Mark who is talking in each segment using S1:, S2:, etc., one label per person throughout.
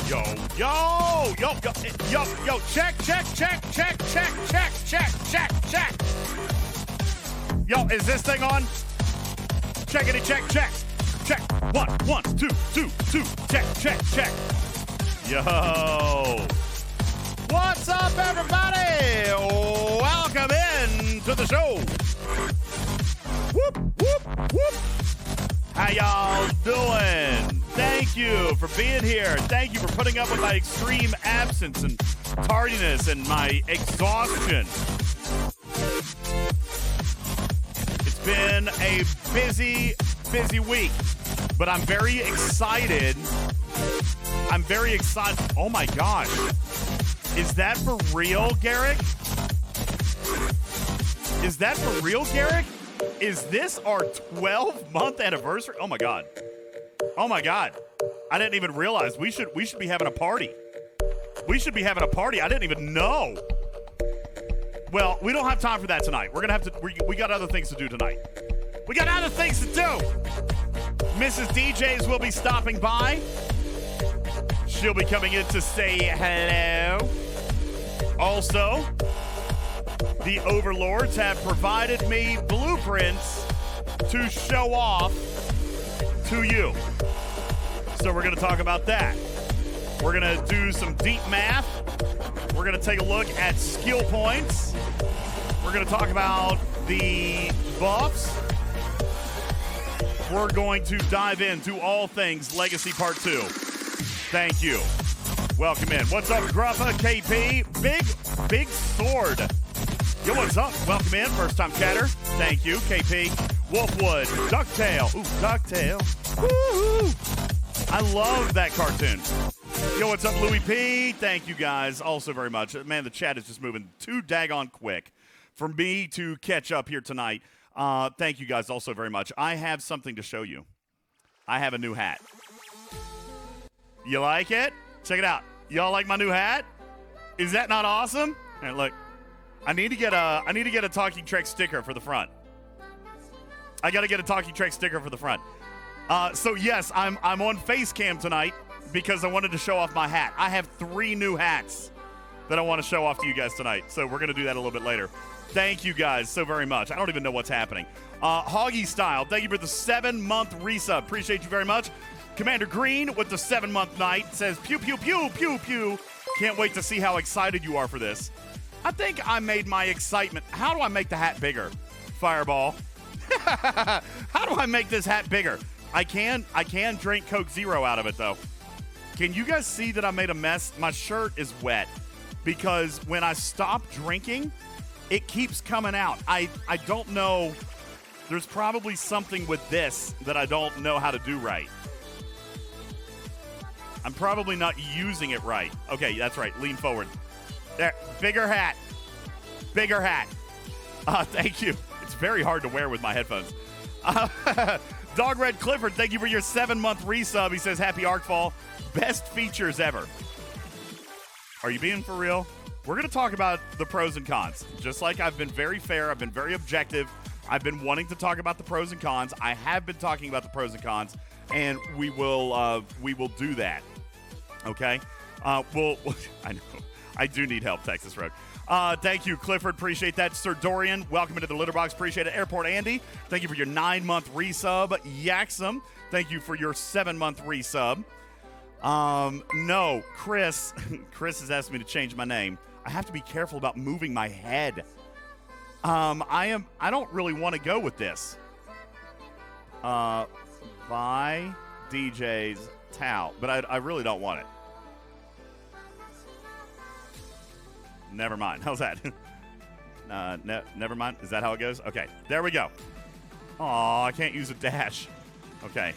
S1: Yo, check. Yo, is this thing on? Checkity, check. One, two, check. Yo. What's up, everybody? Welcome in to the show. Whoop. How y'all doing? Thank you for being here. Thank you for putting up with my extreme absence and tardiness and my exhaustion. It's been a busy week, but I'm very excited. Oh my gosh. Is that for real, Garrick? Is this our 12-month anniversary? Oh my God. I didn't even realize we should be having a party. I didn't even know. Well, we don't have time for that tonight. We're going to have to we got other things to do tonight. Mrs. DJz will be stopping by. She'll be coming in to say hello. Also, the overlords have provided me blueprints to show off to you. So we're going to talk about that. We're going to do some deep math. We're going to take a look at skill points. We're going to talk about the buffs. We're going to dive into all things Legacy Part 2. Thank you. Welcome in. What's up, Gruffa? KP? Big Sword. Yo, what's up? Welcome in. First time chatter. Thank you, KP. Wolfwood. Ducktail. Ooh, Ducktail. Woo-hoo. I love that cartoon. Yo, what's up, Louis P? Thank you guys also very much. Man, the chat is just moving too daggone quick for me to catch up here tonight. Thank you guys also very much. I have something to show you. I have a new hat. You like it? Check it out. Y'all like my new hat? Is that not awesome? All right, look. I need to get a Talking Trek sticker for the front. I got to get a Talking Trek sticker for the front. So yes, I'm on face cam tonight because I wanted to show off my hat. I have 3 new hats that I want to show off to you guys tonight. So we're going to do that a little bit later. Thank you guys so very much. I don't even know what's happening. Hoggy Style, thank you for the 7-month resub. Appreciate you very much. Commander Green with the 7-month night says, pew, pew, pew, pew, pew. Can't wait to see how excited you are for this. I think I made my excitement. How do I make the hat bigger? Fireball. How do I make this hat bigger? I can drink Coke Zero out of it, though. Can you guys see that I made a mess? My shirt is wet because when I stop drinking, it keeps coming out. I don't know. There's probably something with this that I don't know how to do right. I'm probably not using it right. Okay, that's right. Lean forward. There. Bigger hat. Thank you. It's very hard to wear with my headphones. Dog Red Clifford, thank you for your 7-month resub. He says, happy Arcfall. Best features ever. Are you being for real? We're going to talk about the pros and cons. Just like I've been very fair. I've been very objective. I've been wanting to talk about the pros and cons. I have been talking about the pros and cons, and we will do that. Okay? I know. I do need help, Texas Road. Thank you, Clifford. Appreciate that. Sir Dorian, welcome into the litter box. Appreciate it. Airport Andy, thank you for your 9-month resub. Yaxum, thank you for your 7-month resub. No, Chris has asked me to change my name. I have to be careful about moving my head. I don't really want to go with this. Buy DJ's towel, but I really don't want it. Never mind. How's that? Never mind. Is that how it goes? Okay, there we go. Aw, I can't use a dash. Okay.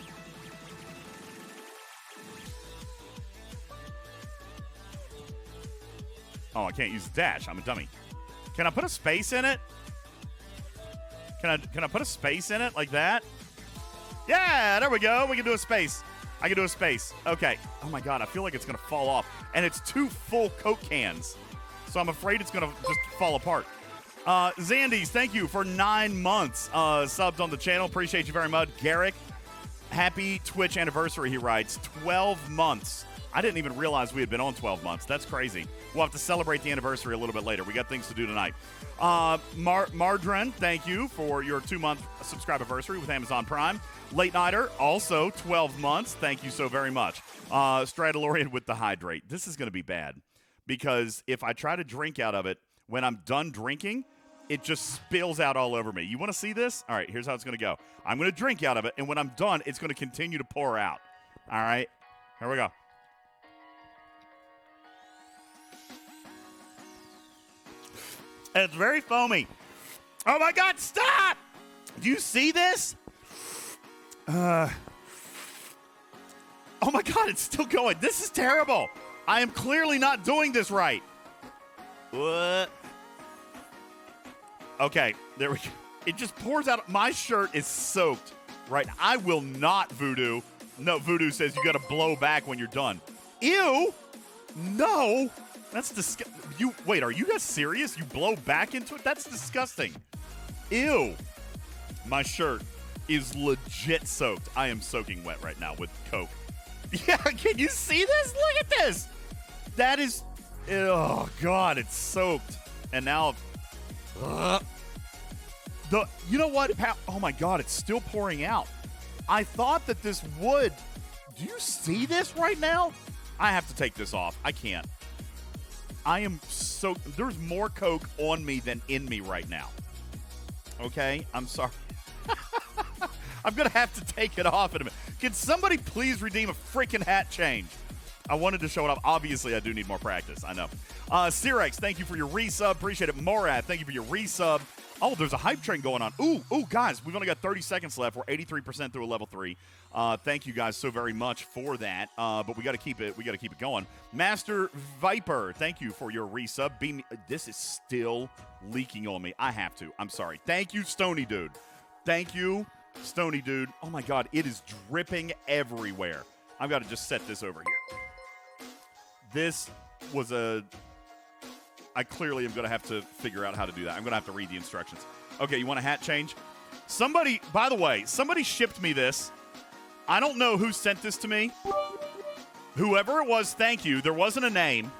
S1: Oh, I can't use the dash. I'm a dummy. Can I put a space in it? Can I put a space in it like that? Yeah, there we go. We can do a space. I can do a space. Okay. Oh my God, I feel like it's gonna fall off. And it's 2 full Coke cans. So I'm afraid it's gonna just fall apart. Zandies, thank you for 9 months subbed on the channel. Appreciate you very much. Garrick, happy Twitch anniversary, he writes. 12 months I didn't even realize we had been on 12 months. That's crazy. We'll have to celebrate the anniversary a little bit later. We got things to do tonight. Mardren, thank you for your 2-month subscribe-anniversary with Amazon Prime. Late Nighter, also 12 months. Thank you so very much. Stradalorian with the hydrate. This is going to be bad because if I try to drink out of it, when I'm done drinking, it just spills out all over me. You want to see this? All right, here's how it's going to go. I'm going to drink out of it, and when I'm done, it's going to continue to pour out. All right, here we go. It's very foamy. Oh, my God, stop! Do you see this? Oh, my God, it's still going. This is terrible. I am clearly not doing this right. What? Okay, there we go. It just pours out. My shirt is soaked, right? I will not Voodoo. No, Voodoo says you got to blow back when you're done. Ew! No! That's disgusting. Wait, are you guys serious? You blow back into it? That's disgusting. Ew. My shirt is legit soaked. I am soaking wet right now with Coke. Yeah, can you see this? Look at this. That is, oh, God, it's soaked. And now, you know what? Oh, my God, it's still pouring out. I thought that this would. Do you see this right now? I have to take this off. I can't. I am so, there's more Coke on me than in me right now. Okay? I'm sorry. I'm going to have to take it off in a minute. Can somebody please redeem a freaking hat change? I wanted to show it off. Obviously, I do need more practice. I know. Cyrex, thank you for your resub. Appreciate it. Morad, thank you for your resub. Oh, there's a hype train going on. Ooh, guys, we've only got 30 seconds left. We're 83% through a level 3. Thank you guys so very much for that. But we got to keep it. We got to keep it going. Master Viper, thank you for your resub. This is still leaking on me. I have to. I'm sorry. Thank you, Stony Dude. Thank you, Stony Dude. Oh my God, it is dripping everywhere. I've got to just set this over here. This was I clearly am going to have to figure out how to do that. I'm going to have to read the instructions. Okay, you want a hat change? Somebody, by the way, somebody shipped me this. I don't know who sent this to me. Whoever it was, thank you. There wasn't a name.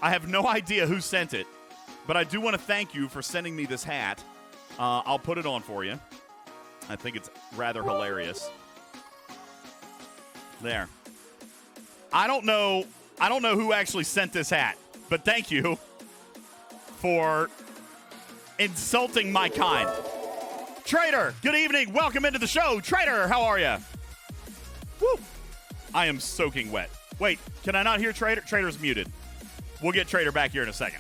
S1: I have no idea who sent it. But I do want to thank you for sending me this hat. I'll put it on for you. I think it's rather hilarious. There. I don't know who actually sent this hat, but thank you for insulting my kind. Trader, good evening. Welcome into the show. Trader, how are you? Woo. I am soaking wet. Wait, can I not hear Trader? Trader's muted. We'll get Trader back here in a second.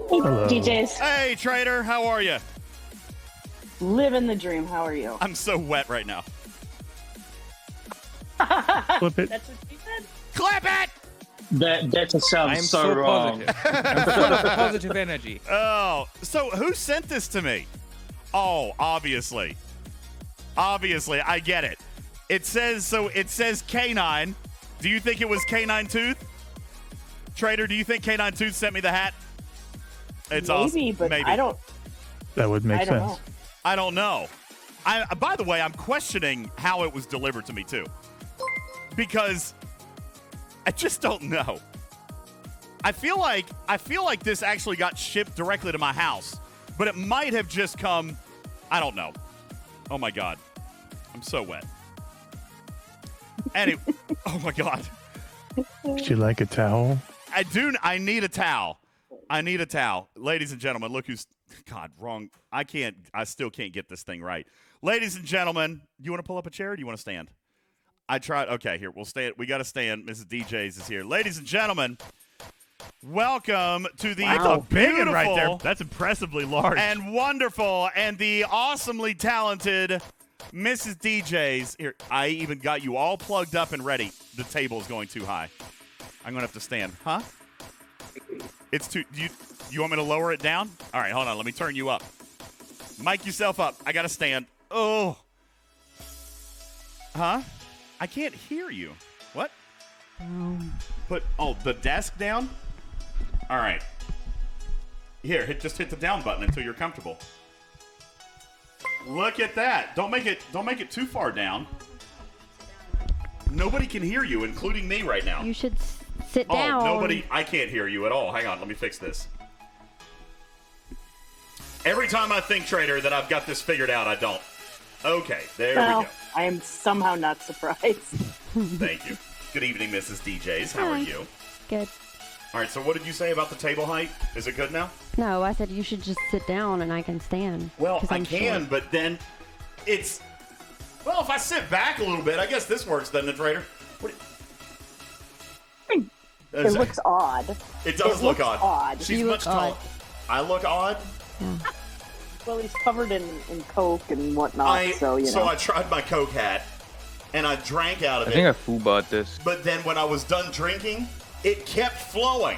S2: Hello. DJs.
S1: Hey, Trader, how are you?
S2: Living the dream. How are you?
S1: I'm so wet right now.
S3: Flip it.
S2: That's what she said?
S1: Clap it!
S4: That just sounds
S5: I'm
S4: so wrong.
S5: positive. I'm full of positive energy.
S1: Oh, so who sent this to me? Oh, obviously. Obviously, I get it. It says K9. Do you think it was K9 Tooth? Trader, do you think K9 Tooth sent me the hat? It's
S2: maybe,
S1: awesome.
S2: But
S1: maybe.
S2: I don't.
S3: That would make sense.
S2: Know.
S1: I don't know. By the way, I'm questioning how it was delivered to me too, because I just don't know. I feel like this actually got shipped directly to my house, but it might have just come. I don't know. Oh my God, I'm so wet. Anyway, oh my God.
S3: Would you like a towel?
S1: I do. I need a towel. I need a towel. Ladies and gentlemen, look who's, God, wrong. I still can't get this thing right. Ladies and gentlemen, you want to pull up a chair or do you want to stand? I tried. Okay, here, we'll stand. We got to stand. Mrs. DJz is here. Ladies and gentlemen, welcome to the
S3: big right there. That's impressively large.
S1: And wonderful and the awesomely talented Mrs. DJz. Here, I even got you all plugged up and ready. The table is going too high. I'm going to have to stand. Huh? It's too. You want me to lower it down? All right, hold on. Let me turn you up. Mic yourself up. I got to stand. Oh. Huh? I can't hear you. What? Put the desk down? All right. Here, just hit the down button until you're comfortable. Look at that. Don't make it too far down. Nobody can hear you, including me right now.
S6: You should sit down.
S1: Oh, I can't hear you at all. Hang on, let me fix this. Every time I think, Trader, that I've got this figured out, I don't. Okay, there we go.
S2: I am somehow not surprised.
S1: Thank you. Good evening, Mrs. DJz. How are you?
S6: Good.
S1: All right, so what did you say about the table height? Is it good now?
S6: No, I said you should just sit down and I can stand.
S1: Well, I
S6: I'm
S1: can,
S6: short.
S1: but then it's... Well, if I sit back a little bit, I guess this works, doesn't it, Trader?
S2: It looks odd.
S1: It does look
S2: looks
S1: odd. She's
S6: You
S1: much
S6: look
S1: taller.
S6: odd.
S1: I look odd?
S6: Yeah.
S2: Well, he's covered in Coke and whatnot, so, you know.
S1: So I tried my Coke hat, and I drank out of
S5: I
S1: it.
S5: think I fool-bought this.
S1: But then when I was done drinking, it kept flowing.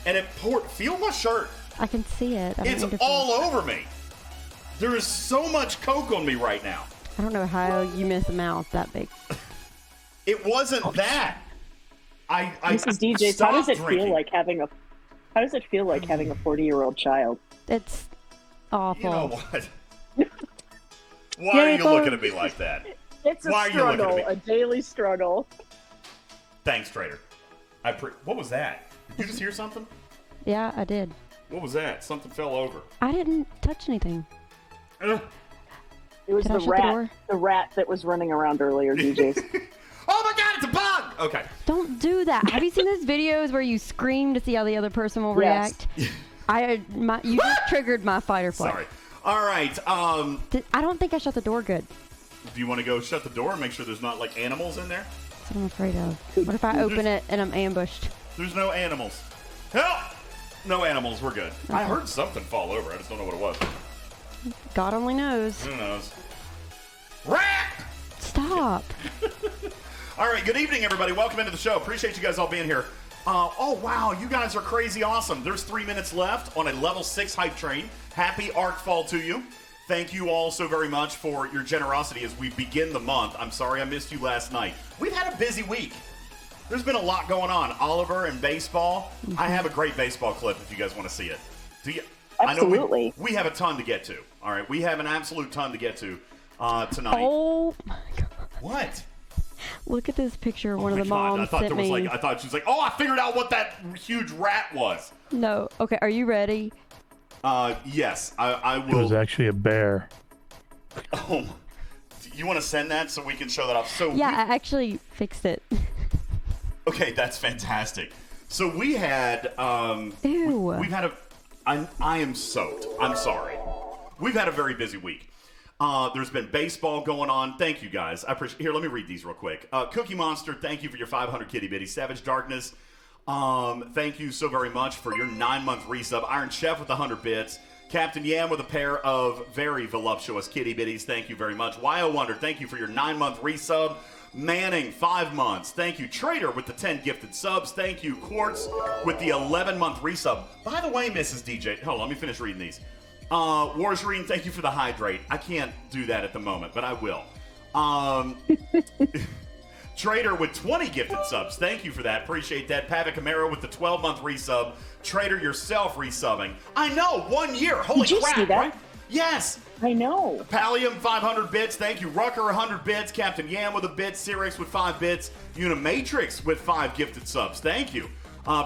S1: And it poured... Feel my shirt.
S6: I can see it.
S1: It's all over me. There is so much Coke on me right now.
S6: I don't know how you miss a mouth that big.
S1: It wasn't that. I
S2: Mrs. DJz, how does it feel like having a 40-year-old child?
S6: It's awful.
S1: You know what? Why are you looking at me like that?
S2: It's a
S1: Why are you looking at
S2: struggle,
S1: me?
S2: a daily struggle.
S1: Thanks, Trader. What was that? Did you just hear something?
S6: Yeah, I did.
S1: What was that? Something fell over.
S6: I didn't touch anything.
S1: Ugh.
S2: It was
S6: Can I
S2: the
S6: shut the door?
S2: rat that was running around earlier, DJz.
S1: Oh my God, it's a bug! Okay.
S6: Don't do that. Have you seen those videos where you scream to see how the other person will
S2: Yes.
S6: react? You just triggered my fight or flight.
S1: Sorry. All right.
S6: I don't think I shut the door good.
S1: Do you want to go shut the door and make sure there's not like animals in there?
S6: That's what I'm afraid of. What if I open it and I'm ambushed?
S1: There's no animals. Help! No animals. We're good. I heard something fall over. I just don't know what it was.
S6: God only knows.
S1: Who knows? Rat!
S6: Stop.
S1: All right, good evening, everybody. Welcome into the show. Appreciate you guys all being here. Oh, wow, you guys are crazy awesome. There's 3 minutes left on a level 6 hype train. Happy Arcfall to you. Thank you all so very much for your generosity as we begin the month. I'm sorry I missed you last night. We've had a busy week. There's been a lot going on. Oliver and baseball. I have a great baseball clip if you guys want to see it. Do you?
S2: Absolutely.
S1: I know we have a ton to get to. All right, we have an absolute ton to get to tonight.
S6: Oh my God.
S1: What?
S6: Look at this picture one of
S1: my
S6: the
S1: God,
S6: moms
S1: I thought
S6: sent
S1: there was
S6: me.
S1: I thought she was like, oh, I figured out what that huge rat was.
S6: No. Okay, are you ready?
S1: Yes, I
S3: It
S1: will.
S3: was actually a bear.
S1: Oh, you want to send that so we can show that off? So
S6: Yeah, I actually fixed it.
S1: okay, that's fantastic. So we had
S6: Ew.
S1: we've had I am soaked. I'm sorry. We've had a very busy week. There's been baseball going on. Thank you, guys. I appreciate. Here, let me read these real quick. Cookie Monster, thank you for your 500 kitty bitty. Savage Darkness, thank you so very much for your 9-month resub. Iron Chef with 100 bits. Captain Yam with a pair of very voluptuous kitty bitties. Thank you very much. Wyo Wonder, thank you for your 9-month resub. Manning, 5 months. Thank you. Trader with the 10 gifted subs. Thank you. Quartz with the 11-month resub. By the way, Mrs. DJ, hold on, let me finish reading these. Warzreen, thank you for the hydrate. I can't do that at the moment, but I will. Trader with 20 gifted subs. Thank you for that. Appreciate that. Pavic Camaro with the 12-month resub. Trader yourself resubbing. I know, 1 year. Holy
S2: Did you
S1: crap,
S2: see that?
S1: right? Yes.
S2: I know.
S1: Pallium, 500 bits. Thank you. Rucker, 100 bits. Captain Yam with a bit. Cyrix with 5 bits. Unimatrix with 5 gifted subs. Thank you.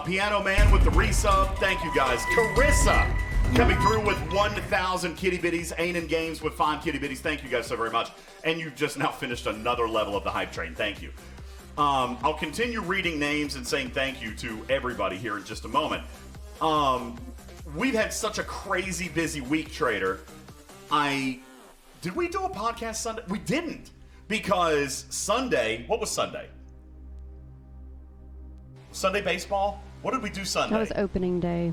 S1: Piano Man with the resub. Thank you, guys. Carissa coming through with 1,000 kitty bitties. Aiden Games with 5 kitty bitties. Thank you guys so very much. And you've just now finished another level of the hype train. Thank you. I'll continue reading names and saying thank you to everybody here in just a moment. We've had such a crazy busy week, Trader. Did we do a podcast Sunday? We didn't. Because Sunday, what was Sunday? Sunday baseball? What did we do Sunday?
S6: That was opening day.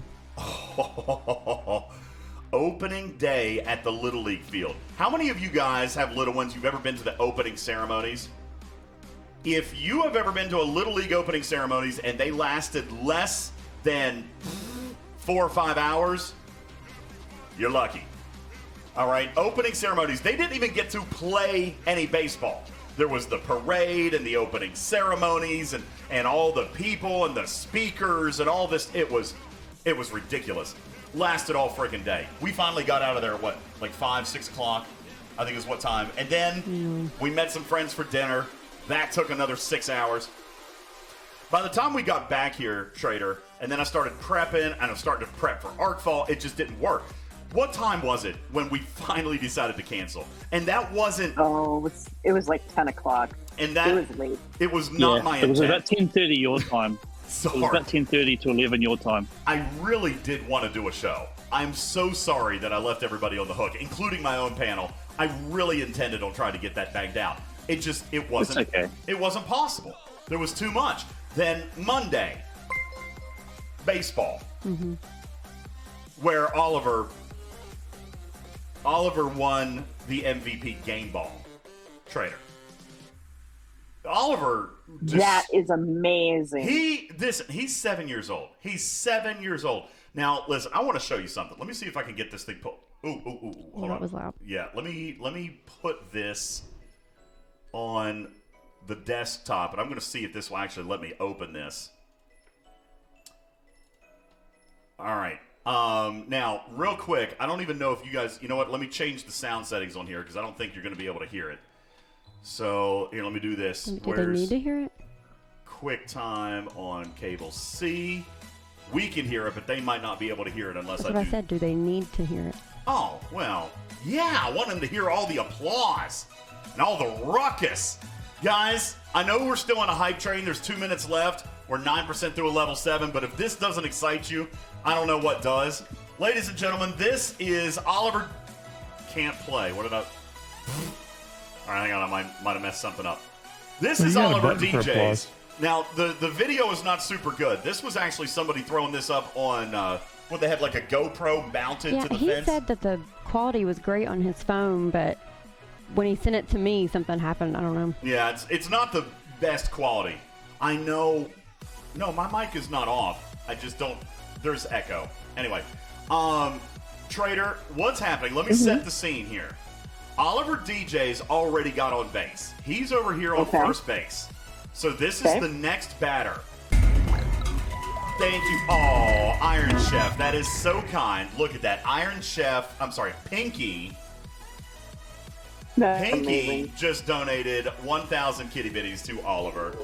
S1: Opening day at the Little League field. How many of you guys have little ones? You've ever been to the opening ceremonies? If you have ever been to a Little League opening ceremonies and they lasted less than 4 or 5 hours, you're lucky. All right, opening ceremonies. They didn't even get to play any baseball. There was the parade and the opening ceremonies and all the people and the speakers and all this. It was ridiculous. Lasted all freaking day. We finally got out of there at what, like 5, 6 o'clock, I think is what time. And then we met some friends for dinner. That took another 6 hours. By the time we got back here, Trader, and then I started prepping, and I was starting to prep for Arcfall, it just didn't work. What time was it when we finally decided to cancel? And that wasn't...
S2: Oh, it was like 10 o'clock.
S1: And that...
S2: It was late.
S1: It was not my intent.
S4: It was about 10:30 your time.
S1: Sorry.
S4: It was about 10:30 to 11 your time.
S1: I really did want to do a show. I'm so sorry that I left everybody on the hook, including my own panel. I really intended on trying to get that banged out. It wasn't...
S4: It's okay.
S1: It wasn't possible. There was too much. Then Monday, baseball, where Oliver won the MVP game ball. Trader. Oliver
S2: that is amazing.
S1: He's 7 years old. He's 7 years old. Now, listen, I want to show you something. Let me see if I can get this thing pulled. Ooh. Hold on.
S6: That was loud.
S1: Yeah, let me put this on the desktop, and I'm going to see if this will actually let me open this. All right. Now, real quick, I don't even know if you guys, you know what? Let me change the sound settings on here because I don't think you're going to be able to hear it. So, here, let me do this.
S6: Do they need to hear it?
S1: QuickTime on cable C. We can hear it, but they might not be able to hear it unless
S6: That's what I said. Do they need to hear it?
S1: Oh, well, yeah. I want them to hear all the applause and all the ruckus. Guys, I know we're still on a hype train. There's 2 minutes left. We're 9% through a level 7, but if this doesn't excite you, I don't know what does. Ladies and gentlemen, this is Oliver can't play. What did I... All right, hang on. I might have messed something up. This is Oliver DJz. Now, the video is not super good. This was actually somebody throwing this up on, what, they had like a GoPro mounted to the fence?
S6: Yeah, he said that the quality was great on his phone, but when he sent it to me, something happened. I don't know. Yeah,
S1: it's not the best quality. I know. No, my mic is not off. I just don't. There's echo. Anyway, Trader, what's happening? Let me set the scene here. Oliver DJz already got on base. He's over here on first base. So this is the next batter. Thank you. Oh, Iron Chef. That is so kind. Look at that. Iron Chef. I'm sorry, Pinky.
S2: That's
S1: Pinky
S2: amazing.
S1: just donated 1,000 kitty bitties to Oliver.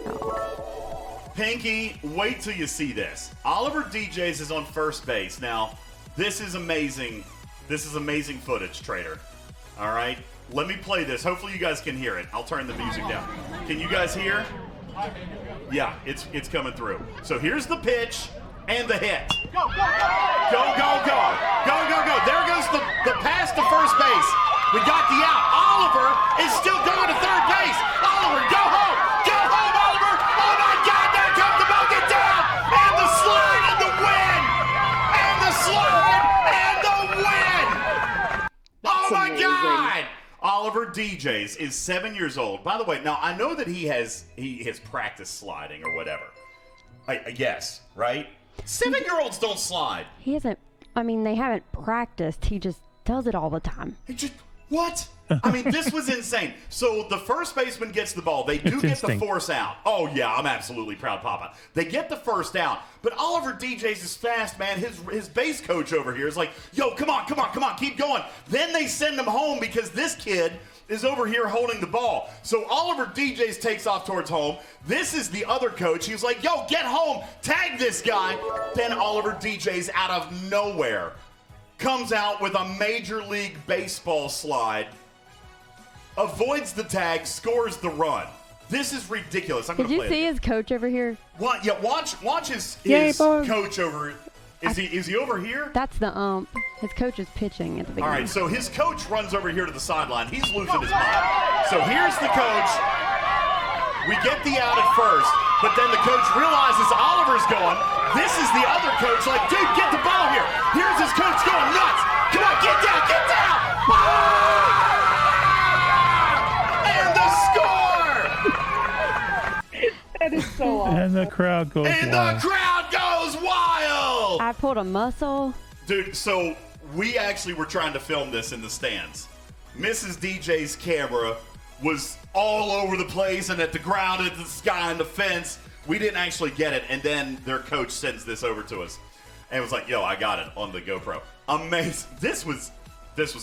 S1: Pinky, wait till you see this. Oliver DJz is on first base. Now, this is amazing. This is amazing footage, Trader. All right? Let me play this. Hopefully you guys can hear it. I'll turn the music down. Can you guys hear? Yeah, it's coming through. So here's the pitch and the hit. Go, go, go! Go, go, go! Go, go, go! There goes the pass to first base. We got the out. Oliver is still going to third base. Oliver, go home! Go home, Oliver! Oh my God, there comes the ball. Get down! And the slide and the win! And the slide and the win! Oh my God! Oliver DJz is 7 years old. By the way, now I know that he has practiced sliding or whatever. I guess, right? 7-year-olds don't slide.
S6: He hasn't. I mean, they haven't practiced. He just does it all the time.
S1: He just what? I mean, this was insane. So the first baseman gets the ball. They do get the force out. Oh, yeah, I'm absolutely proud, Papa. They get the first out. But Oliver DJz is fast, man. His base coach over here is like, yo, come on, come on, come on, keep going. Then they send him home because this kid is over here holding the ball. So Oliver DJz takes off towards home. This is the other coach. He's like, yo, get home. Tag this guy. Then Oliver DJz out of nowhere comes out with a Major League Baseball slide, avoids the tag, scores the run. This is ridiculous.
S6: Did you see his coach over here?
S1: What? Yeah, watch his coach over. Is he over here?
S6: That's the ump. His coach is pitching at the beginning.
S1: All right, so his coach runs over here to the sideline. He's losing his mind. So here's the coach. We get the out at first, but then the coach realizes Oliver's going. This is the other coach like, dude, get the ball here. Here's his coach going nuts. Come on, get down, get down. And the score.
S2: That is so awesome.
S3: And the crowd goes
S1: And
S3: wild.
S1: the crowd goes wild.
S6: I pulled a muscle.
S1: Dude, so we actually were trying to film this in the stands. Mrs. DJ's camera was all over the place and at the ground, at the sky, and the fence. We didn't actually get it, and then their coach sends this over to us. And it was like, yo, I got it on the GoPro. Amazing. This was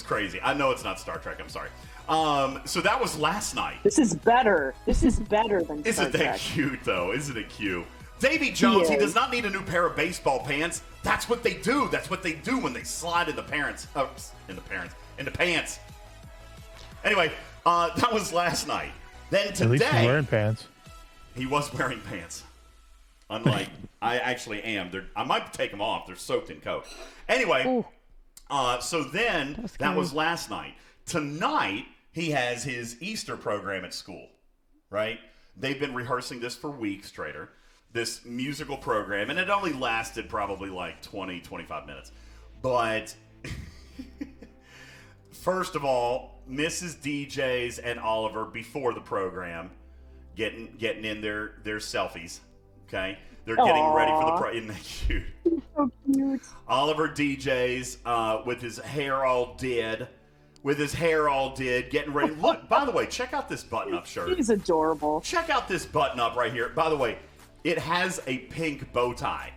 S1: crazy. I know it's not Star Trek, I'm sorry. So that was last night.
S2: This is better. This is better than Star
S1: Isn't that
S2: Trek.
S1: cute, though? Isn't it cute? Davy Jones, he does not need a new pair of baseball pants. That's what they do. That's what they do when they slide into pants. Anyway, that was last night. Then today,
S3: At least he's wearing pants.
S1: he was wearing pants. Unlike I actually am. I might take them off. They're soaked in Coke. Anyway, so then that was last night. Tonight, he has his Easter program at school, right? They've been rehearsing this for weeks, Trader. This musical program, and it only lasted probably like 20, 25 minutes. But first of all, Mrs. DJz and Oliver before the program getting in their selfies. Okay, they're getting ready for the program. Isn't that cute?
S2: So cute.
S1: Oliver DJz with his hair all did. Getting ready. Look, by the way, check out this button-up shirt.
S2: He's adorable.
S1: Check out this button-up right here. By the way, it has a pink bow tie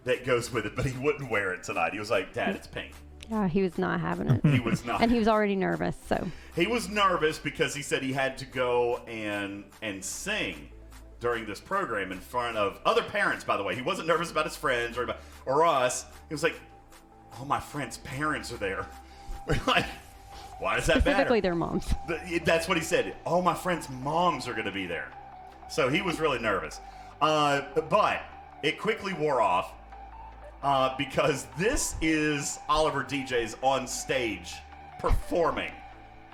S1: that goes with it, but he wouldn't wear it tonight. He was like, Dad, it's pink.
S6: Yeah, he was not having it.
S1: He was not.
S6: And he was already nervous, so.
S1: He was nervous because he said he had to go and sing during this program in front of other parents, by the way. He wasn't nervous about his friends or us. He was like, all my friends' parents are there. We're like, why does that matter?
S6: Specifically their moms.
S1: That's what he said. All my friends' moms are going to be there. So he was really nervous. But it quickly wore off because this is Oliver DJz on stage performing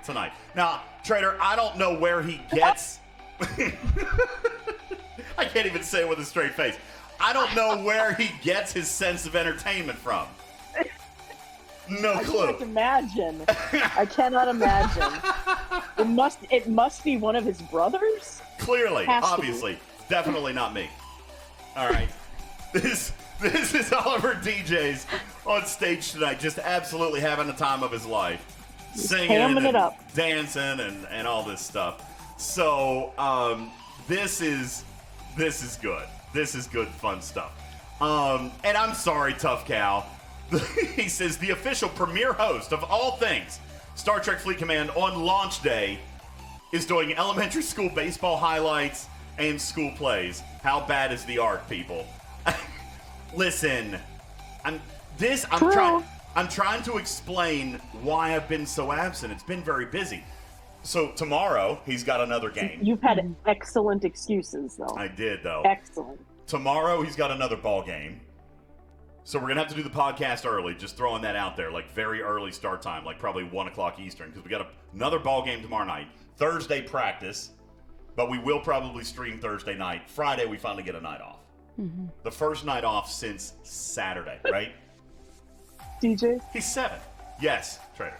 S1: tonight. Now, Trader, I don't know where he gets... I can't even say it with a straight face. I don't know where he gets his sense of entertainment from. No clue.
S2: I can't imagine. I cannot imagine. It must be one of his brothers?
S1: Clearly,
S2: Has to
S1: obviously. Definitely not me. All right. This is Oliver DJz on stage tonight, just absolutely having the time of his life. Singing
S2: hamming it up.
S1: Dancing and all this stuff. So, this is good. This is good, fun stuff. And I'm sorry, Tough Cow. He says the official premiere host of all things Star Trek Fleet Command on launch day is doing elementary school baseball highlights and school plays. How bad is the art, people? Listen, I'm trying to explain why I've been so absent. It's been very busy. So tomorrow he's got another game.
S2: You've had excellent excuses, though.
S1: I did, though.
S2: Excellent.
S1: Tomorrow he's got another ball game. So we're going to have to do the podcast early, just throwing that out there, like very early start time, like probably 1 o'clock Eastern, because we got another ball game tomorrow night. Thursday practice, but we will probably stream Thursday night. Friday we finally get a night off. Mm-hmm. The first night off since Saturday, right?
S2: DJ?
S1: He's 7. Yes, Trader.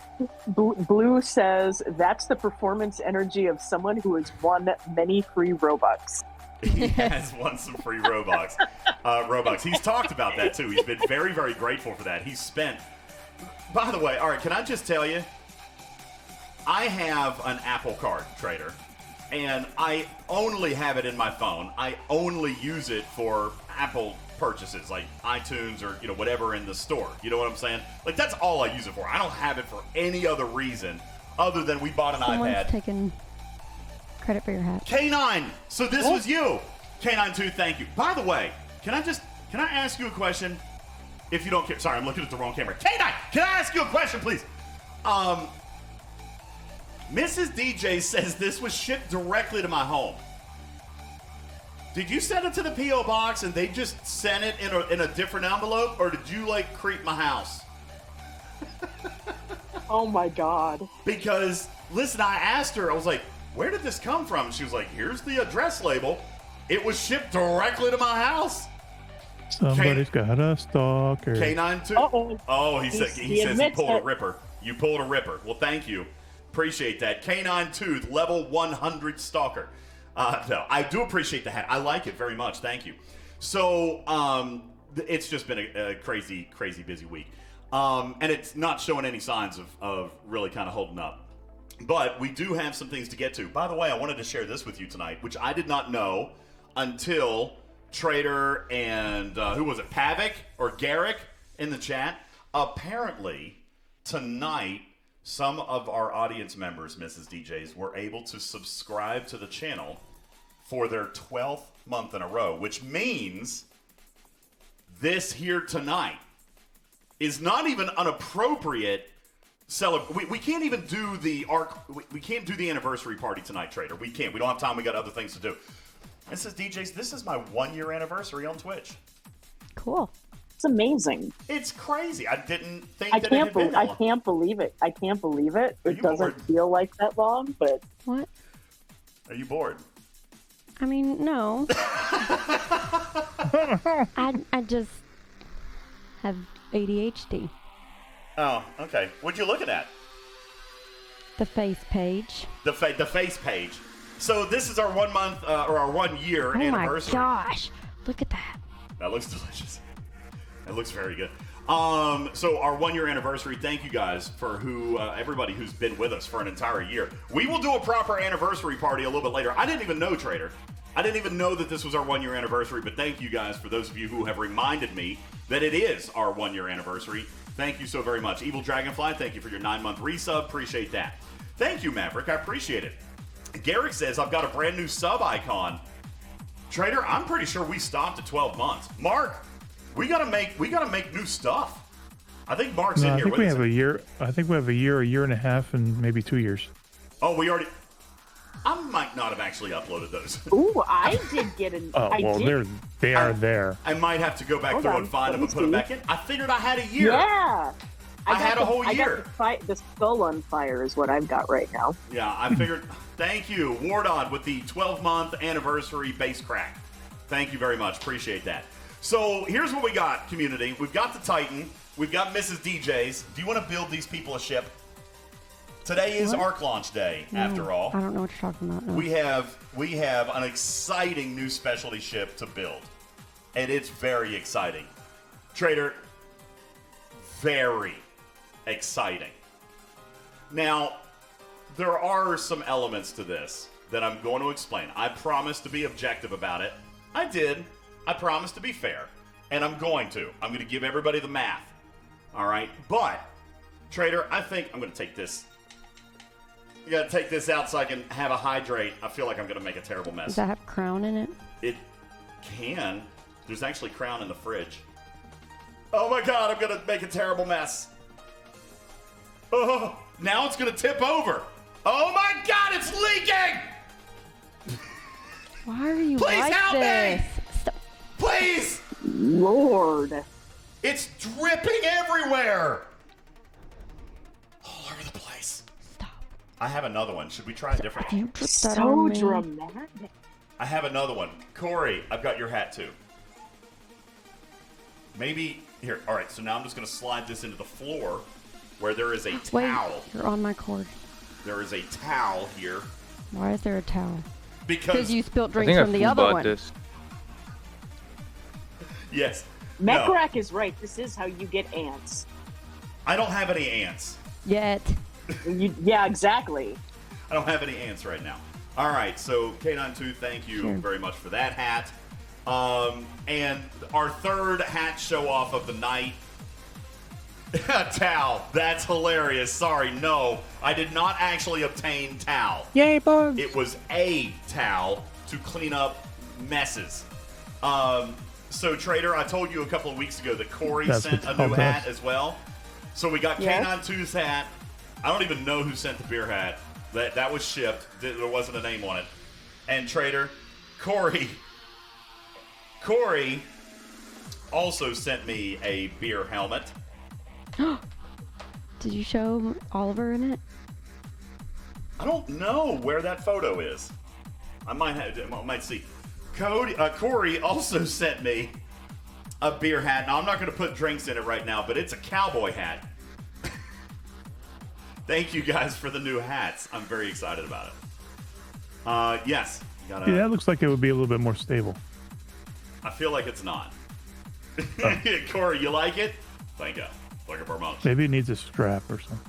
S2: Blue says that's the performance energy of someone who has won many free Robux.
S1: He has won some free Robux. He's talked about that, too. He's been very, very grateful for that. He's spent... By the way, all right, can I just tell you? I have an Apple Card, Trader, and I only have it in my phone. I only use it for Apple purchases, like iTunes or, whatever in the store. You know what I'm saying? Like, that's all I use it for. I don't have it for any other reason other than we bought an iPad.
S6: Taking credit for your hat.
S1: K9, so this was you. K92, thank you. By the way, can I ask you a question? If you don't care. Sorry, I'm looking at the wrong camera. K9, can I ask you a question, please? Mrs. DJ says this was shipped directly to my home. Did you send it to the P.O. box and they just sent it in a different envelope, or did you, creep my house?
S2: Oh, my God.
S1: Because, listen, I asked her, I was like, where did this come from? She was like, here's the address label. It was shipped directly to my house.
S3: Somebody's got a stalker.
S1: K92.
S2: Uh-oh.
S1: Oh, he says he
S2: admits
S1: pulled
S2: it.
S1: a ripper. You pulled a ripper. Well, thank you. Appreciate that. K92, level 100 stalker. No, I do appreciate the hat. I like it very much. Thank you. So, it's just been a crazy, crazy busy week. And it's not showing any signs of really kind of holding up. But we do have some things to get to. By the way, I wanted to share this with you tonight, which I did not know until Trader and, who was it, Pavic or Garrick in the chat. Apparently, tonight, some of our audience members, Mrs. DJs, were able to subscribe to the channel for their 12th month in a row, which means this here tonight is not even an appropriate we can't even do we can't do the anniversary party tonight, Trader. We can't. We don't have time. We got other things to do. Mrs. DJs, this is my 1-year anniversary on Twitch.
S6: Cool.
S2: It's amazing.
S1: It's crazy. I didn't think
S2: I can't believe it. I can't believe it. It doesn't feel like that long, but
S6: What?
S1: Are you bored?
S6: I mean, no. I just have ADHD.
S1: Oh, okay. What you looking at?
S6: The face page.
S1: The face page. So this is our 1 month or our 1 year anniversary.
S6: Oh my gosh! Look at that.
S1: That looks delicious. It looks very good. So our 1 year anniversary. Thank you guys for everybody who's been with us for an entire year. We will do a proper anniversary party a little bit later. I didn't even know, Trader. I didn't even know that this was our 1 year anniversary. But thank you guys for those of you who have reminded me that it is our 1 year anniversary. Thank you so very much. Evil Dragonfly, thank you for your 9-month resub. Appreciate that. Thank you, Maverick. I appreciate it. Garrick says, I've got a brand new sub icon. Trader, I'm pretty sure we stopped at 12 months. Mark, we gotta make new stuff. I think Mark's in here.
S3: I think we have a year. I think we have a year and a half, and maybe 2 years.
S1: Oh, we already. I might not have actually uploaded those.
S2: Ooh, I did get an.
S3: Oh, well, they are there.
S1: I might have to go back through and find them and put them back in. I figured I had a year.
S2: Yeah.
S1: I had a whole year.
S2: I got the skull on fire is what I've got right now.
S1: Yeah, I figured. Thank you, Wardod, with the 12-month anniversary base crack. Thank you very much. Appreciate that. So here's what we got, community. We've got the Titan. We've got Mrs. DJs. Do you want to build these people a ship? Today is Arc Launch Day, after all.
S6: I don't know what you're talking about. No.
S1: We have an exciting new specialty ship to build. And it's very exciting. Trader, very exciting. Now, there are some elements to this that I'm going to explain. I promised to be objective about it. I did. I promised to be fair. And I'm going to. I'm going to give everybody the math. All right? But, Trader, I think I'm going to take this. You got to take this out so I can have a hydrate. I feel like I'm going to make a terrible mess.
S6: Does that have Crown in it?
S1: It can. There's actually Crown in the fridge. Oh my God, I'm going to make a terrible mess. Oh, now it's going to tip over. Oh my God, it's leaking!
S6: Why are you
S1: Please
S6: like
S1: help
S6: this?
S1: me! Please!
S2: Lord.
S1: It's dripping everywhere! All over the place.
S6: Stop.
S1: I have another one. Should we try a different one?
S6: You dripped that
S2: So
S6: on me.
S2: dramatic.
S1: I have another one. Corey, I've got your hat too. Maybe, here, all right, so now I'm just going to slide this into the floor where there is a
S6: Wait,
S1: towel.
S6: you're on my cord.
S1: There is a towel here.
S6: Why is there a towel?
S1: Because
S6: you spilled
S5: I
S6: drinks
S5: think I
S6: from the other one.
S5: this.
S1: yes.
S2: Mechrak is right. This is how you get ants.
S1: I don't have any ants.
S6: Yet.
S2: Yeah, exactly.
S1: I don't have any ants right now. All right, so K92, thank you very much for that hat. And our third hat show off of the night. Towel. That's hilarious. Sorry, no. I did not actually obtain towel.
S3: Yay, bugs!
S1: It was a towel to clean up messes. So, Trader, I told you a couple of weeks ago that Corey sent a new hat as well. So we got K92's hat. I don't even know who sent the beer hat. That was shipped. There wasn't a name on it. And Trader, Corey also sent me a beer helmet.
S6: Did you show Oliver in it?
S1: I don't know where that photo is. I might see. Corey also sent me a beer hat. Now, I'm not going to put drinks in it right now, but it's a cowboy hat. Thank you guys for the new hats. I'm very excited about it. Yes.
S3: Yeah, that looks like it would be a little bit more stable.
S1: I feel like it's not. Corey, you like it? Thank you. Like a promotion.
S3: Maybe it needs a strap or something.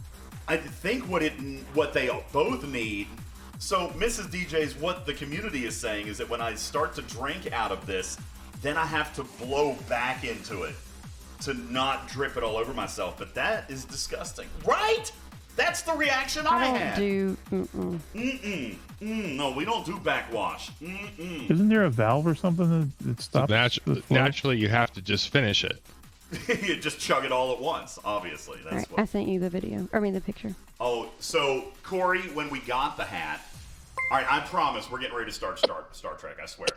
S1: I think what they both need. So, Mrs. DJz, what the community is saying is that when I start to drink out of this, then I have to blow back into it to not drip it all over myself. But that is disgusting, right? That's the reaction
S6: I
S1: I
S6: don't
S1: had.
S6: do.
S1: No, we don't do backwash.
S3: Isn't there a valve or something that stops? the flow?
S7: Naturally, you have to just finish it.
S1: You just chug it all at once, obviously.
S6: All
S1: That's
S6: right,
S1: what.
S6: I sent you the video. I mean, the picture.
S1: Oh, so Corey, when we got the hat, all right, I promise we're getting ready to start Star Trek, I swear.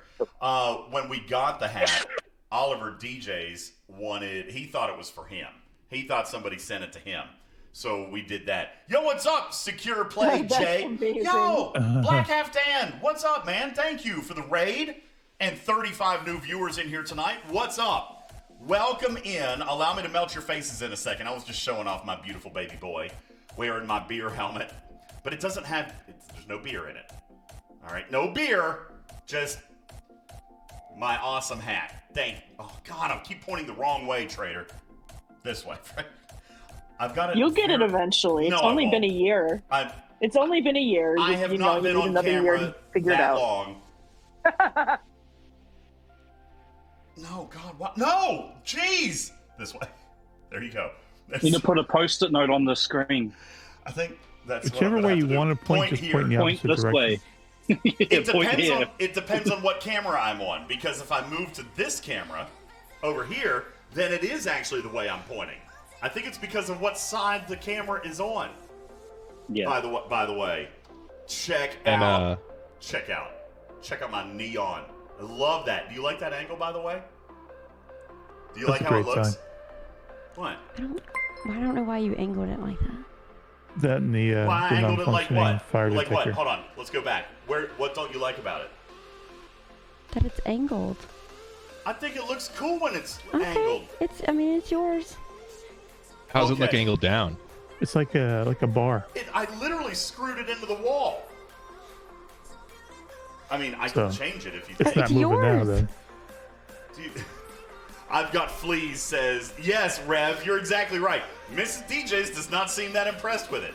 S1: When we got the hat, Oliver DJz he thought it was for him. He thought somebody sent it to him. So we did that. Yo, what's up? Secure Play,
S2: That's
S1: Jay.
S2: amazing.
S1: Yo, Black Half Dan, what's up, man? Thank you for the raid and 35 new viewers in here tonight. What's up? Welcome in. Allow me to melt your faces in a second. I was just showing off my beautiful baby boy wearing my beer helmet. But it doesn't have, there's no beer in it. All right, no beer, just my awesome hat. Oh, God, I keep pointing the wrong way, Trader. This way. I've got it.
S2: You'll get it eventually.
S1: No,
S2: It's only been a year. It's only been a year.
S1: I have not been on camera that long. No, God, what? No! Jeez! This way. There you go.
S4: You need to put a post-it note on the screen.
S1: I think that's
S3: whichever way you want to point, just point in the
S4: Point
S3: opposite
S4: this
S3: direction.
S4: way.
S1: It depends on what camera I'm on, because if I move to this camera over here, then it is actually the way I'm pointing. I think it's because of what side the camera is on.
S4: Yeah.
S1: By the way, check out my neon. I love that. Do you like that angle, by the way? Do you like how it looks?
S3: Sign.
S1: What?
S6: I don't know why you angled it like that.
S3: That and the
S1: I angled it like
S3: non-functioning
S1: what?
S3: fire
S1: Like
S3: detector.
S1: what? Hold on. Let's go back. What don't you like about it?
S6: That it's angled.
S1: I think it looks cool when it's
S6: Okay.
S1: angled.
S6: It's yours.
S7: How's it look
S1: Okay.
S7: angled down?
S3: It's like a bar.
S1: I literally screwed it into the wall. I mean, I can change it if you
S3: It's
S1: think.
S3: not moving now,
S6: yours.
S3: then.
S1: I've got fleas says, yes, Rev, you're exactly right. Mrs. DJz does not seem that impressed with it.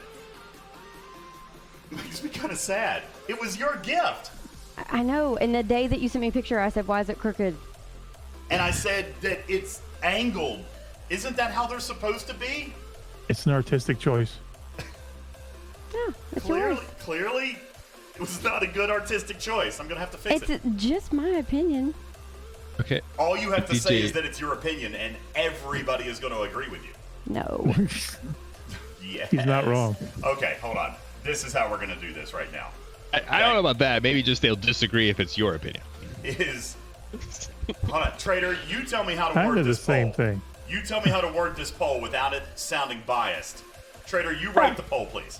S1: Makes me kind of sad. It was your gift.
S6: I know. And the day that you sent me a picture, I said, "Why is it crooked?"
S1: And I said that it's angled. Isn't that how they're supposed to be?
S3: It's an artistic choice.
S6: Yeah, it's yours.
S1: Clearly, it was not a good artistic choice. I'm going to have to fix it.
S6: It's just my opinion.
S7: Okay.
S1: All you have to say
S7: DJ.
S1: is that it's your opinion, and everybody is going to agree with you.
S6: No.
S1: Yes.
S3: He's not wrong.
S1: Okay, hold on. This is how we're going to do this right now.
S7: I don't know about that. Maybe just they'll disagree if it's your opinion.
S1: Hold on, Trader, you tell me how to
S3: Kind
S1: word
S3: of the
S1: this
S3: same
S1: poll.
S3: thing.
S1: You tell me how to word this poll without it sounding biased. Trader, you write the poll, please.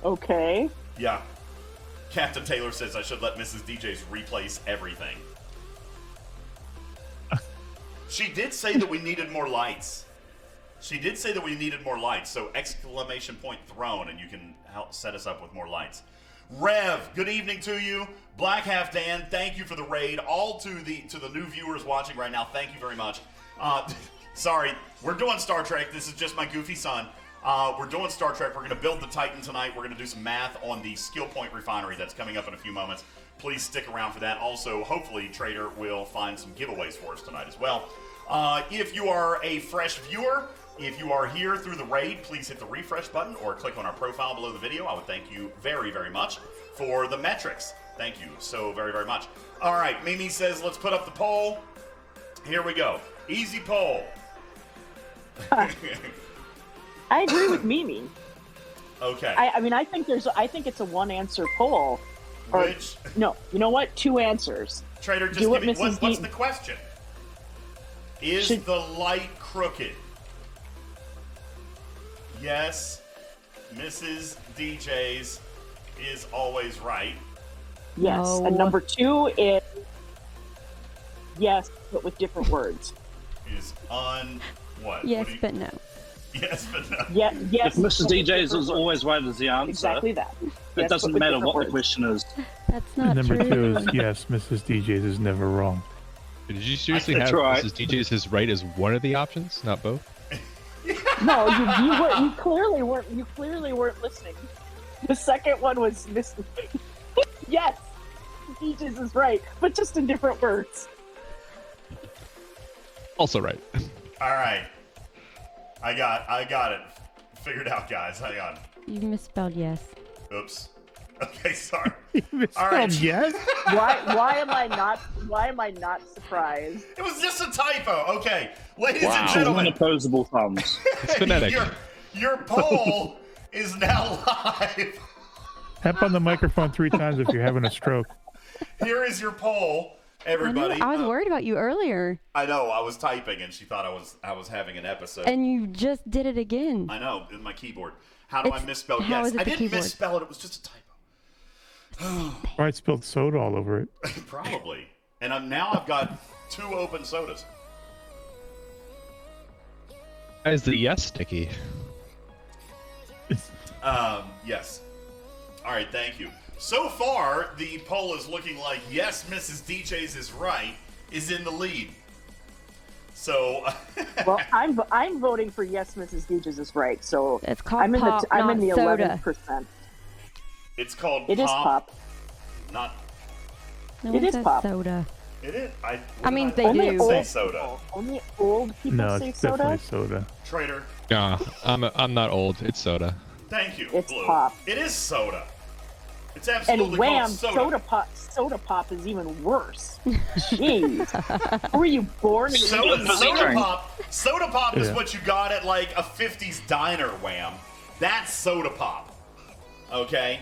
S2: Okay.
S1: Yeah. Captain Taylor says I should let Mrs. DJz replace everything. She did say that we needed more lights. So exclamation point thrown, and you can help set us up with more lights. Rev, good evening to you. Black Half Dan, thank you for the raid. All to the new viewers watching right now, thank you very much. Sorry, we're doing Star Trek. This is just my goofy son. We're doing Star Trek. We're going to build the Titan tonight. We're going to do some math on the skill point refinery that's coming up in a few moments. Please stick around for that. Also, hopefully, Trader will find some giveaways for us tonight as well. If you are a fresh viewer, if you are here through the raid, please hit the refresh button or click on our profile below the video. I would thank you very, very much for the metrics. Thank you so very, very much. All right, Mimi says let's put up the poll. Here we go. Easy poll.
S2: I agree with Mimi.
S1: Okay.
S2: I mean, I think it's a one answer poll.
S1: Which?
S2: No, you know what? Two answers.
S1: Trader, just
S2: Do
S1: give me,
S2: what Mrs.
S1: what's the question? Is the light crooked? Yes, Mrs. DJz is always right.
S2: Yes.
S6: No.
S2: And number two is yes, but with different words.
S1: Is what?
S6: Yes,
S1: What
S6: but no.
S1: Yes, but no.
S2: Yeah, yes.
S4: If Mrs.
S2: but with
S4: DJz
S2: different
S4: is
S2: words.
S4: always right as the answer,
S2: Exactly that.
S4: it
S2: Yes,
S4: doesn't
S2: but with
S4: matter
S2: different
S4: what the
S2: words.
S4: question is.
S6: That's not
S3: And number
S6: true.
S3: 2 is yes, Mrs. DJz is never wrong.
S7: Did you seriously
S4: That's
S7: have
S4: right.
S7: Mrs. DJz as right as one of the options, not both?
S2: No, you clearly weren't listening. The second one was Mrs. Yes, DJz is right, but just in different words.
S7: Also right.
S1: All right. I got it. figure it out, guys. Hang on.
S6: You misspelled yes.
S1: Oops. Okay, sorry.
S3: All
S1: right.
S3: Yes.
S2: Why am I not surprised?
S1: It was just a typo. Okay, ladies and
S4: Wow.
S1: gentlemen,
S4: Unopposable thumbs.
S7: It's phonetic.
S1: your poll is now live.
S3: Tap on the microphone 3 times if you're having a stroke.
S1: Here is your poll, everybody.
S6: I was worried about you earlier.
S1: I know. I was typing, and she thought I was having an episode.
S6: And you just did it again.
S1: I know, in my keyboard. How do I misspell
S6: how
S1: yes?
S6: is it
S1: I
S6: the
S1: didn't
S6: keyboard?
S1: misspell it. It was just a typo.
S3: Or I spilled soda all over it.
S1: Probably. And now I've got 2 open sodas.
S7: Why is the yes sticky?
S1: Yes. All right, thank you. So far, the poll is looking like yes, Mrs. DJz is right, is in the lead. So,
S2: Well, I'm voting for yes, Mrs. DJz is right. So
S6: It's called
S2: I'm in
S6: pop,
S2: I'm
S6: not
S2: in the
S6: soda.
S2: 11%.
S1: it's called
S2: It is pop.
S1: Not.
S6: No
S2: It
S6: one
S2: is
S6: says
S2: pop.
S6: soda.
S1: It is.
S6: I mean, they
S2: Only
S6: do.
S1: Say
S2: old
S1: soda.
S2: people- Only old people
S3: No,
S2: say
S3: it's
S2: soda.
S3: definitely soda.
S1: Trader.
S7: Nah, I'm not old. It's soda.
S1: Thank you.
S2: It's
S1: Blue.
S2: pop.
S1: It is soda. It's absolutely
S2: And wham,
S1: called soda.
S2: soda pop is even worse. Jeez. Were you born in
S1: Soda
S4: drink.
S1: pop is
S3: Yeah.
S1: what you got at like a 50s diner, wham. That's soda pop. Okay?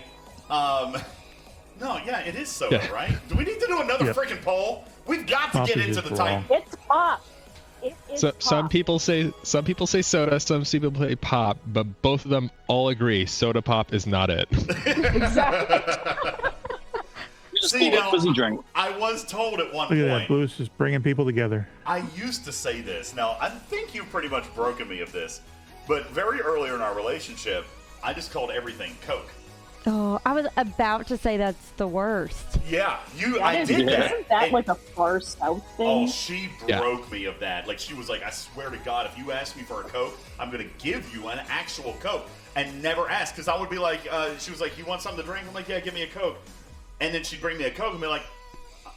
S1: No, yeah, it is soda,
S7: Yeah.
S1: right? Do we need to do another
S3: Yep.
S1: freaking poll? We've got to
S3: Pop
S1: get
S3: is
S1: into the
S3: just
S1: time.
S3: wrong.
S2: It's pop. It is
S7: So
S2: pop.
S7: some people say soda, some people say pop, but both of them all agree soda pop is not it.
S2: Exactly.
S4: Just
S1: See,
S4: call it
S1: now,
S4: fizzy drink.
S1: I was told at one
S3: Look at that.
S1: point,
S3: Blue's just bringing people together.
S1: I used to say this. Now, I think you've pretty much broken me of this, but very early in our relationship, I just called everything Coke.
S6: Oh, I was about to say that's the worst.
S1: Yeah, I did
S2: Isn't
S1: that.
S2: that
S1: And-
S2: like a far south
S1: Oh,
S2: thing?
S1: she
S7: Yeah.
S1: broke me of that. Like, she was like, I swear to God, if you ask me for a Coke, I'm going to give you an actual Coke. And never ask, because I would be like, she was like, you want something to drink? I'm like, yeah, give me a Coke. And then she'd bring me a Coke and be like,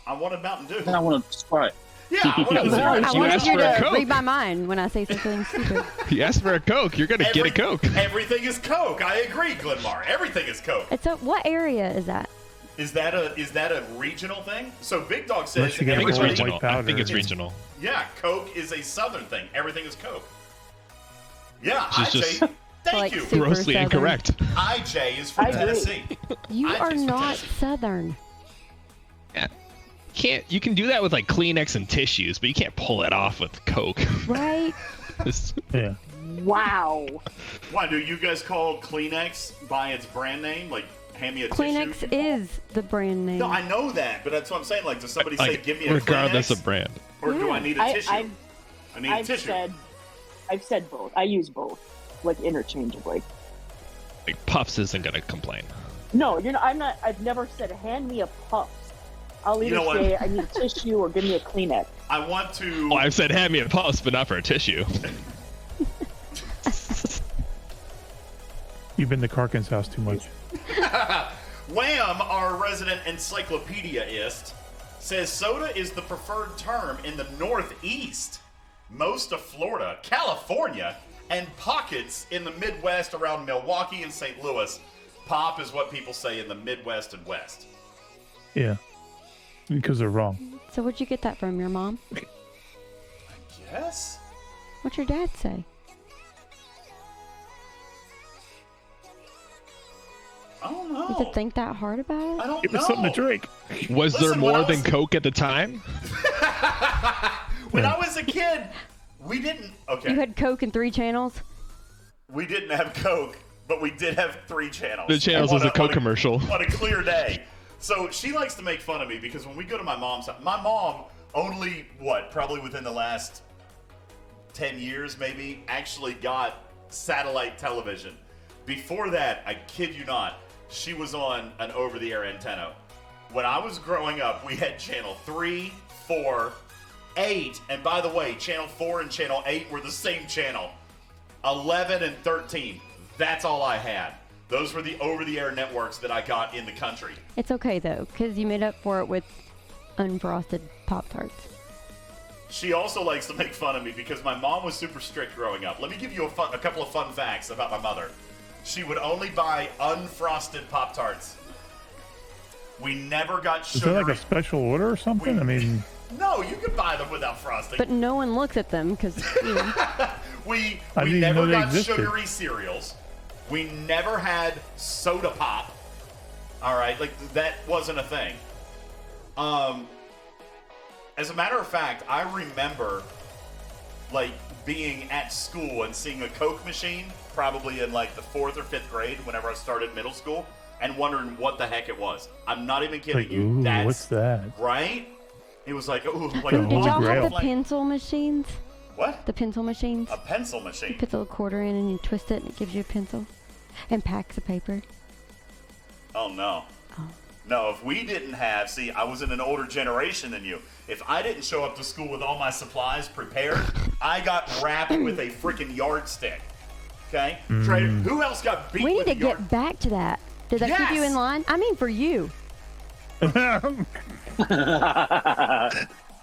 S1: I want a Mountain Dew.
S4: I want to Sprite.
S1: Yeah, I want a
S7: You
S6: I
S1: Sprite.
S6: wanted
S7: asked
S6: you
S7: for a
S6: to
S7: Coke.
S6: read my mind when I say something stupid.
S7: You asked for a Coke, you're gonna get a Coke.
S1: Everything is Coke. I agree, Glenmar. Everything is Coke.
S6: It's a, what area is that?
S1: Is that a regional thing? So Big Dog says
S3: Unless you get
S7: I think it's
S3: White
S7: regional. I
S3: powder.
S7: think it's regional.
S1: yeah, Coke is a Southern thing. Everything is Coke. Yeah,
S7: Which is
S1: IJ, thank
S6: Like
S1: you.
S6: super
S7: Grossly
S6: Southern.
S7: incorrect.
S1: IJ is from
S2: I agree.
S1: Tennessee.
S6: You
S1: I
S6: are
S1: just
S6: not
S1: pretend-
S6: Southern.
S7: You can do that with like Kleenex and tissues, but you can't pull it off with Coke.
S6: Right?
S7: It's-
S3: Yeah.
S2: Wow.
S1: Why do you guys call Kleenex by its brand name? Like, hand me a
S6: Kleenex
S1: tissue?
S6: is the brand name.
S1: No, I know that, but that's what I'm saying. Like, does somebody say,
S7: like,
S1: give me a
S7: regardless
S1: Kleenex?
S7: of brand.
S1: Or do I need a tissue?
S2: I've
S1: I need a
S2: I've
S1: tissue.
S2: said both. I use both, like interchangeably.
S7: Like Puffs isn't gonna complain.
S2: No, I'm not. I've never said hand me a puff. I'll either
S1: know what?
S2: say I need a tissue or give me a Kleenex.
S1: I want to.
S7: Well, I've said hand me a Puffs, but not for a tissue.
S3: You've been to Karkin's house too much.
S1: Wham, our resident encyclopediaist, says soda is the preferred term in the Northeast, most of Florida, California, and pockets in the Midwest around Milwaukee and St. Louis. Pop is what people say in the Midwest and West.
S3: Yeah. Because they're wrong.
S6: So where'd you get that from? Your mom?
S1: Yes?
S6: What's your dad say?
S1: I don't know.
S6: You have to think that hard about
S1: I
S6: it?
S1: don't
S3: Give
S1: know.
S3: me something to drink.
S7: Was there
S1: Listen, when
S7: more
S1: I
S7: than
S1: was-
S7: Coke at the time?
S1: When I was a kid, we didn't. Okay.
S6: You had Coke and 3 channels?
S1: We didn't have Coke, but we did have 3 channels.
S7: The channels
S1: On
S7: was a Coke
S1: on
S7: commercial.
S1: On a clear day. So she likes to make fun of me because when we go to my mom's house, my mom only, probably within the last 10 years maybe, actually got satellite television. Before that, I kid you not, she was on an over-the-air antenna. When I was growing up, we had channel 3, 4, 8, and by the way, channel 4 and channel 8 were the same channel. 11 and 13. That's all I had. Those were the over-the-air networks that I got in the country.
S6: It's okay though, because you made up for it with unfrosted Pop-Tarts.
S1: She also likes to make fun of me because my mom was super strict growing up. Let me give you a couple of fun facts about my mother. She would only buy unfrosted Pop-Tarts. We never got sugar.
S3: Is that like a special order or something? I mean...
S1: No, you can buy them without frosting.
S6: But no one looks at them because, you know.
S1: we never got sugary cereals. We never had soda pop. All right, like that wasn't a thing. As a matter of fact, I remember like being at school and seeing a Coke machine, probably in like the 4th or 5th grade, whenever I started middle school, and wondering what the heck it was. I'm not even kidding
S3: like,
S1: you.
S3: Ooh,
S1: That's
S3: what's that?
S1: Right? It was like, ooh, like
S6: Did y'all have the
S1: like,
S6: pencil machines?
S1: What?
S6: The pencil machines?
S1: A pencil
S6: You
S1: machine.
S6: put the little quarter in and you twist it and it gives you a pencil. And packs of paper.
S1: Oh, no.
S6: Oh.
S1: No, if we didn't have, see, I was in an older generation than you. If I didn't show up to school with all my supplies prepared, I got wrapped with a freaking yardstick. Okay? Trader, who else got beat
S6: We
S1: with
S6: need
S1: a
S6: to
S1: yard?
S6: get back to that. Did that keep you in
S1: Yes!
S6: line? I mean, for you.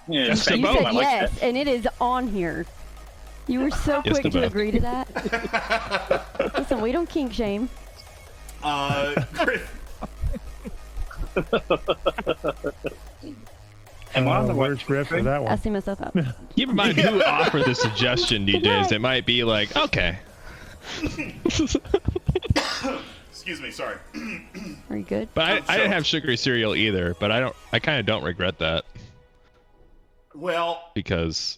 S4: Yeah,
S7: Just
S4: thank
S6: You
S7: a
S4: you.
S7: vote.
S6: said
S4: I like
S6: yes,
S4: that.
S6: and it is on here. You were so
S7: Just
S6: quick
S7: a
S6: to
S7: vote.
S6: agree to that. Listen, we don't kink shame.
S1: Griff,
S4: Am I on the
S3: Where's
S4: right
S3: Griff for that
S6: I
S3: one?
S6: see myself up.
S7: Keep in mind who offered the suggestion, DJs. It might be like, okay.
S1: excuse me, sorry.
S6: Are you good?
S7: But I didn't have sugary cereal either, but I kind of don't regret that
S1: Well,
S7: because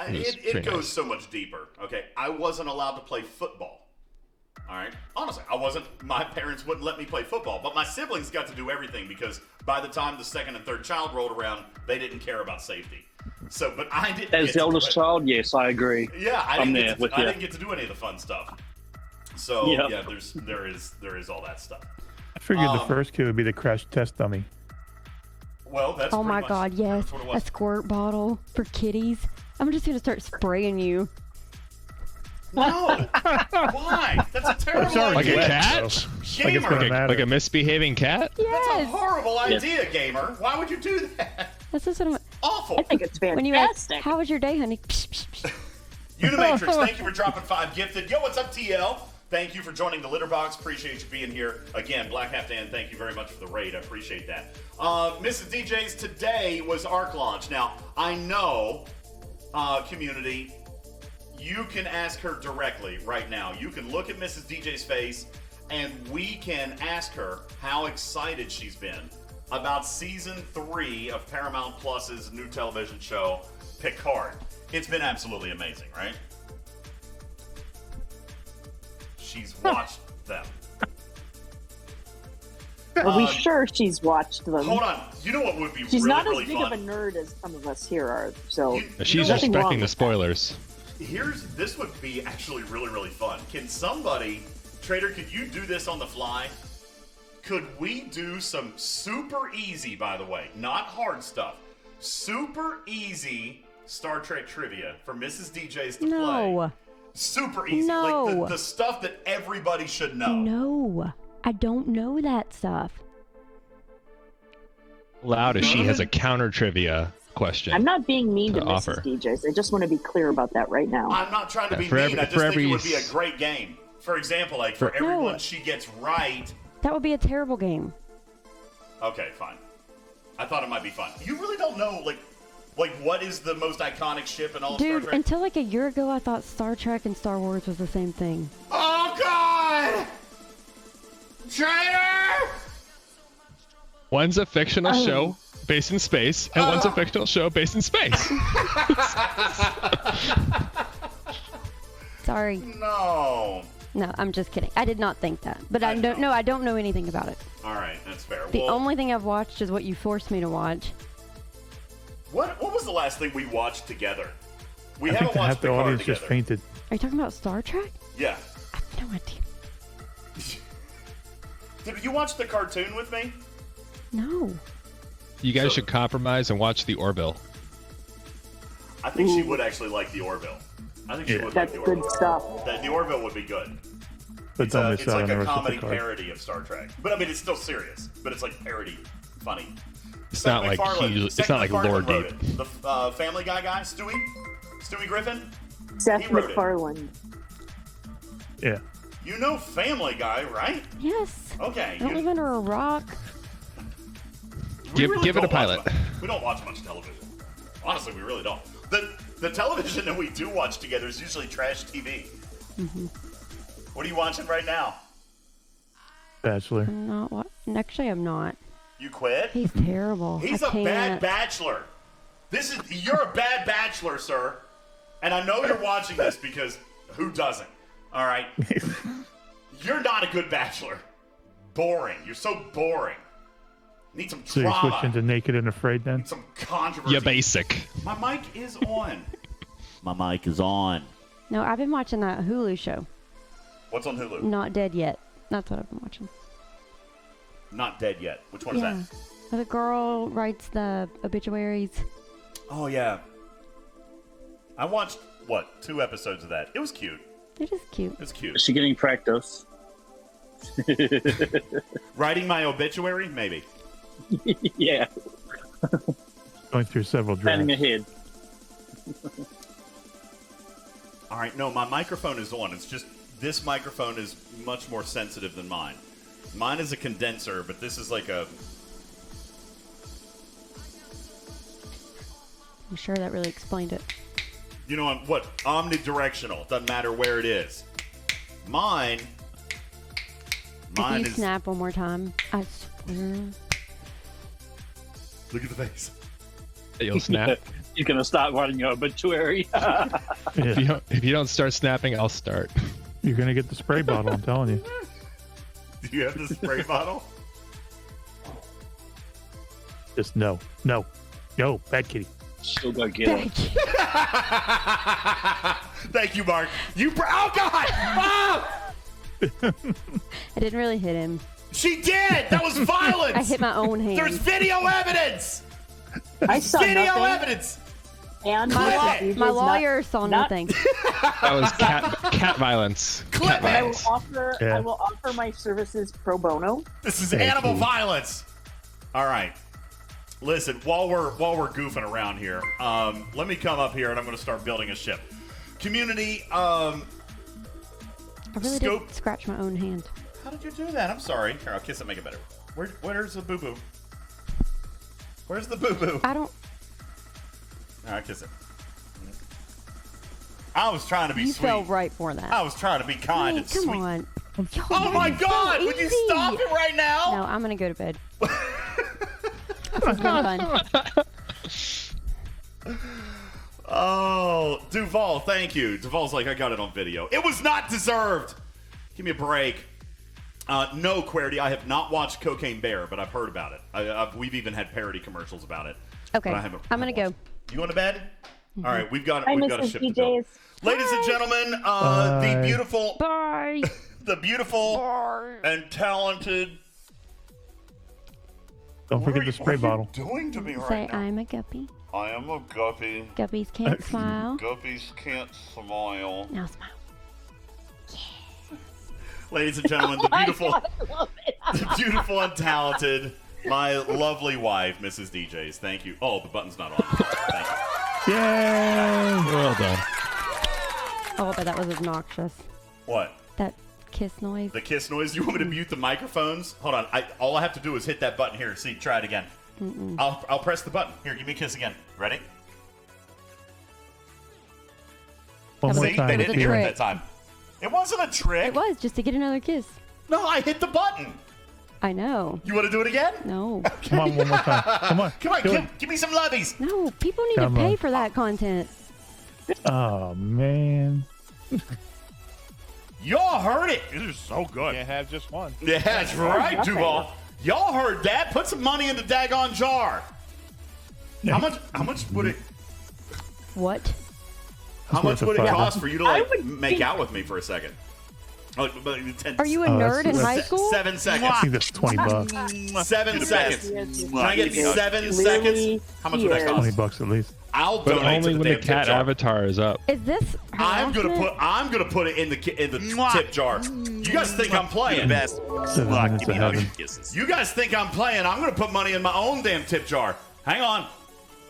S1: it
S7: pretty
S1: goes
S7: nice.
S1: so much deeper. Okay, I wasn't allowed to play football. All right, honestly, I wasn't. My parents wouldn't let me play football, but my siblings got to do everything because by the time the 2nd and 3rd child rolled around, they didn't care about safety. So, but I didn't.
S4: As
S1: get
S4: the
S1: to
S4: oldest
S1: do it.
S4: child, yes, I agree.
S1: Yeah, I
S4: I'm
S1: didn't,
S4: there
S1: get to,
S4: with
S1: I
S4: you.
S1: didn't get to do any of the fun stuff. So
S4: Yep.
S1: yeah, there is all that stuff.
S3: I figured the first kid would be the crash test dummy.
S1: Well, that's
S6: Oh
S1: pretty
S6: my
S1: much-
S6: god, yes.
S1: that's what it
S6: A
S1: was.
S6: squirt bottle for kitties. I'm just gonna start spraying you.
S1: No, why? That's a terrible
S3: Sorry,
S7: Like a
S1: idea.
S7: cat?
S3: Like it's
S1: Gamer.
S3: gonna matter.
S7: Like a misbehaving cat?
S1: That's a
S6: Yes!
S1: horrible idea, gamer. Why would you do that?
S6: That's just what I'm...
S1: Awful.
S2: I think it's
S6: When you ask,
S2: fantastic.
S6: how was your day, honey? Psh, psh, psh.
S1: Unimatrix, thank you for dropping 5 gifted. Yo, what's up, TL? Thank you for joining the litter box. Appreciate you being here. Again, Black Half Dan, thank you very much for the raid. I appreciate that. Mrs. DJ's, today was ARC launch. Now, I know, community, you can ask her directly right now. You can look at Mrs. DJ's face, and we can ask her how excited she's been about Season 3 of Paramount Plus's new television show, Picard. It's been absolutely amazing, right? She's watched them.
S2: Are we sure she's watched them?
S1: Hold on. You know what would be
S2: She's
S1: really,
S2: not
S1: really
S2: as big
S1: fun?
S2: of a nerd as some of us here are, so
S7: She's
S2: nothing wrong
S7: respecting the
S2: with that.
S7: spoilers.
S1: This would be actually really, really fun. Can somebody, Trader, could you do this on the fly? Could we do some super easy, by the way, not hard stuff, super easy Star Trek trivia for Mrs. DJ's to play?
S6: No.
S1: Super easy.
S6: No.
S1: Like the stuff that everybody should know.
S6: No. I don't know that stuff.
S7: Loud as she has a counter trivia question.
S2: I'm not being mean to
S7: To
S2: Mrs.
S7: offer.
S2: DJs. I just want to be clear about that right now.
S1: I'm not trying to be
S7: For
S1: mean.
S7: every-
S1: I just
S7: for
S1: think
S7: every
S1: it would be a
S7: s-
S1: great game. For example, like for every
S6: No.
S1: one she gets right.
S6: That would be a terrible game.
S1: Okay, fine. I thought it might be fun. You really don't know, like what is the most iconic ship in all of Star
S6: Dude,
S1: Trek?
S6: until like a year ago, I thought Star Trek and Star Wars was the same thing.
S1: Oh God! Traitor!
S7: One's a fictional show based in space, and one's a fictional show based in space.
S6: Sorry.
S1: No.
S6: No, I'm just kidding. I did not think that. But I don't
S1: know.
S6: know. I don't know anything about it.
S1: All right, that's fair.
S6: The
S1: well,
S6: only thing I've watched is what you forced me to watch.
S1: what was the last thing we watched together? We
S3: I think
S1: haven't watched
S3: half the
S1: Picard
S3: audience
S1: together.
S3: just fainted.
S6: Are you talking about Star Trek?
S1: Yeah.
S6: I have no idea.
S1: Did you watch the cartoon with me?
S6: No.
S7: You guys
S1: So-
S7: should compromise and watch the Orville.
S1: I think she would actually like the Orville. I think she would
S2: That's
S1: like the Orville.
S2: good stuff.
S1: The Orville would be good.
S3: But
S1: It's,
S3: don't miss
S1: it's
S3: out
S1: like
S3: on the
S1: a
S3: rest of
S1: comedy
S3: the card.
S1: parody of Star Trek. But I mean, it's still serious. But it's like parody, funny.
S7: It's not like it's not like Lord Deep.
S1: The Family Guy guy, Stewie Griffin.
S2: Seth
S1: He wrote it.
S2: MacFarlane.
S3: Yeah.
S1: You know Family Guy, right?
S6: Yes.
S1: Okay.
S6: I don't live under a rock.
S1: We
S7: Give it a
S1: don't watch
S7: pilot.
S1: We don't watch much television. Honestly, we really don't. The television that we do watch together is usually trash TV.
S6: Mm-hmm.
S1: What are you watching right now?
S3: Bachelor.
S6: I'm not. Actually, I'm not.
S1: You quit?
S6: He's terrible.
S1: He's
S6: I
S1: a
S6: can't.
S1: bad bachelor. You're a bad bachelor, sir. And I know you're watching this because who doesn't? All right. You're not a good bachelor. Boring. You're so boring. Need some
S3: So you
S1: drama.
S3: switch into Naked and Afraid then?
S1: Need some controversy.
S7: Yeah, basic.
S1: My mic is on. My mic is on.
S6: No, I've been watching that Hulu show.
S1: What's on Hulu?
S6: Not Dead Yet. That's what I've been watching.
S1: Not Dead Yet. Which one is that?
S6: The girl writes the obituaries.
S1: Oh, yeah. I watched, 2 episodes of that. It was cute.
S6: It is cute.
S1: It's cute.
S4: Is she getting practice?
S1: Writing my obituary? Maybe.
S4: Yeah.
S3: Going through several drafts.
S4: Planning ahead.
S1: All right, no, my microphone is on. It's just this microphone is much more sensitive than mine. Mine is a condenser, but this is like a...
S6: I'm sure that really explained it.
S1: You know what? Omnidirectional. Doesn't matter where it is. Mine
S6: If you
S1: is...
S6: snap one more time, I swear.
S1: Look at the face.
S7: You'll snap.
S4: You're gonna start writing your obituary.
S7: If you don't start snapping, I'll start.
S3: You're going to get the spray bottle, I'm telling you.
S1: Do you have the spray bottle?
S3: Just no. Bad kitty.
S4: Still go get it.
S1: Thank you, Mark. Oh, God! Oh!
S6: I didn't really hit him.
S1: She did! That was violence!
S6: I hit my own hand.
S1: There's video evidence!
S2: I saw
S1: Video
S2: nothing.
S1: evidence!
S2: And
S6: My lawyer saw nothing.
S7: That was cat violence.
S1: Clip
S2: I will
S1: it!
S2: offer.
S3: Yeah.
S2: I will offer my services pro bono.
S1: This is
S3: Thank
S1: animal
S3: you.
S1: violence. All right. Listen, while we're goofing around here, let me come up here and I'm going to start building a ship. Community,
S6: I really
S1: Scope.
S6: did scratch my own hand.
S1: How did you do that? I'm sorry. Here, I'll kiss it, make it better. Where's the boo-boo? Where's the boo-boo?
S6: I don't.
S1: All right, kiss it. I was trying to be
S6: You
S1: sweet.
S6: fell right for that.
S1: I was trying to be kind
S6: Hey,
S1: and
S6: come
S1: sweet.
S6: on.
S1: Oh my God! Would you stop it right now?
S6: No, I'm gonna go to bed. This has been fun.
S1: Oh, Duval, thank you. Duval's like, I got it on video. It was not deserved. Give me a break. No, Querity, I have not watched Cocaine Bear, but I've heard about it. We've even had parody commercials about it.
S6: Okay,
S1: but I haven't
S6: I'm gonna go.
S1: watched it. You going to bed? All right, we've got
S2: Hi,
S1: a
S2: Mrs.
S1: ship to build.
S2: DJs.
S1: Ladies and gentlemen, the
S3: Bye.
S1: beautiful,
S6: Bye.
S1: the beautiful and talented.
S3: Don't forget the spray bottle.
S1: What are you doing to me
S6: Say
S1: right now?
S6: I'm a guppy.
S1: I am a guppy.
S6: Guppies can't smile.
S1: Guppies can't smile.
S6: Now smile.
S1: Ladies and gentlemen, the beautiful, the beautiful and talented, my lovely wife, Mrs. DJz. Thank you. Oh, the button's not on. Thank you.
S3: Yay!
S7: Well done.
S6: Oh, but that was obnoxious.
S1: What?
S6: That kiss noise.
S1: The kiss noise? You want me to mute the microphones? Hold on. All I have to do is hit that button here. See, try it again. I'll press the button. Here, give me a kiss again. Ready?
S3: One more
S1: See,
S3: time.
S1: they
S6: was
S1: didn't
S6: a
S1: hear it
S6: trick.
S1: that time. It wasn't a trick.
S6: It was just to get another kiss.
S1: No, I hit the button.
S6: I know.
S1: You want to do it again?
S6: No.
S3: Come on, one more time. Come on.
S1: Come on,
S3: Do it.
S1: give me some lovies.
S6: No, people need
S3: Come
S6: to pay
S3: on.
S6: for that content.
S3: Oh, man.
S1: Y'all heard it. This is so good.
S5: Can't have just one.
S1: Yeah, that's right,
S2: nothing.
S1: Duval. Y'all heard that. Put some money in the daggone jar. How much would it
S6: What?
S1: How much
S3: worth
S1: would
S3: a
S1: it
S3: fiver.
S1: cost for you to
S2: I
S1: like
S2: would
S1: make
S2: think-
S1: out with me for a second?
S6: Are you a nerd in high school?
S1: 7 seconds.
S3: I think that's $20.
S1: 7 seconds. Can I get 7
S2: Clearly,
S1: seconds? How much would that cost?
S3: $20 at least.
S1: I'll
S7: But
S1: donate
S7: only
S1: to
S7: when
S1: the
S7: the
S1: damn
S7: cat
S1: tip jar.
S7: avatar is up.
S6: Is this
S1: I'm gonna
S6: harassment?
S1: put it in the tip jar. You guys think I'm playing?
S3: 7 minutes of heaven.
S1: You guys think I'm playing? I'm gonna put money in my own damn tip jar. Hang on.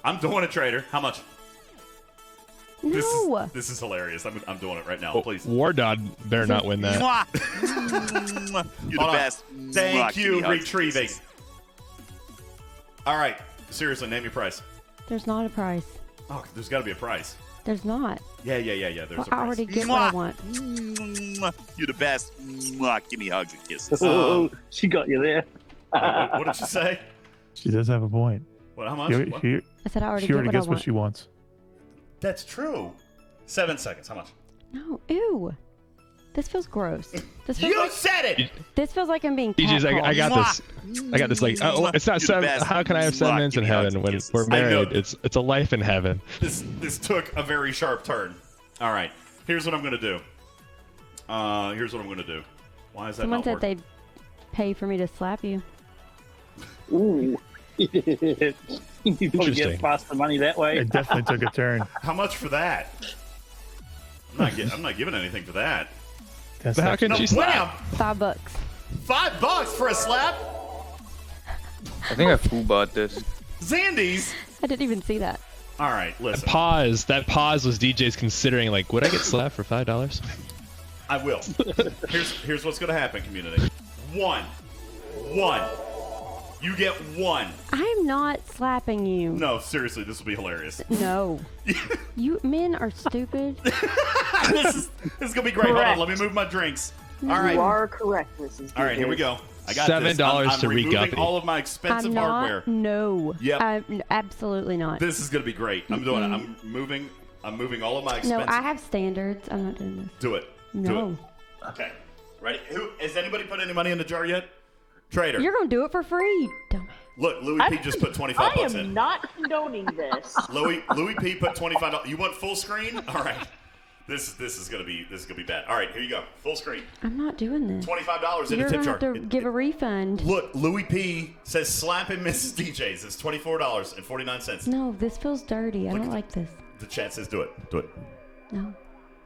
S1: I'm doing it, trader. How much?
S6: No.
S1: This is hilarious. I'm doing it right now. Please.
S7: War Dog better not win that.
S8: You're the
S1: Hold on.
S8: best.
S1: Thank
S8: Give
S1: you,
S8: me hugs and
S1: retrieving.
S8: kisses.
S1: All right. Seriously, name your price.
S6: There's not a price.
S1: Oh, there's got to be a price.
S6: There's not.
S1: Yeah. There's
S6: Well,
S1: a
S6: I
S1: price.
S6: already get what I want.
S8: You're the best. Give me hugs and kisses.
S4: Oh, she got you there.
S1: What did you say?
S3: She does have a point.
S1: What? How much?
S3: She,
S1: What?
S3: she,
S6: I said I already
S3: she
S6: get
S3: already
S6: what I
S3: gets what
S6: want.
S3: she wants.
S1: That's true. 7 seconds. How much?
S6: No, ew. This feels gross. This feels
S1: You
S6: like,
S1: said it.
S6: this feels like I'm being
S7: DJ's, I
S6: catcalled.
S7: got this. I got this. Like, oh, it's not
S8: You're the
S7: 7.
S8: best.
S7: How can I have 7 minutes in
S8: Give me hugs
S7: heaven
S8: and
S7: when
S8: kisses.
S7: we're
S1: I know.
S7: married? It's a life in heaven.
S1: This took a very sharp turn. All right. Here's what I'm gonna do. Why is that
S6: Someone
S1: not
S6: said
S1: working?
S6: they'd pay for me to slap you.
S4: Ooh. You probably
S7: Interesting.
S4: get faster money that way.
S3: It definitely took a turn.
S1: How much for that? I'm not giving anything for that.
S3: That's
S7: But how can
S1: No,
S7: she
S1: wham!
S7: slap?
S6: $5.
S1: $5 for a slap?
S5: I think I full bought this.
S1: Zandies?
S6: I didn't even see that.
S1: All right, listen.
S7: Pause. That pause was DJ's considering, like, would I get slapped for $5?
S1: I will. Here's what's gonna happen, community. One. You get 1.
S6: I'm not slapping you.
S1: No, seriously, this will be hilarious.
S6: No. You men are stupid.
S1: this is gonna be great. Hold on,
S2: Correct.
S1: let me move my drinks. All right.
S2: You are correct, Mrs.
S1: All right, here we go. I got
S7: $7
S1: this. I'm
S7: to
S1: removing
S7: re-guppy.
S1: all of my expensive
S6: I'm not.
S1: hardware.
S6: No.
S1: Yep.
S6: Absolutely not.
S1: This is gonna be great. I'm doing it. I'm moving all of my
S6: No,
S1: expensive.
S6: I have standards. I'm not doing this.
S1: Do it. Do
S6: No.
S1: it. Okay. Ready? Has anybody put any money in the jar yet? Trader.
S6: You're gonna do it for free. Dumbass.
S1: Look, Louis P just put 25
S2: I
S1: bucks
S2: am
S1: in.
S2: not condoning this.
S1: Louis P put $25. You want full screen? All right. This is gonna be bad. All right, here you go. Full screen.
S6: I'm not doing this.
S1: $25 in
S6: You're
S1: a tip
S6: gonna
S1: jar.
S6: have to give a refund.
S1: Look, Louis P says slapping Mrs. DJz. It's $24.49.
S6: No, this feels dirty. I
S1: Look
S6: don't
S1: at
S6: like this.
S1: The chat says do it. Do it.
S6: No.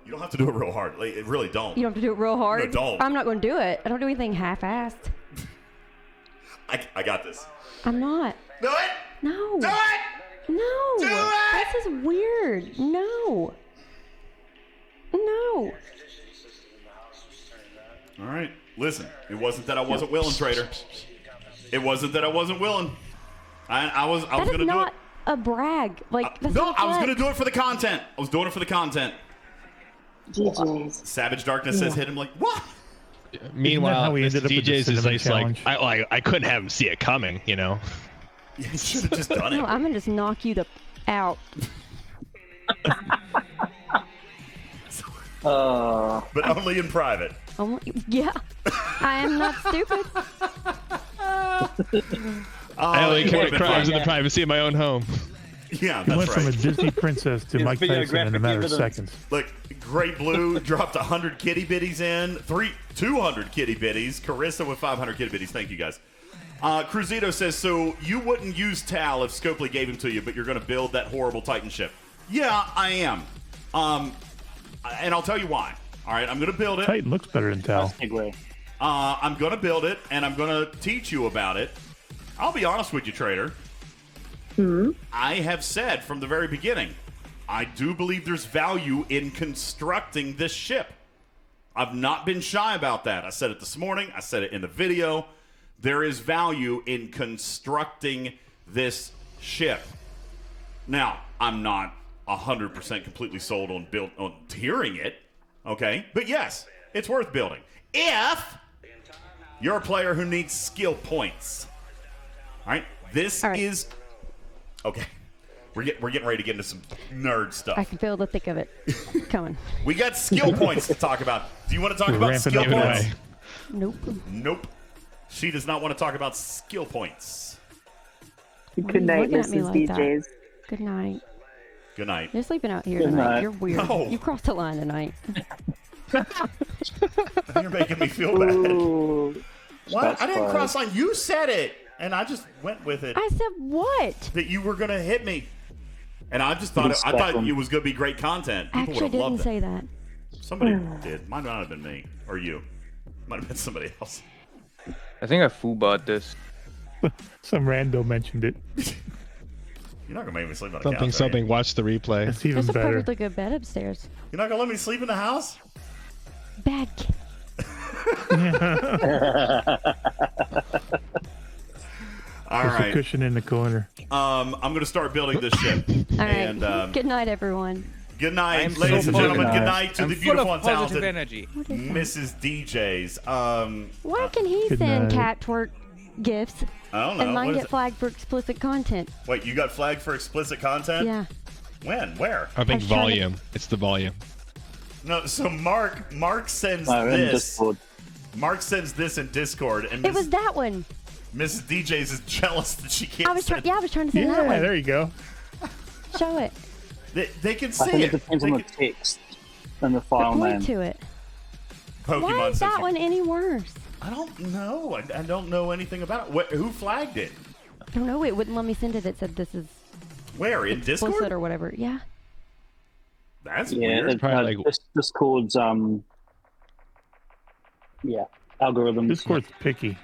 S1: You don't have to do it real hard. Like, it really don't.
S6: You don't have to do it real hard.
S1: No, don't.
S6: I'm not going to do it. I don't do anything half-assed.
S1: I got this.
S6: I'm not.
S1: Do it.
S6: No.
S1: Do it.
S6: No.
S1: Do it!
S6: This is weird. No. No.
S1: All right. Listen, it wasn't that I wasn't willing, trader. It wasn't that I wasn't willing. I was
S6: That
S1: going
S6: is
S1: to do it.
S6: not a brag. Like, that's
S1: No,
S6: not
S1: I was going to
S6: flex.
S1: do it for the content. I was doing it for the content.
S2: DJs.
S1: Savage Darkness says hit him like, what?
S7: Meanwhile,
S3: how we
S7: Mr.
S3: ended up with the
S7: DJ's is
S3: cinnamon
S7: like,
S3: challenge?
S7: I couldn't have him see it coming, you know?
S1: You should have just done it.
S6: No, I'm going to just knock you the out.
S1: But only in private.
S6: Yeah. I am not stupid.
S7: I only
S1: it
S7: commit
S1: would've been
S7: crimes in
S1: fun.
S7: the privacy of my own home.
S1: Yeah,
S3: He went
S1: that's
S3: from a
S1: right.
S3: Disney princess to Mike
S4: video
S3: Tyson in a
S4: graphic
S3: matter of
S4: evidence.
S3: seconds.
S1: Look, Great Blue dropped 100 kitty bitties in. 200 kitty bitties. Carissa with 500 kitty bitties. Thank you, guys. Cruzito says, so you wouldn't use Tal if Scopely gave him to you, but you're going to build that horrible Titan ship. Yeah, I am. And I'll tell you why. All right, I'm going to build it.
S3: Titan looks better than Tal.
S4: Segue.
S1: I'm going to build it, and I'm going to teach you about it. I'll be honest with you, trader. I have said from the very beginning, I do believe there's value in constructing this ship. I've not been shy about that. I said it this morning. I said it in the video. There is value in constructing this ship. Now, I'm not 100% completely sold on tiering it, okay? But yes, it's worth building. If you're a player who needs skill points. All right? This
S6: All right.
S1: is... Okay. We're getting ready to get into some nerd stuff.
S6: I can feel the thick of it coming.
S1: We got skill points to talk about. Do you want to talk
S3: We're
S1: about
S3: ramping
S1: skill
S3: up
S1: points?
S3: anyway.
S6: Nope.
S1: Nope. She does not want to talk about skill points.
S2: Good night,
S6: looking at me
S2: Mrs.
S6: like that?
S2: DJs.
S6: Good night.
S1: Good night.
S6: You're sleeping out here
S4: Good
S6: tonight.
S4: night.
S6: You're weird.
S1: No.
S6: You crossed the line tonight.
S1: You're making me feel bad.
S4: Ooh.
S1: What? I didn't
S4: That's
S1: cross line. You said it, and I just went with it.
S6: I said what?
S1: That you were gonna hit me, and I just thought
S4: You
S1: it was gonna be great content. People
S6: Actually,
S1: would have loved
S6: didn't
S1: it.
S6: say that.
S1: Somebody did. Might not have been me or you. Might have been somebody else.
S5: I think I full-bought this.
S3: Some rando mentioned it.
S1: You're not gonna make me sleep on a
S7: Something,
S1: couch. are you?
S7: something. Watch the replay.
S3: That's even
S6: There's a
S3: better.
S6: perfectly good bed upstairs.
S1: You're not gonna let me sleep in the house?
S6: Bad kid.
S1: All
S3: There's a
S1: right.
S3: cushion in the corner.
S1: I'm gonna start building this ship.
S6: All right.
S1: And
S6: Good night, everyone.
S1: good night,
S5: I'm
S1: ladies
S5: so
S1: and gentlemen.
S4: positive.
S1: Good night to
S5: I'm
S1: the
S5: full
S1: beautiful
S5: of
S1: and
S5: positive
S1: talented
S5: energy.
S6: What is that?
S1: Mrs. DJz.
S6: Why can he
S3: Good
S6: send
S3: night.
S6: cat twerk gifts
S1: I don't know.
S6: and mine
S1: What is
S6: get
S1: it?
S6: flagged for explicit content?
S1: Wait, you got flagged for explicit content?
S6: Yeah.
S1: When? Where?
S7: I think
S6: was trying to-
S7: volume. It's the volume.
S1: No. So Mark sends
S4: No, in
S1: this.
S4: Discord.
S1: Mark sends this in Discord, and
S6: It was that one.
S1: Mrs. DJz is jealous that she can't.
S6: I was trying.
S1: send-
S6: Yeah, I was trying to send that
S3: Yeah,
S6: one.
S3: there you go.
S6: Show it.
S1: They can
S4: I
S1: see
S4: think
S1: it.
S4: it depends
S1: They
S4: on the
S1: can-
S4: text and the file
S6: Point
S4: name.
S6: to it.
S1: Pokemon
S6: Why is
S1: sends
S6: that
S1: you-
S6: one any worse?
S1: I don't know. I don't know anything about it. Who flagged it?
S6: I don't know. It wouldn't let me send it. It said this is
S1: Where? In
S6: explicit
S1: Discord?
S6: or whatever. Yeah.
S1: That's
S4: Yeah,
S1: weird.
S4: it's
S7: Probably like-
S4: Discord's algorithms.
S3: Discord's picky.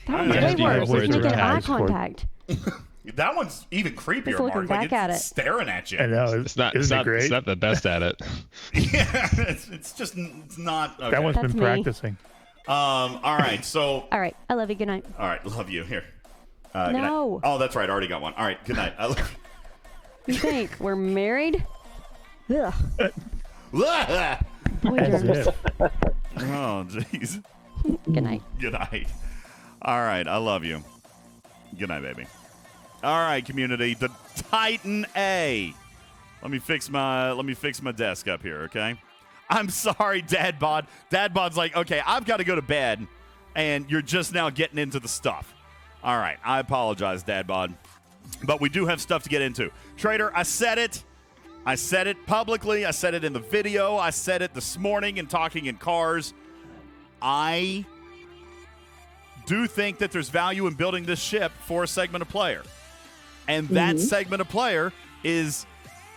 S6: That
S1: I
S6: one's
S1: understand.
S6: way
S3: Yeah,
S6: worse.
S3: words
S6: It's making
S3: around
S6: eye
S3: Discord.
S6: contact.
S1: That one's even creepier,
S6: It's looking
S1: Mark.
S6: back at it.
S1: Staring at you.
S3: I know.
S7: It's not.
S3: Isn't
S7: It's
S3: it
S7: not.
S3: great?
S7: It's not the best at it.
S1: Yeah, it's just it's not. Okay.
S3: That one's
S6: That's
S3: been
S6: me.
S3: practicing.
S1: All right. So.
S6: All right. I love you. Good night.
S1: All right. Love you. Here. Good night.
S6: No.
S1: Oh, that's right. I already got one. All right. Good night. I love
S6: You think we're married? Ugh.
S1: you.
S6: Boy,
S3: As
S6: germs.
S3: if.
S1: Oh, jeez.
S6: Good night.
S1: Good night. All right. I love you. Good night, baby. All right, community. The Titan A. Let me fix my desk up here, okay? I'm sorry, Dad Bod. Dad Bod's like, okay, I've got to go to bed, and you're just now getting into the stuff. All right. I apologize, Dad Bod. But we do have stuff to get into. Trader, I said it. I said it publicly. I said it in the video. I said it this morning in Talking in Cars. I do think that there's value in building this ship for a segment of player. And that segment of player is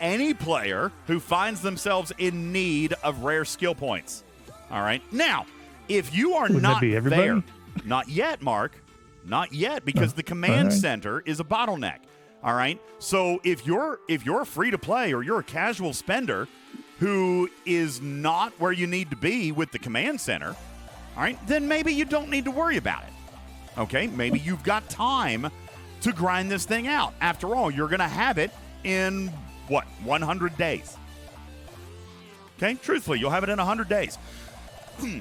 S1: any player who finds themselves in need of rare skill points. All right. Now, if you are
S3: Wouldn't
S1: not
S3: that be everybody?
S1: there, not yet, Mark, not yet, because the command
S3: all right.
S1: center is a bottleneck. All right. So if you're free to play or you're a casual spender who is not where you need to be with the command center, all right, then maybe you don't need to worry about it. Okay, maybe you've got time to grind this thing out. After all, you're going to have it in, 100 days. Okay, truthfully, you'll have it in 100 days.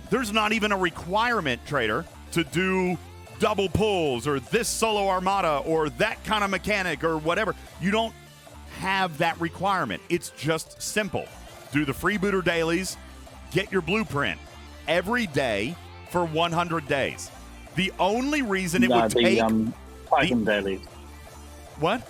S1: There's not even a requirement, Trader, to do double pulls or this solo armada or that kind of mechanic or whatever. You don't have that requirement. It's just simple. Do the freebooter dailies, get your blueprint every day for 100 days. The only reason it would take...
S4: Titan daily.
S1: What?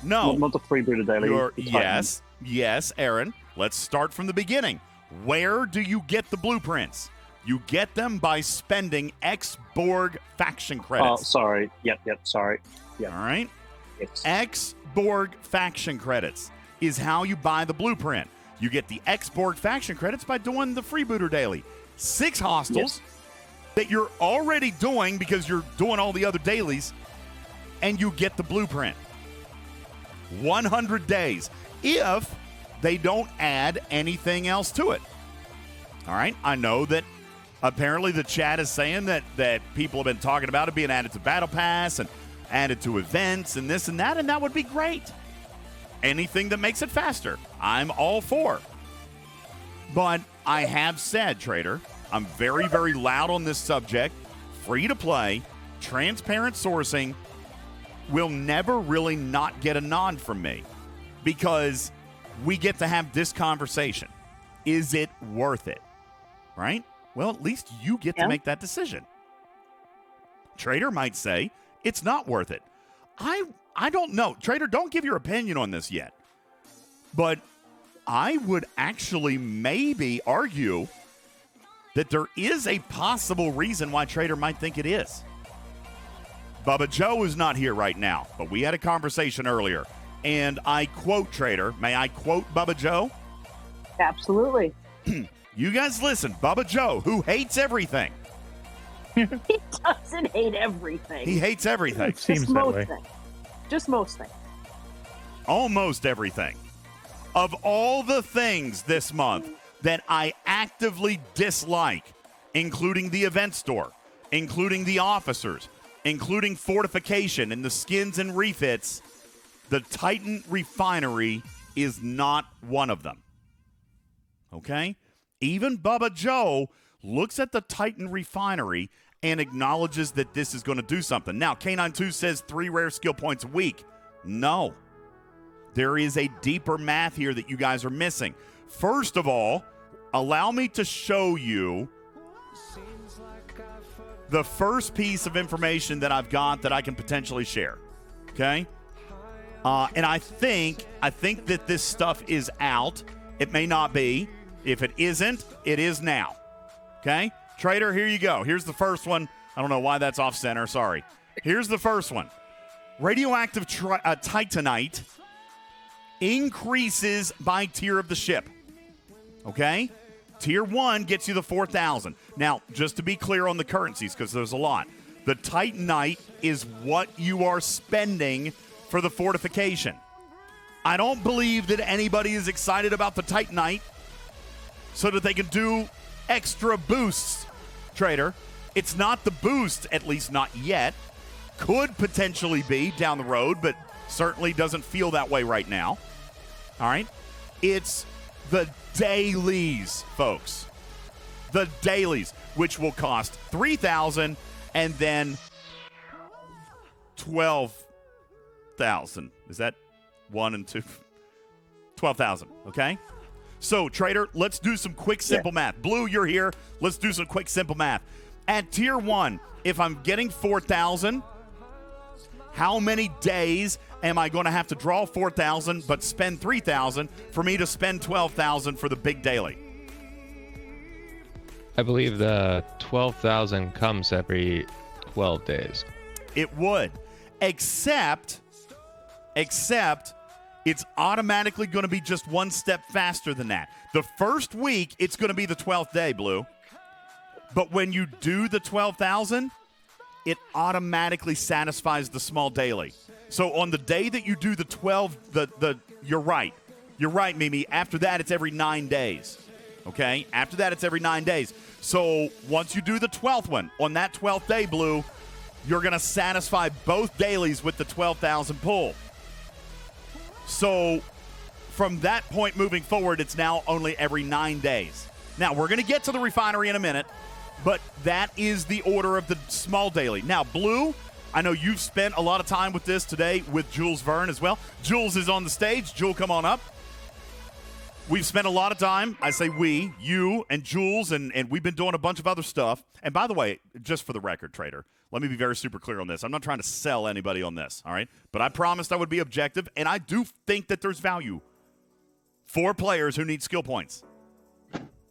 S1: No.
S4: Not the freebooter daily. the Titan.
S1: Yes, Aaron. Let's start from the beginning. Where do you get the blueprints? You get them by spending X-Borg faction
S4: Oh,
S1: credits.
S4: sorry. Yep, sorry.
S1: All right?
S4: Yes.
S1: X-Borg faction credits is how you buy the blueprint. You get the X-Borg faction credits by doing the freebooter daily. 6 hostels that you're already doing because you're doing all the other dailies, and you get the blueprint. 100 days if they don't add anything else to it. All right? I know that apparently the chat is saying that people have been talking about it being added to Battle Pass and added to events and this and that would be great. Anything that makes it faster, I'm all for. But I have said, Trader, I'm very, very loud on this subject. Free to play, transparent sourcing will never really not get a nod from me because we get to have this conversation. Is it worth it? Right? Well, at least you get to make that decision. Trader might say it's not worth it. I don't know. Trader, don't give your opinion on this yet. But I would actually maybe argue that there is a possible reason why Trader might think it is. Bubba Joe is not here right now, but we had a conversation earlier. And I quote Trader. May I quote Bubba Joe?
S2: Absolutely.
S1: You guys listen. Bubba Joe, who hates everything.
S2: He doesn't hate everything.
S1: He hates everything.
S3: It seems that way.
S2: Just most things.
S1: Almost everything. Of all the things this month that I actively dislike, including the event store, including the officers, including Fortification and the skins and refits, the Titan Refinery is not one of them. Okay? Even Bubba Joe looks at the Titan Refinery and acknowledges that this is going to do something. Now, K92 says 3 rare skill points a week. No. There is a deeper math here that you guys are missing. First of all, allow me to show you the first piece of information that I've got that I can potentially share. Okay? And I think that this stuff is out. It may not be. If it isn't, it is now. Okay? Trader, here you go. Here's the first one. I don't know why that's off center. Sorry. Here's the first one. Radioactive titanite increases by tier of the ship. Okay? Tier 1 gets you the 4,000. Now, just to be clear on the currencies, because there's a lot. The titanite is what you are spending for the fortification. I don't believe that anybody is excited about the titanite so that they can do extra boosts, Trader. It's not the boost, at least not yet. Could potentially be down the road, but certainly doesn't feel that way right now. All right? It's the dailies, folks. The dailies, which will cost 3,000 and then 12,000. Is that 1 and 2? 12,000, okay? So, Trader, let's do some quick, simple math. Blue, you're here. Let's do some quick, simple math. At Tier 1, if I'm getting 4,000, how many days am I going to have to draw 4,000 but spend 3,000 for me to spend 12,000 for the big daily?
S7: I believe the 12,000 comes every 12 days.
S1: It would, except it's automatically going to be just one step faster than that. The first week, it's going to be the 12th day, Blue. But when you do the 12,000, it automatically satisfies the small daily. So on the day that you do the 12, you're right. You're right, Mimi. After that, it's every 9 days. Okay? After that, it's every 9 days. So once you do the 12th one, on that 12th day, Blue, you're going to satisfy both dailies with the 12,000 pull. So from that point moving forward, it's now only every 9 days. Now, we're going to get to the refinery in a minute, but that is the order of the small daily. Now, Blue, I know you've spent a lot of time with this today with Jules Verne as well. Jules is on the stage. Jules, come on up. We've spent a lot of time, I say we, you and Jules, and we've been doing a bunch of other stuff. And by the way, just for the record, Trader, let me be very super clear on this. I'm not trying to sell anybody on this, all right? But I promised I would be objective, and I do think that there's value for players who need skill points.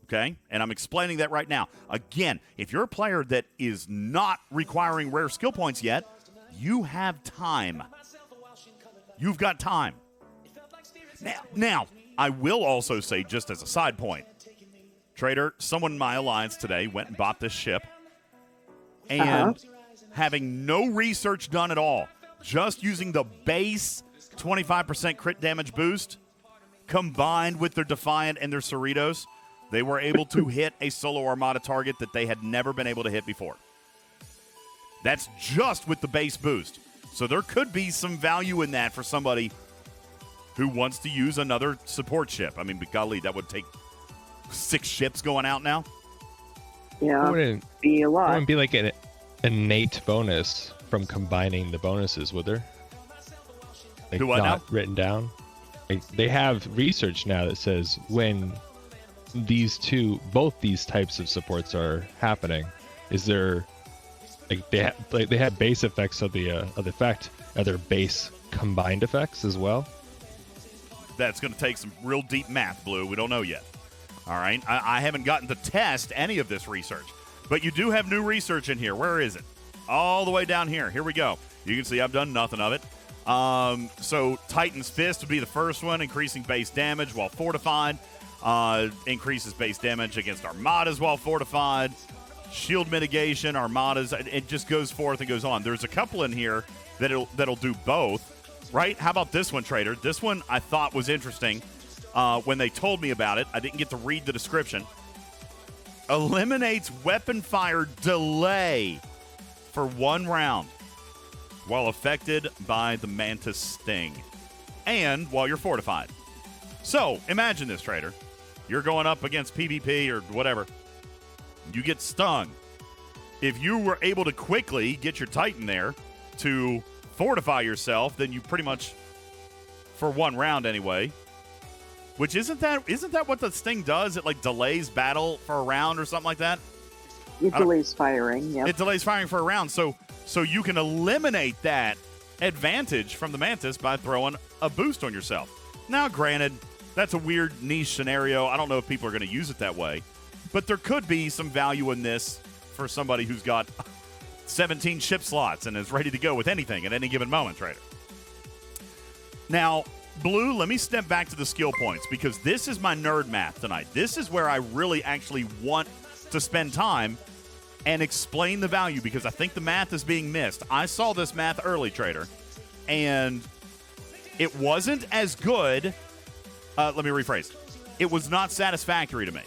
S1: Okay? And I'm explaining that right now. Again, if you're a player that is not requiring rare skill points yet, you have time. You've got time. Now, I will also say, just as a side point, Trader, someone in my alliance today went and bought this ship, and having no research done at all, just using the base 25% crit damage boost, combined with their Defiant and their Cerritos, they were able to hit a solo Armada target that they had never been able to hit before. That's just with the base boost. So there could be some value in that for somebody who wants to use another support ship. I mean, but golly, that would take 6 ships going out now.
S2: Yeah,
S7: It wouldn't
S2: be a lot.
S7: It wouldn't be like an innate bonus from combining the bonuses, would there? Like,
S1: Do what
S7: not
S1: now?
S7: written down. Like, they have research now that says when both these types of supports are happening, is there they have base effects of the effect? Are there base combined effects as well?
S1: That's going to take some real deep math, Blue. We don't know yet. All right? I haven't gotten to test any of this research. But you do have new research in here. Where is it? All the way down here. Here we go. You can see I've done nothing of it. So Titan's Fist would be the first one, increasing base damage while fortified. Increases base damage against armadas while fortified. Shield mitigation, armadas. It just goes forth and goes on. There's a couple in here that'll do both, right? How about this one, Trader? This one I thought was interesting when they told me about it. I didn't get to read the description. Eliminates weapon fire delay for 1 round while affected by the Mantis Sting and while you're fortified. So, imagine this, Trader. You're going up against PvP or whatever. You get stung. If you were able to quickly get your Titan there to fortify yourself, then you pretty much, for 1 round anyway, which isn't that what the Sting does? It like delays battle for a round or something like that?
S2: It delays firing, yeah.
S1: It delays firing for a round, so you can eliminate that advantage from the Mantis by throwing a boost on yourself. Now, granted, that's a weird niche scenario. I don't know if people are going to use it that way, but there could be some value in this for somebody who's got 17 ship slots and is ready to go with anything at any given moment, Trader. Now, Blue, let me step back to the skill points because this is my nerd math tonight. This is where I really actually want to spend time and explain the value because I think the math is being missed. I saw this math early, Trader, and it wasn't as good. Let me rephrase. It was not satisfactory to me.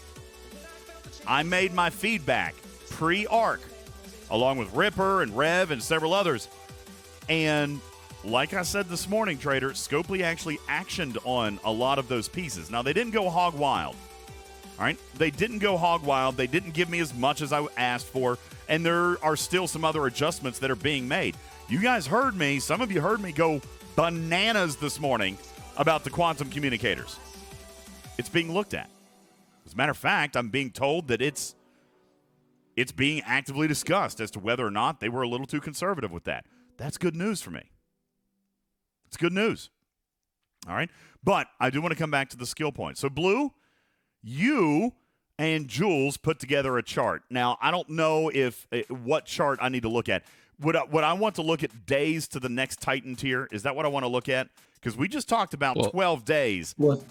S1: I made my feedback pre-arc, along with Ripper and Rev and several others. And like I said this morning, Trader, Scopely actually actioned on a lot of those pieces. Now, they didn't go hog wild. All right? They didn't go hog wild. They didn't give me as much as I asked for. And there are still some other adjustments that are being made. You guys heard me. Some of you heard me go bananas this morning about the quantum communicators. It's being looked at. As a matter of fact, I'm being told that it's being actively discussed as to whether or not they were a little too conservative with that. That's good news for me. It's good news. All right? But I do want to come back to the skill points. So, Blue, you and Jules put together a chart. Now, I don't know what chart I need to look at. Would I want to look at days to the next Titan tier? Is that what I want to look at? Because we just talked about 12 days.
S9: Well,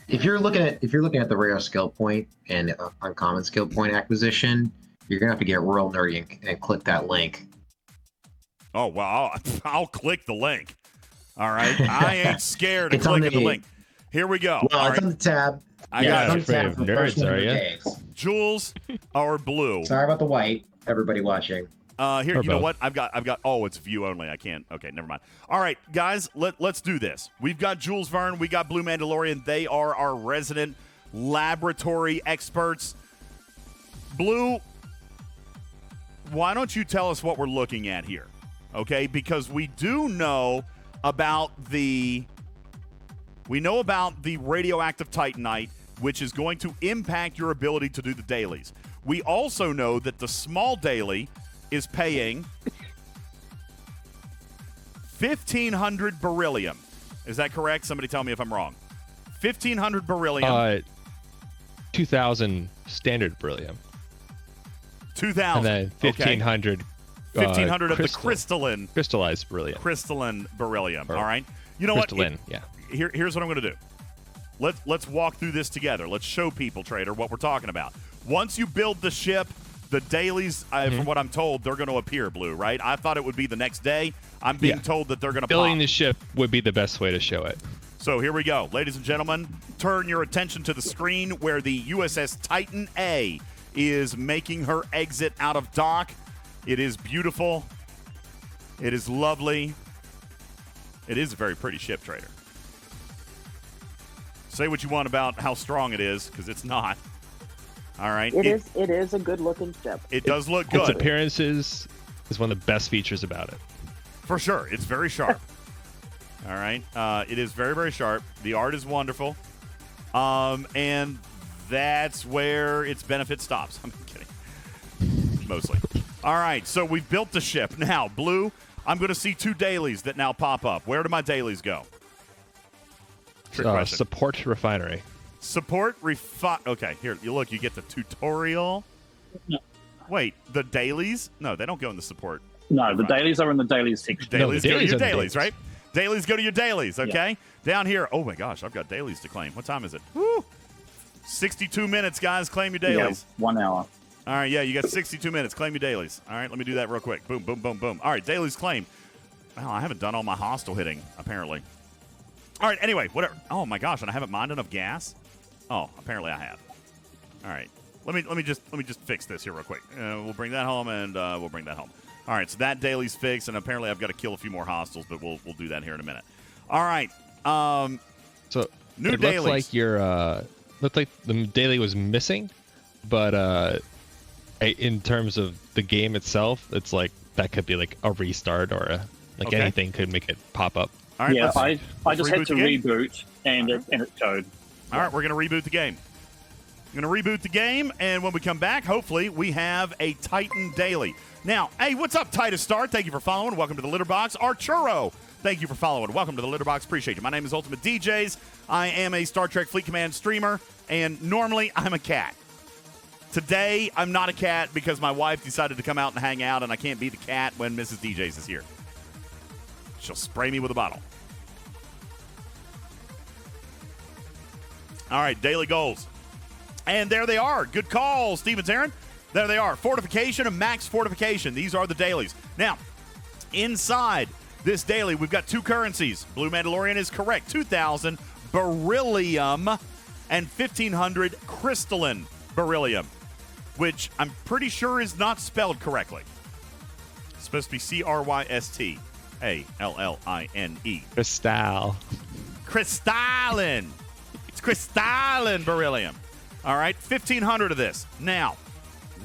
S9: if you're looking at the rare skill point and uncommon skill point acquisition, you're gonna have to get real nerdy and click that link.
S1: Oh well, I'll click the link. All right, I ain't scared of clicking the link. Here we go.
S9: Well, it's on the tab.
S1: I got
S7: it. Nerds, are you?
S1: Jules or Blue?
S9: Sorry about the white. Everybody watching.
S1: Here, you know what? I've got. Oh, it's view only. I can't. Okay, never mind. All right, guys, let's do this. We've got Jules Verne. We got Blue Mandalorian. They are our resident laboratory experts. Blue, why don't you tell us what we're looking at here? Okay, because we do know about the radioactive titanite, which is going to impact your ability to do the dailies. We also know that the small daily is paying 1,500 beryllium. Is that correct? Somebody tell me if I'm wrong. 1,500 beryllium.
S7: 2,000 standard beryllium.
S1: 2,000.
S7: And then 1,500.
S1: 1,500 of the crystallized beryllium. Crystalline beryllium. All right. You know what?
S7: Yeah.
S1: Here's what I'm going to do. Let's walk through this together. Let's show people, Trader, what we're talking about. Once you build the ship, the dailies, from what I'm told, they're going to appear, Blue, right? I thought it would be the next day. I'm being told that they're going to
S7: Building
S1: pop.
S7: the ship would be the best way to show it.
S1: So here we go. Ladies and gentlemen, turn your attention to the screen where the USS Titan A is making her exit out of dock. It is beautiful. It is lovely. It is a very pretty ship, Trader. Say what you want about how strong it is, because it's not. All right.
S2: It is a good-looking ship.
S1: It does look good.
S7: Its appearances is one of the best features about it.
S1: For sure. It's very sharp. All right. It is very, very sharp. The art is wonderful. And that's where its benefit stops. I'm kidding. Mostly. All right. So we've built the ship. Now, Blue, I'm going to see 2 dailies that now pop up. Where do my dailies go? Trick question.
S7: Support refinery.
S1: Okay, here, you look. You get the tutorial.
S2: No.
S1: Wait, the dailies? No, they don't go in the support.
S4: No, the dailies are in the dailies section.
S1: Dailies
S7: the
S1: go to
S7: dailies
S1: your
S7: are the
S1: dailies,
S7: dailies.
S1: right? Dailies go to your dailies, okay?
S4: Yeah.
S1: Down here, oh my gosh, I've got dailies to claim. What time is it? Woo! 62 minutes, guys. Claim your dailies.
S4: Yeah, 1 hour.
S1: All right, yeah, you got 62 minutes. Claim your dailies. All right, let me do that real quick. Boom, boom, boom, boom. All right, dailies claimed. Well, I haven't done all my hostile hitting, apparently. All right, anyway, whatever. Oh my gosh, and I haven't mined enough gas? Oh, apparently I have. All right. Let me just fix this here real quick. We'll bring that home, and we'll bring that home. All right, so that daily's fixed, and apparently I've got to kill a few more hostiles, but we'll do that here in a minute. All right.
S7: So
S1: new
S7: it
S1: dailies.
S7: looks like looked like the daily was missing, but in terms of the game itself, it's like that could be like a restart or
S1: Okay.
S7: anything could make it pop up.
S1: All right,
S4: Yeah,
S1: let's
S4: I just
S1: reboot
S4: had to
S1: the game.
S4: reboot, and it showed.
S1: All right, we're going to reboot the game. We're going to reboot the game, and when we come back, hopefully, we have a Titan Daily. Now, hey, what's up, Titus Star? Thank you for following. Welcome to the Litter Box. Arturo, thank you for following. Welcome to the Litter Box. Appreciate you. My name is UltimatDJz. I am a Star Trek Fleet Command streamer, and normally I'm a cat. Today, I'm not a cat because my wife decided to come out and hang out, and I can't be the cat when Mrs. DJz is here. She'll spray me with a bottle. All right, daily goals. And there they are. Good call, Stevens Aaron. There they are. Fortification and max fortification. These are the dailies. Now, inside this daily, we've got two currencies. Blue Mandalorian is correct. 2,000 beryllium and 1,500 crystalline beryllium, which I'm pretty sure is not spelled correctly. It's supposed to be Crystallane.
S7: Crystal.
S1: Crystalline. It's crystalline beryllium. All right, 1,500 of this. Now,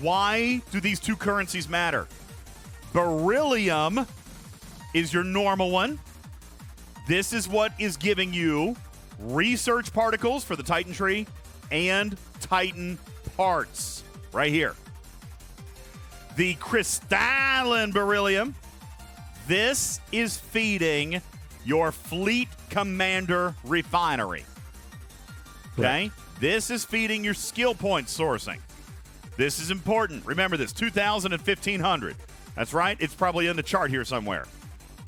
S1: why do these two currencies matter? Beryllium is your normal one. This is what is giving you research particles for the Titan tree and Titan parts right here. The crystalline beryllium, this is feeding your Fleet Commander refinery. Okay? This is feeding your skill point sourcing. This is important. Remember this, 2,000 and 1,500. That's right. It's probably in the chart here somewhere.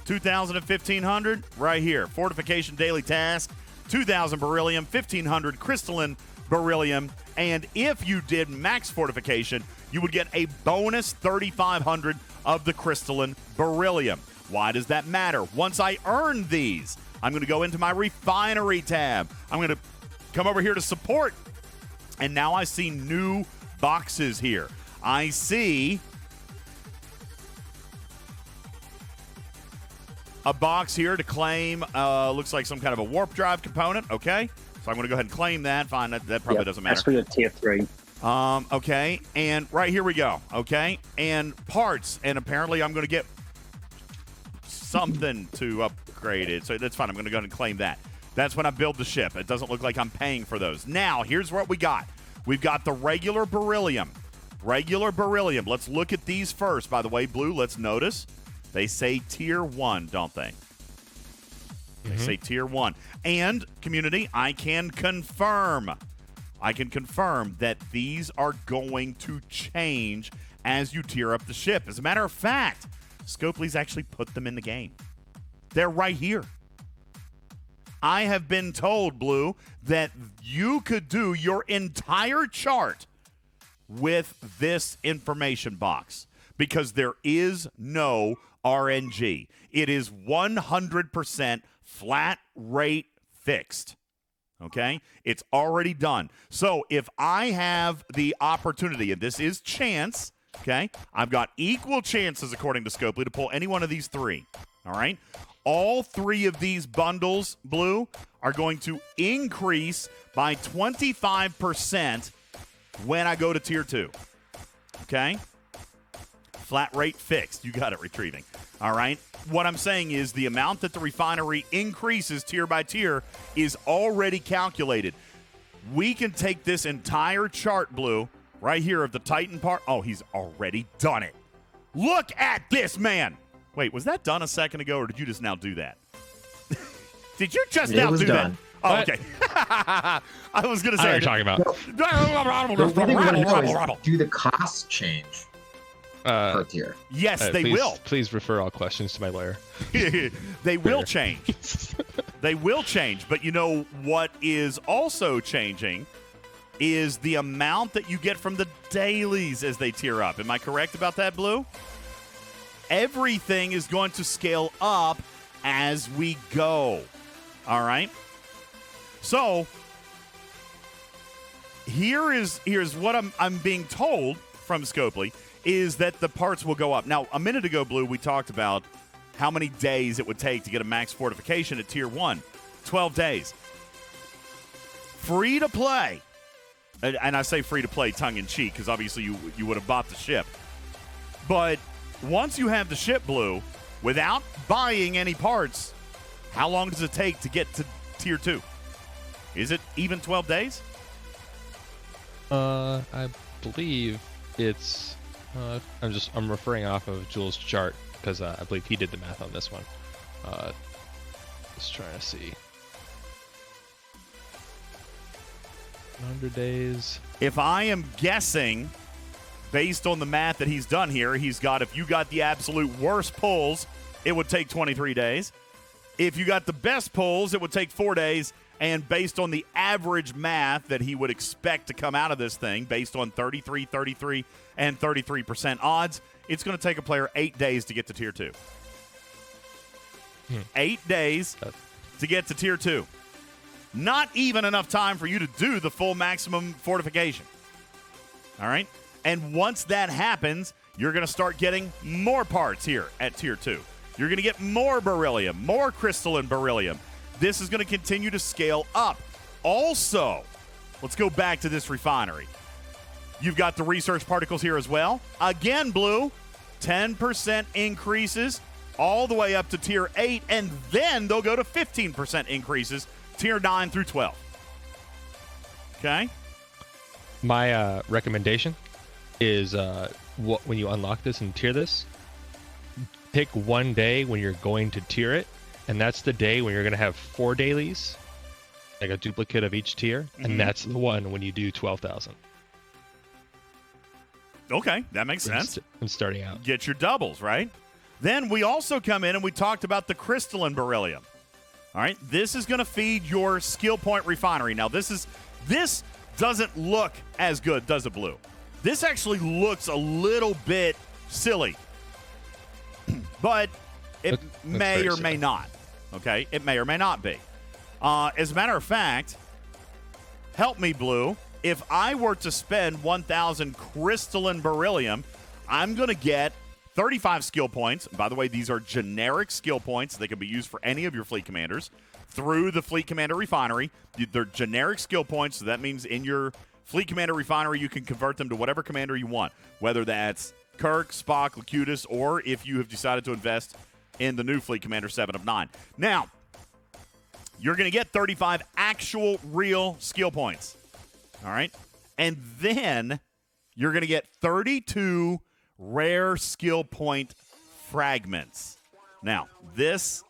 S1: 2,000 and 1,500 right here. Fortification daily task, 2,000 beryllium, 1,500 crystalline beryllium. And if you did max fortification, you would get a bonus 3,500 of the crystalline beryllium. Why does that matter? Once I earn these, I'm going to go into my refinery tab. I'm going to come over here to support, and now I see new boxes here. I see a box here to claim, looks like some kind of a warp drive component. Okay, so I'm going to go ahead and claim that. Fine, that probably doesn't matter.
S4: That's for the tier 3.
S1: Okay, and right here we go. Okay, and parts, and apparently I'm going to get something to upgrade it, so that's fine. I'm going to go ahead and claim that. That's when I build the ship. It doesn't look like I'm paying for those. Now, here's what we got. We've got the regular beryllium. Regular beryllium. Let's look at these first. By the way, Blue, let's notice. They say tier 1, don't they? They say tier 1. And, community, I can confirm that these are going to change as you tier up the ship. As a matter of fact, Scopely's actually put them in the game. They're right here. I have been told, Blue, that you could do your entire chart with this information box because there is no RNG. It is 100% flat rate fixed. Okay? It's already done. So if I have the opportunity, and this is chance, okay? I've got equal chances, according to Scopely, to pull any one of these three. All right? All three of these bundles, Blue, are going to increase by 25% when I go to tier 2. Okay? Flat rate fixed. You got it, retrieving. All right? What I'm saying is the amount that the refinery increases tier by tier is already calculated. We can take this entire chart, Blue, right here of the Titan part. Oh, he's already done it. Look at this, man. Wait, was that done a second ago, or did you just now do that? Did you just now do that? Oh, okay. I was going to say.
S7: I know what you're talking about.
S9: The one thing we want to know is, do the costs change per tier?
S1: Yes, they
S7: please,
S1: will.
S7: Please refer all questions to my lawyer.
S1: They will change. They will change. But you know what is also changing is the amount that you get from the dailies as they tier up. Am I correct about that, Blue? Everything is going to scale up as we go. All right? So, here's what I'm being told from Scopely is that the parts will go up. Now, a minute ago, Blue, we talked about how many days it would take to get a max fortification at Tier 1. 12 days. Free to play. And I say free to play tongue-in-cheek because obviously you would have bought the ship. But once you have the ship, Blue, without buying any parts, how long does it take to get to Tier 2? Is it even 12 days?
S7: I believe it's. I'm referring off of Jules' chart because I believe he did the math on this one. Just trying to see. 100 days.
S1: If I am guessing, based on the math that he's done here, he's got, if you got the absolute worst pulls, it would take 23 days. If you got the best pulls, it would take 4 days. And based on the average math that he would expect to come out of this thing, based on 33, 33, and 33% odds, it's going to take a player 8 days to get to Tier 2. 8 days to get to Tier 2. Not even enough time for you to do the full maximum fortification. All right? And once that happens, you're going to start getting more parts here at Tier 2. You're going to get more beryllium, more crystalline beryllium. This is going to continue to scale up. Also, let's go back to this refinery. You've got the research particles here as well. Again, Blue, 10% increases all the way up to Tier 8, and then they'll go to 15% increases, Tier 9 through 12. Okay?
S7: My recommendation is when you unlock this and tier this, pick one day when you're going to tier it, and that's the day when you're going to have 4 dailies, like a duplicate of each tier, and that's the one when you do 12,000.
S1: Okay, that makes sense.
S7: I'm starting out. Get
S1: your doubles, right? Then we also come in and we talked about the crystalline beryllium. All right, this is going to feed your skill point refinery. Now, this doesn't look as good, does it, Blue? This actually looks a little bit silly, but it may or may not. Okay, it may or may not be. As a matter of fact, help me, Blue. If I were to spend 1,000 crystalline beryllium, I'm going to get 35 skill points. By the way, these are generic skill points. They can be used for any of your fleet commanders through the Fleet Commander Refinery. They're generic skill points, so that means in your Fleet Commander Refinery, you can convert them to whatever commander you want, whether that's Kirk, Spock, Locutus, or if you have decided to invest in the new Fleet Commander 7 of 9. Now, you're going to get 35 actual real skill points. All right? And then you're going to get 32 rare skill point fragments. Now, this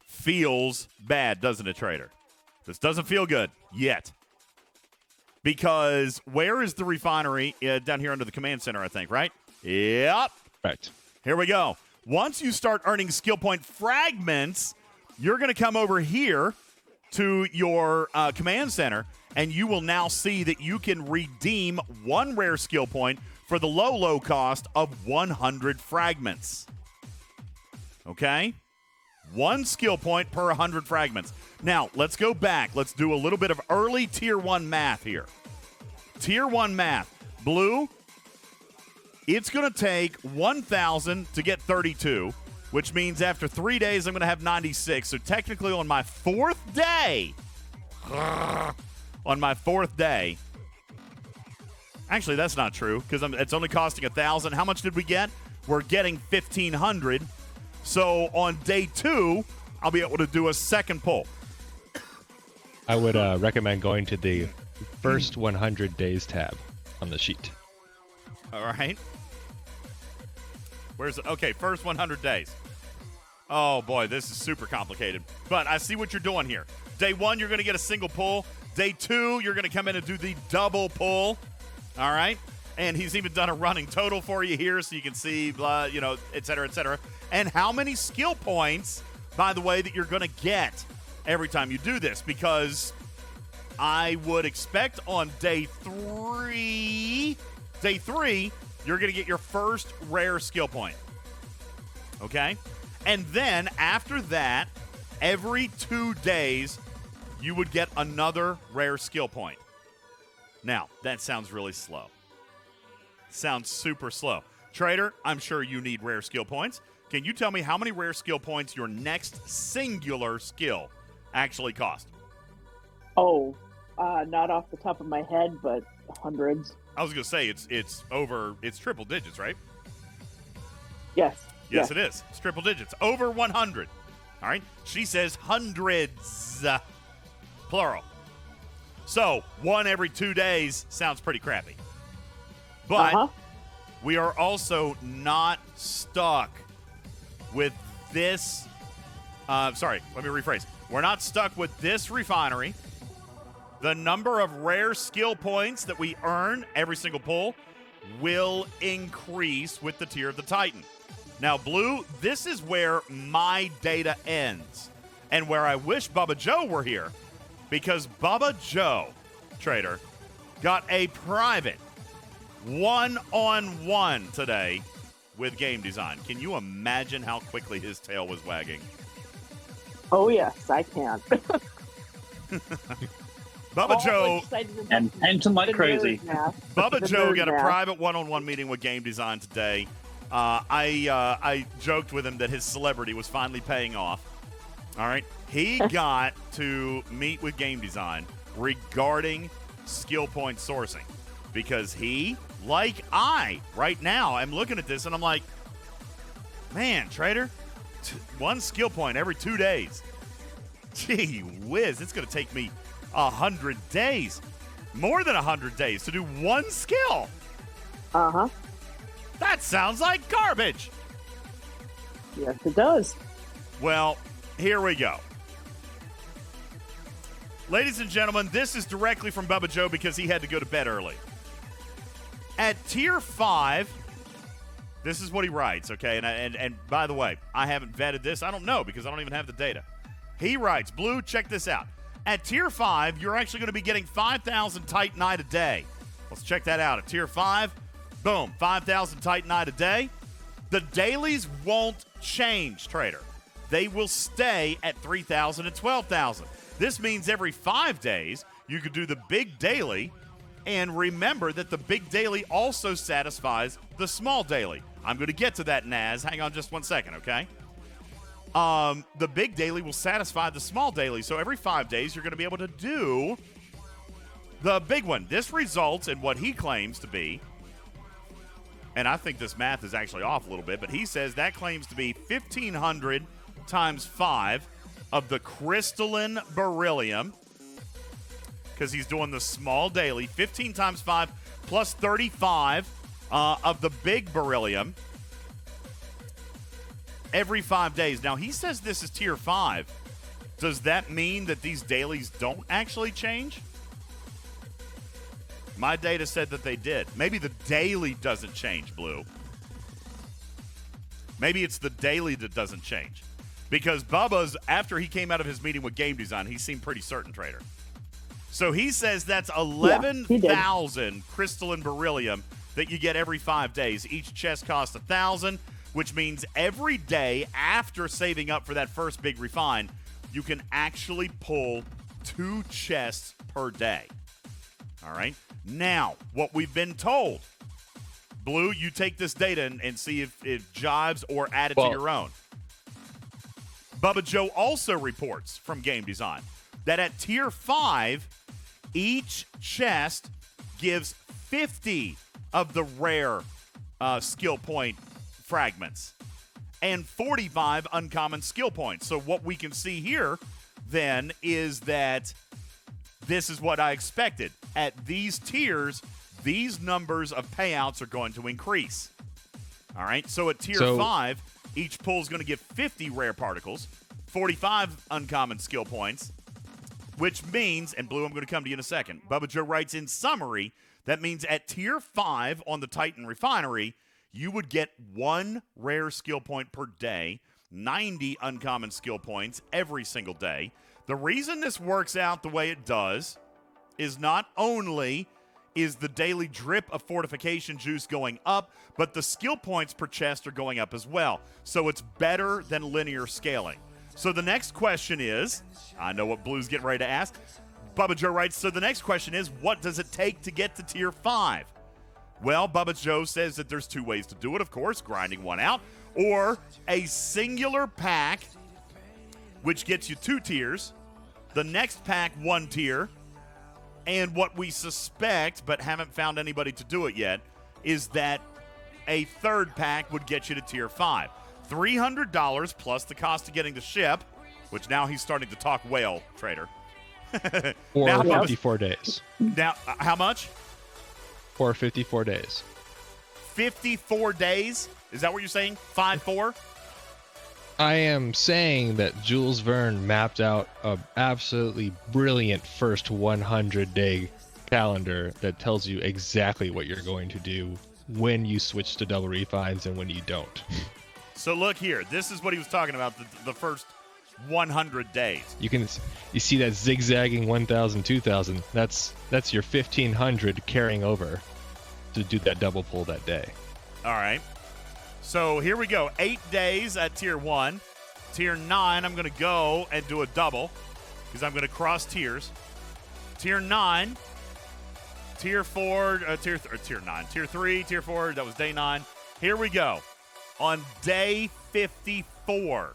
S1: feels bad, doesn't it, Trader? This doesn't feel good yet. Because where is the refinery? Down here under the command center, I think, right? Yep.
S7: Right.
S1: Here we go. Once you start earning skill point fragments, you're going to come over here to your command center, and you will now see that you can redeem 1 rare skill point for the low cost of 100 fragments. Okay? 1 skill point per 100 fragments. Now, let's go back. Let's do a little bit of early Tier 1 math here. Tier 1 math. Blue, it's going to take 1,000 to get 32, which means after 3 days, I'm going to have 96. So technically on my 4th day, actually, that's not true because it's only costing 1,000. How much did we get? We're getting 1,500. So on day 2, I'll be able to do a second pull.
S7: I would recommend going to the first 100 days tab on the sheet.
S1: All right. Where's it? Okay, first 100 days. Oh, boy, this is super complicated. But I see what you're doing here. Day 1, you're going to get a single pull. Day 2, you're going to come in and do the double pull. All right? And he's even done a running total for you here so you can see, blah, et cetera, et cetera. And how many skill points, by the way, that you're going to get every time you do this. Because I would expect on day 3, you're going to get your first rare skill point. Okay? And then after that, every 2 days, you would get another rare skill point. Now, that sounds really slow. Sounds super slow. Trader, I'm sure you need rare skill points. Can you tell me how many rare skill points your next singular skill actually cost?
S2: Oh, not off the top of my head, but hundreds.
S1: I was going to say it's triple digits, right?
S2: Yes.
S1: Yes, it is. It's triple digits. Over 100. All right? She says hundreds, plural. So, 1 every 2 days sounds pretty crappy. But we are also not stuck with this. Sorry, let me rephrase. We're not stuck with this refinery. The number of rare skill points that we earn every single pull will increase with the tier of the Titan. Now, Blue, this is where my data ends and where I wish Bubba Joe were here, because Bubba Joe, Trader, got a private one-on-one today with Game Design. Can you imagine how quickly his tail was wagging?
S2: Oh, yes, I can.
S1: Bubba Joe
S4: and panting like crazy.
S1: Bubba Joe got a private one-on-one meeting with Game Design today. I joked with him that his celebrity was finally paying off. All right, he got to meet with Game Design regarding skill point sourcing, because he, like I, right now, I'm looking at this and I'm like, man, Trader, 1 skill point every 2 days. Gee whiz, it's going to take me 100 days, more than 100 days to do 1 skill. That sounds like garbage.
S2: Yes, it does.
S1: Well, here we go. Ladies and gentlemen, this is directly from Bubba Joe because he had to go to bed early. At tier 5, this is what he writes, okay? And by the way, I haven't vetted this. I don't know because I don't even have the data. He writes, Blue, check this out. At tier 5, you're actually going to be getting 5,000 Titanite a day. Let's check that out. At tier 5, boom, 5,000 Titanite a day. The dailies won't change, Trader. They will stay at 3,000 and 12,000. This means every 5 days, you could do the big daily, and remember that the big daily also satisfies the small daily. I'm going to get to that, Naz. Hang on just 1 second, okay? The big daily will satisfy the small daily, so every 5 days, you're going to be able to do the big one. This results in what he claims to be, and I think this math is actually off a little bit, but he says that claims to be 1,500 times 5 of the crystalline beryllium, because he's doing the small daily, 15 times 5 plus 35 of the big beryllium every 5 days. Now, he says this is tier 5. Does that mean that these dailies don't actually change? My data said that they did. Maybe the daily doesn't change, Blue. Maybe it's the daily that doesn't change. Because Bubba's, after he came out of his meeting with Game Design, he seemed pretty certain, Trader. So he says that's 11,000 crystalline beryllium that you get every 5 days. Each chest costs 1,000, which means every day after saving up for that first big refine, you can actually pull 2 chests per day. All right? Now, what we've been told, Blue, you take this data and see if it jives or add it to your own. Bubba Joe also reports from Game Design that at tier 5, each chest gives 50 of the rare skill point fragments and 45 uncommon skill points. So what we can see here then is that this is what I expected. At these tiers, these numbers of payouts are going to increase. All right, so at tier 5, each pull is going to give 50 rare particles, 45 uncommon skill points, which means, and Blue, I'm going to come to you in a second. Bubba Joe writes in summary, that means at tier 5 on the Titan Refinery, you would get 1 rare skill point per day, 90 uncommon skill points every single day. The reason this works out the way it does is not only is the daily drip of Fortification juice going up, but the skill points per chest are going up as well. So it's better than linear scaling. So the next question is, I know what Blue's getting ready to ask. Bubba Joe writes, so the next question is, what does it take to get to tier 5? Well, Bubba Joe says that there's 2 ways to do it, of course, grinding one out, or a singular pack, which gets you 2 tiers, the next pack 1 tier, and what we suspect, but haven't found anybody to do it yet, is that a 3rd pack would get you to tier 5. $300 plus the cost of getting the ship, which now he's starting to talk whale, Trader.
S7: Or
S1: now,
S7: 54 days.
S1: Now, how much?
S7: Or 54 days.
S1: 54 days? Is that what you're saying? 5-4?
S7: I am saying that Jules Verne mapped out a absolutely brilliant first 100-day calendar that tells you exactly what you're going to do when you switch to double refines and when you don't.
S1: So look here. This is what he was talking about, the first 100 days.
S7: You see that zigzagging 1,000, 2,000. That's your 1,500 carrying over to do that double pull that day.
S1: All right. So here we go. 8 days at tier 1. Tier 9, I'm going to go and do a double because I'm going to cross tiers. Tier 9. Tier 4, tier 9. Tier 3, tier 4, that was day 9. Here we go. On day 54,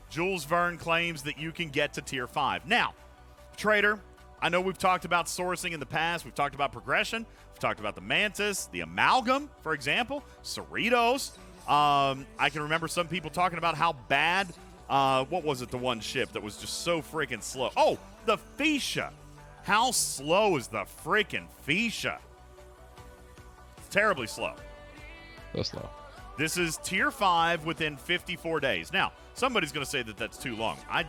S1: Jules Verne claims that you can get to tier 5. Now, Trader, I know we've talked about sourcing in the past. We've talked about progression. We've talked about the Mantis, the Amalgam, for example, Cerritos. I can remember some people talking about how bad, what was it, the one ship that was just so freaking slow? Oh, the Fuchsia. How slow is the freaking Fuchsia? It's terribly slow.
S7: So slow.
S1: This is tier 5 within 54 days. Now, somebody's going to say that that's too long. I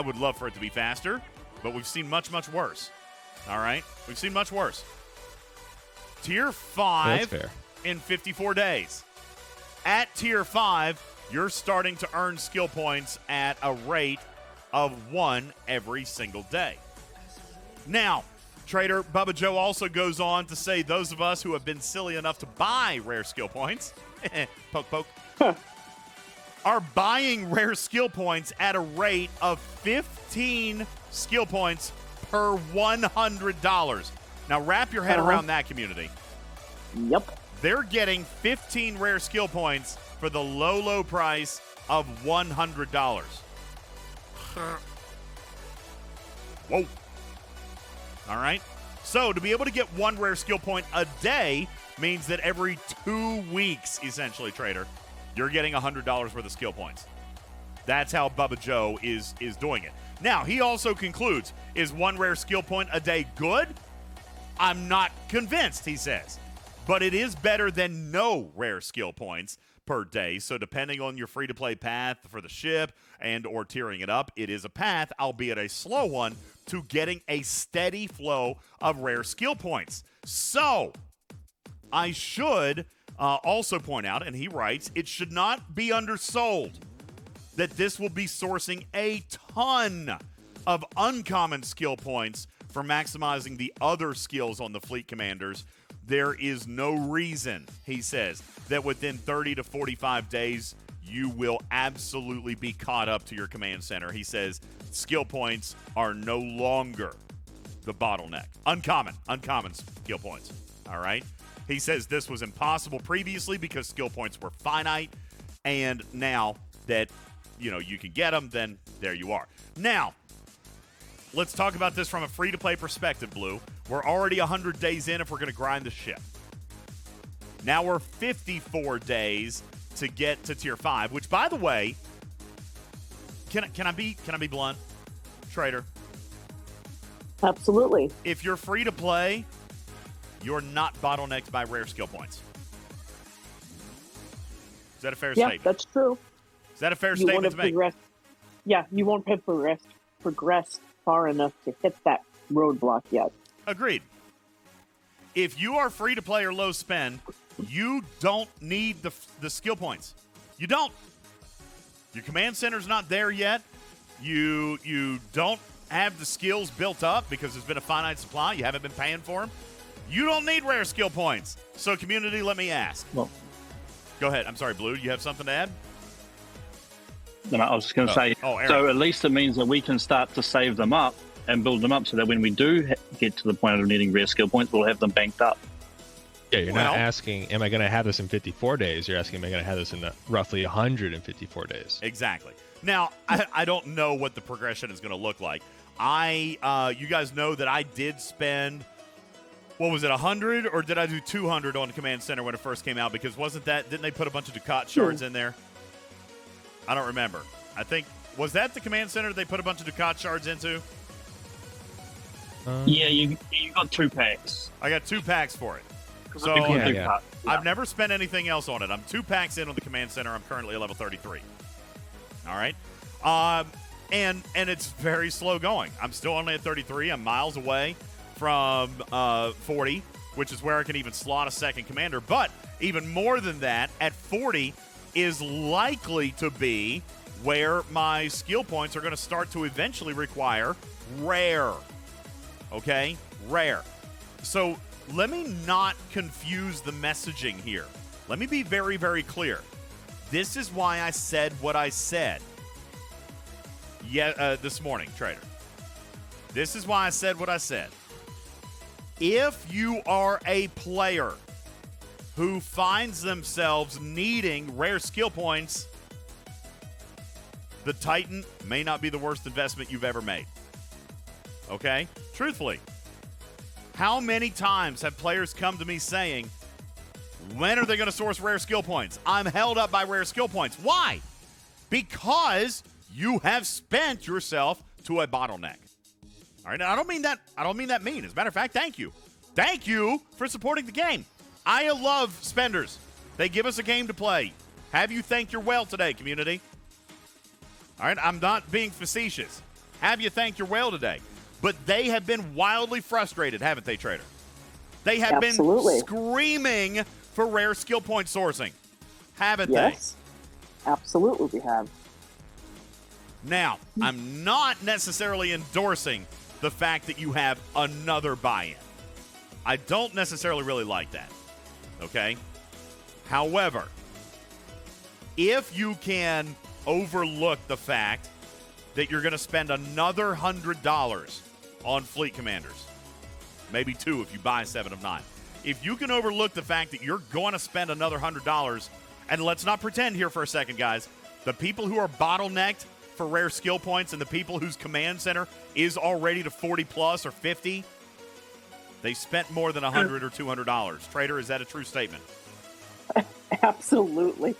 S1: would love for it to be faster, but we've seen much, much worse. All right? We've seen much worse. Tier 5 in 54 days. At tier 5, you're starting to earn skill points at a rate of 1 every single day. Now, Trader, Bubba Joe also goes on to say those of us who have been silly enough to buy rare skill points, poke, poke, are buying rare skill points at a rate of 15 skill points per $100. Now, wrap your head around that, community.
S2: Yep.
S1: They're getting 15 rare skill points for the low, low price of $100. Whoa. All right. So to be able to get 1 rare skill point a day means that every 2 weeks, essentially, Trader, you're getting $100 worth of skill points. That's how Bubba Joe is doing it. Now, he also concludes, is 1 rare skill point a day good? I'm not convinced, he says. But it is better than no rare skill points per day. So depending on your free-to-play path for the ship and or tiering it up, it is a path, albeit a slow one, to getting a steady flow of rare skill points. So I should also point out, and he writes, it should not be undersold that this will be sourcing a ton of uncommon skill points for maximizing the other skills on the fleet commanders. There is no reason, he says, that within 30 to 45 days, you will absolutely be caught up to your command center. He says skill points are no longer the bottleneck. Uncommon skill points, all right? He says this was impossible previously because skill points were finite, and now that, you can get them, then there you are. Now, let's talk about this from a free-to-play perspective, Blue. We're already 100 days in if we're going to grind the ship. Now we're 54 days to get to tier 5, which, by the way, can I be blunt, Trader?
S2: Absolutely.
S1: If you're free to play, you're not bottlenecked by rare skill points. Is that a fair statement?
S2: Yeah, that's true.
S1: Is that a fair statement to make?
S2: Yeah, you won't have progressed far enough to hit that roadblock yet.
S1: Agreed. If you are free to play or low spend, you don't need the skill points. You don't. Your command center's not there yet. You don't have the skills built up because there's been a finite supply. You haven't been paying for them. You don't need rare skill points. So, community, let me ask.
S4: Well,
S1: go ahead. I'm sorry, Blue. You have something to add?
S4: No, I was just going to say,
S1: Aaron.
S4: so at least it means that we can start to save them up and build them up so that when we do get to the point of needing rare skill points, we'll have them banked up.
S7: Yeah, you're not asking, am I going to have this in 54 days? You're asking, am I going to have this in roughly 154 days?
S1: Exactly. Now, I don't know what the progression is going to look like. You guys know that I did spend, what was it, 100 or did I do 200 on Command Center when it first came out? Because didn't they put a bunch of Ducat shards in there? I don't remember. I think, was that the Command Center they put a bunch of Ducat shards into?
S4: Yeah, you got 2 packs.
S1: I got 2 packs for it. So I've never spent anything else on it. I'm 2 packs in on the Command Center. I'm currently at level 33. All right. And it's very slow going. I'm still only at 33. I'm miles away from 40, which is where I can even slot a second commander. But even more than that, at 40 is likely to be where my skill points are going to start to eventually require rare. Okay? Rare. So let me not confuse the messaging here. Let me be very, very clear. This is why I said what I said this morning, Trader. This is why I said what I said. If you are a player who finds themselves needing rare skill points, the Titan may not be the worst investment you've ever made. Okay? Truthfully. How many times have players come to me saying, when are they going to source rare skill points? I'm held up by rare skill points. Why? Because you have spent yourself to a bottleneck. All right, now I don't mean that mean. As a matter of fact, thank you. Thank you for supporting the game. I love spenders. They give us a game to play. Have you thanked your whale today, community? All right, I'm not being facetious. Have you thanked your whale today? But they have been wildly frustrated, haven't they, Trader? They have been screaming for rare skill point sourcing, haven't they?
S2: Yes, absolutely we have.
S1: Now, I'm not necessarily endorsing the fact that you have another buy-in. I don't necessarily really like that, okay? However, if you can overlook the fact that you're going to spend another $100 on Fleet Commanders, maybe 2 if you buy 7 of 9. If you can overlook the fact that you're going to spend another $100, and let's not pretend here for a second, guys, the people who are bottlenecked for rare skill points and the people whose command center is already to 40 plus or 50, they spent more than $100 or $200. Trader, is that a true statement?
S2: Absolutely.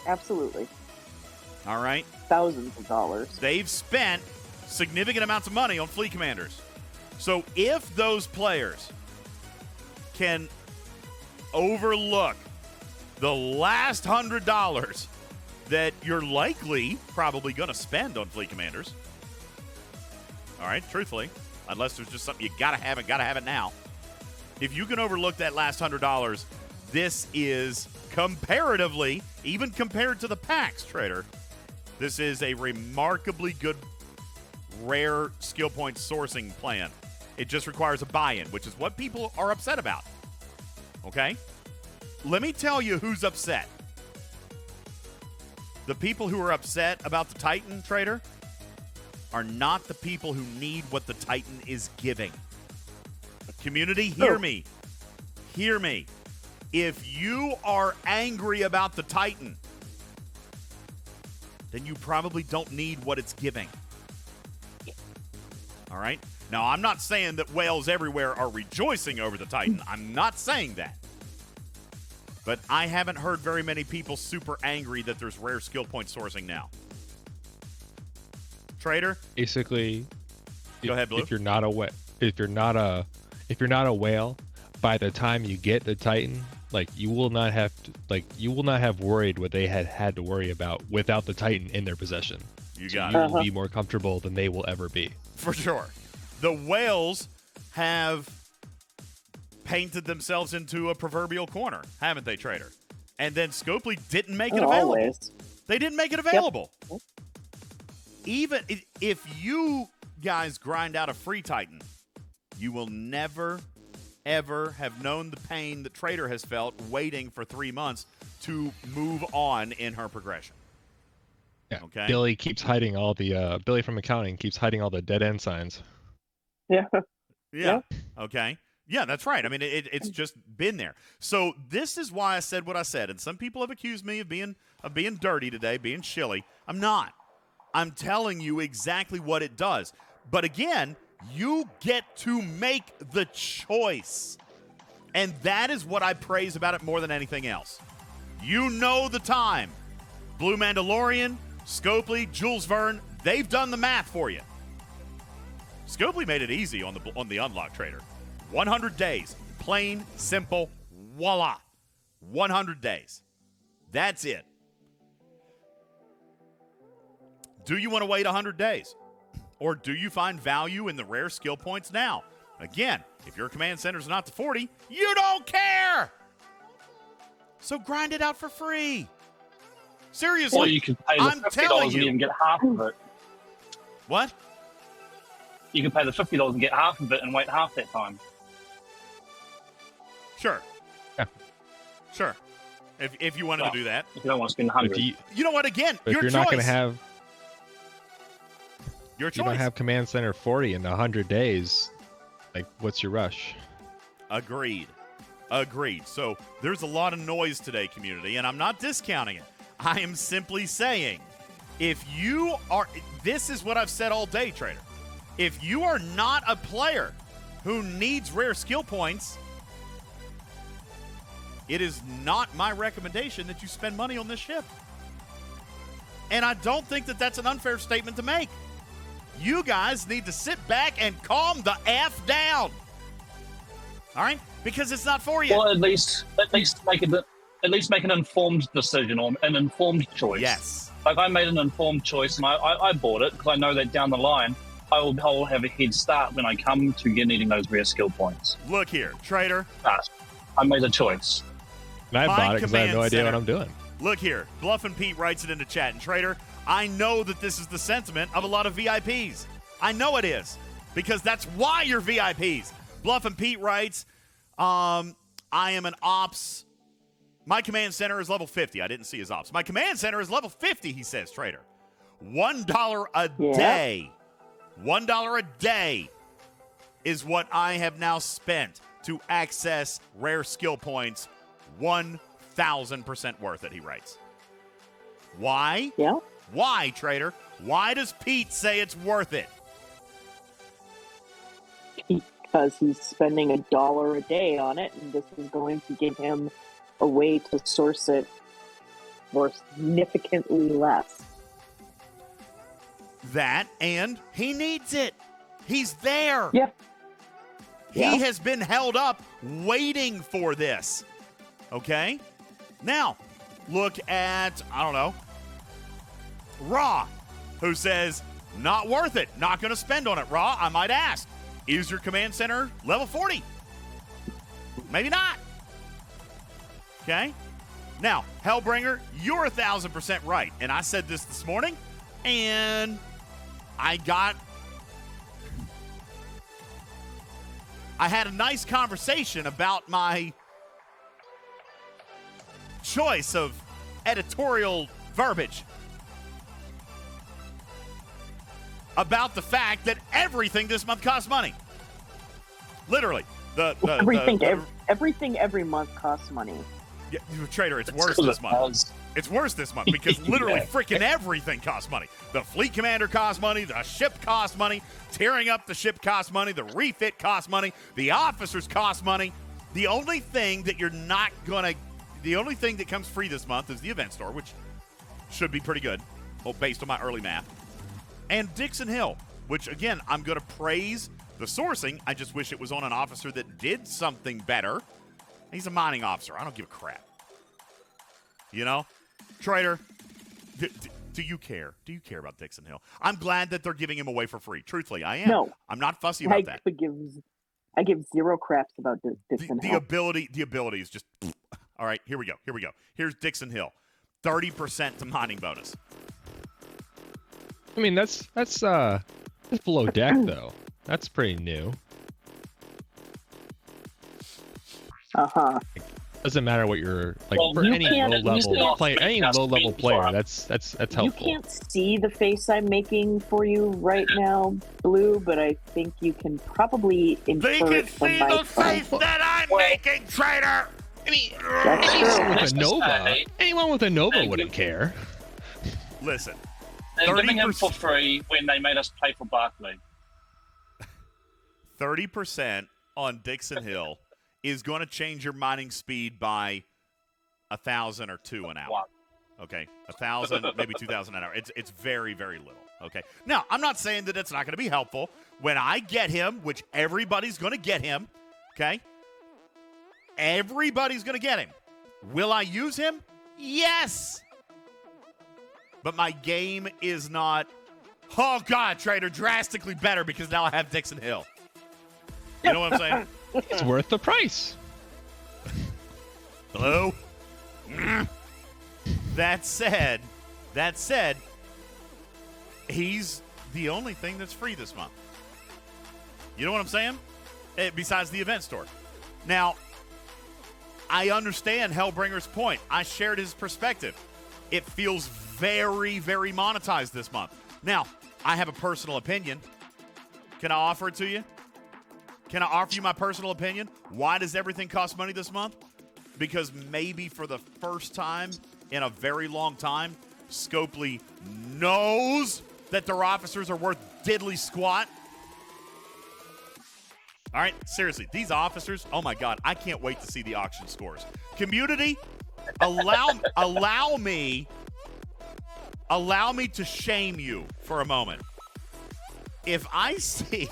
S2: Absolutely.
S1: All right.
S2: Thousands of dollars.
S1: They've spent significant amounts of money on Fleet Commanders. So if those players can overlook the last $100 that you're likely probably going to spend on Fleet Commanders, all right, truthfully, unless there's just something you got to have it now. If you can overlook that last $100, this is comparatively, even compared to the packs, Trader, this is a remarkably good rare skill point sourcing plan. It just requires a buy-in, which is what people are upset about. Okay? Let me tell you who's upset. The people who are upset about the Titan, Trader, are not the people who need what the Titan is giving. Community, hear me. Hear me. If you are angry about the Titan, then you probably don't need what it's giving. All right? Now, I'm not saying that whales everywhere are rejoicing over the Titan. I'm not saying that. But I haven't heard very many people super angry that there's rare skill point sourcing now. Trader?
S7: Basically,
S1: go ahead, Blue.
S7: If you're not a whale, by the time you get the Titan, you will not have worried what they had to worry about without the Titan in their possession.
S1: You
S7: So
S1: got
S7: you
S1: it.
S7: will be more comfortable than they will ever be.
S1: For sure. The whales have painted themselves into a proverbial corner, haven't they, Trader? And then Scopely didn't make it available.
S2: Always.
S1: They didn't make it available. Yep. Even if you guys grind out a free Titan, you will never, ever have known the pain that Trader has felt waiting for 3 months to move on in her progression.
S7: Yeah.
S1: Okay.
S7: Billy keeps hiding all the Billy from accounting keeps hiding all the dead end signs.
S2: Yeah.
S1: Yeah. Okay. Yeah, that's right. I mean, it's just been there. So this is why I said what I said. And some people have accused me of being dirty today, being chilly. I'm not. I'm telling you exactly what it does. But again, you get to make the choice. And that is what I praise about it more than anything else. You know the time. Blue Mandalorian, Scopely, Jules Verne, they've done the math for you. Scopely made it easy on the unlock, Trader. 100 days. Plain, simple, voila. 100 days. That's it. Do you want to wait 100 days? Or do you find value in the rare skill points now? Again, if your command center's not to 40, you don't care! So grind it out for free. Seriously.
S4: Or you can pay the $50 and even get half of it.
S1: What?
S4: You can pay the $50 and get half of it and wait half that time.
S1: Sure.
S7: Yeah.
S1: Sure. If you wanted to do that.
S4: If you don't want to spend 100.
S1: You know what? Again, your
S7: if you're
S1: choice.
S7: not going to have
S1: your choice.
S7: You don't have command center 40 in 100 days. Like, what's your rush?
S1: Agreed. So there's a lot of noise today, community, and I'm not discounting it. I am simply saying, if you are, this is what I've said all day, Trader. If you are not a player who needs rare skill points, it is not my recommendation that you spend money on this ship. And I don't think that that's an unfair statement to make. You guys need to sit back and calm the F down. All right? Because it's not for you.
S4: Well, at least make an informed decision or an informed choice.
S1: Yes.
S4: Like, I made an informed choice and I bought it because I know that down the line I'll have a head start when I come to needing those rare skill points.
S1: Look here, Trader.
S4: I made a choice.
S7: And I bought it because I have no idea what I'm doing.
S1: Look here, Bluff and Pete writes it into chat. And Trader, I know that this is the sentiment of a lot of VIPs. I know it is, because that's why you're VIPs. Bluff and Pete writes, I am an ops. My command center is level 50. I didn't see his ops. My command center is level 50, he says, Trader. $1 a day. $1 a day is what I have now spent to access rare skill points. 1,000% worth it, he writes. Why?
S2: Yeah.
S1: Why, Trader? Why does Pete say it's worth it?
S2: Because he's spending $1 a day on it, and this is going to give him a way to source it for significantly less.
S1: That, and he needs it. He's there.
S2: Yeah.
S1: He has been held up waiting for this. Okay? Now, look at, I don't know, Raw, who says, not worth it. Not going to spend on it. Raw, I might ask, is your command center level 40? Maybe not. Okay? Now, Hellbringer, you're 1,000% right. And I said this morning, and I had a nice conversation about my choice of editorial verbiage about the fact that everything this month costs money. Literally.
S2: Everything every month costs money.
S1: Yeah, Trader, it's worse this month. It's worse this month because literally freaking everything costs money. The fleet commander costs money. The ship costs money. Tearing up the ship costs money. The refit costs money. The officers cost money. The only thing that the only thing that comes free this month is the event store, which should be pretty good, based on my early math. And Dixon Hill, which, again, I'm going to praise the sourcing. I just wish it was on an officer that did something better. He's a mining officer. I don't give a crap. You know? Trader, do you care? Do you care about Dixon Hill? I'm glad that they're giving him away for free. Truthfully, I am.
S2: No.
S1: I'm not fussy about that.
S2: I give zero craps about Dixon Hill.
S1: The ability is just. All right, here we go. Here's Dixon Hill, 30% to mining bonus.
S7: I mean, that's below deck though. That's pretty new. Doesn't matter what you're like for any low level player. That's helpful.
S2: You can't see the face I'm making for you right now, Blue, but I think you can probably infer
S1: They can
S2: it from
S1: see
S2: my
S1: the face that I'm making, traitor.
S7: I mean,
S2: That's
S7: with a Nova, anyone with a Nova wouldn't care.
S1: Listen,
S4: they're giving him for free when they made us pay for Barkley.
S1: 30% on Dixon Hill is going to change your mining speed by 1,000 or 2 an hour. Okay, 1,000, maybe 2,000 an hour. It's very, very little. Okay. Now, I'm not saying that it's not going to be helpful. When I get him, which everybody's going to get him, okay? Everybody's going to get him. Will I use him? Yes. But my game is not, oh, God, Trader, drastically better because now I have Dixon Hill. You know what I'm saying?
S7: It's worth the price.
S1: Hello? That said, he's the only thing that's free this month. You know what I'm saying? Besides the event store. Now, I understand Hellbringer's point. I shared his perspective. It feels very, very monetized this month. Now, I have a personal opinion. Can I offer it to you? Can I offer you my personal opinion? Why does everything cost money this month? Because maybe for the first time in a very long time, Scopely knows that their officers are worth diddly squat. All right, seriously, these officers, oh my God, I can't wait to see the auction scores. Community, allow me to shame you for a moment. If I see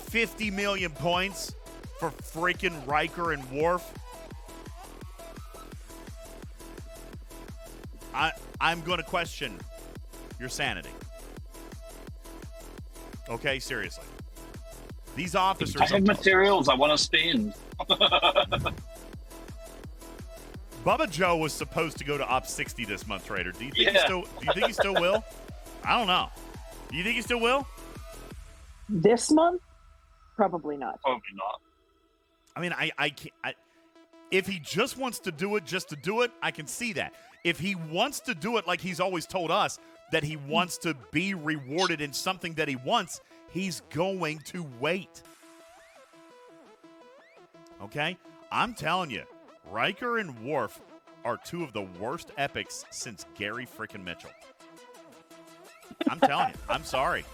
S1: 50 million points for freaking Riker and Worf, I'm going to question your sanity. Okay, seriously. These officers...
S4: I have materials I want to spend.
S1: Bubba Joe was supposed to go to Op 60 this month, Trader. Do you think he still will? I don't know. Do you think he still will?
S2: This month? Probably not.
S4: Probably not.
S1: I mean, I can't. If he just wants to do it just to do it, I can see that. If he wants to do it like he's always told us, that he wants to be rewarded in something that he wants, he's going to wait. Okay? I'm telling you, Riker and Worf are two of the worst epics since Gary frickin' Mitchell. I'm telling you. I'm sorry.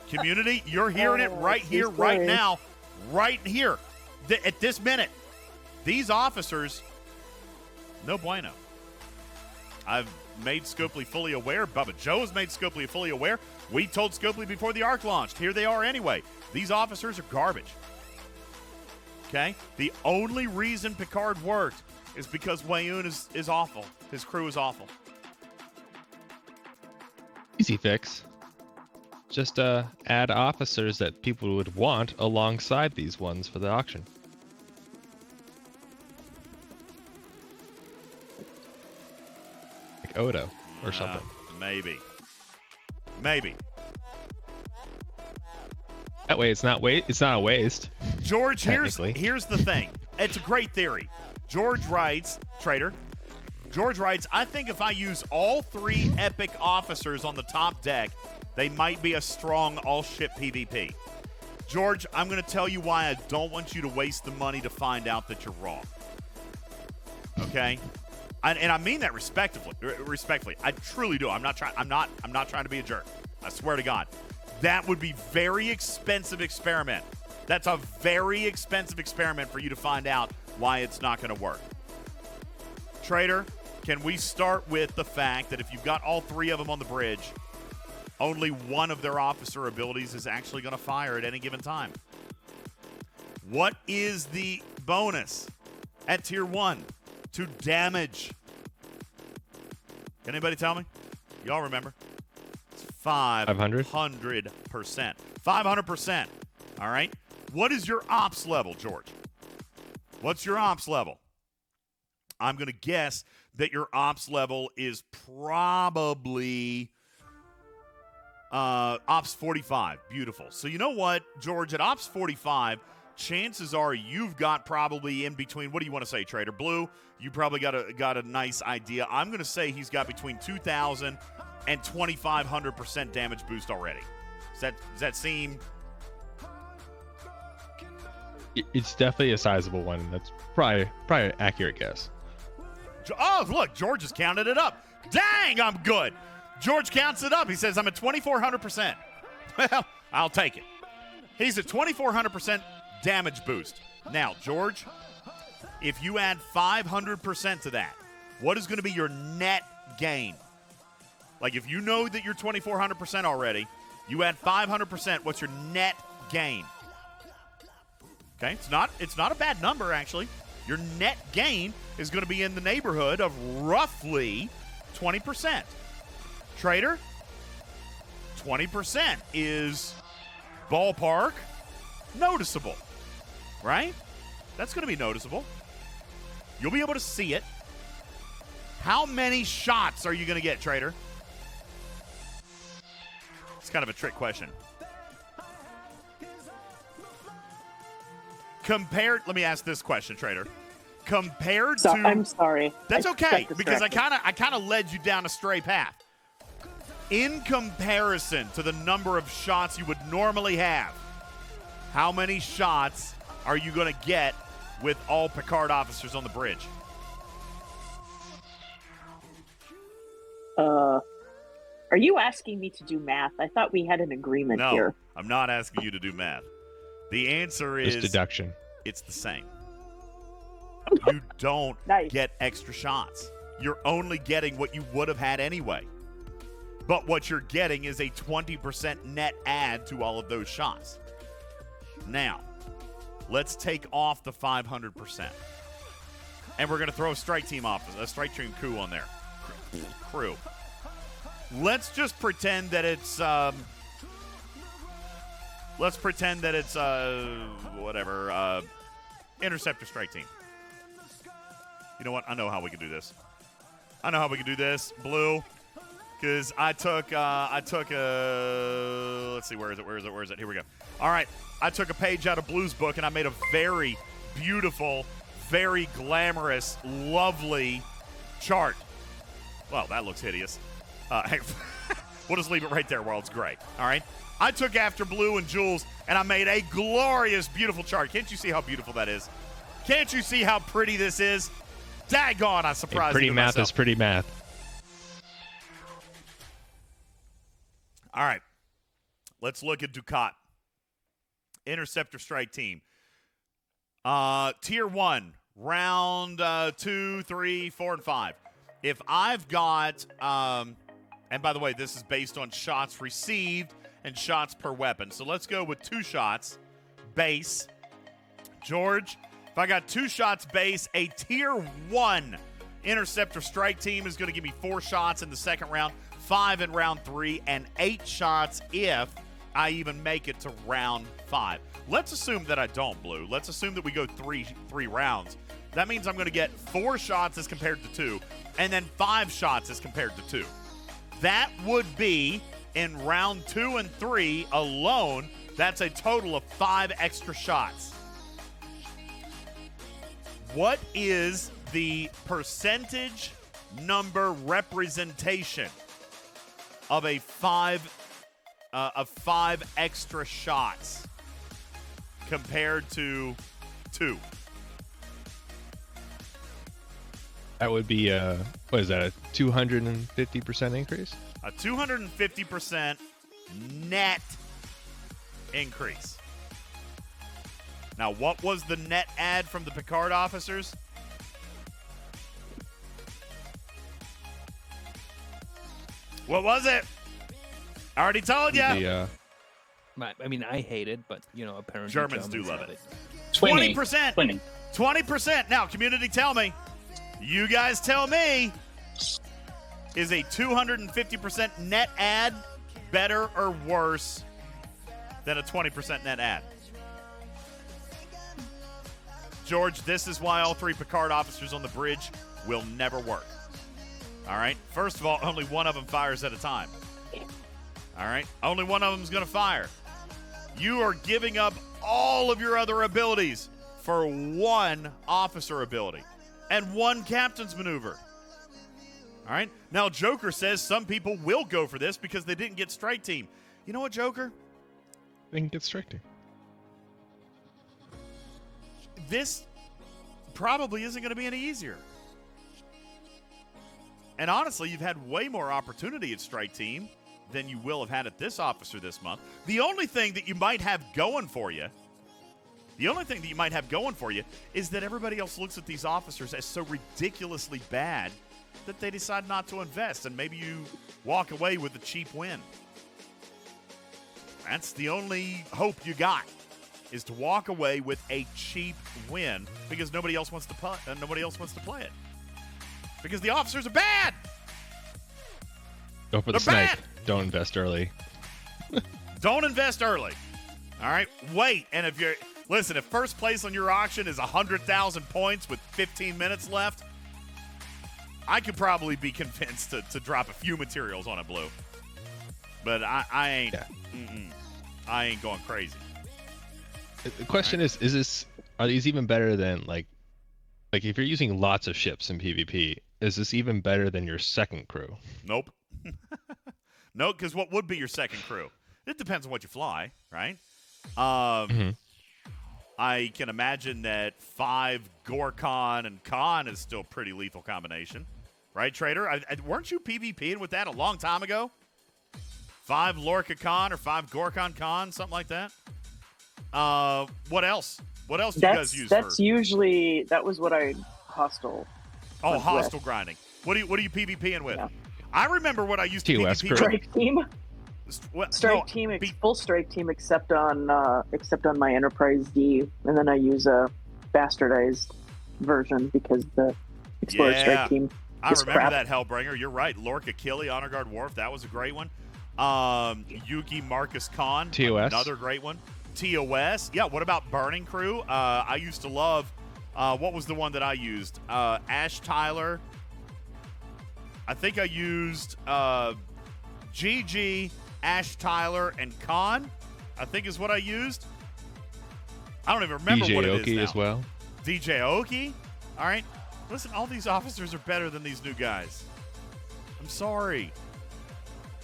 S1: Community, you're hearing it right here, right now, right here, at this minute. These officers, no bueno. I've made Scopely fully aware. Bubba Joe has made Scopely fully aware. We told Scopely before the ARC launched. Here they are anyway. These officers are garbage. Okay? The only reason Picard worked is because Wayoon is awful. His crew is awful.
S7: Easy fix. Just add officers that people would want alongside these ones for the auction. Like Odo or something.
S1: Maybe.
S7: That way it's not a waste.
S1: George, here's the thing. It's a great theory. George writes, Trader, I think if I use all 3 epic officers on the top deck, they might be a strong all-ship PvP. George, I'm going to tell you why I don't want you to waste the money to find out that you're wrong. Okay? And I mean that respectfully. I truly do. I'm not trying to be a jerk. I swear to God. That would be very expensive experiment. That's a very expensive experiment for you to find out why it's not going to work. Trader, can we start with the fact that if you've got all 3 of them on the bridge, only one of their officer abilities is actually going to fire at any given time? What is the bonus at Tier 1 to damage? Can anybody tell me? Y'all remember? It's 500%. 500%. All right. What is your ops level, George? What's your ops level? I'm going to guess that your ops level is probably ops 45. Beautiful. So you know what, George? At ops 45, chances are you've got probably in between. What do you want to say, Trader Blue? You probably got a nice idea. I'm going to say he's got between 2,000 and 2,500% damage boost already. Does that seem?
S7: It's definitely a sizable one. That's probably an accurate guess.
S1: Oh, look, George has counted it up. Dang, I'm good. George counts it up. He says, I'm at 2,400%. Well, I'll take it. He's at 2,400% damage boost. Now, George, if you add 500% to that, what is going to be your net gain? Like, if you know that you're 2,400% already, you add 500%, what's your net gain? Okay, it's not a bad number, actually. Your net gain is going to be in the neighborhood of roughly 20%. Trader, 20% is ballpark noticeable, right? That's going to be noticeable. You'll be able to see it. How many shots are you going to get, Trader? It's kind of a trick question. Let me ask this question, Trader. Compared to,
S2: I'm sorry.
S1: That's okay, because I kind of led you down a stray path. In comparison to the number of shots you would normally have, how many shots are you going to get with all Picard officers on the bridge?
S2: Are you asking me to do math? I thought we had an agreement here.
S1: No, I'm not asking you to do math. The answer is
S7: deduction.
S1: It's the same. You don't get extra shots. You're only getting what you would have had anyway. But what you're getting is a 20% net add to all of those shots. Now, let's take off the 500%. And we're going to throw a strike team crew on there. Crew. Let's just pretend that it's interceptor strike team. You know what? I know how we can do this. Blue. Because I took let's see, where is it? Here we go. All right. I took a page out of Blue's book and I made a very beautiful, very glamorous, lovely chart. Well, that looks hideous. We'll just leave it right there while it's gray. All right. I took after Blue and Jules, and I made a glorious, beautiful chart. Can't you see how beautiful that is? Can't you see how pretty this is? Daggone, I surprised you.
S7: Pretty math
S1: myself.
S7: is pretty math.
S1: All right. Let's look at Ducat. Interceptor strike team. Tier 1, round 2, 3, 4, and 5. If I've got, and by the way, this is based on shots received and shots per weapon. So let's go with 2 shots base. George, if I got 2 shots base, a tier 1 interceptor strike team is going to give me 4 shots in the second round, 5 in round 3, and 8 shots if I even make it to round 5. Let's assume that I don't, Blue. Let's assume that we go three rounds. That means I'm going to get 4 shots as compared to 2, and then 5 shots as compared to 2. That would be, in round 2 and 3 alone, that's a total of 5 extra shots. What is the percentage number representation of a 5 extra shots compared to 2?
S7: That would be what is that, a 250% increase?
S1: A 250% net increase. Now, what was the net add from the Picard officers? What was it? I already told you.
S10: I mean, I hate it, but, apparently
S1: Germans do love it.
S4: 20%.
S1: 20%. Now, community, tell me. You guys tell me, is a 250% net ad better or worse than a 20% net ad? George, this is why all 3 Picard officers on the bridge will never work. All right? First of all, only one of them fires at a time. All right? Only one of them is going to fire. You are giving up all of your other abilities for one officer ability and one captain's maneuver. All right? Now, Joker says some people will go for this because they didn't get strike team. You know what, Joker?
S7: They can get strike team.
S1: This probably isn't going to be any easier. And honestly, you've had way more opportunity at strike team than you will have had at this officer this month. The only thing that you might have going for you is that everybody else looks at these officers as so ridiculously bad that they decide not to invest, and maybe you walk away with a cheap win. That's the only hope you got, is to walk away with a cheap win because nobody else wants to play it. Because the officers are bad.
S7: Go for the
S1: They're
S7: snipe.
S1: bad.
S7: Don't invest early.
S1: Don't invest early. All right? Wait. And if first place on your auction is 100,000 points with 15 minutes left, I could probably be convinced to drop a few materials on it, Blue. But I ain't.
S7: Yeah.
S1: I ain't going crazy.
S7: The question is are these even better than like if you're using lots of ships in PvP, is this even better than your second crew?
S1: Nope. No, because what would be your second crew? It depends on what you fly, right? I can imagine that 5 Gorkon and Khan is still a pretty lethal combination. Right, Trader? Weren't you PvPing with that a long time ago? 5 Lorca Khan or 5 Gorkon Khan, something like that? What else? What else do you guys use?
S2: That's usually, that was what I hostile.
S1: Oh, hostile grinding. What are you PvPing with?
S2: Yeah.
S1: I remember what I used to
S7: TOS
S1: PvP with.
S2: Strike team.
S1: No,
S2: Full strike team except on my Enterprise D, and then I use a bastardized version because the Explorer strike team.
S1: I remember
S2: crap.
S1: that Hellbringer. You're right. Lorca Killy, Honor Guard Wharf. That was a great one. Yuki Marcus Khan.
S7: TOS.
S1: Another great one. TOS. Yeah, what about Burning Crew? I used to love, what was the one that I used? Ash Tyler. I think I used GG, Ash Tyler, and Khan, I think is what I used. I don't even remember
S7: DJ
S1: what it
S7: Oki
S1: is now.
S7: as well.
S1: DJ Oki. All right. Listen, all these officers are better than these new guys. I'm sorry.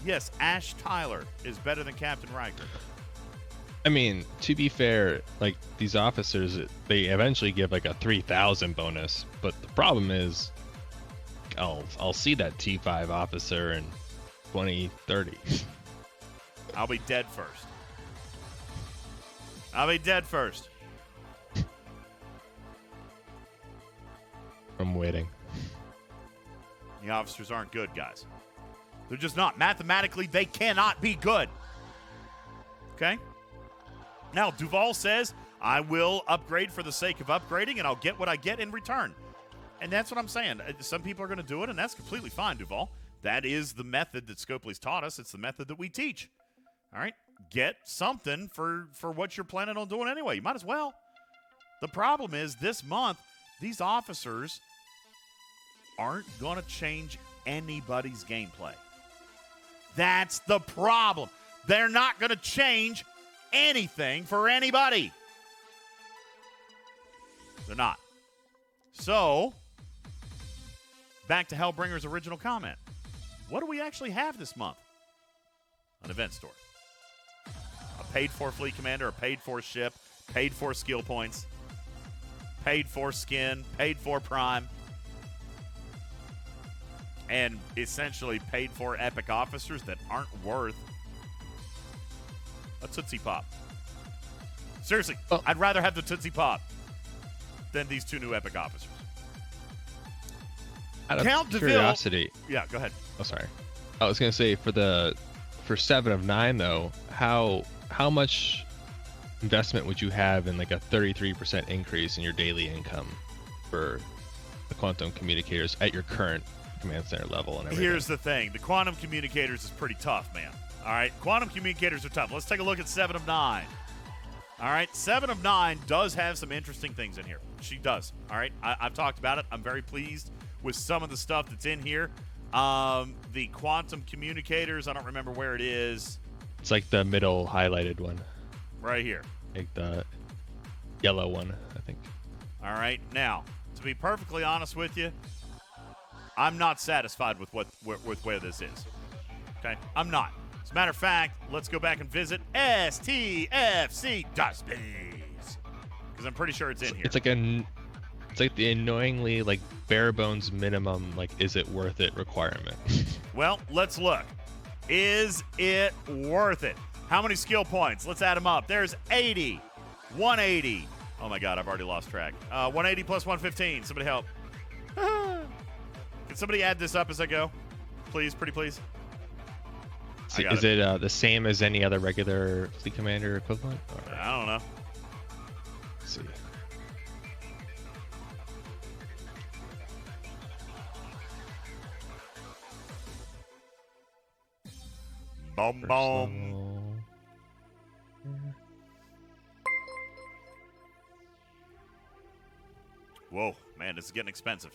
S1: Yes, Ash Tyler is better than Captain Riker.
S7: I mean, to be fair, like these officers, they eventually give like a 3,000 bonus, but the problem is, I'll see that T5 officer in 2030.
S1: I'll be dead first.
S7: I'm waiting.
S1: The officers aren't good, guys. They're just not. Mathematically, they cannot be good. Okay? Now, Duval says, I will upgrade for the sake of upgrading, and I'll get what I get in return. And that's what I'm saying. Some people are going to do it, and that's completely fine, Duval. That is the method that Scopely's taught us. It's the method that we teach. All right? Get something for what you're planning on doing anyway. You might as well. The problem is, this month, these officers aren't going to change anybody's gameplay. That's the problem. They're not going to change anything for anybody. They're not. So, back to Hellbringer's original comment. What do we actually have this month? An event store. A paid-for fleet commander, a paid-for ship, paid-for skill points, paid-for skin, paid-for prime, and essentially paid-for epic officers that aren't worth a Tootsie Pop. Seriously, I'd rather have the Tootsie Pop than these 2 new epic officers.
S7: Out of
S1: Count
S7: curiosity.
S1: Yeah, go ahead.
S7: Oh, sorry. I was gonna say for 7 of 9 though, how much investment would you have in like a 33% increase in your daily income for the quantum communicators at your current command center level and everything.
S1: Here's the thing. The quantum communicators is pretty tough, man. All right? Quantum communicators are tough. Let's take a look at 7 of 9. All right? 7 of 9 does have some interesting things in here. She does. All right? I've talked about it. I'm very pleased with some of the stuff that's in here. The quantum communicators, I don't remember where it is.
S7: It's like the middle highlighted one.
S1: Right here.
S7: Like the yellow one, I think.
S1: All right. Now, to be perfectly honest with you, I'm not satisfied with where this is. Okay? I'm not. As a matter of fact, let's go back and visit STFC Dustbies. Because I'm pretty sure it's in here.
S7: It's like the annoyingly like bare bones minimum like is it worth it requirement.
S1: Well, let's look. Is it worth it? How many skill points? Let's add them up. There's 80, 180. Oh my God, I've already lost track. 180 plus 115. Somebody help. Can somebody add this up as I go? Please, pretty please.
S7: Is it the same as any other regular fleet commander equivalent? Or?
S1: I don't know.
S7: Let's see.
S1: Boom, boom. Whoa, man, this is getting expensive.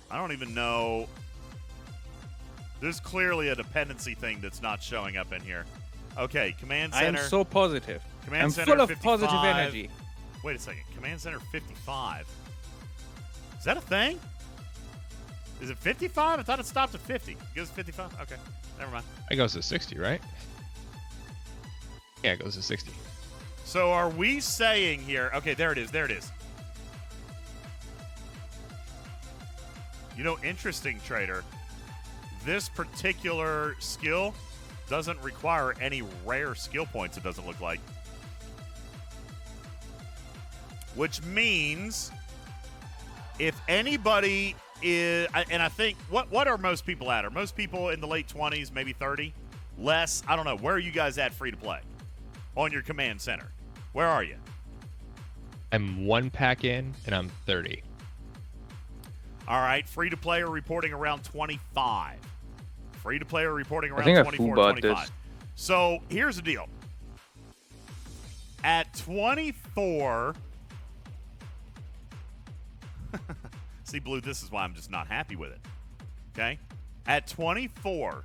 S1: I don't even know. There's clearly a dependency thing that's not showing up in here. Okay, Command Center.
S10: I am so positive.
S1: Command
S10: I'm
S1: Center
S10: full of
S1: 55.
S10: positive energy.
S1: Wait a second. Command Center 55. Is that a thing? Is it 55? I thought it stopped at 50. It goes to 55? Okay. Never mind.
S7: It goes to 60, right? Yeah, it goes to 60.
S1: So are we saying here... Okay, there it is. There it is. You know, interesting, Trader. This particular skill doesn't require any rare skill points, it doesn't look like. Which means if anybody is... And I think... What are most people at? Are most people in the late 20s, maybe 30? Less? I don't know. Where are you guys at free to play? On your command center. Where are you?
S7: I'm 1 pack in, and I'm 30.
S1: All right, free-to-play are reporting around 25. Free-to-play are reporting around
S5: I
S1: 24, 25. So here's the deal. At 24... See, Blue, this is why I'm just not happy with it. Okay? At 24,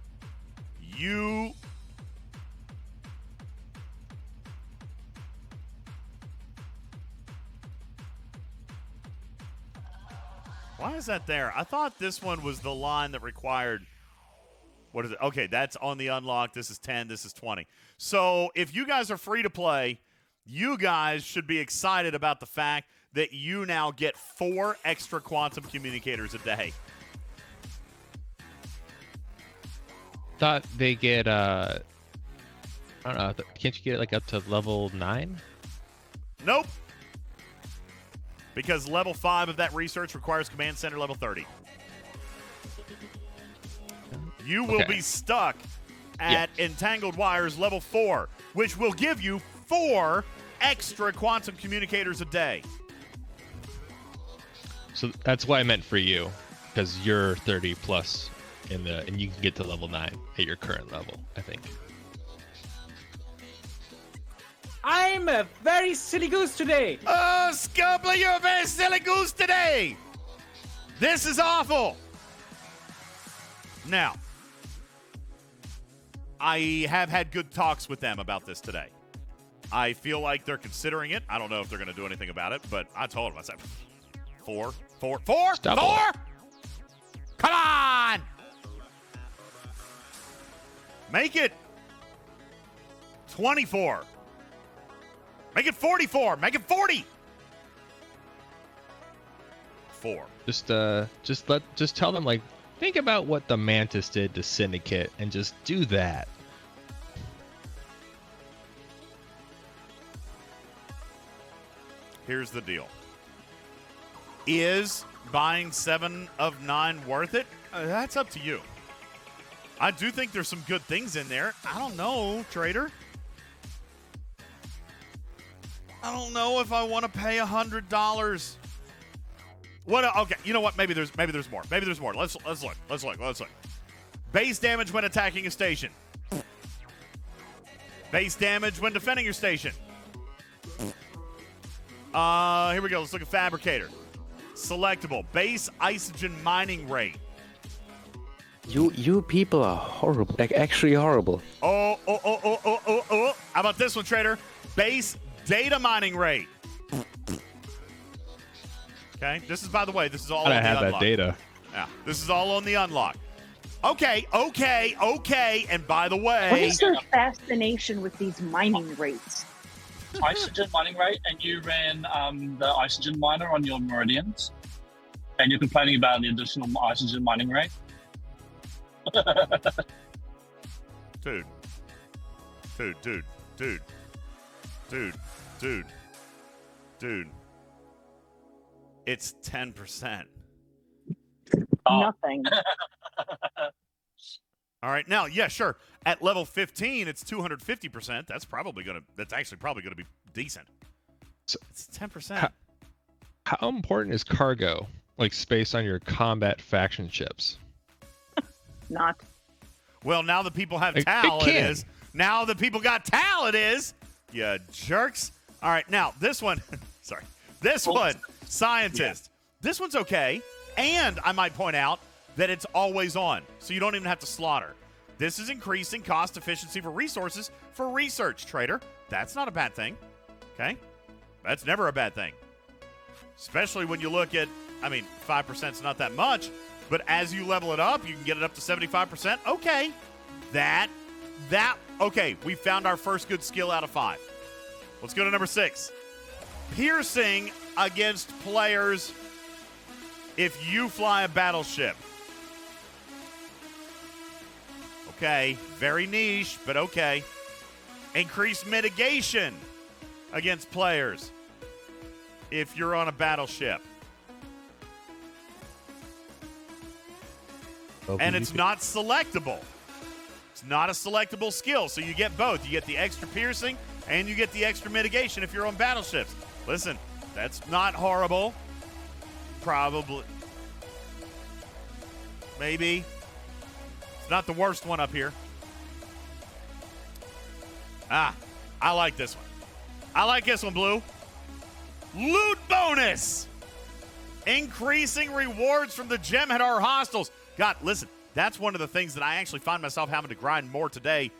S1: you... Why is that there? I thought this one was the line that required... What is it? Okay, that's on the unlock. This is 10. This is 20. So if you guys are free to play, you guys should be excited about the fact that you now get 4 extra quantum communicators a day.
S7: Thought they get, I don't know, can't you get it like up to level 9?
S1: Nope. Because level 5 of that research requires command center level 30. You will be stuck at entangled wires level 4, which will give you 4 extra quantum communicators a day.
S7: So that's what I meant for you, because you're 30 plus and you can get to level 9 at your current level, I think.
S10: I'm a very silly goose today.
S1: Oh, Scopely, you're a very silly goose today. This is awful. Now, I have had good talks with them about this today. I feel like they're considering it. I don't know if they're going to do anything about it, but I told them, I said, 4.
S7: Stop
S1: 4? Come on! Make it 24. Make it 44. Make it 40. 4.
S7: Just tell them, like, think about what the Mantis did to Syndicate and just do that.
S1: Here's the deal. Is buying 7 of 9 worth it? That's up to you. I do think there's some good things in there. I don't know, trader. I don't know if I want to pay $100. What? Okay, you know what? Maybe there's more. Maybe there's more. Let's look. Base damage when attacking a station. Base damage when defending your station. Here we go. Let's look at Fabricator. Selectable. Base isogen mining rate.
S5: You people are horrible. Like, actually horrible.
S1: Oh. How about this one, trader? Base data mining rate. Okay. This is, by the way, this is all on the unlock. I have that data. Yeah. This is all on the unlock. Okay. And by the way,
S2: what is their fascination with these mining rates?
S4: Isogen mining rate, and you ran the isogen miner on your meridians, and you're complaining about the additional isogen mining rate.
S1: Dude. It's 10%.
S2: Nothing.
S1: All right, now, yeah, sure. At level 15, it's 250%. That's actually probably gonna be decent. So it's 10%.
S7: How important is cargo, like space on your combat faction ships?
S2: Not.
S1: Well, now that people have Tal, it is. Now that people got Tal, it is. You jerks. All right, now this one. Sorry, this one. Scientist. Yeah. This one's okay, and I might point out that it's always on, so you don't even have to slaughter. This is increasing cost efficiency for resources for research, trader. That's not a bad thing, okay? That's never a bad thing, especially when you look at, 5% is not that much, but as you level it up, you can get it up to 75%. Okay, okay, we found our first good skill out of 5. Let's go to number 6. Piercing against players if you fly a battleship. Okay, very niche, but okay. Increased mitigation against players if you're on a battleship. And it's not selectable. It's not a selectable skill, so you get both. You get the extra piercing and you get the extra mitigation if you're on battleships. Listen, that's not horrible. Probably. Maybe. It's not the worst one up here. I like this one. I like this one, Blue. Loot bonus! Increasing rewards from the Jem'Hadar hostiles. God, listen, that's one of the things that I actually find myself having to grind more today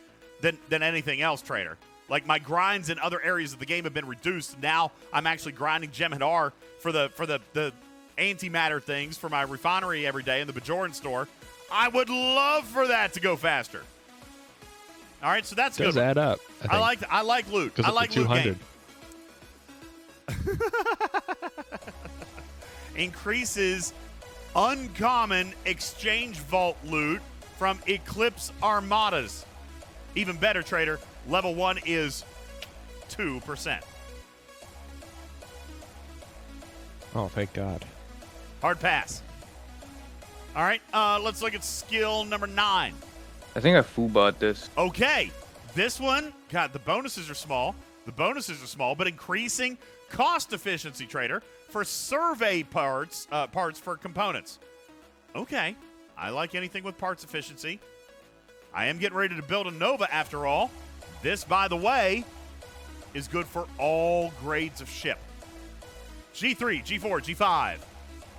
S1: than anything else, trader. Like, my grinds in other areas of the game have been reduced. Now I'm actually grinding Jem'Hadar for the antimatter things for my refinery every day in the Bajoran store. I would love for that to go faster. All right, so that's good.
S7: Does add up.
S1: I like loot. I like loot game. Increases uncommon exchange vault loot from Eclipse Armadas. Even better, trader. Level 1 is 2%.
S7: Oh, thank God.
S1: Hard pass. All right, let's look at skill number 9.
S5: I think I full-bought this.
S1: Okay, this one, God, the bonuses are small. But increasing cost efficiency, trader, for survey parts for components. Okay, I like anything with parts efficiency. I am getting ready to build a Nova after all. This, by the way, is good for all grades of ship. G3, G4, G5,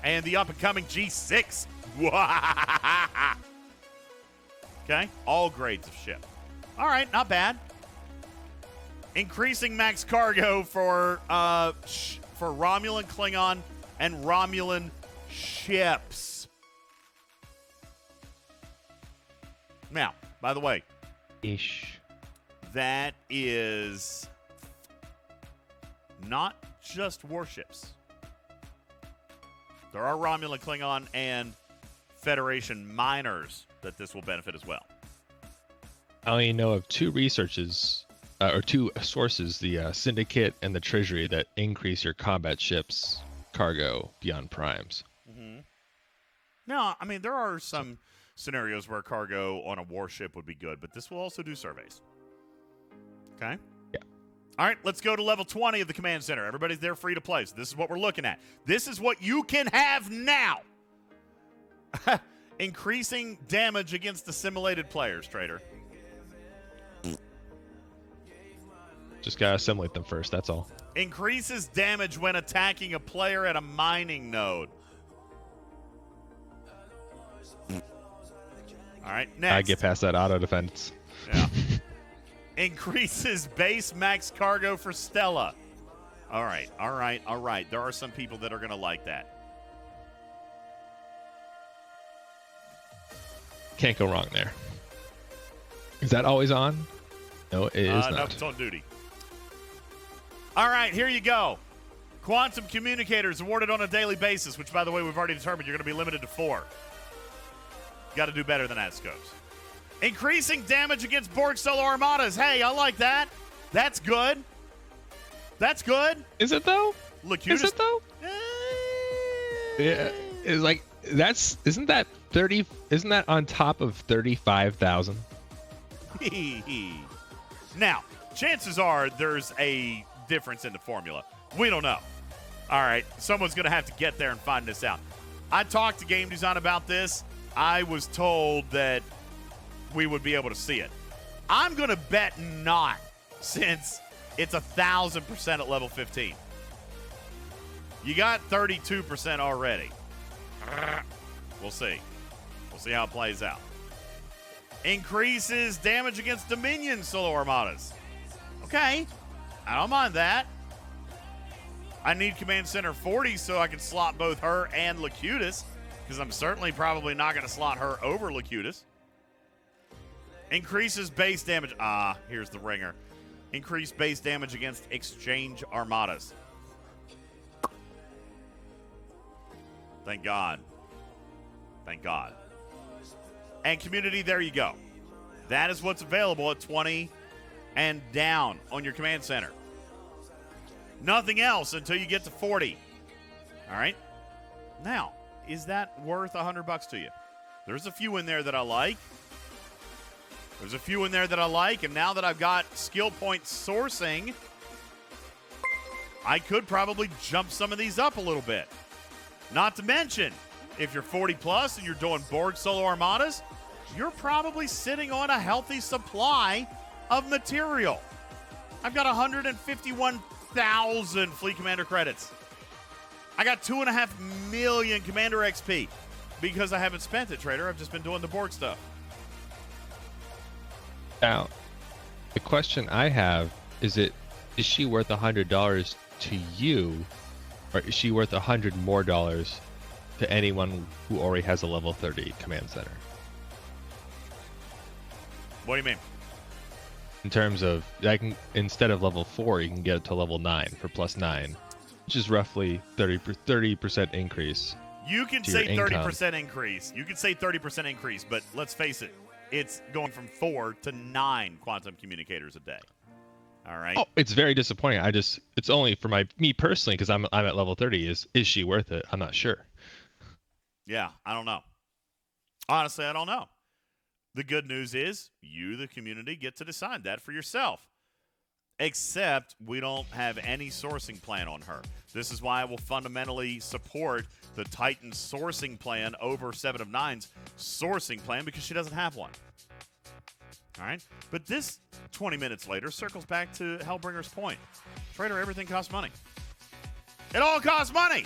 S1: and the up-and-coming G6. Okay, all grades of ship. All right, not bad. Increasing max cargo for Romulan, Klingon, and Romulan ships. Now, by the way, that is not just warships. There are Romulan, Klingon, and Federation miners that this will benefit as well.
S7: I only know of two researches, or two sources, the Syndicate and the Treasury, that increase your combat ships' cargo beyond primes.
S1: Mm-hmm. No, I mean, there are some scenarios where cargo on a warship would be good, but this will also do surveys. Okay?
S7: Yeah.
S1: All right, let's go to level 20 of the command center. Everybody's there free to play, so this is what we're looking at. This is what you can have now. Increasing damage against assimilated players, Trader.
S7: Just gotta assimilate them first, that's all.
S1: Increases damage when attacking a player at a mining node. All right, next.
S7: I get past that auto defense.
S1: Yeah. Increases base max cargo for Stella. All right. There are some people that are going to like that.
S7: Can't go wrong there. Is that always on? No, it is not.
S1: No, it's on duty. All right, here you go. Quantum communicators awarded on a daily basis, which, by the way, we've already determined you're going to be limited to 4. Got to do better than that, Scopes. Increasing damage against Borg Solar Armadas. Hey, I like that. That's good. That's good.
S7: Is it, though?
S1: Locutus.
S7: Is it, though? Yeah. It's like, isn't that on top of 35,000?
S1: Now, chances are there's a difference in the formula. We don't know. All right, someone's going to have to get there and find this out. I talked to game design about this. I was told that we would be able to see it. I'm going to bet not, since it's 1,000% at level 15. You got 32% already. We'll see. We'll see how it plays out. Increases damage against Dominion Solar Armadas. Okay, I don't mind that. I need Command Center 40 so I can slot both her and Locutus, because I'm certainly probably not going to slot her over Locutus. Increases base damage. Here's the ringer. Increased base damage against Exchange Armadas. Thank God. Thank God. And community, there you go. That is what's available at 20 and down on your command center. Nothing else until you get to 40. All right? Now, is that worth $100 to you? There's a few in there that I like. And now that I've got skill point sourcing, I could probably jump some of these up a little bit. Not to mention, if you're 40 plus and you're doing Borg Solar Armadas, you're probably sitting on a healthy supply of material. I've got 151,000 Fleet Commander credits. I got 2.5 million Commander XP because I haven't spent it, Trader. I've just been doing the Borg stuff.
S7: Now, the question I have is she worth $100 to you, or is she worth $100 more to anyone who already has a level 30 command center?
S1: What do you mean?
S7: In terms of, instead of level 4, you can get it to level 9 for +9, which is roughly 30% increase.
S1: You can say 30% increase. You can say 30% increase, but let's face it, it's going from 4 to 9 quantum communicators a day. All right.
S7: Oh, it's very disappointing. It's only for me personally, because I'm at level 30. Is she worth it? I'm not sure.
S1: Yeah, I don't know. Honestly, I don't know. The good news is you, the community, get to decide that for yourself. Except we don't have any sourcing plan on her. This is why I will fundamentally support the Titan sourcing plan over 7 of 9's sourcing plan, because she doesn't have one. All right? But this 20 minutes later circles back to Hellbringer's point. Trader, everything costs money. It all costs money.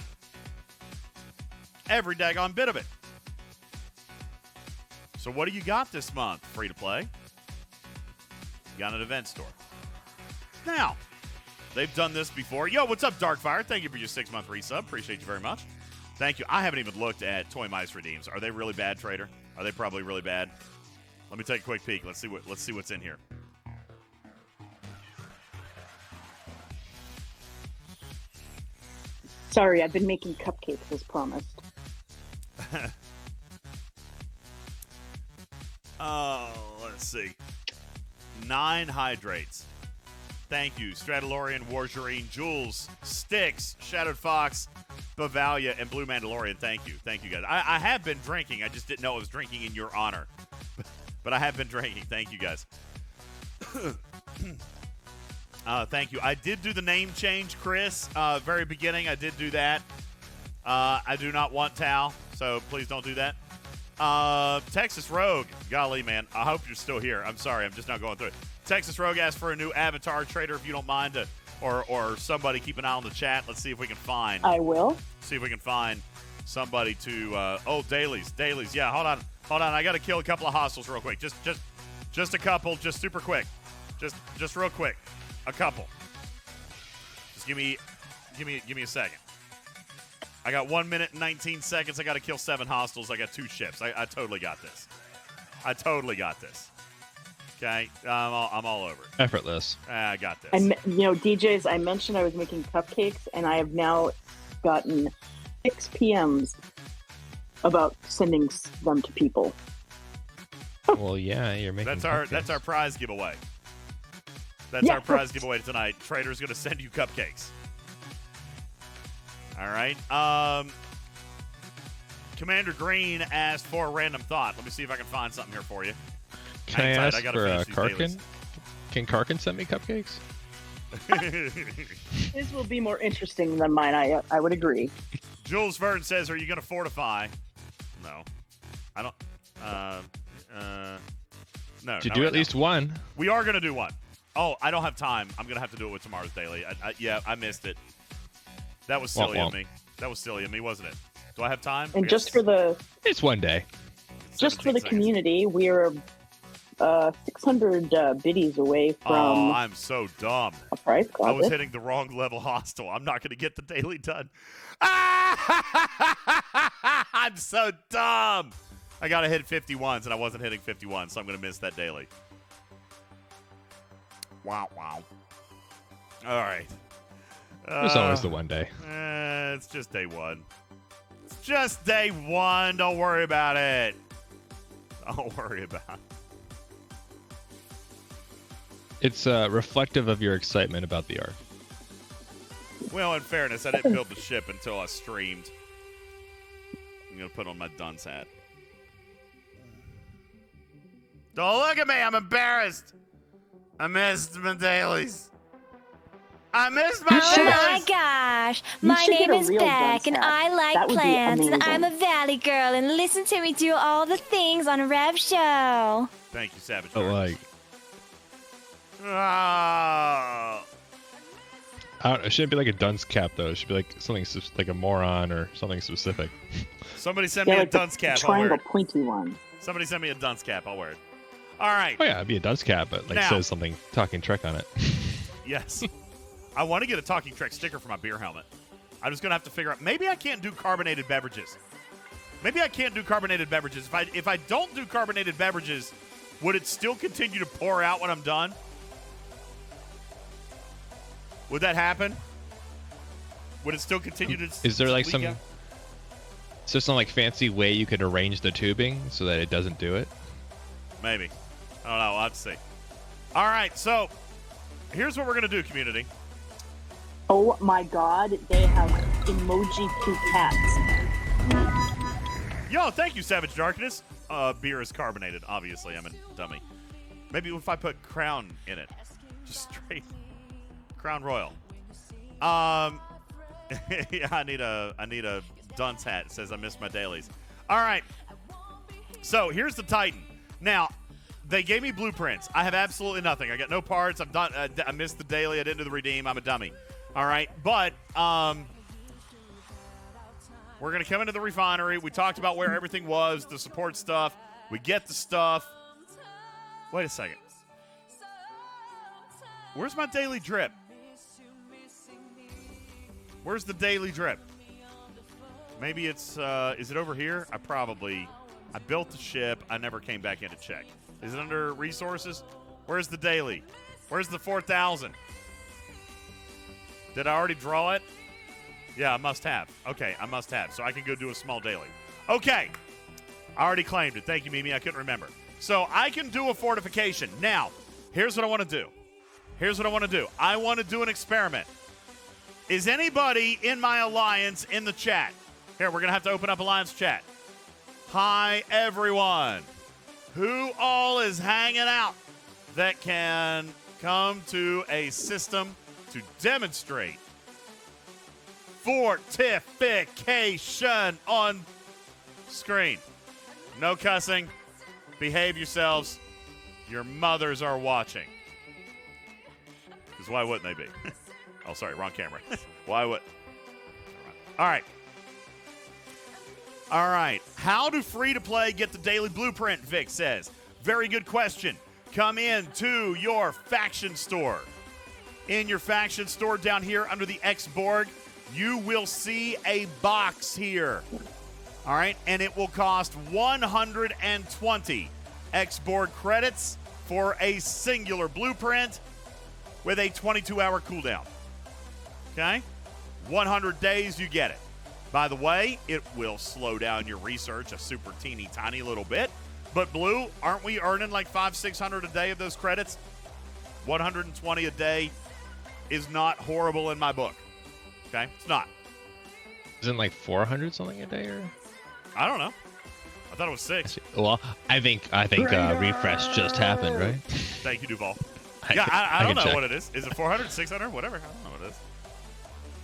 S1: Every daggone bit of it. So what do you got this month, free to play? You got an event store. Now, they've done this before. Yo, what's up, Darkfire? Thank you for your 6-month resub. Appreciate you very much. Thank you. I haven't even looked at Toy Mice redeems. Are they really bad, Trader? Are they probably really bad? Let me take a quick peek. Let's see what's in here.
S2: Sorry, I've been making cupcakes as promised.
S1: Let's see. 9 hydrates. Thank you. Stradalorian, Warjarine, Jules, Styx, Shadowed Fox, Bavalia and Blue Mandalorian, thank you. Thank you, guys. I have been drinking. I just didn't know I was drinking in your honor. But I have been drinking. Thank you, guys. Thank you. I did do the name change, Chris. Very beginning, I did do that. I do not want Tao, so please don't do that. Texas Rogue. Golly, man. I hope you're still here. I'm sorry. I'm just not going through it. Texas Rogue asked for a new avatar trader, if you don't mind, or somebody keep an eye on the chat. Let's see if we can find.
S2: I will.
S1: See if we can find somebody to. Dailies. Yeah, hold on. I got to kill a couple of hostiles real quick. Just a couple. Just super quick. Just real quick. A couple. Just give me a second. I got 1 minute and 19 seconds. I got to kill 7 hostiles. I got 2 ships. I totally got this. Okay, I'm all over it.
S7: Effortless.
S1: I got this.
S2: And DJs, I mentioned I was making cupcakes, and I have now gotten 6 PMs about sending them to people.
S7: Well, yeah, you're making.
S1: That's our prize giveaway. That's our prize giveaway tonight. Trader's going to send you cupcakes. All right. Commander Green asked for a random thought. Let me see if I can find something here for you.
S7: Can I ask for Karkin? Can Karkin send me cupcakes?
S2: His will be more interesting than mine. I would agree.
S1: Jules Verne says, "Are you going to fortify?" No, I don't. No.
S7: Did you do at least one?
S1: We are going to do one. Oh, I don't have time. I'm going to have to do it with tomorrow's daily. I missed it. That was silly of me. That was silly of me, wasn't it? Do I have time?
S2: And just for the...
S7: It's one day.
S2: Just for the community, we're 600 biddies away from...
S1: Oh, I'm so dumb.
S2: A prize closet.
S1: I was hitting the wrong level hostile. I'm not going to get the daily done. I'm so dumb. I got to hit 51s, and I wasn't hitting 51, so I'm going to miss that daily. Wow. All right.
S7: It's always the one day.
S1: It's just day one. It's just day one. Don't worry about it. Don't worry about it.
S7: It's reflective of your excitement about the arc.
S1: Well, in fairness, I didn't build the ship until I streamed. I'm going to put on my dunce hat. Don't look at me. I'm embarrassed. I missed my dailies. I missed my
S11: Oh my gosh, my name is Beck and I like plants and I'm a valley girl and listen to me do all the things on a Rev show.
S1: Thank you, Savage.
S7: But like, it shouldn't be like a dunce cap though. It should be like something like a moron or something specific.
S1: Somebody send me a dunce cap.
S2: Triangle pointy one.
S1: Somebody send me a dunce cap. I'll wear it. All right.
S7: Oh yeah, it'd be a dunce cap, but like says something Talking Trek on it.
S1: Yes. I want to get a Talking Trek sticker for my beer helmet. I'm just going to have to figure out. Maybe I can't do carbonated beverages. If I don't do carbonated beverages, would it still continue to pour out when I'm done? Would that happen? Would it still continue to?
S7: Is there like
S1: leak
S7: some?
S1: out?
S7: Is there some like fancy way you could arrange the tubing so that it doesn't do it?
S1: Maybe. I don't know. We'll have to see. All right. So here's what we're going to do, community.
S2: Oh my God, they have emoji two cats.
S1: Yo, thank you, Savage Darkness. Beer is carbonated. Obviously, I'm a dummy. Maybe if I put Crown in it, just straight Crown Royal. Yeah, I need a dunce hat. It says I missed my dailies. All right. So here's the Titan. Now, they gave me blueprints. I have absolutely nothing. I got no parts. I'm done. I missed the daily. I didn't do the redeem. I'm a dummy. All right, but we're going to come into the refinery. We talked about where everything was, the support stuff. We get the stuff. Wait a second. Where's my daily drip? Where's the daily drip? Maybe it's, is it over here? I built the ship. I never came back in to check. Is it under resources? Where's the daily? Where's the 4,000? Did I already draw it? Yeah, I must have. Okay, I must have. So I can go do a small daily. Okay. I already claimed it. Thank you, Mimi. I couldn't remember. So I can do a fortification. Now, here's what I want to do. I want to do an experiment. Is anybody in my alliance in the chat? Here, we're going to have to open up alliance chat. Hi, everyone. Who all is hanging out that can come to a system to demonstrate Fortification on screen? No cussing. Behave yourselves. Your mothers are watching. Because why wouldn't they be? Oh, sorry, wrong camera. Why would? All right. All right. How do free-to-play get the daily blueprint, Vic says. Very good question. Come in to your faction store. In your faction store down here under the X-Borg, you will see a box here. All right, and it will cost 120 X-Borg credits for a singular blueprint with a 22-hour cooldown. Okay? 100 days, you get it. By the way, it will slow down your research a super teeny tiny little bit. But Blue, aren't we earning like 500-600 a day of those credits? 120 a day is not horrible in my book. Okay? It's not.
S7: Isn't like 400 something a day, or?
S1: I don't know. I thought it was 6.
S7: Well, I think refresh just happened, right?
S1: Thank you, Duval. I don't know what it is. Is it 400, 600, whatever? I don't know what it is.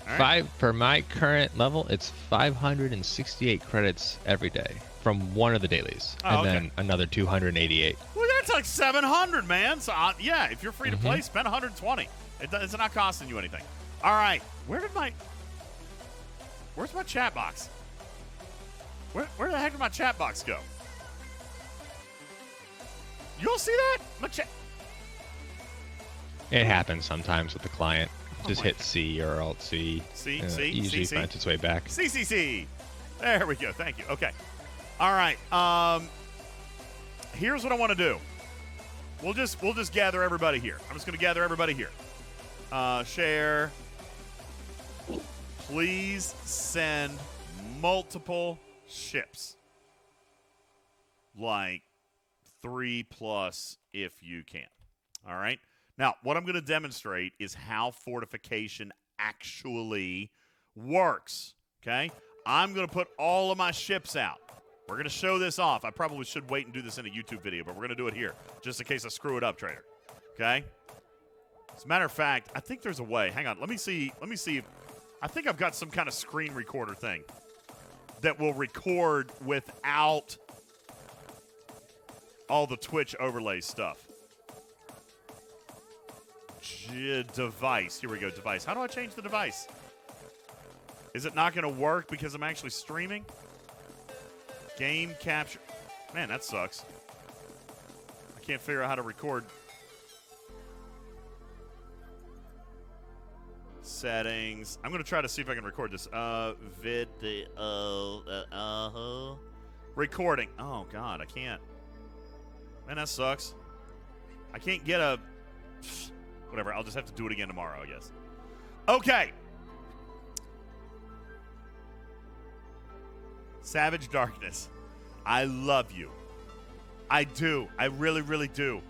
S1: All right.
S7: For my current level, it's 568 credits every day from one of the dailies, and then another 288.
S1: Well, that's like 700, man. So yeah, if you're free to play, spend 120. It's not costing you anything. All right, where's my chat box? Where the heck did my chat box go? You all see that? My chat.
S7: It happens sometimes with the client. Just hit C or Alt C.
S1: C.
S7: Usually finds its way back.
S1: C. There we go. Thank you. Okay. All right. Here's what I want to do. We'll just gather everybody here. I'm just going to gather everybody here. Share. Please send multiple ships. Like 3+ if you can. All right. Now, what I'm going to demonstrate is how fortification actually works, okay? I'm going to put all of my ships out. We're going to show this off. I probably should wait and do this in a YouTube video, but we're going to do it here, just in case I screw it up, Trader, okay? As a matter of fact, I think there's a way. Hang on. Let me see. I think I've got some kind of screen recorder thing that will record without all the Twitch overlay stuff. Device. Here we go, device. How do I change the device? Is it not going to work because I'm actually streaming? Game capture. Man, that sucks. I can't figure out how to record. Settings. I'm going to try to see if I can record this. Video. Recording. Oh, God, I can't. Man, that sucks. I can't get a... Whatever, I'll just have to do it again tomorrow, I guess. Okay. Savage Darkness. I love you. I do. I really, really do.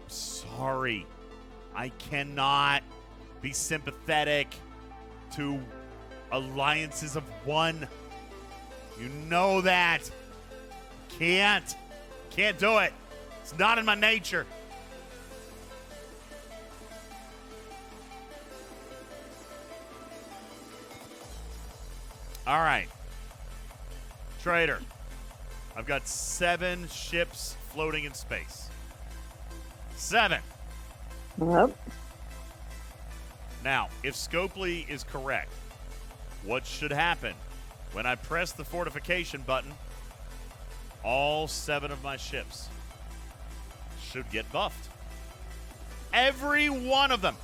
S1: Sorry. I cannot be sympathetic to alliances of one. You know that. Can't do it. It's not in my nature. All right. Trader, I've got 7 ships floating in space. 7.
S2: Yep.
S1: Now, if Scopely is correct, what should happen when I press the fortification button? All 7 of my ships should get buffed. Every one of them.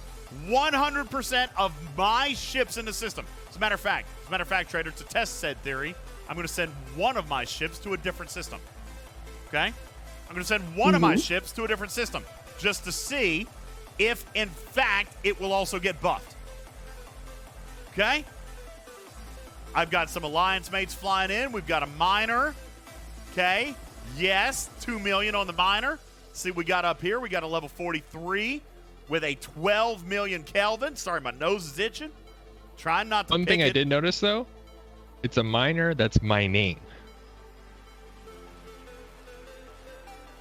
S1: 100% of my ships in the system. As a matter of fact, Trader, to test said theory, I'm going to send one of my ships to a different system. Okay? I'm going to send one of my ships to a different system just to see if, in fact, it will also get buffed. Okay? I've got some alliance mates flying in. We've got a miner. Okay? Yes, 2 million on the miner. See what we got up here. We got a level 43 with a 12 million Kelvin. Sorry, my nose is itching. Try not to
S7: One
S1: pick
S7: thing I
S1: it.
S7: did notice though, it's a miner that's mining.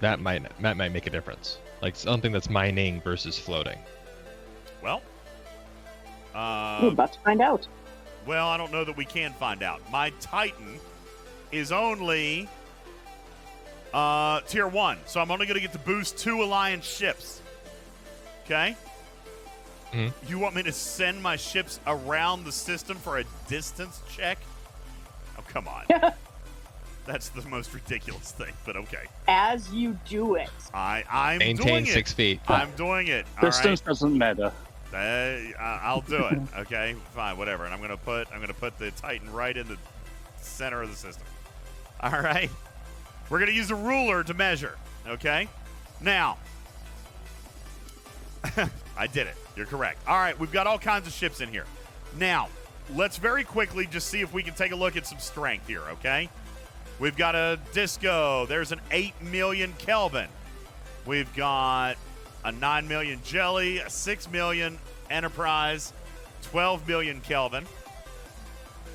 S7: That might make a difference. Like something that's mining versus floating.
S1: Well,
S2: We're about to find out.
S1: well, I don't know that we can find out. My Titan is only tier 1, so I'm only going to get to boost 2 Alliance ships. Okay?
S7: Mm-hmm.
S1: You want me to send my ships around the system for a distance check? Oh, come on. That's the most ridiculous thing, but okay.
S2: As you do it.
S1: I'm
S7: Maintain
S1: doing
S7: 6 feet.
S1: I'm doing it. All
S4: Distance
S1: right.
S4: doesn't matter.
S1: I'll do it. Okay, fine, whatever. And I'm gonna put the Titan right in the center of the system. All right. We're gonna use a ruler to measure. Okay. Now, I did it. You're correct. All right, we've got all kinds of ships in here. Now, let's very quickly just see if we can take a look at some strength here. Okay. We've got a Disco. There's an 8 million Kelvin. We've got a 9 million Jelly, a 6 million Enterprise, 12 million Kelvin.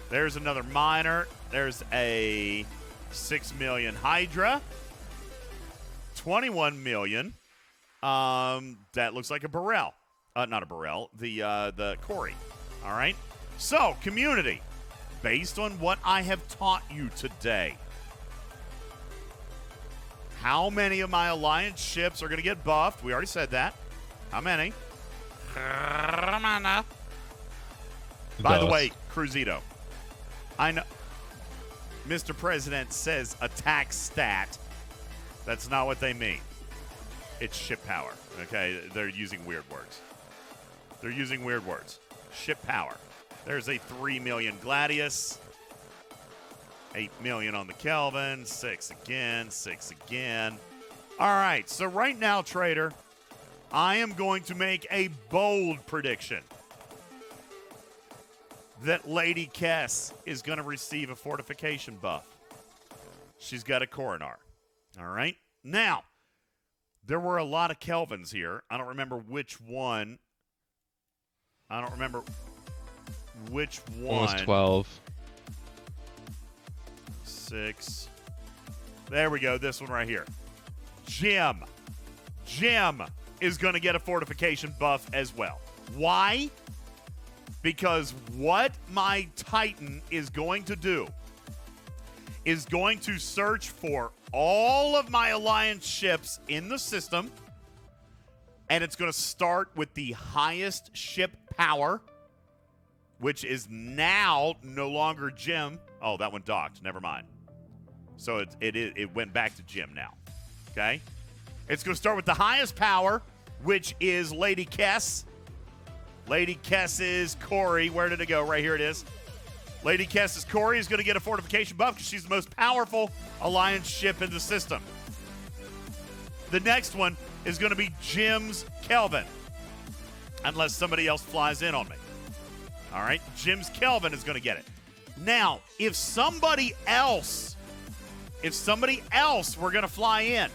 S1: There's another Miner. There's a 6 million Hydra. 21 million. That looks like a Burrell. Not a Burrell. The Corey. All right. So, community, based on what I have taught you today, how many of my Alliance ships are going to get buffed? We already said that. How many? By the way, Cruzito, I know Mr. President says attack stat. That's not what they mean. It's ship power, okay? They're using weird words. Ship power. There's a 3 million Gladius. 8 million on the Kelvin, 6 again. All right, so right now, Trader, I am going to make a bold prediction that Lady Kess is going to receive a fortification buff. She's got a Coronar. All right? Now, there were a lot of Kelvins here. I don't remember which one.
S7: Almost 12.
S1: 6. There we go. This one right here. Jim is going to get a fortification buff as well. Why? Because what my Titan is going to do is going to search for all of my Alliance ships in the system, and it's going to start with the highest ship power, which is now no longer Jim. Oh, that one docked. Never mind. So it went back to Jim now. Okay? It's going to start with the highest power, which is Lady Kess. Lady Kess's Corey. Where did it go? Right here it is. Lady Kess's Corey is going to get a fortification buff because she's the most powerful Alliance ship in the system. The next one is going to be Jim's Kelvin, unless somebody else flies in on me. All right? Jim's Kelvin is going to get it. Now, if somebody else were going to fly in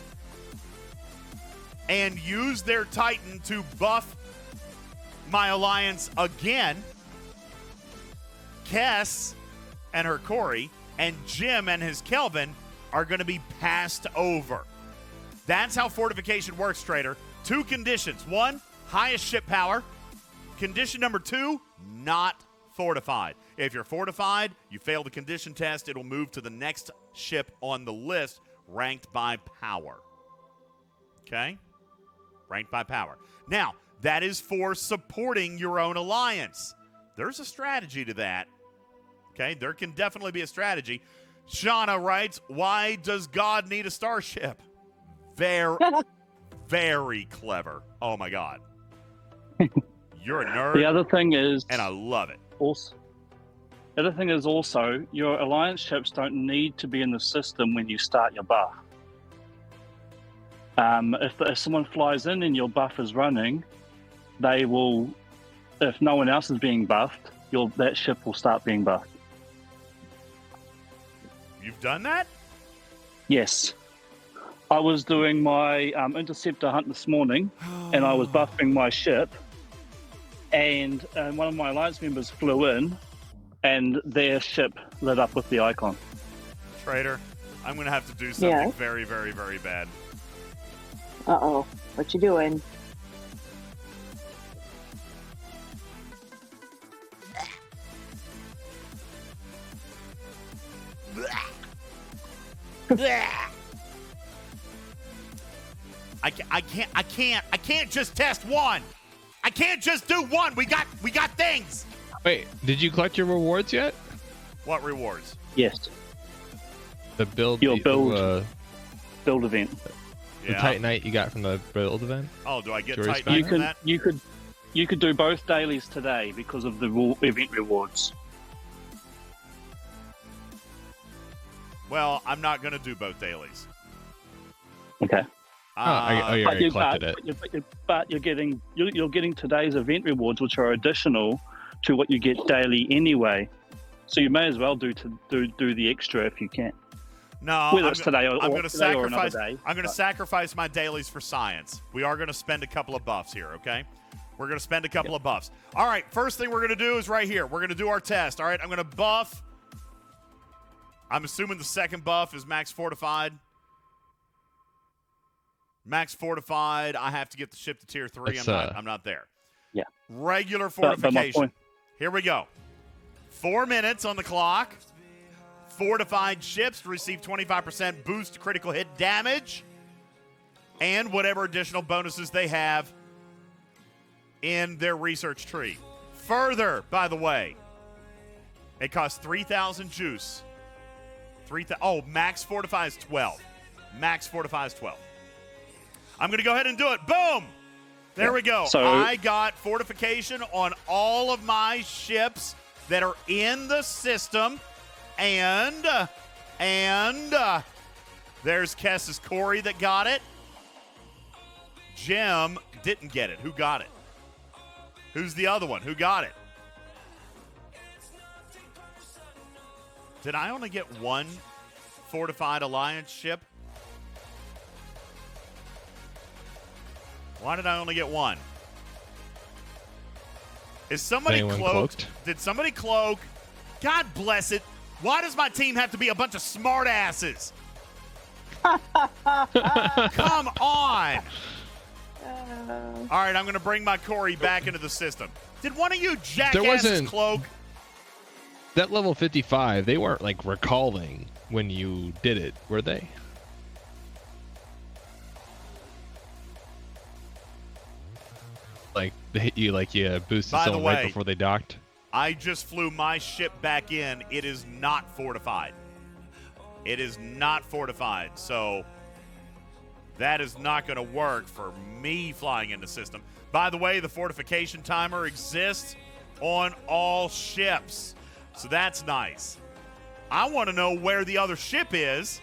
S1: and use their Titan to buff my Alliance again, Kess and her Corey and Jim and his Kelvin are going to be passed over. That's how fortification works, Trader. 2 conditions. 1, highest ship power. Condition number 2, not fortified. If you're fortified, you fail the condition test, it'll move to the next ship on the list ranked by power. Okay? Ranked by power. Now, that is for supporting your own Alliance. There's a strategy to that. Okay? There can definitely be a strategy. Shauna writes, why does God need a starship? Very, very clever. Oh, my God. You're a nerd.
S4: The other thing is...
S1: And I love it.
S4: The other thing is also, your Alliance ships don't need to be in the system when you start your buff. If someone flies in and your buff is running, they will, if no one else is being buffed, that ship will start being buffed.
S1: You've done that?
S4: Yes. I was doing my interceptor hunt this morning, and I was buffing my ship, and one of my alliance members flew in, and their ship lit up with the icon.
S1: Trader, I'm going to have to do something very, very, very bad.
S2: Uh-oh. What you doing?
S1: I can't just test one. I can't just do one. We got things.
S7: Wait, did you collect your rewards yet?
S1: What rewards?
S4: Yes.
S7: The build.
S4: Your build event.
S7: The Titanite you got from the build event.
S1: Oh, do I get
S7: Jury's
S1: Titanite from that?
S4: You could do both dailies today because of the event rewards.
S1: Well, I'm not going to do both dailies.
S4: Okay.
S7: You already collected it.
S4: But you're getting today's event rewards, which are additional to what you get daily anyway. So you may as well do the extra if you can.
S1: No,
S4: whether it's today or
S1: I'm going to
S4: today or
S1: sacrifice.
S4: another day.
S1: I'm going to sacrifice my dailies for science. We are going to spend a couple of buffs here. Okay, we're going to spend a couple of buffs. All right. First thing we're going to do is right here. We're going to do our test. All right. I'm going to buff. I'm assuming the second buff is max fortified. Max fortified. I have to get the ship to tier 3. I'm not there.
S4: Yeah.
S1: Regular fortification. Here we go. 4 minutes on the clock. Fortified ships receive 25% boost to critical hit damage and whatever additional bonuses they have in their research tree. Further, by the way, it costs 3,000 juice. Max fortify is 12. Max fortify is 12. I'm going to go ahead and do it. Boom! There we go.
S4: So,
S1: I got fortification on all of my ships that are in the system. And there's Kess's Corey that got it. Jim didn't get it. Who got it? Who's the other one? Who got it? Did I only get one fortified alliance ship? Why did I only get one? Is somebody cloaked? Did somebody cloak? God bless it. Why does my team have to be a bunch of smart asses? Come on. All right, I'm going to bring my Corey back into the system. Did one of you jackasses cloak?
S7: That level 55, they weren't like recalling when you did it, were they? Like they hit you, like you boosted someone right before they docked.
S1: I just flew my ship back in. It is not fortified. It is not fortified. So that is not going to work for me flying in the system. By the way, the fortification timer exists on all ships. So that's nice. I want to know where the other ship is.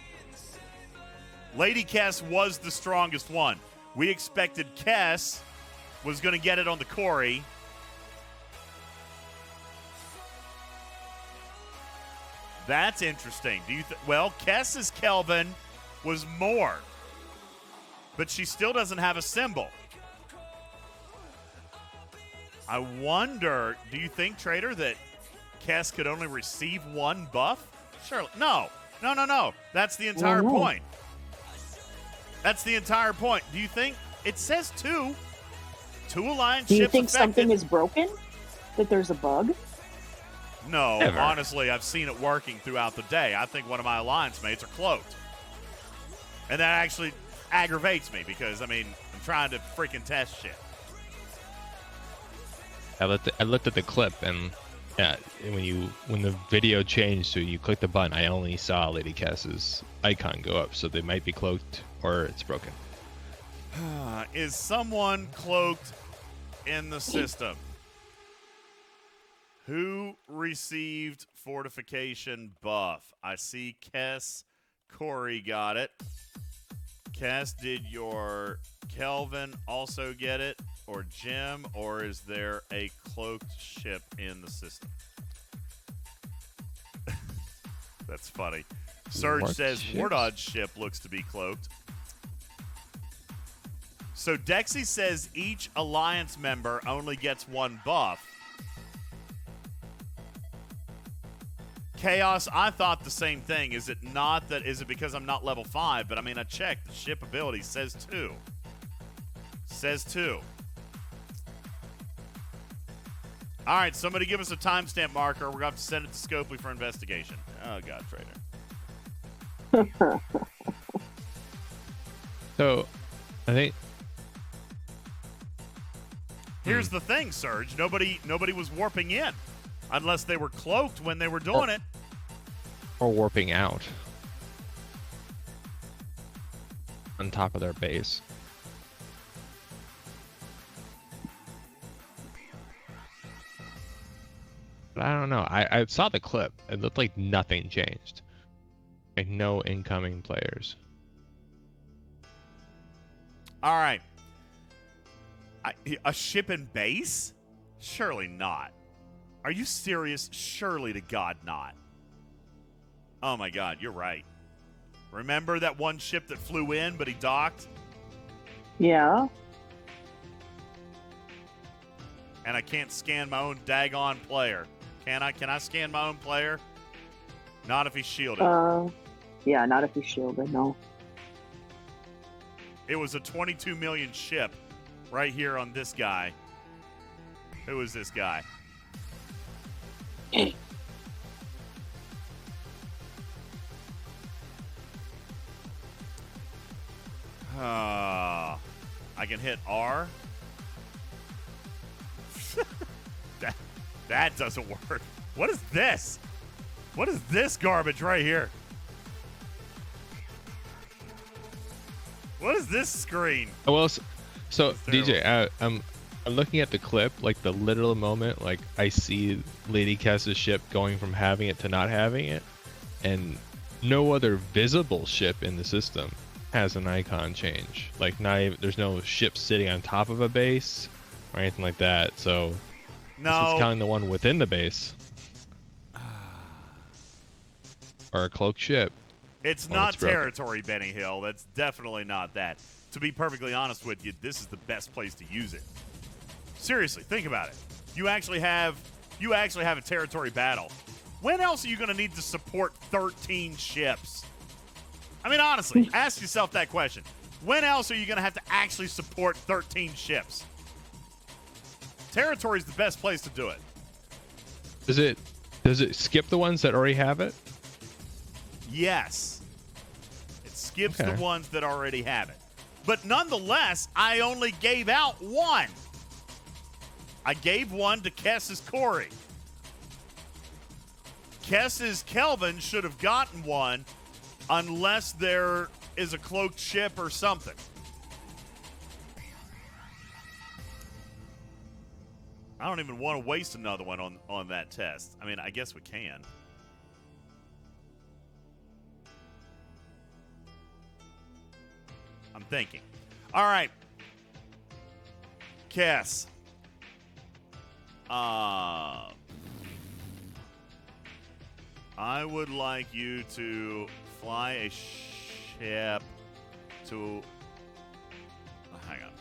S1: Lady Kess was the strongest one. We expected Kess was going to get it on the Corey. That's interesting. Well, Kess's Kelvin was more, but she still doesn't have a symbol. I wonder, do you think, Trader, that Kess could only receive one buff? Surely. No. That's the entire point. That's the entire point. Do you think it says two? Two alliance ships.
S2: Do you think
S1: affected.
S2: something is broken? That there's a bug?
S1: No, honestly, I've seen it working throughout the day. I think one of my alliance mates are cloaked. And that actually aggravates me because, I mean, I'm trying to freaking test shit.
S7: I looked at the clip, and yeah, when the video changed, so you click the button, I only saw Lady Cass's icon go up, so they might be cloaked or it's broken.
S1: Is someone cloaked in the system? Who received fortification buff? I see Kess. Corey got it. Kess, did your Kelvin also get it? Or Jim? Or is there a cloaked ship in the system? That's funny. Surge says Wardod's ship looks to be cloaked. So Dexy says each alliance member only gets one buff. Chaos, I thought the same thing. Is it not that? Is it because I'm not level 5? But I mean, I checked. The ship ability says 2. Says 2. All right, somebody give us a timestamp marker. We're going to have to send it to Scopely for investigation. Oh, God, traitor.
S7: So, I think...
S1: Here's the thing, Surge. Nobody was warping in. Unless they were cloaked when they were doing it.
S7: Or warping out. On top of their base. But I don't know. I saw the clip. It looked like nothing changed. Like no incoming players.
S1: All right. A ship in base? Surely not. Are you serious? Surely to God not. Oh my God, you're right. Remember that one ship that flew in but he docked?
S2: Yeah.
S1: And I can't scan my own daggone player. Can I? Can I scan my own player? Not if he's shielded.
S2: Yeah, not if he's shielded, no.
S1: It was a 22 million ship right here on this guy. Who is this guy? I can hit R. That doesn't work. What is this? What is this garbage right here? What is this screen?
S7: Well, so DJ, I'm looking at the clip, like the literal moment, like I see Lady Kess's ship going from having it to not having it, and no other visible ship in the system has an icon change. Like not even, there's no ship sitting on top of a base or anything like that. So
S1: no,
S7: it's counting the one within the base or a cloaked ship.
S1: It's not territory, Benny Hill. That's definitely not that. To be perfectly honest with you, this is the best place to use it. Seriously, think about it. You actually have a territory battle. When else are you going to need to support 13 ships? I mean, honestly, ask yourself that question. When else are you going to have to actually support 13 ships? Territory is the best place to do it.
S7: Does it skip the ones that already have it?
S1: Yes. It skips the ones that already have it. But nonetheless, I only gave out one. I gave one to Kess's Corey. Kess's Kelvin should have gotten one unless there is a cloaked ship or something. I don't even want to waste another one on that test. I mean, I guess we can. I'm thinking. All right. Cass. I would like you to fly a ship to... hang on.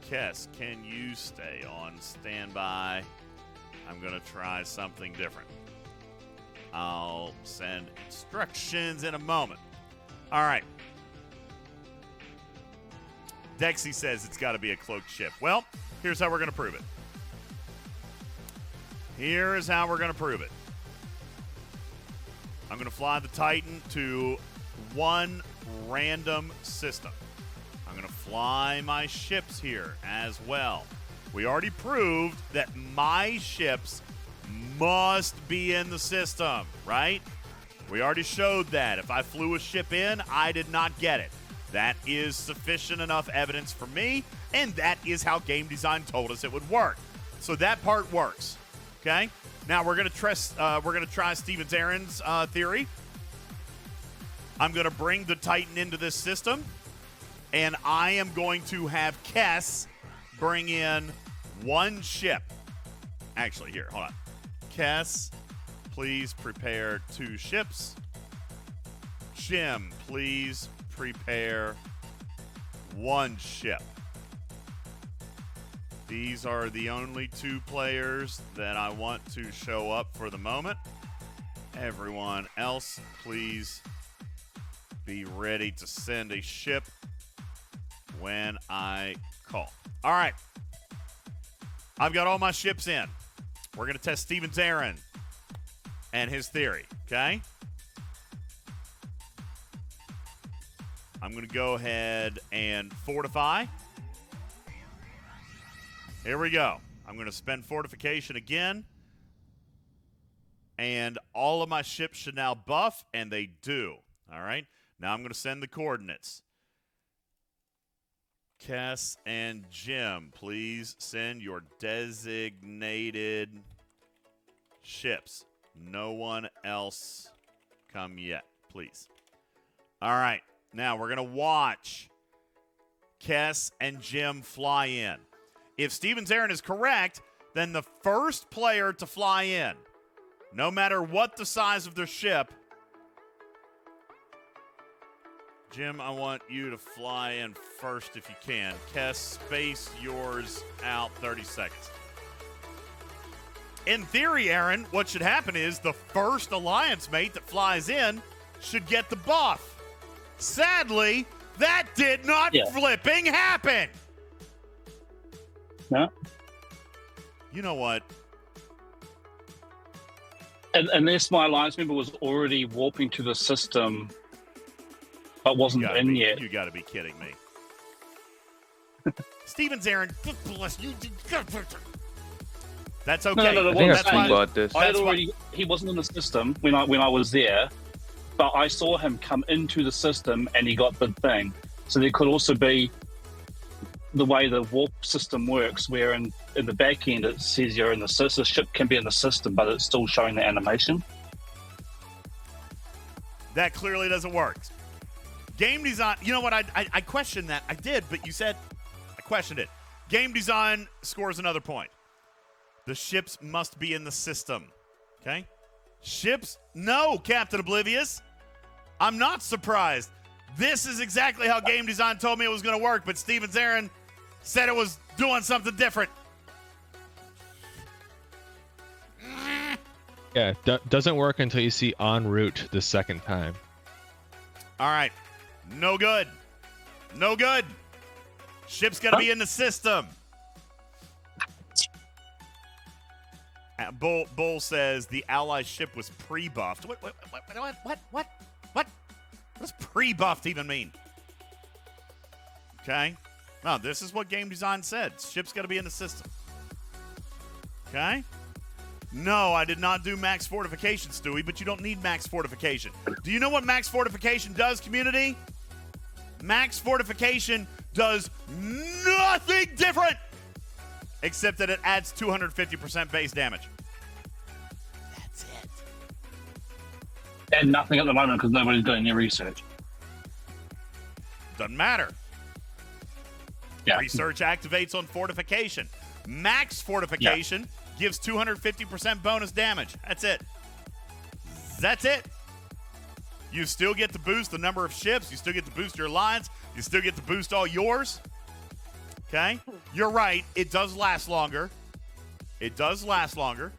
S1: Kess, can you stay on standby? I'm going to try something different. I'll send instructions in a moment. All right. Dexy says it's got to be a cloaked ship. Well, here's how we're going to prove it. Here's how we're going to prove it. I'm going to fly the Titan to one random system. I'm going to fly my ships here as well. We already proved that my ships must be in the system, right? We already showed that. If I flew a ship in, I did not get it. That is sufficient enough evidence for me, and that is how game design told us it would work. So that part works. Okay? Now we're gonna try Steven Aaron's theory. I'm gonna bring the Titan into this system, and I am going to have Kess bring in one ship. Actually, here, hold on. Kess, please prepare 2 ships. Jim, please prepare 1 ship. These are the only 2 players that I want to show up for the moment. Everyone else, please be ready to send a ship when I call. All right. I've got all my ships in. We're going to test Steven's Aaron and his theory, okay? I'm going to go ahead and fortify. Here we go. I'm going to spend fortification again. And all of my ships should now buff, and they do. All right? Now I'm going to send the coordinates. Kess and Jim, please send your designated ships. No one else come yet, please. All right. Now we're going to watch Kess and Jim fly in. If Steven's Aaron is correct, then the first player to fly in, no matter what the size of their ship, Jim, I want you to fly in first if you can. Kess, space yours out 30 seconds. In theory, Aaron, what should happen is the first alliance mate that flies in should get the buff. Sadly, that did not flipping happen.
S4: No.
S1: You know what?
S4: Unless my alliance member was already warping to the system, but wasn't in yet.
S1: You got to be kidding me. Steven's Aaron, bless you. That's okay.
S4: No.
S5: I think I full-bought this.
S4: He wasn't in the system when I was there, but I saw him come into the system and he got the thing. So there could also be the way the warp system works, where in the back end it says you're in the system. The ship can be in the system, but it's still showing the animation.
S1: That clearly doesn't work. Game design, you know what? I questioned that. I did, but you said I questioned it. Game design scores another point. The ships must be in the system. Okay? Ships? No, Captain Oblivious. I'm not surprised. This is exactly how game design told me it was going to work, but Steven's Aaron said it was doing something different.
S7: Yeah, doesn't work until you see en route the second time.
S1: All right. No good. No good. Ship's got to be in the system. Bull says the ally ship was pre-buffed. What? What does pre-buffed even mean? Okay. No, this is what game design said. Ship's got to be in the system. Okay. No, I did not do max fortification, Stewie, but you don't need max fortification. Do you know what max fortification does, community? Max fortification does nothing different except that it adds 250% base damage. That's it.
S4: And nothing at the moment because nobody's doing any research.
S1: Doesn't matter.
S4: Yeah.
S1: Research activates on fortification. Max fortification gives 250% bonus damage. That's it. That's it. You still get to boost the number of ships. You still get to boost your alliance. You still get to boost all yours. Okay? You're right. It does last longer. It does last longer.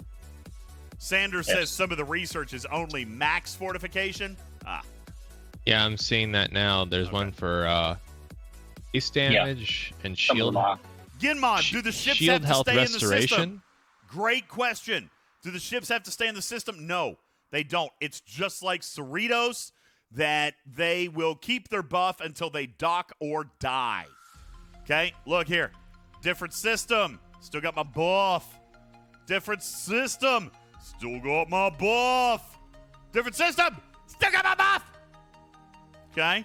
S1: Sanders says some of the research is only max fortification.
S7: Yeah, I'm seeing that now. There's one for base damage and shield.
S1: Ginmon, do the ships
S7: shield
S1: have to
S7: health
S1: stay
S7: restoration?
S1: in the system? Great question. Do the ships have to stay in the system? No, they don't. It's just like Cerritos that they will keep their buff until they dock or die. Okay, look here. Different system. Still got my buff. Different system. Still got my buff. Different system. Still got my buff. Okay?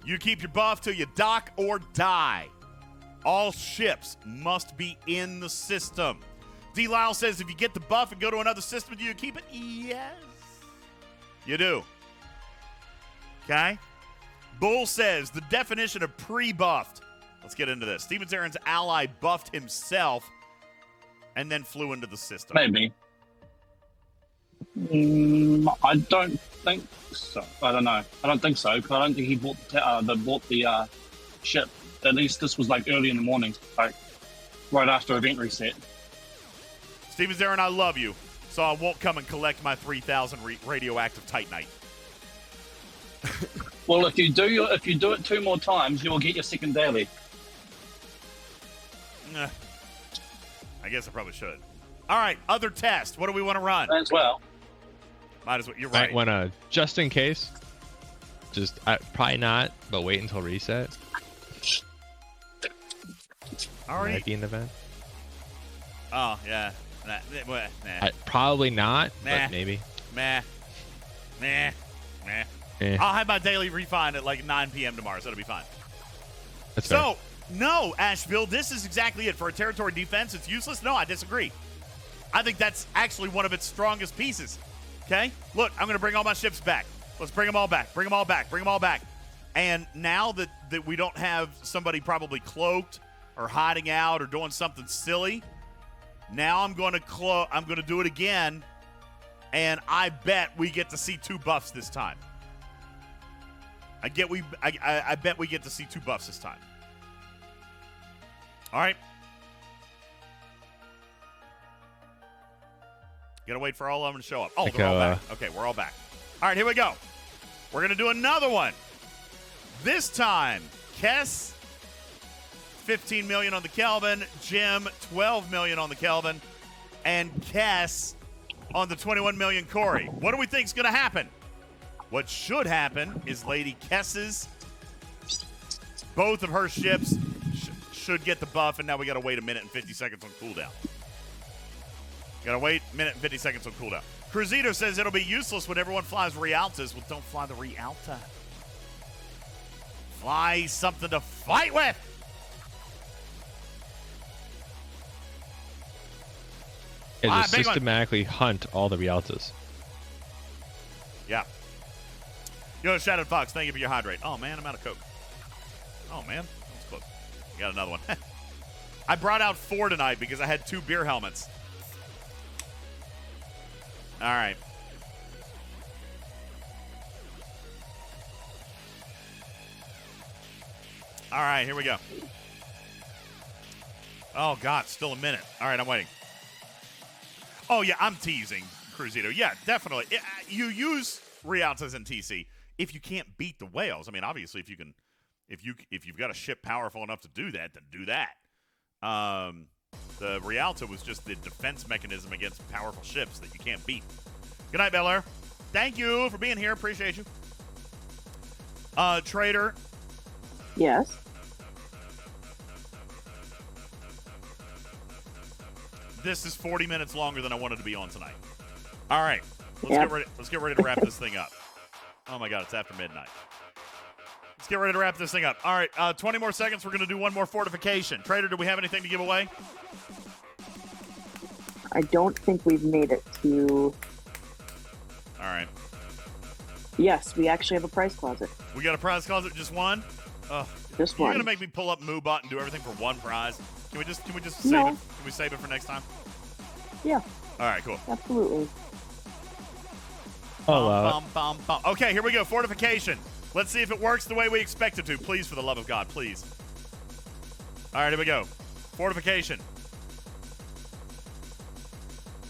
S1: You keep your buff till you dock or die. All ships must be in the system. D. Lyle says, if you get the buff and go to another system, do you keep it? Yes. You do. Okay? Bull says, the definition of pre-buffed. Let's get into this. Steven's Aaron's ally buffed himself and then flew into the system.
S4: Maybe. I don't think so. I don't know. I don't think so because I don't think he bought the ship. At least this was like early in the morning. Like, Right after event reset.
S1: Steven Zarin, I love you, so I won't come and collect my 3,000 radioactive Titanite.
S4: Well, if you do it 2 more times, you will get your second daily.
S1: I guess I probably should. All right, other test. What do we want to run?
S4: As well.
S1: Might as well. You're right.
S7: Might want to, just in case. Just probably not, but wait until reset.
S1: Already.
S7: Might be an event.
S1: Oh yeah. Nah.
S7: Probably not, but maybe.
S1: Meh. I'll have my daily refund at like 9 p.m. tomorrow, so it'll be fine.
S7: That's fair.
S1: No, Asheville, this is exactly it. For a territory defense, it's useless? No, I disagree. I think that's actually one of its strongest pieces. Okay? Look, I'm going to bring all my ships back. Let's bring them all back. Bring them all back. Bring them all back. And now that we don't have somebody probably cloaked or hiding out or doing something silly, now I'm going to do it again, and I bet we get to see 2 buffs this time. I bet we get to see 2 buffs this time. All right. Gotta wait for all of them to show up. Oh, they're all back. Okay, we're all back. All right, here we go. We're going to do another one. This time, Kess, 15 million on the Kelvin. Jim, 12 million on the Kelvin. And Kess on the 21 million Corey. What do we think is going to happen? What should happen is Lady Kess's, both of her ships should get the buff, and now we got to wait a minute and 50 seconds on cooldown. Got to wait a minute and 50 seconds on cooldown. Cruzito says it'll be useless when everyone flies Rialtas. Well, don't fly the Rialta. Fly something to fight with.
S7: It'll systematically hunt all the Rialtas.
S1: Yeah. Yo, Shadowed Fox, thank you for your hydrate. Oh, man, I'm out of Coke. Oh, man. That's close. I got another one. I brought out 4 tonight because I had 2 beer helmets. All right. All right, here we go. Oh, God, still a minute. All right, I'm waiting. Oh, yeah, I'm teasing, Cruzito. Yeah, definitely. You use Rialtas in TC if you can't beat the whales. I mean, obviously, if you've got a ship powerful enough to do that, then do that. The Rialta was just the defense mechanism against powerful ships that you can't beat. Good night, Bel Air. Thank you for being here. Appreciate you. Trader.
S2: Yes.
S1: This is 40 minutes longer than I wanted to be on tonight. All right. Let's get ready to wrap this thing up. Oh, my God. It's after midnight. Let's get ready to wrap this thing up. All right, 20 more seconds. We're going to do one more fortification. Trader, do we have anything to give away?
S2: I don't think we've made it to...
S1: All right.
S2: Yes, we actually have a prize closet.
S1: We got a prize closet? Just one?
S2: Just one.
S1: You're going to make me pull up MooBot and do everything for one prize? Can we just save it? Can we save it for next time?
S2: Yeah.
S1: All right, cool.
S2: Absolutely.
S1: Okay, here we go. Fortification. Let's see if it works the way we expect it to. Please, for the love of God, please. All right, here we go. Fortification.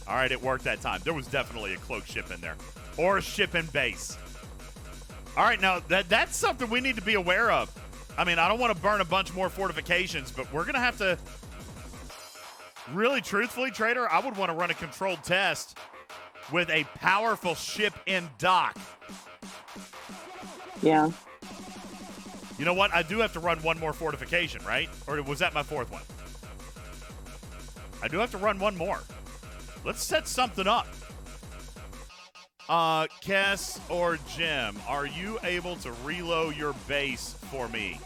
S1: All right, it worked that time. There was definitely a cloaked ship in there. Or a ship in base. All right, now, that's something we need to be aware of. I mean, I don't want to burn a bunch more fortifications, but we're going to have to... Really, truthfully, Trader, I would want to run a controlled test with a powerful ship in dock.
S2: Yeah.
S1: You know what? I do have to run one more fortification, right? Or was that my 4th one? I do have to run one more. Let's set something up. Kess or Jim, are you able to reload your base for me?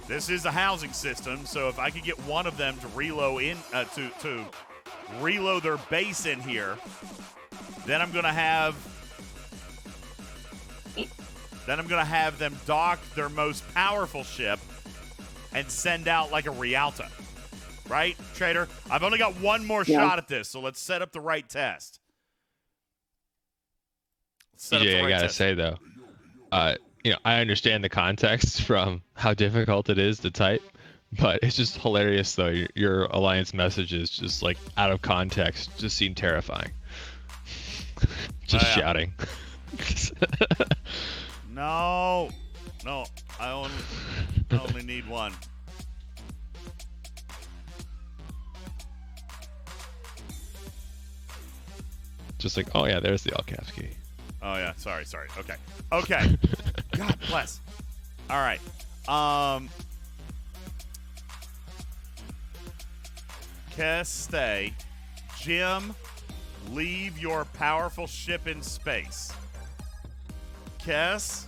S1: This is a housing system, so if I could get one of them to reload to reload their base in here, then I'm gonna have them dock their most powerful ship and send out like a Rialta. Right, Trader? I've only got one more shot at this, so let's set up the right test.
S7: I gotta say though, I understand the context from how difficult it is to type, But it's just hilarious though. Your alliance messages just like out of context just seem terrifying. Just shouting.
S1: No, I only need one.
S7: Just like, oh yeah, there's the all caps key.
S1: Oh yeah, sorry. Okay. God bless. All right. Kess, stay. Jim, leave your powerful ship in space. Kess,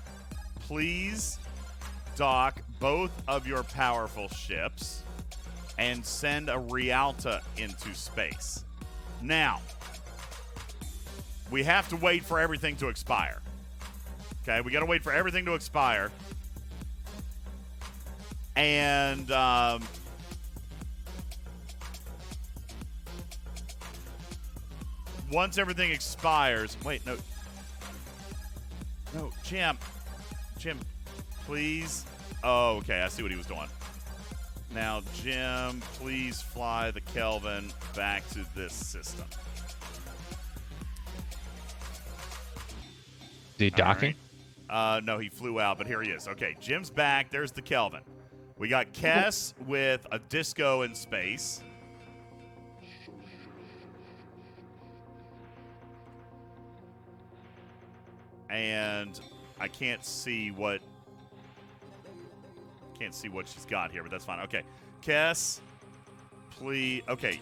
S1: please dock both of your powerful ships and send a Rialta into space. Now, we have to wait for everything to expire. Okay, we got to wait for everything to expire. And once everything expires, wait, no, Jim, please. Oh, okay, I see what he was doing. Now, Jim, please fly the Kelvin back to this system.
S7: Is he docking?
S1: Right. No, he flew out, but here he is. Okay, Jim's back. There's the Kelvin. We got Kess with a disco in space. And I can't see what she's got here, but that's fine. Okay, Kess, please. Okay,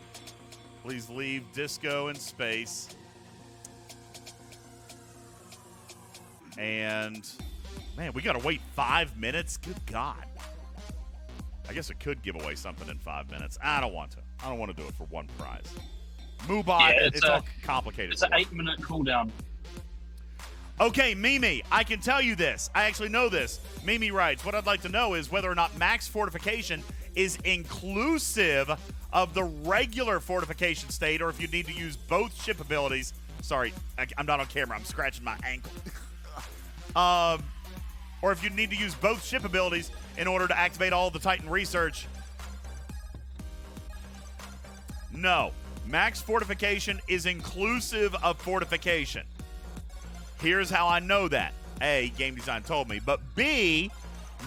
S1: please leave disco in space. And man, we gotta wait 5 minutes. Good God. I guess it could give away something in 5 minutes. I don't want to. I don't want to do it for one prize. Moobot, it's all complicated.
S4: It's an 8-minute cooldown.
S1: Okay, Mimi, I can tell you this. I actually know this. Mimi writes, what I'd like to know is whether or not max fortification is inclusive of the regular fortification state, or if you need to use both ship abilities. Sorry, I'm not on camera. I'm scratching my ankle. Or if you need to use both ship abilities in order to activate all of the Titan research. No. Max fortification is inclusive of fortification. Here's how I know that. A, game design told me. But B,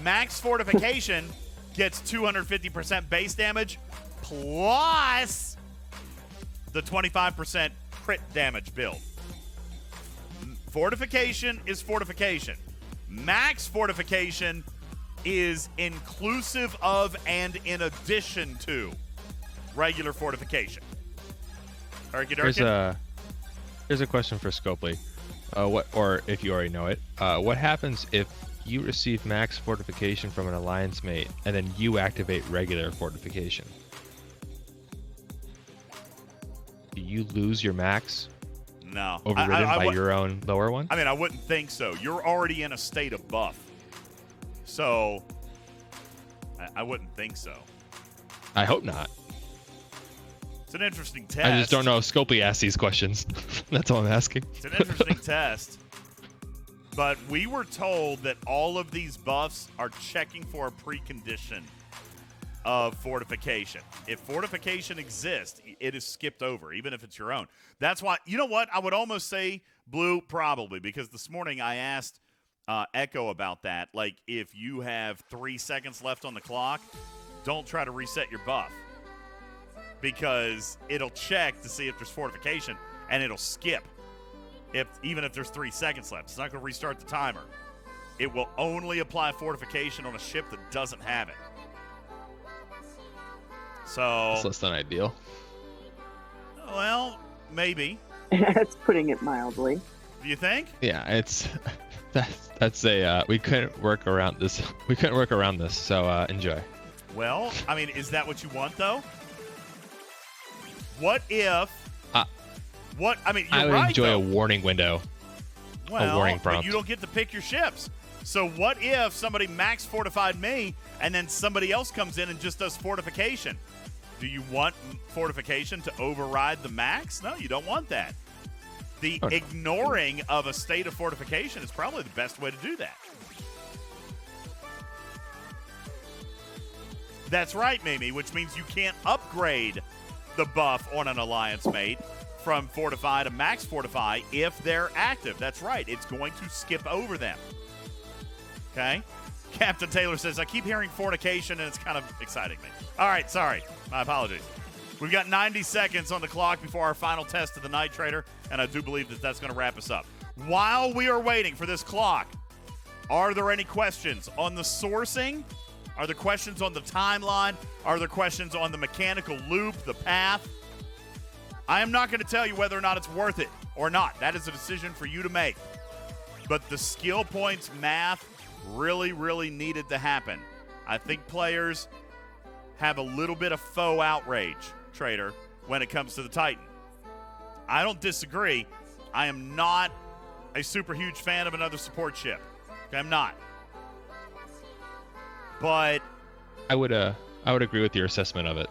S1: max fortification gets 250% base damage plus the 25% crit damage build. Fortification is fortification. Max fortification is inclusive of and in addition to regular fortification.
S7: Here's a question for Scopely. Or if you already know it, what happens if you receive max fortification from an alliance mate and then you activate regular fortification? Do you lose your max?
S1: No.
S7: Overridden by your own lower one?
S1: I mean, I wouldn't think so. You're already in a state of buff. So, I wouldn't think so.
S7: I hope not.
S1: It's an interesting test.
S7: I just don't know if Scopely asks these questions. That's all I'm asking.
S1: It's an interesting test. But we were told that all of these buffs are checking for a precondition of fortification. If fortification exists, it is skipped over, even if it's your own. That's why, you know what? I would almost say blue, probably, because this morning I asked Echo about that. Like, if you have 3 seconds left on the clock, don't try to reset your buff, because it'll check to see if there's fortification, and it'll skip even if there's 3 seconds left. It's not going to restart the timer. It will only apply fortification on a ship that doesn't have it. So
S7: it's less than ideal.
S1: Well, maybe.
S2: That's putting it mildly.
S1: Do you think?
S7: Yeah, it's that's a we couldn't work around this. We couldn't work around this. So enjoy.
S1: Well, I mean, is that what you want though? What if? What I mean, you're
S7: I would
S1: right,
S7: enjoy
S1: though.
S7: a warning window.
S1: Well,
S7: a warning
S1: but
S7: prompt.
S1: you don't get to pick your ships. So what if somebody max fortified me and then somebody else comes in and just does fortification? Do you want fortification to override the max? No, you don't want that. The ignoring of a state of fortification is probably the best way to do that. That's right, Mimi, which means you can't upgrade the buff on an alliance mate from Fortify to Max Fortify if they're active. That's right. It's going to skip over them. Okay? Captain Taylor says, I keep hearing Fortification, and it's kind of exciting me. All right, sorry. My apologies. We've got 90 seconds on the clock before our final test of the night, Trader, and I do believe that that's going to wrap us up. While we are waiting for this clock, are there any questions on the sourcing? Are there questions on the timeline? Are there questions on the mechanical loop, the path? I am not going to tell you whether or not it's worth it or not. That is a decision for you to make. But the skill points math really, really needed to happen. I think players have a little bit of faux outrage, Trader, when it comes to the Titan. I don't disagree. I am not a super huge fan of another support ship. Okay, I'm not. But
S7: I would agree with your assessment of it.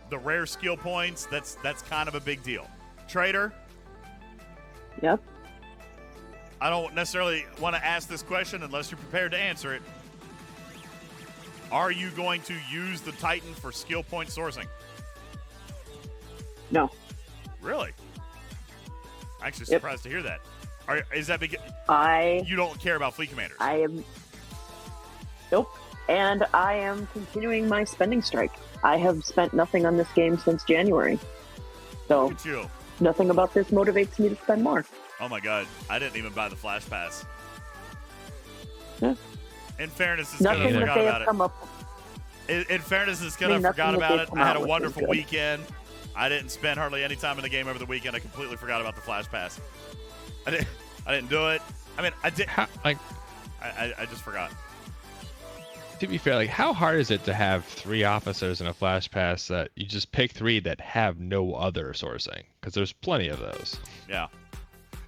S1: The rare skill points, that's kind of a big deal. Trader?
S2: Yep.
S1: I don't necessarily want to ask this question unless you're prepared to answer it. Are you going to use the Titan for skill point sourcing?
S2: No.
S1: Really? I'm actually surprised to hear that. Is that because you don't care about fleet commanders?
S2: I am. Nope. And I am continuing my spending strike. I have spent nothing on this game since January. So
S1: Look at you.
S2: Nothing about this motivates me to spend more.
S1: Oh my God. I didn't even buy the Flash Pass.
S2: Yeah.
S1: In fairness, it's
S2: nothing
S1: kind of
S2: that
S1: forgot
S2: they
S1: about
S2: have
S1: it.
S2: come up with.
S1: In fairness, it's kind of forgot about it. I had a wonderful weekend. I didn't spend hardly any time in the game over the weekend. I completely forgot about the Flash Pass. I didn't do it. I mean, I did. I just forgot.
S7: To be fair, like, how hard is it to have 3 officers in a Flash Pass that you just pick 3 that have no other sourcing? Because there's plenty of those.
S1: Yeah.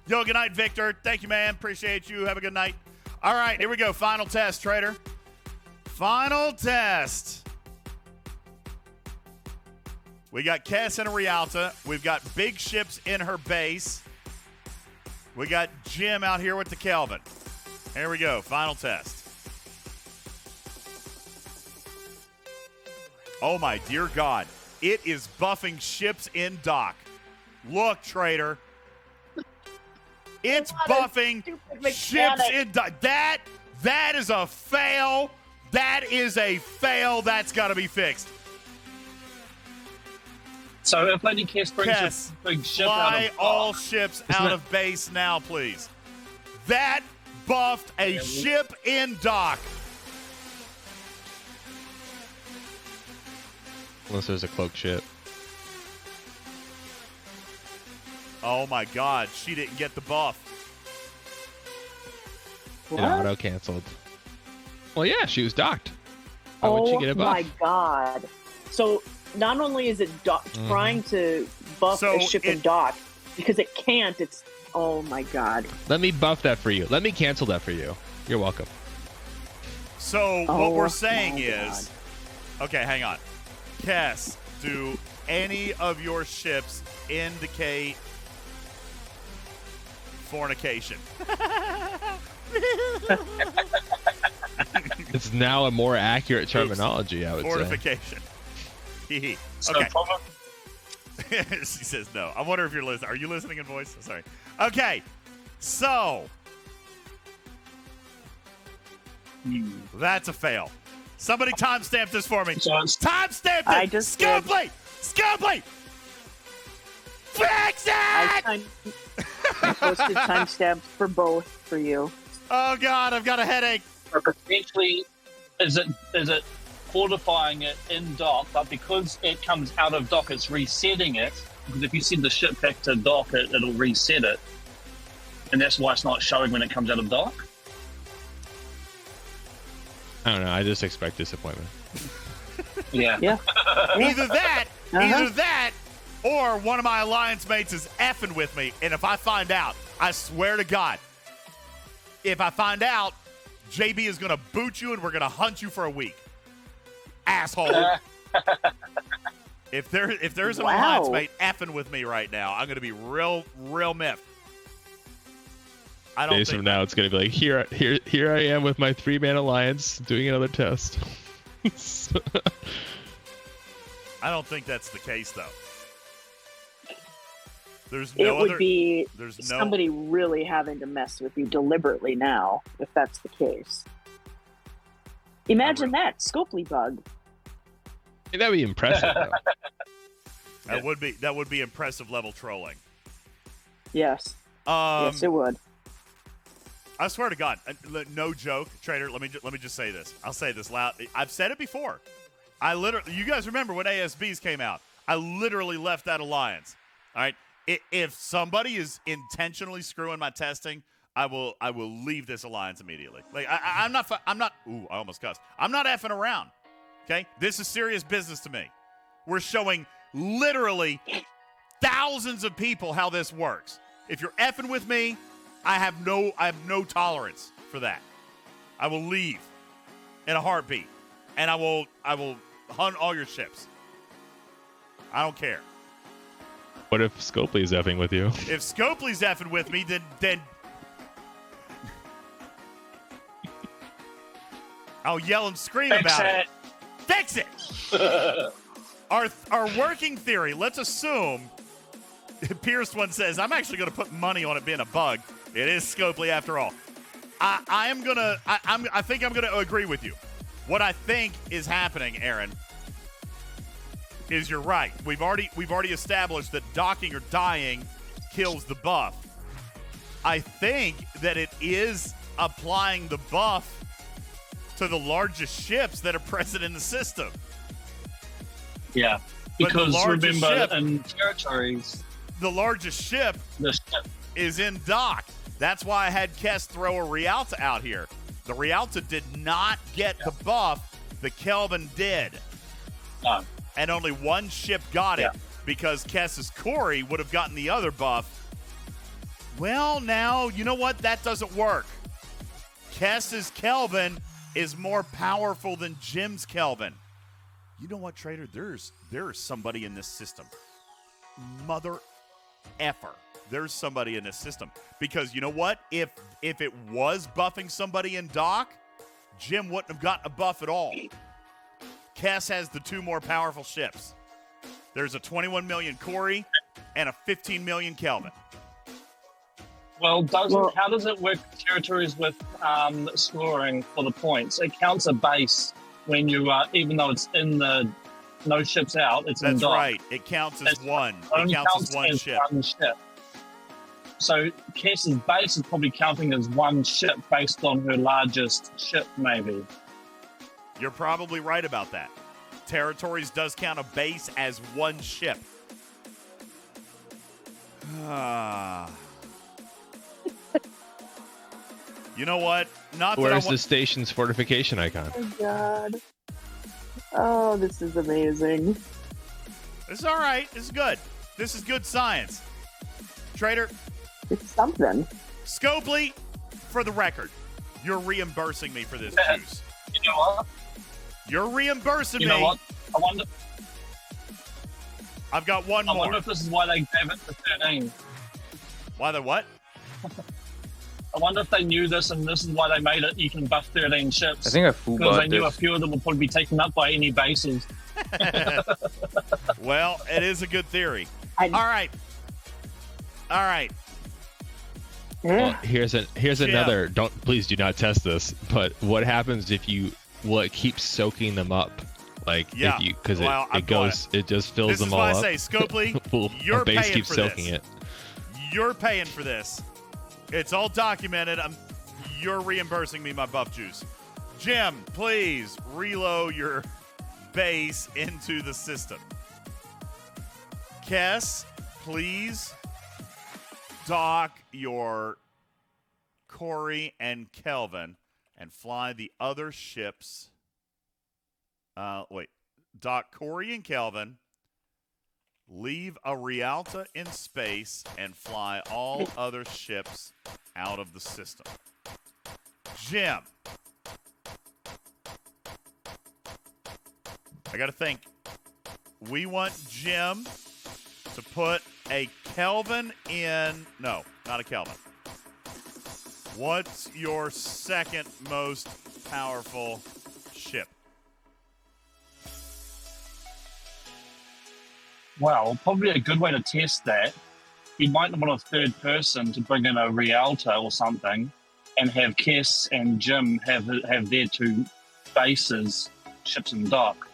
S1: Yo, good night, Victor. Thank you, man. Appreciate you. Have a good night. All right, here we go. Final test, Trader. Final test. We got Cass in a Rialta. We've got big ships in her base. We got Jim out here with the Kelvin. Here we go. Final test. Oh, my dear God. It is buffing ships in dock. Look, Trader. It's buffing ships in dock. That is a fail. That is a fail. That's got to be fixed.
S4: So if Lady Cass brings a big ship out
S1: fly
S4: of
S1: all ships out of base now, please. That buffed a ship in dock.
S7: Unless there's a cloak ship.
S1: Oh my God, she didn't get the buff.
S7: It auto canceled. Well, yeah, she was docked. Why would she get a buff?
S2: Oh my God. So not only is it trying to buff a ship in dock, because it can't, it's, oh my God.
S7: Let me buff that for you. Let me cancel that for you. You're welcome.
S1: So what we're saying is, okay, hang on. Cass, do any of your ships indicate fornication?
S7: It's now a more accurate terminology, I would
S1: Fortification.
S7: say.
S1: Okay. She says no. I wonder if you're listening. Are you listening in voice? Sorry. Okay. So that's a fail. Somebody timestamp this for me. Timestamp it.
S2: I just
S1: Scopely! Scopely! Fix it!
S2: I posted timestamps for both for you.
S1: Oh God, I've got a headache.
S4: Or potentially, is it fortifying it in dock, but because it comes out of dock, it's resetting it. Because if you send the ship back to dock, it'll reset it, and that's why it's not showing when it comes out of dock.
S7: I don't know. I just expect disappointment.
S4: Yeah.
S1: Either that, or one of my alliance mates is effing with me, and if I find out, I swear to God, if I find out, JB is going to boot you and we're going to hunt you for a week. Asshole. If there's an alliance mate effing with me right now, I'm going to be real miffed. I don't
S7: Days
S1: think
S7: from now, it's going to be like, here I am with my 3-man alliance doing another test.
S1: I don't think that's the case, though. There's no
S2: it would
S1: other.
S2: be
S1: There's no.
S2: somebody really having to mess with you deliberately now, if that's the case. Imagine that Scopely bug.
S7: Hey, that'd be impressive. Though.
S1: That would be impressive level trolling.
S2: Yes. Yes, it would.
S1: I swear to God, no joke, Trader. Let me just say this. I'll say this loud. I've said it before. You guys remember when ASBs came out? I literally left that alliance. All right. If somebody is intentionally screwing my testing, I will leave this alliance immediately. Like I'm not. Ooh, I almost cussed. I'm not effing around. Okay, this is serious business to me. We're showing literally thousands of people how this works. If you're effing with me, I have no tolerance for that. I will leave in a heartbeat, and I will hunt all your ships. I don't care.
S7: What if Scopely's effing with you?
S1: If Scopely's effing with me, then I'll yell and scream about it. Fix it! Our working theory, let's assume, Pierce one says, I'm actually going to put money on it being a bug. It is Scopely after all. I think I'm going to agree with you. What I think is happening, Aaron, is you're right. We've already established that docking or dying kills the buff. I think that it is applying the buff to the largest ships that are present in the system.
S4: Yeah, because remember, in territories,
S1: the largest ship is in dock. That's why I had Kess throw a Rialta out here. The Rialta did not get the buff. The Kelvin did.
S4: No.
S1: And only one ship got it because Kess's Corey would have gotten the other buff. Well, now, you know what? That doesn't work. Kess's Kelvin is more powerful than Jim's Kelvin. You know what, Trader? There's somebody in this system. Mother effer. There's somebody in this system. Because you know what? If it was buffing somebody in dock, Jim wouldn't have gotten a buff at all. Kess has the two more powerful ships. There's a 21 million Corey and a 15 million Kelvin.
S4: Well, how does it work territories with scoring for the points? It counts a base when you even though it's in the no ships out, it's in dock.
S1: That's right. It counts as one. It counts as one ship.
S4: So Kess's base is probably counting as one ship based on her largest ship, maybe.
S1: You're probably right about that. Territories does count a base as one ship. You know what?
S7: Where's the station's fortification icon?
S2: Oh, God. Oh, this is amazing.
S1: This is all right. This is good. This is good science. Trader.
S2: It's something.
S1: Scopely, for the record, you're reimbursing me for this juice.
S4: You know what?
S1: You're reimbursing me.
S4: You know what? I wonder.
S1: I've got one more.
S4: I wonder if this is why they gave it to 13.
S1: Why the what?
S4: I wonder if they knew this and this is why they made it. You can buff 13 ships.
S5: I think I fooled
S4: because they knew a few of them would probably be taken up by any bases.
S1: Well, it is a good theory. All right.
S7: Well, here's another. Please do not test this. But what happens if you keeps soaking them up? Like if you because it just fills them all up.
S1: This is why I say, Scopely, your
S7: base
S1: paying
S7: keeps
S1: for
S7: soaking
S1: this.
S7: it.
S1: You're paying for this. It's all documented. You're reimbursing me my buff juice. Jim, please reload your base into the system. Kess, please dock your Corey and Kelvin and fly the other ships. Dock Corey and Kelvin, leave a Rialta in space, and fly all other ships out of the system. Jim. I got to think. We want Jim to put a Kelvin in. No, not a Kelvin. What's your second most powerful ship?
S4: Well, probably a good way to test that, you might want a third person to bring in a Rialto or something and have Kess and Jim have their two bases, ships and dock.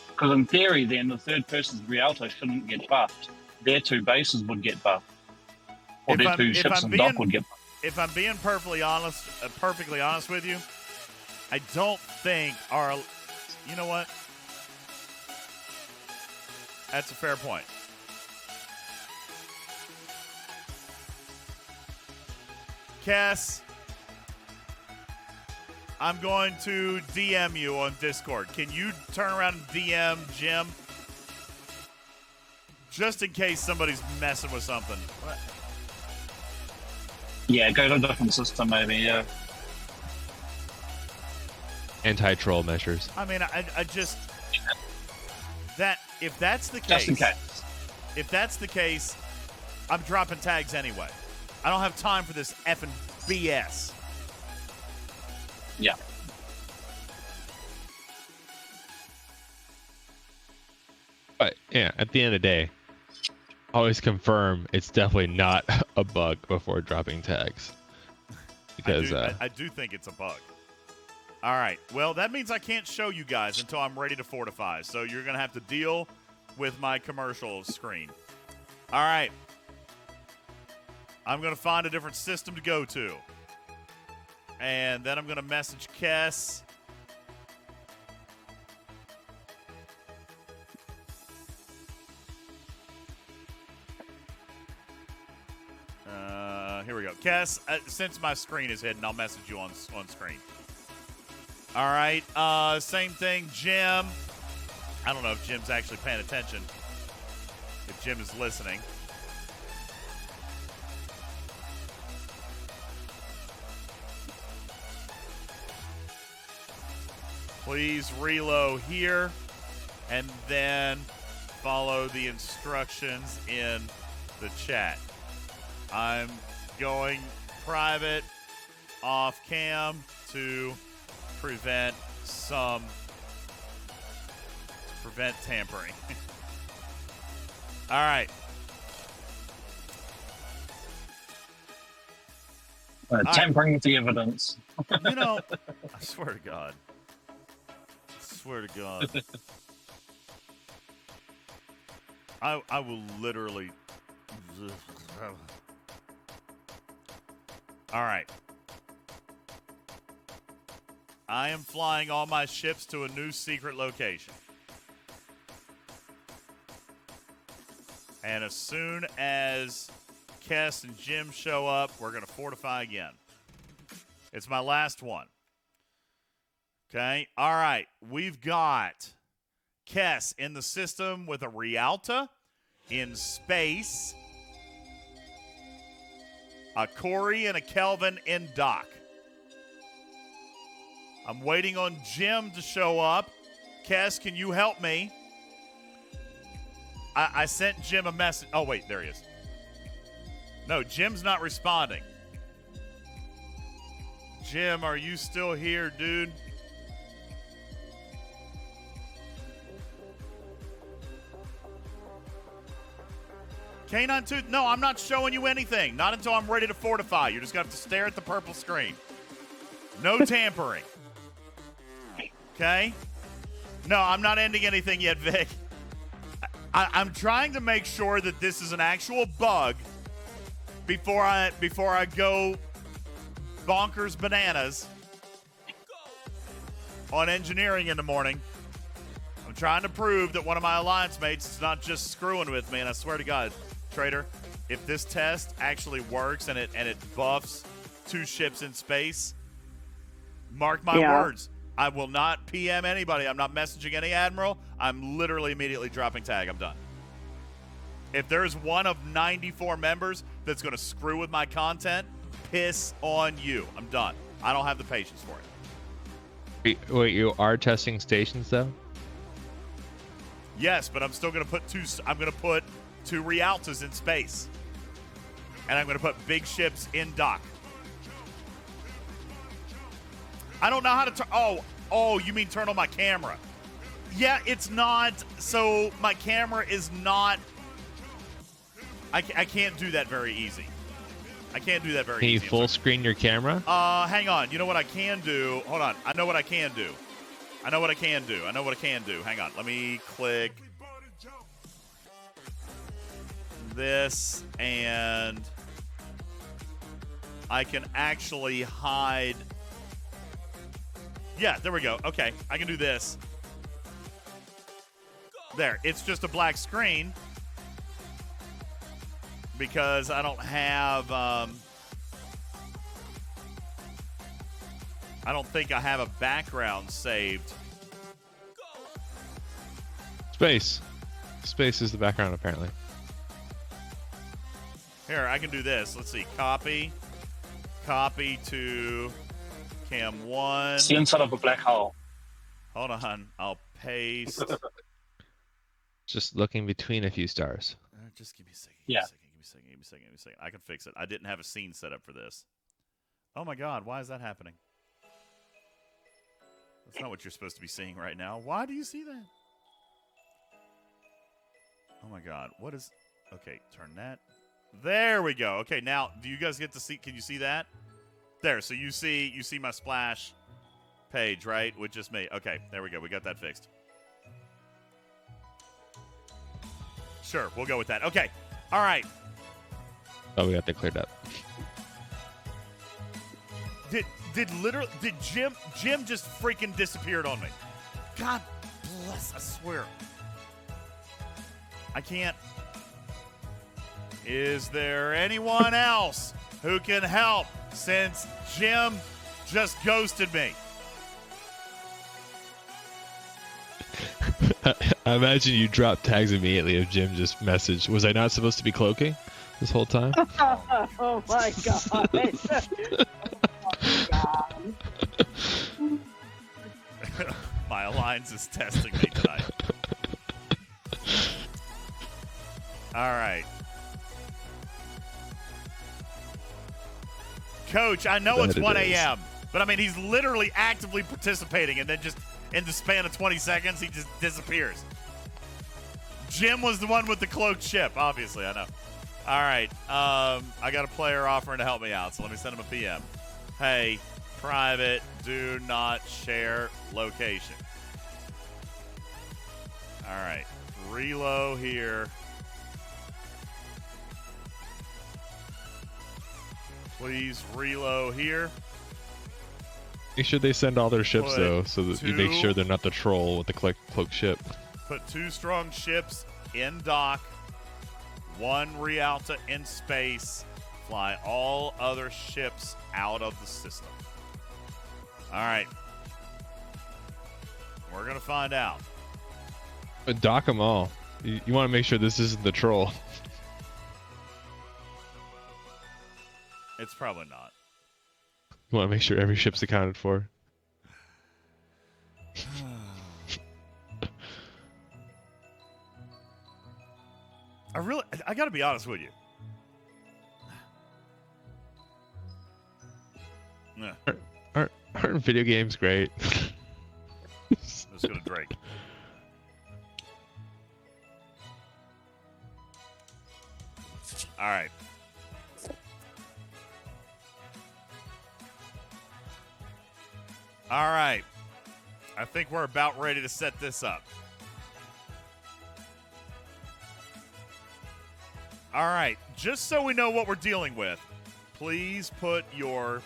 S4: Because in theory, then, the third person's Rialto shouldn't get buffed. Their two bases would get buffed. Or their two ships and dock would get buffed.
S1: If I'm being perfectly honest with you, I don't think our... You know what? That's a fair point. Cass, I'm going to DM you on Discord. Can you turn around and DM Jim? Just in case somebody's messing with something.
S4: Yeah, go to a different system maybe, yeah.
S7: Anti-troll measures.
S1: I mean, I just... That, if that's the case...
S4: Just in case.
S1: If that's the case, I'm dropping tags anyway. I don't have time for this effing BS.
S4: Yeah.
S7: But, yeah, at the end of the day, always confirm it's definitely not a bug before dropping tags. Because
S1: I do think it's a bug. All right. Well, that means I can't show you guys until I'm ready to fortify. So you're going to have to deal with my commercial screen. All right. I'm going to find a different system to go to. And then I'm going to message Kess. Here we go. Kess, since my screen is hidden, I'll message you on screen. All right. Same thing, Jim. I don't know if Jim's actually paying attention. If Jim is listening. Please reload here and then follow the instructions in the chat. I'm going private off cam to prevent tampering. All right.
S4: Tampering with the evidence.
S1: You know, I swear to God. Swear to God. I will literally... All right. I am flying all my ships to a new secret location. And as soon as Kess and Jim show up, we're going to fortify again. It's my last one. Okay. All right. We've got Kess in the system with a Rialta in space, a Corey and a Kelvin in dock. I'm waiting on Jim to show up. Kess, can you help me? I sent Jim a message. Oh, wait, there he is. No, Jim's not responding. Jim, are you still here, dude? Canine Tooth, no, I'm not showing you anything. Not until I'm ready to fortify. You're just going to have to stare at the purple screen. No tampering. Okay? No, I'm not ending anything yet, Vic. I'm trying to make sure that this is an actual bug before I go bonkers bananas on engineering in the morning. I'm trying to prove that one of my alliance mates is not just screwing with me, and I swear to God, Trader, if this test actually works and it buffs 2 ships in space, mark my words. I will not PM anybody. I'm not messaging any admiral. I'm literally immediately dropping tag. I'm done. If there's one of 94 members that's going to screw with my content, piss on you. I'm done. I don't have the patience for it.
S7: Wait, you are testing stations though?
S1: Yes, but I'm still going to put 2. I'm going to put 2 Rialtas in space, and I'm going to put big ships in dock. I don't know how to turn. Oh, you mean turn on my camera? Yeah, it's not. So my camera is not. I can't do that very easy. I can't do that very
S7: Can
S1: easy.
S7: you full screen your camera?
S1: Hang on. You know what I can do? Hold on. I know what I can do. I know what I can do. Hang on. Let me click this, and I can actually hide. Yeah, there we go. Okay, I can do this. There. It's just a black screen because I don't have... I don't think I have a background saved.
S7: Space. Space is the background, apparently.
S1: Here, I can do this. Let's see. Copy. Copy to cam 1.
S4: It's the inside of a black hole.
S1: Hold on. I'll paste.
S7: Just looking between a few stars.
S1: Just give me a second.
S4: Yeah.
S1: Give me a second. I can fix it. I didn't have a scene set up for this. Oh my God. Why is that happening? That's not what you're supposed to be seeing right now. Why do you see that? Oh my God. What is... Okay, turn that. There we go. Okay, now, do you guys get to see... Can you see that? There, so you see my splash page, right? With just me. Okay, there we go. We got that fixed. Sure, we'll go with that. Okay, all right.
S7: Oh, we got that cleared up.
S1: Did Jim just freaking disappeared on me? God bless, I swear. I can't. Is there anyone else who can help since Jim just ghosted me?
S7: I imagine you dropped tags immediately if Jim just messaged. Was I not supposed to be cloaking this whole time?
S2: Oh my God.
S1: My alliance is testing me tonight. All right. Coach, I know it's 1 a.m., but I mean, he's literally actively participating, and then just in the span of 20 seconds, he just disappears. Jim was the one with the cloaked ship, obviously, I know. All right. I got a player offering to help me out, so let me send him a PM. Hey, private, do not share location. All right. Reload here. Please reload here.
S7: Make sure they send all their ships, though, so that you make sure they're not the troll with the cloaked ship.
S1: Put 2 strong ships in dock, 1 Rialta in space, fly all other ships out of the system. All right. We're going to find out.
S7: But dock them all. You want to make sure this isn't the troll.
S1: It's probably not.
S7: You want to make sure every ship's accounted for.
S1: I got to be honest with you.
S7: Aren't video games great?
S1: I'm just going to drink. All right. All right. I think we're about ready to set this up. All right. Just so we know what we're dealing with, please put your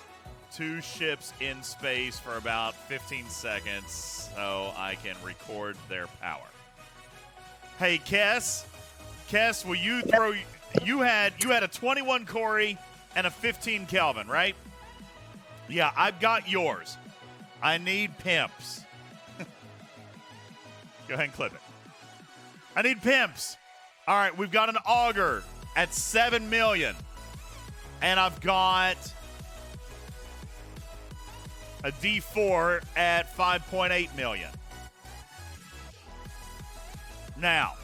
S1: 2 ships in space for about 15 seconds so I can record their power. Hey, Kess. Kess, will you throw... You had a 21 Corey and a 15 Kelvin, right? Yeah, I've got yours. I need pimps. Go ahead and clip it. I need pimps. All right, we've got an auger at 7 million. And I've got a D4 at 5.8 million. Now,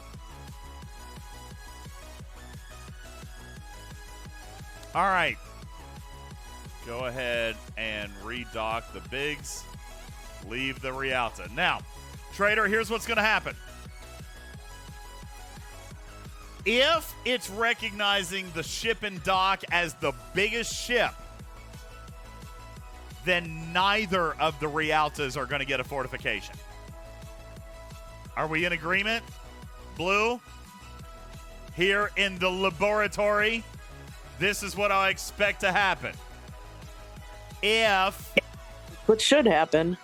S1: all right. Go ahead and redock the bigs. Leave the Rialta. Now, Trader, here's what's going to happen. If it's recognizing the ship and dock as the biggest ship, then neither of the Rialtas are going to get a fortification. Are we in agreement? Blue? Here in the laboratory, this is what I expect to happen. If...
S2: What should happen?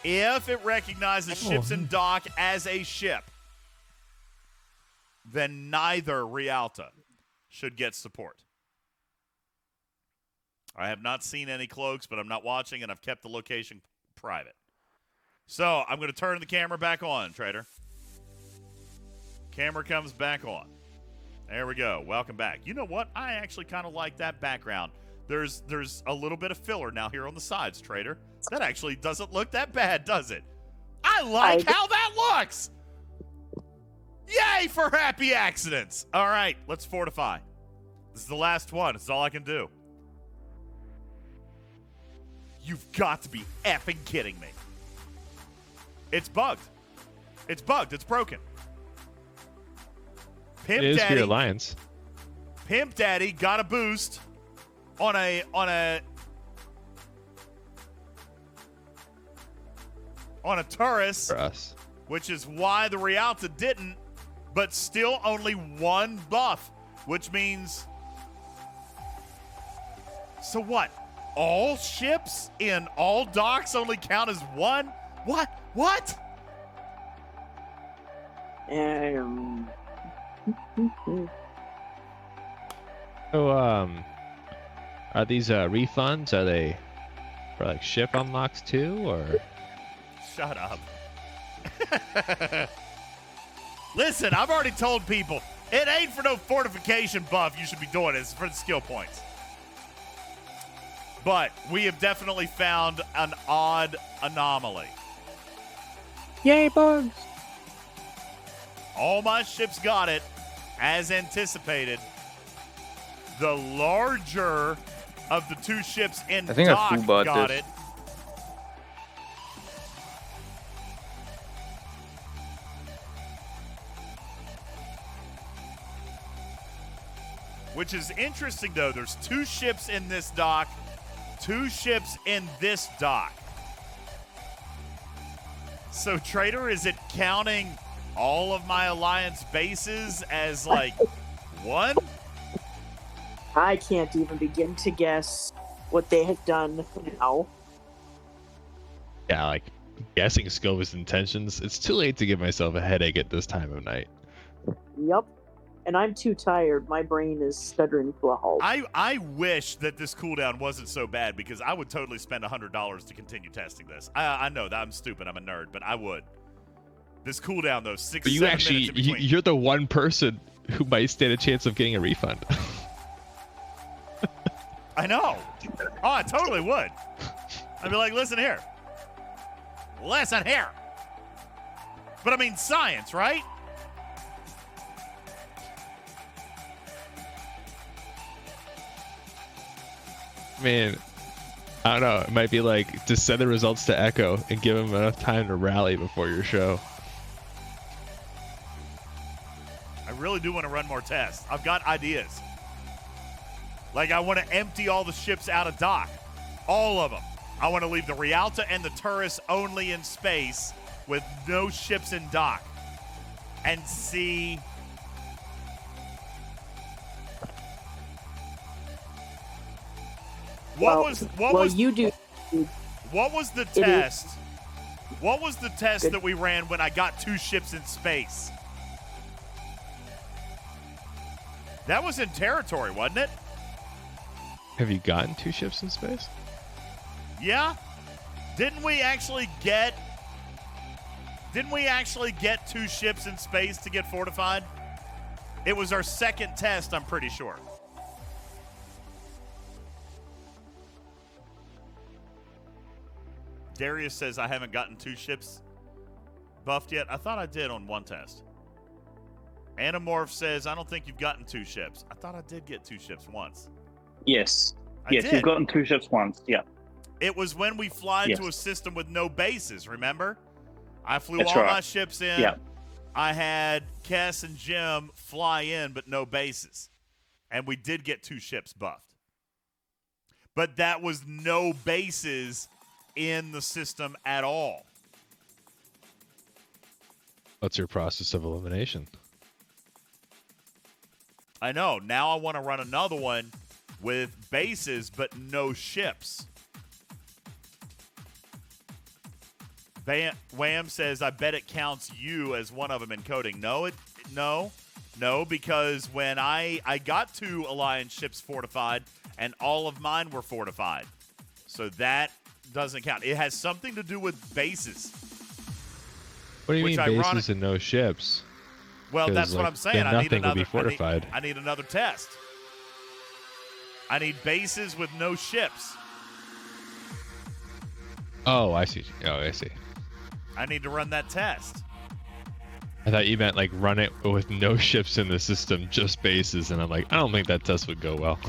S1: If it recognizes ships and dock as a ship, then neither Rialta should get support. I have not seen any cloaks, but I'm not watching, and I've kept the location private. So I'm going to turn the camera back on, Trader. Camera comes back on. There we go. Welcome back. You know what? I actually kind of like that background. There's a little bit of filler now here on the sides, Trader. That actually doesn't look that bad, does it? I like how that looks. Yay for happy accidents. All right, let's fortify. This is the last one. It's all I can do. You've got to be effing kidding me. It's bugged. It's bugged. It's broken. Pimp
S7: it is
S1: Daddy,
S7: for your alliance.
S1: Pimp Daddy got a boost on a Taurus
S7: For us.
S1: which is why the Rialta didn't, but still only one buff, which means... So what? All ships in all docks only count as one? What? What?
S7: So, are these refunds? Are they for like ship unlocks too, or?
S1: Shut up. Listen, I've already told people, it ain't for no fortification buff you should be doing it. It's for the skill points. But we have definitely found an odd anomaly.
S2: Yay, bugs!
S1: All my ships got it, as anticipated. The larger of the two ships in
S5: I think I
S1: dock
S5: full-bought
S1: got
S5: this.
S1: it. Which is interesting, though. There's two ships in this dock, two ships in this dock. So, Trader, is it counting all of my Alliance bases as, like, one?
S2: I can't even begin to guess what they have done now.
S7: Yeah, like guessing Scova's intentions. It's too late to give myself a headache at this time of night.
S2: Yep. And I'm too tired. My brain is stuttering to a halt.
S1: I wish that this cooldown wasn't so bad, because I would totally spend $100 to continue testing this. I know that I'm stupid. I'm a nerd, but I would. This cooldown, though, 6
S7: But you
S1: 7
S7: actually,
S1: minutes in between.
S7: you're the one person who might stand a chance of getting a refund.
S1: I know. Oh, I totally would. I'd be like, listen here. Listen here. But I mean, science, right?
S7: Man, I don't know. It might be like to send the results to Echo and give him enough time to rally before your show.
S1: I really do want to run more tests. I've got ideas. Like, I want to empty all the ships out of dock. All of them. I want to leave the Rialta and the Taurus only in space with no ships in dock. And see... What was the test? What was the test that we ran when I got 2 ships in space? That was in territory, wasn't it?
S7: Have you gotten 2 ships in space?
S1: Yeah. Didn't we actually get 2 ships in space to get fortified? It was our second test, I'm pretty sure. Darius says I haven't gotten 2 ships buffed yet. I thought I did on one test. Anamorph says I don't think you've gotten 2 ships. I thought I did get 2 ships once.
S4: Yes.
S1: I
S4: Yes,
S1: did.
S4: you've gotten 2 ships once. Yeah.
S1: It was when we fly
S4: Yes.
S1: to a system with no bases, remember? I flew
S4: That's
S1: all
S4: right.
S1: my ships in.
S4: Yeah.
S1: I had Kess and Jim fly in, but no bases. And we did get 2 ships buffed. But that was no bases in the system at all.
S7: What's your process of elimination?
S1: I know. Now I want to run another one with bases but no ships. Wham says, I bet it counts you as one of them in coding. No, because when I got 2 Alliance ships fortified, and all of mine were fortified. So that doesn't count. It has something to do with bases.
S7: What do you mean bases and no ships?
S1: Well, that's what I'm saying.
S7: Then
S1: I need
S7: nothing will
S1: another
S7: be fortified.
S1: I need another test. I need bases with no ships.
S7: Oh, I see.
S1: I need to run that test.
S7: I thought you meant like run it with no ships in the system, just bases, and I'm like, I don't think that test would go well.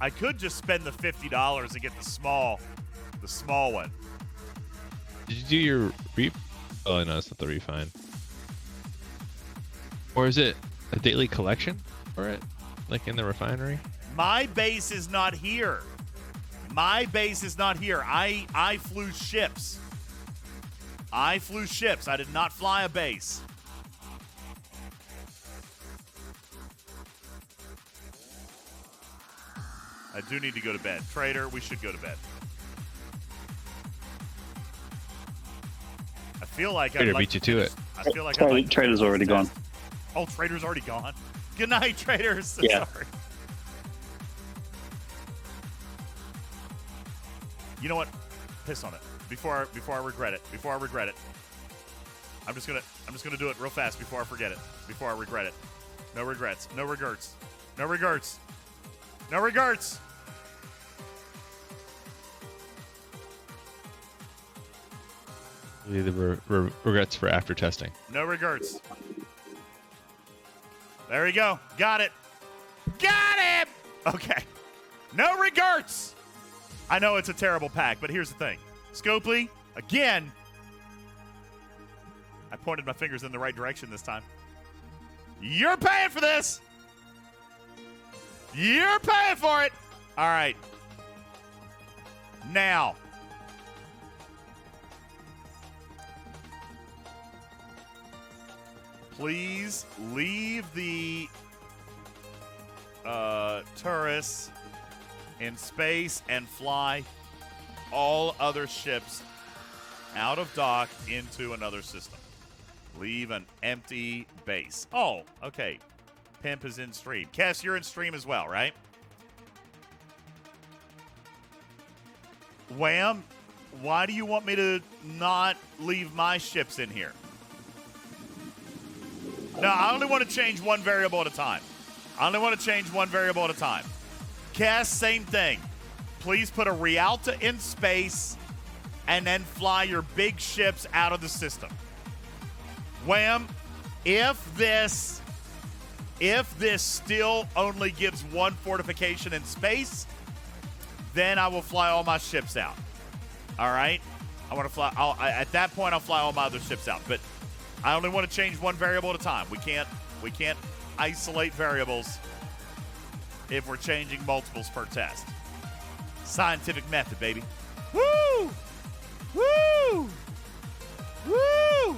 S1: I could just spend the $50 and get the small one.
S7: Did you do your Oh no, it's not the refine. Or is it a daily collection for it, like in the refinery?
S1: My base is not here. I flew ships. I did not fly a base. I do need to go to bed. Trader, we should go to bed. I feel like
S7: Trader beat you to it.
S1: I feel like
S4: Trader's already gone.
S1: Oh, Trader's already gone. Good night, Trader. So
S4: Yeah.
S1: sorry. You know what? Piss on it. Before I regret it. I'm just gonna do it real fast before I forget it. Before I regret it. No regrets. No regrets. No regrets. No regrets.
S7: The regrets for after testing.
S1: No regrets. There we go. Got it. Got him! Okay. No regrets. I know it's a terrible pack, but here's the thing. Scopely, again. I pointed my fingers in the right direction this time. You're paying for this. You're paying for it. All right. Now. Please leave the tourists in space and fly all other ships out of dock into another system. Leave an empty base. Oh, okay. Pimp is in stream. Cass, you're in stream as well, right? Wham, why do you want me to not leave my ships in here? No, I only want to change one variable at a time. Cass, same thing. Please put a Rialta in space and then fly your big ships out of the system. Wham, if this still only gives one fortification in space, then I will fly all my ships out. All right? I want to fly. At that point, I'll fly all my other ships out. But I only want to change one variable at a time. We can't isolate variables if we're changing multiples per test. Scientific method, baby. Woo! Woo! Woo!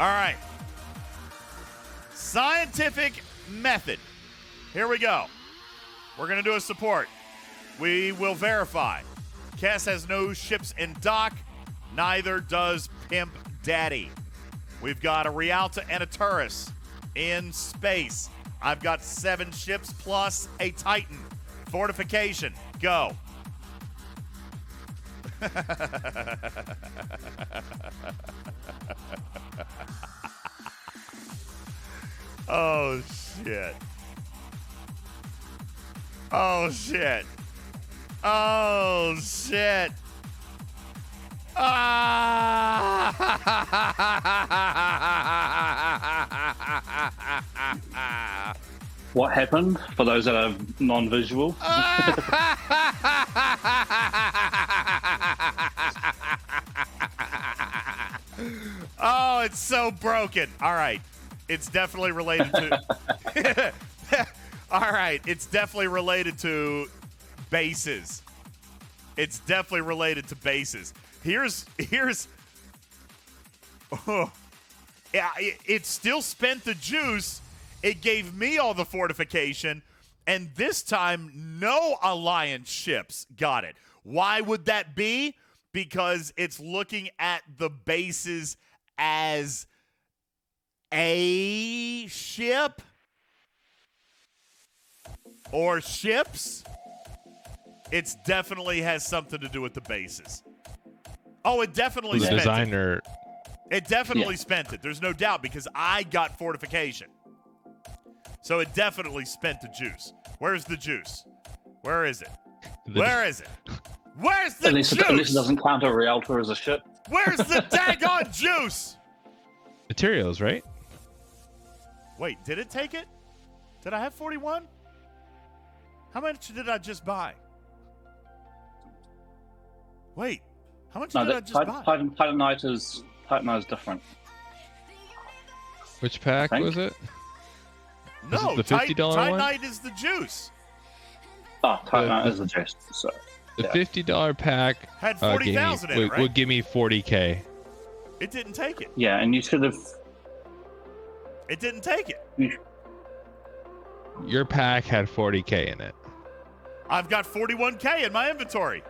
S1: All right. Scientific method. Here we go. We're going to do a support. We will verify. Cass has no ships in dock. Neither does Pimp Daddy. We've got a Rialta and a Turris in space. I've got 7 ships plus a Titan. Fortification. Go. Oh, shit. Oh, shit. Oh, shit. Ah!
S4: What happened for those that are non-visual?
S1: Oh, it's so broken. All right. It's definitely related to... All right. It's definitely related to bases. It's definitely related to bases. Here's... Oh, yeah, it still spent the juice. It gave me all the fortification. And this time, no alliance ships got it. Why would that be? Because it's looking at the bases as a ship or ships. It definitely has something to do with the bases. Oh, it definitely spent
S7: designer.
S1: It definitely spent it. There's no doubt because I got fortification. So it definitely spent the juice. Where's the juice? Where is it? Where is it? Where's the juice?
S4: At least it doesn't count a Rialto as a ship.
S1: Where's the daggone juice?
S7: Materials, right?
S1: Wait, did it take it? Did I have 41? How much did I just buy? Wait, how much did I just buy?
S4: Titanite is different.
S7: Which pack was it?
S1: No,
S7: the $50 one?
S1: Titanite is the juice.
S4: Oh, Titanite is the juice. So,
S7: the $50 pack
S1: had 40,000 in it, right?
S7: Would give me 40K.
S1: It didn't take it.
S4: Yeah, and you should have.
S1: It didn't take it.
S7: Your pack had 40K in it.
S1: I've got 41K in my inventory.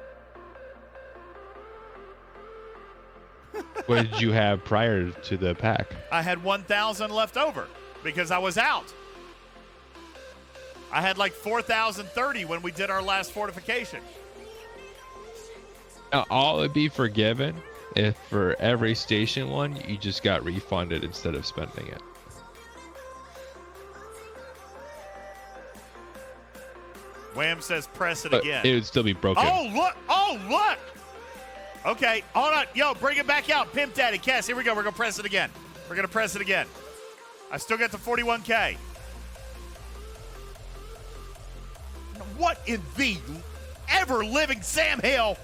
S7: What did you have prior to the pack?
S1: I had 1,000 left over because I was out. I had like 4,030 when we did our last fortification.
S7: Now, all would be forgiven if for every station one, you just got refunded instead of spending it.
S1: Wham says press it
S7: But
S1: again.
S7: it would still be broken.
S1: Oh, look. Oh, look. Okay, hold on. Yo, bring it back out. Pimp Daddy, Cass, here we go. We're going to press it again. We're going to press it again. I still got the 41K. What in the ever-living Sam Hill?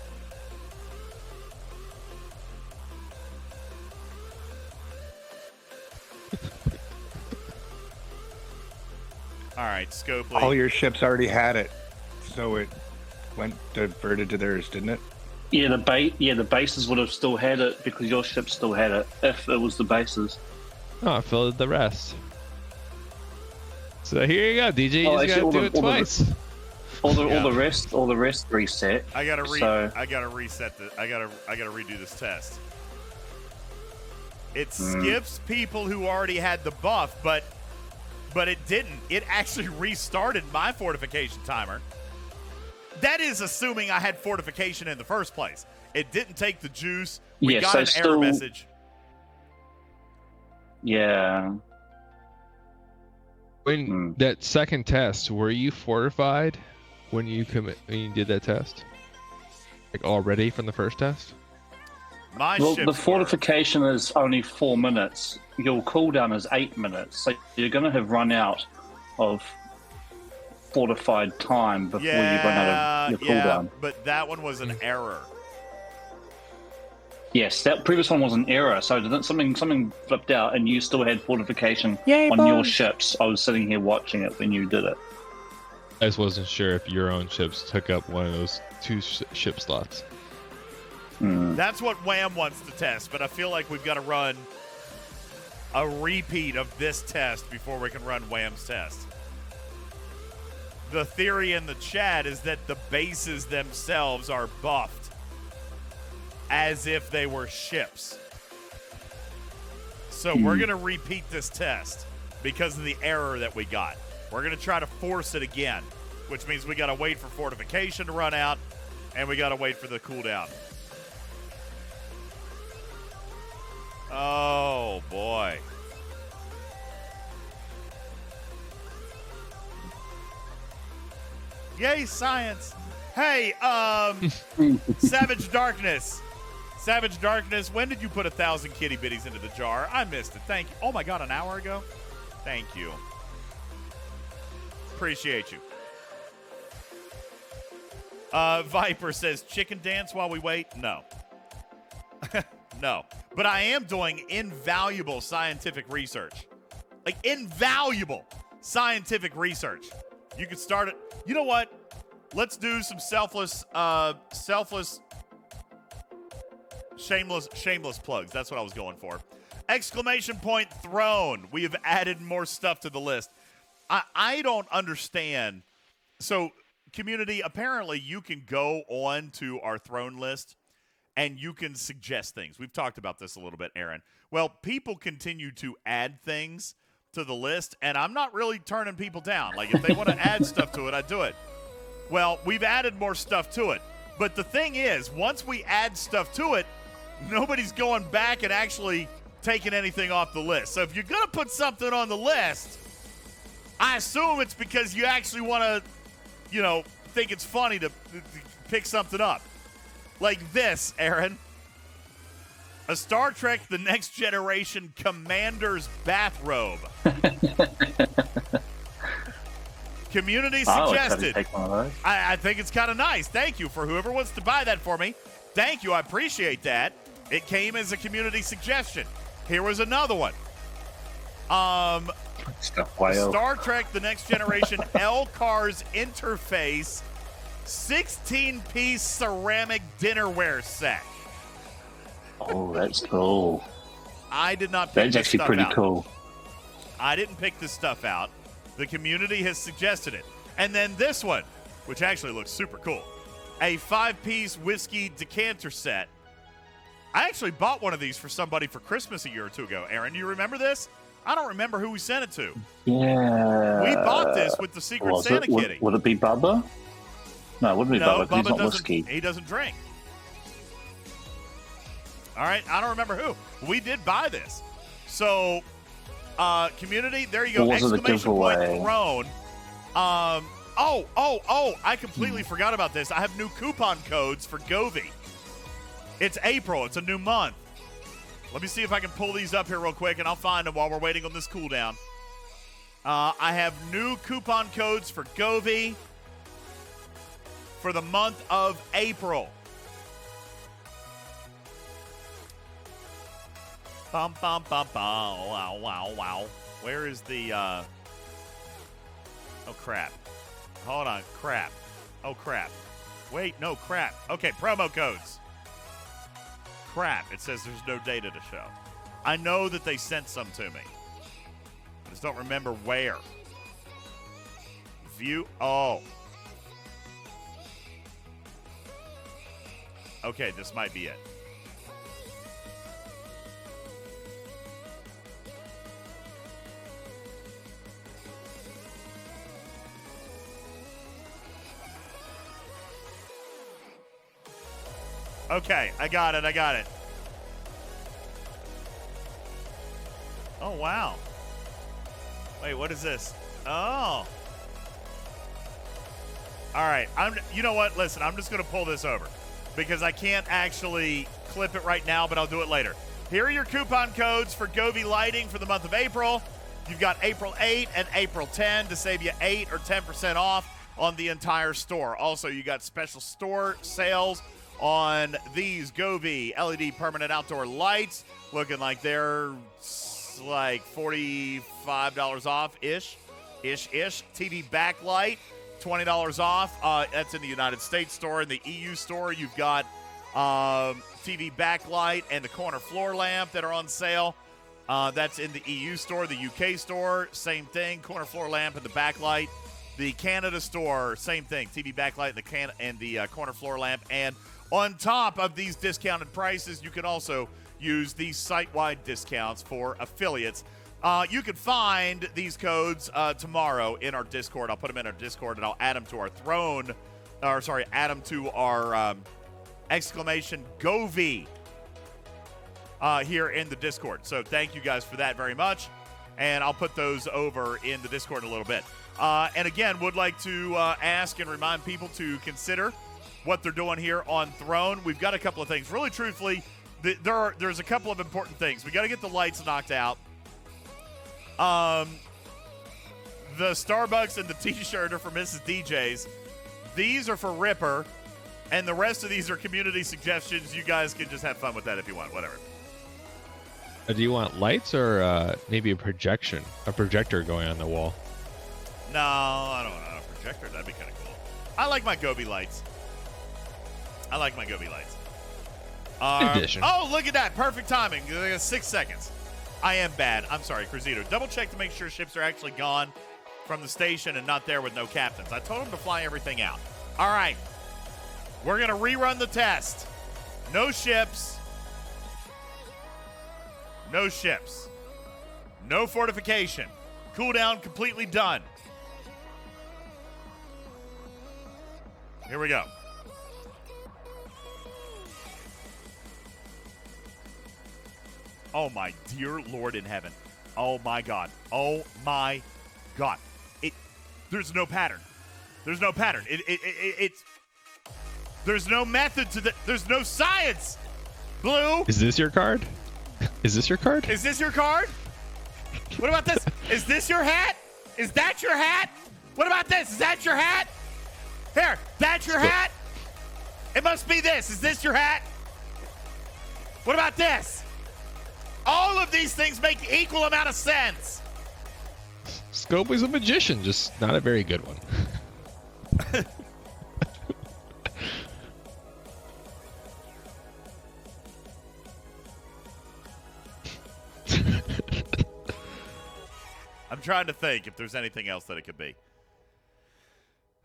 S1: All right, Scopely.
S12: All your ships already had it, so it went diverted to theirs, didn't it?
S4: Yeah, the bases would have still had it because your ship still had it if it was the bases.
S7: Oh, I filled the rest. So here you go, DJ. You just gotta do it twice.
S4: All the rest reset.
S1: I gotta reset the. I gotta redo this test. It skips people who already had the buff, but it didn't. It actually restarted my fortification timer. That is assuming I had fortification in the first place. It didn't take the juice. We got an error message.
S4: Yeah.
S7: When that second test, were you fortified when you did that test? Like already from the first test?
S4: The fortification is only 4 minutes. Your cooldown is 8 minutes, so you're going to have run out of fortified time before you run out of your cooldown.
S1: But that one was an error.
S4: Yes, that previous one was an error. So something flipped out, and you still had fortification
S7: Yay,
S4: on
S7: boys.
S4: your ships. I was sitting here watching it when you did it.
S7: I just wasn't sure if your own ships took up one of those two ship slots.
S1: That's what Wham wants to test, but I feel like we've got to run a repeat of this test before we can run Wham's test. The theory in the chat is that the bases themselves are buffed as if they were ships. So we're going to repeat this test because of the error that we got. We're going to try to force it again, which means we got to wait for fortification to run out, and we got to wait for the cooldown. Oh, boy. Yay, science. Hey, Savage Darkness. Savage Darkness, when did you put 1,000 kitty bitties into the jar? I missed it. Thank you. Oh, my God, an hour ago? Thank you. Appreciate you. Viper says, chicken dance while we wait? No. No. But I am doing invaluable scientific research. Like, invaluable scientific research. You can start it. You know what? Let's do some selfless, shameless plugs. That's what I was going for. Exclamation point throne. We have added more stuff to the list. I don't understand. So, community, apparently you can go on to our throne list and you can suggest things. We've talked about this a little bit, Aaron. Well, people continue to add things to the list, and I'm not really turning people down. Like, if they want to add stuff to it, I do it. Well, we've added more stuff to it. But the thing is, once we add stuff to it, nobody's going back and actually taking anything off the list. So if you're going to put something on the list, I assume it's because you actually want to, think it's funny to pick something up. Like this, Aaron. A Star Trek The Next Generation Commander's bathrobe. Community suggested. I think it's kind of nice. Thank you for whoever wants to buy that for me. Thank you. I appreciate that. It came as a community suggestion. Here was another one. Star Trek The Next Generation L-Cars Interface 16-piece ceramic dinnerware set.
S4: Oh, that's cool.
S1: I did not pick
S4: this stuff out. That's actually pretty cool.
S1: I didn't pick this stuff out. The community has suggested it. And then this one, which actually looks super cool. A 5-piece whiskey decanter set. I actually bought one of these for somebody for Christmas a year or two ago. Aaron, do you remember this? I don't remember who we sent it to.
S4: Yeah.
S1: We bought this with the Secret Santa kitty.
S4: Would it be Bubba? No, it wouldn't be Bubba because he's not whiskey.
S1: He doesn't drink. All right, I don't remember who. We did buy this. So, community, there you go. Exclamation point throne. I completely forgot about this. I have new coupon codes for Govee. It's April. It's a new month. Let me see if I can pull these up here real quick, and I'll find them while we're waiting on this cooldown. I have new coupon codes for Govee for the month of April. Bum, bum, bum, bum. Wow, wow, wow. Where is the, Oh, crap. Hold on. Crap. Oh, crap. Wait, no, crap. Okay, promo codes. Crap. It says there's no data to show. I know that they sent some to me. I just don't remember where. View. Oh. Okay, this might be it. Okay, I got it. Oh, wow. Wait, what is this? Oh. All right, you know what? Listen, I'm just going to pull this over because I can't actually clip it right now, but I'll do it later. Here are your coupon codes for Govee lighting for the month of April. You've got April 8 and April 10 to save you 8 or 10% off on the entire store. Also, you got special store sales on these Govee LED permanent outdoor lights, looking like they're like $45 off-ish. TV backlight, $20 off. That's in the United States store. In the EU store, you've got TV backlight and the corner floor lamp that are on sale. That's in the EU store. The UK store, same thing. Corner floor lamp and the backlight. The Canada store, same thing. TV backlight and the corner floor lamp. And on top of these discounted prices, you can also use these site-wide discounts for affiliates. You can find these codes tomorrow in our Discord. I'll put them in our Discord, and I'll add them to our add them to our exclamation Govee here in the Discord. So thank you guys for that very much, and I'll put those over in the Discord in a little bit. And again, would like to ask and remind people to consider what they're doing here on Throne. We've got a couple of things. Really, truthfully, there's a couple of important things. We got to get the lights knocked out. The Starbucks and the T-shirt are for Mrs. DJ's. These are for Ripper, and the rest of these are community suggestions. You guys can just have fun with that if you want, whatever.
S7: Do you want lights or maybe a projector going on the wall?
S1: No, I don't want a projector. That'd be kind of cool. I like my Gobi lights.
S7: Edition.
S1: Oh, look at that. Perfect timing. 6 seconds. I am bad. I'm sorry, Cruzito. Double check to make sure ships are actually gone from the station and not there with no captains. I told him to fly everything out. All right. We're going to rerun the test. No ships. No ships. No fortification. Cooldown completely done. Here we go. Oh, my dear Lord in heaven. Oh, my God. Oh, my God. There's no pattern. There's no pattern. There's no method to there's no science. Blue.
S7: Is this your card? Is this your card?
S1: Is this your card? What about this? Is this your hat? Is that your hat? What about this? Is that your hat? Here, that's your hat? It must be this. Is this your hat? What about this? All of these things make equal amount of sense.
S7: Scopely's a magician, just not a very good one.
S1: I'm trying to think if there's anything else that it could be.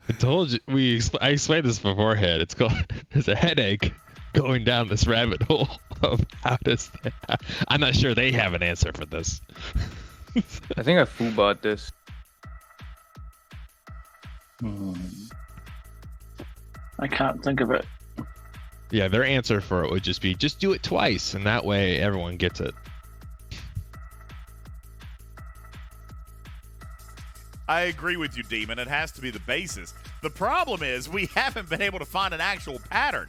S7: I told you, I explained this beforehand. It's called, there's a headache going down this rabbit hole of how does that, I'm not sure they have an answer for this.
S5: I think I foobot this.
S4: I can't think of it.
S7: Yeah, their answer for it would just be, just do it twice, and that way everyone gets it.
S1: I agree with you, Demon. It has to be the basis. The problem is we haven't been able to find an actual pattern.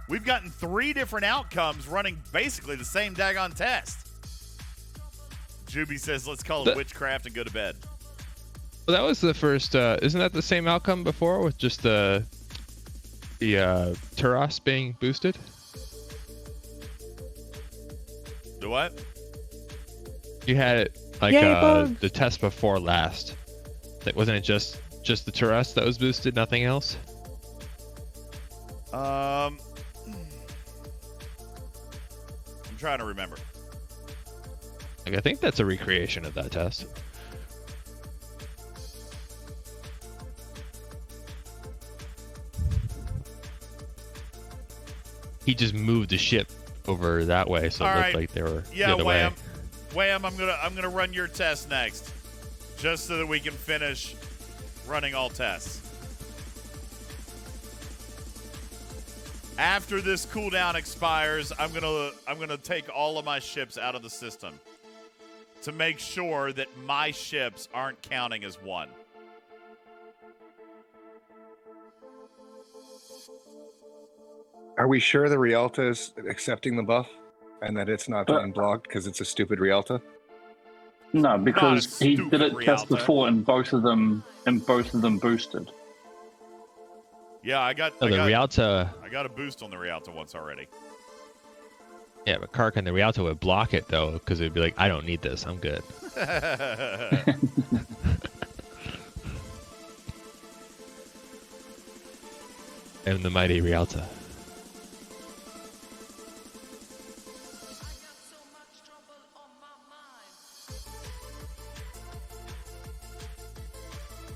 S1: We've gotten 3 different outcomes running basically the same daggone test. Juby says, let's call it witchcraft and go to bed.
S7: Well, that was the first, isn't that the same outcome before with just the Turas being boosted?
S1: The what?
S7: You had it like the test before last. Wasn't it just the Turas that was boosted, nothing else?
S1: I'm trying to remember.
S7: Like, I think that's a recreation of that test. He just moved the ship over that way, so it looked like they were the other way.
S1: Wham, I'm gonna run your test next, just so that we can finish running all tests. After this cooldown expires, I'm gonna take all of my ships out of the system to make sure that my ships aren't counting as one.
S12: Are we sure the Rialta is accepting the buff and that it's not being blocked because it's a stupid Rialta?
S4: No, because he did it test before and both of them boosted.
S1: Yeah, I got
S7: Rialta.
S1: I got a boost on the Rialta once already.
S7: Yeah, but Kark and the Rialta would block it though, because it'd be like, I don't need this, I'm good. And the mighty Rialta.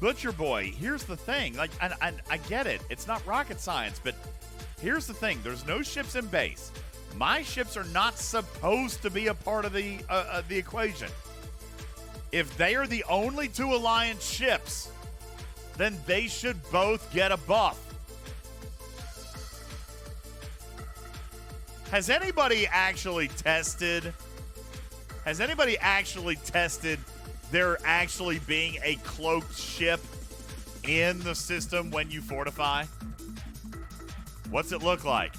S1: Butcher Boy, here's the thing. Like, I get it. It's not rocket science, but here's the thing. There's no ships in base. My ships are not supposed to be a part of the equation. If they are the only 2 Alliance ships, then they should both get a buff. Has anybody actually tested there actually being a cloaked ship in the system when you fortify? What's it look like?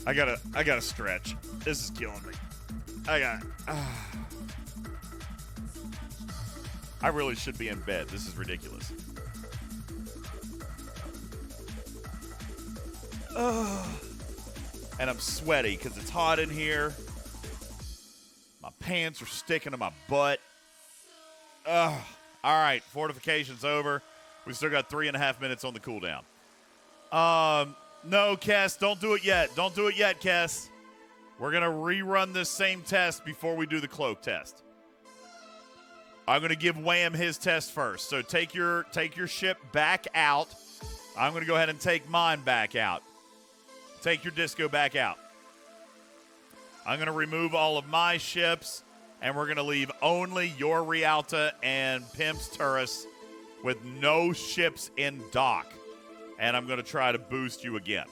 S1: I gotta stretch. This is killing me. I really should be in bed. This is ridiculous. And I'm sweaty because it's hot in here. My pants are sticking to my butt. All right, fortification's over. We still got 3.5 minutes on the cooldown. No, Kess, don't do it yet. Don't do it yet, Kess. We're going to rerun this same test before we do the cloak test. I'm going to give Wham his test first. So take your ship back out. I'm going to go ahead and take mine back out. Take your disco back out. I'm going to remove all of my ships, and we're going to leave only your Rialta and Pimp's Turris with no ships in dock. And I'm going to try to boost you again.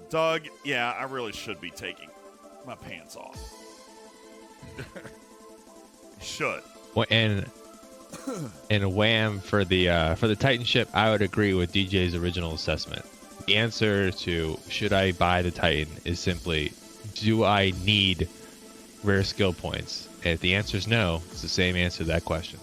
S1: Doug, yeah, I really should be taking my pants off. Should.
S7: Well, and Wham for the Titan ship, I would agree with DJ's original assessment. The answer to should I buy the Titan is simply, do I need rare skill points? And if the answer is no, it's the same answer to that question.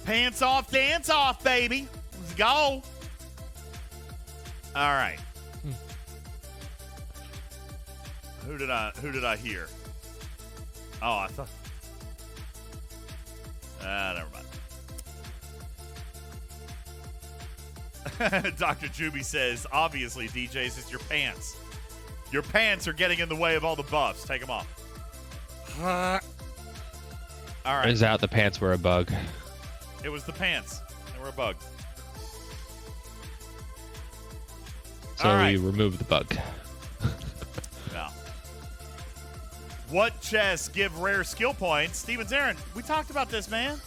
S1: Pants off, dance off, baby. Let's go. All right. Who did I hear? Oh, I thought. Never mind. Dr. Juby says, obviously, DJs, it's your pants. Your pants are getting in the way of all the buffs. Take them off. All right.
S7: Turns out the pants were a bug.
S1: It was the pants. They were a bug.
S7: So we removed the bug.
S1: No. What chests give rare skill points? Steven Zarin, we talked about this, man.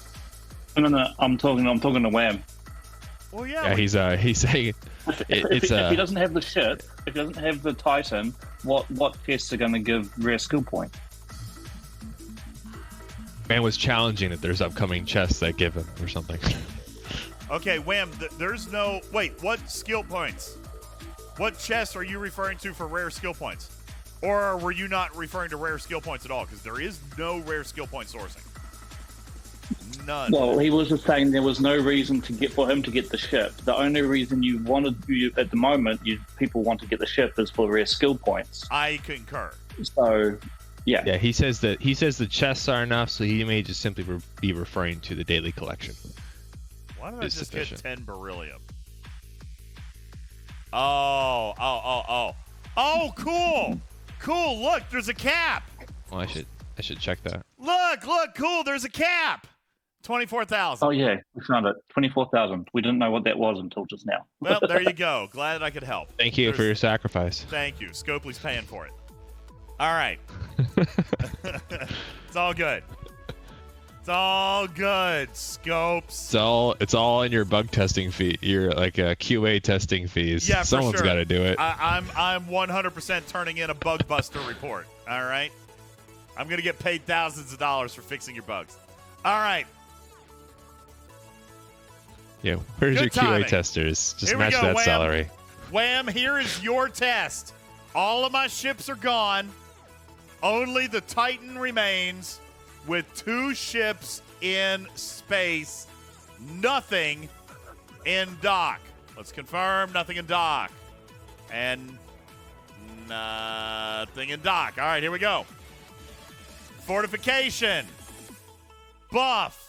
S4: No. I'm talking to Wham.
S1: Well, yeah.
S7: Yeah, he's saying
S4: if he doesn't have the ship, if he doesn't have the Titan, what chests are going to give rare skill points?
S7: Man was challenging that there's upcoming chests that give him or something.
S1: Okay, Wham, there's no... Wait, what skill points? What chests are you referring to for rare skill points? Or were you not referring to rare skill points at all? Because there is no rare skill point sourcing. None.
S4: Well, he was just saying there was no reason for him to get the ship. The only reason at the moment, people want to get the ship is for rare skill points.
S1: I concur.
S4: So... Yeah,
S7: he says the chests are enough, so he may just simply be referring to the daily collection.
S1: Why did I just get 10 beryllium? Oh, cool. Cool, look, there's a cap.
S7: Well, I should check that.
S1: Look, cool, there's a cap. 24,000.
S4: Oh, yeah, we found it. 24,000. We didn't know what that was until just now.
S1: Well, there you go. Glad I could help.
S7: Thank you for your sacrifice.
S1: Thank you. Scopely's paying for it. All right. It's all good. It's all good, Scopes.
S7: It's all in your bug testing fee. Your QA testing fees.
S1: Yeah,
S7: someone's
S1: for sure.
S7: got to do it.
S1: I'm 100% turning in a bug buster report. All right. I'm gonna get paid thousands of dollars for fixing your bugs. All right.
S7: Yeah. Where's
S1: Good
S7: your QA
S1: timing.
S7: testers? Just
S1: Here we
S7: match
S1: go,
S7: that
S1: Wham.
S7: salary.
S1: Wham, here is your test. All of my ships are gone. Only the Titan remains with 2 ships in space. Nothing in dock. Let's confirm nothing in dock. And nothing in dock. All right, here we go. Fortification. Buff.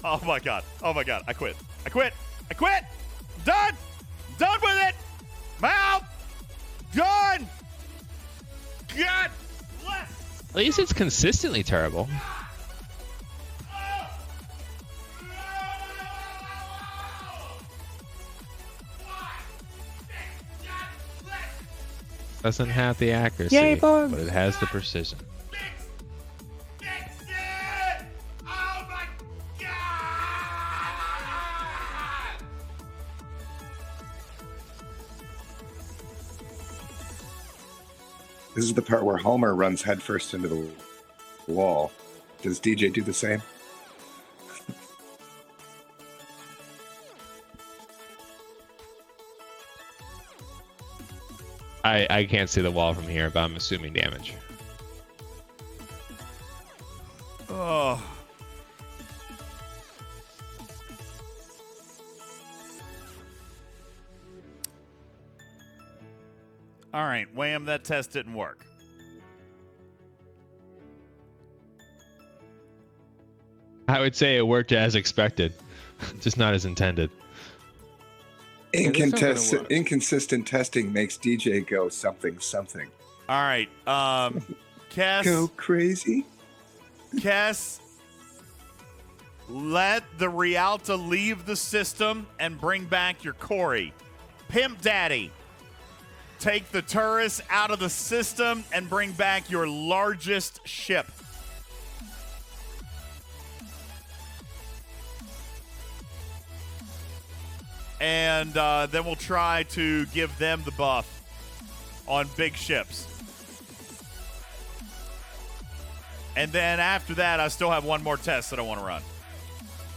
S1: Oh, my God. I quit. Done with it. I'm out. Done. God bless.
S7: At least it's consistently terrible. Doesn't have the accuracy,
S1: Yay,
S7: but it has the precision.
S12: This is the part where Homer runs headfirst into the wall. Does DJ do the same?
S7: I can't see the wall from here, but I'm assuming damage.
S1: Oh. All right, Wham, that test didn't work.
S7: I would say it worked as expected, just not as intended.
S12: Inconsistent testing makes DJ go something.
S1: All right, Cass.
S12: Go crazy.
S1: Cass, let the Rialta leave the system and bring back your Corey. Pimp Daddy, take the Turris out of the system and bring back your largest ship. And then we'll try to give them the buff on big ships. And then after that, I still have one more test that I want to run.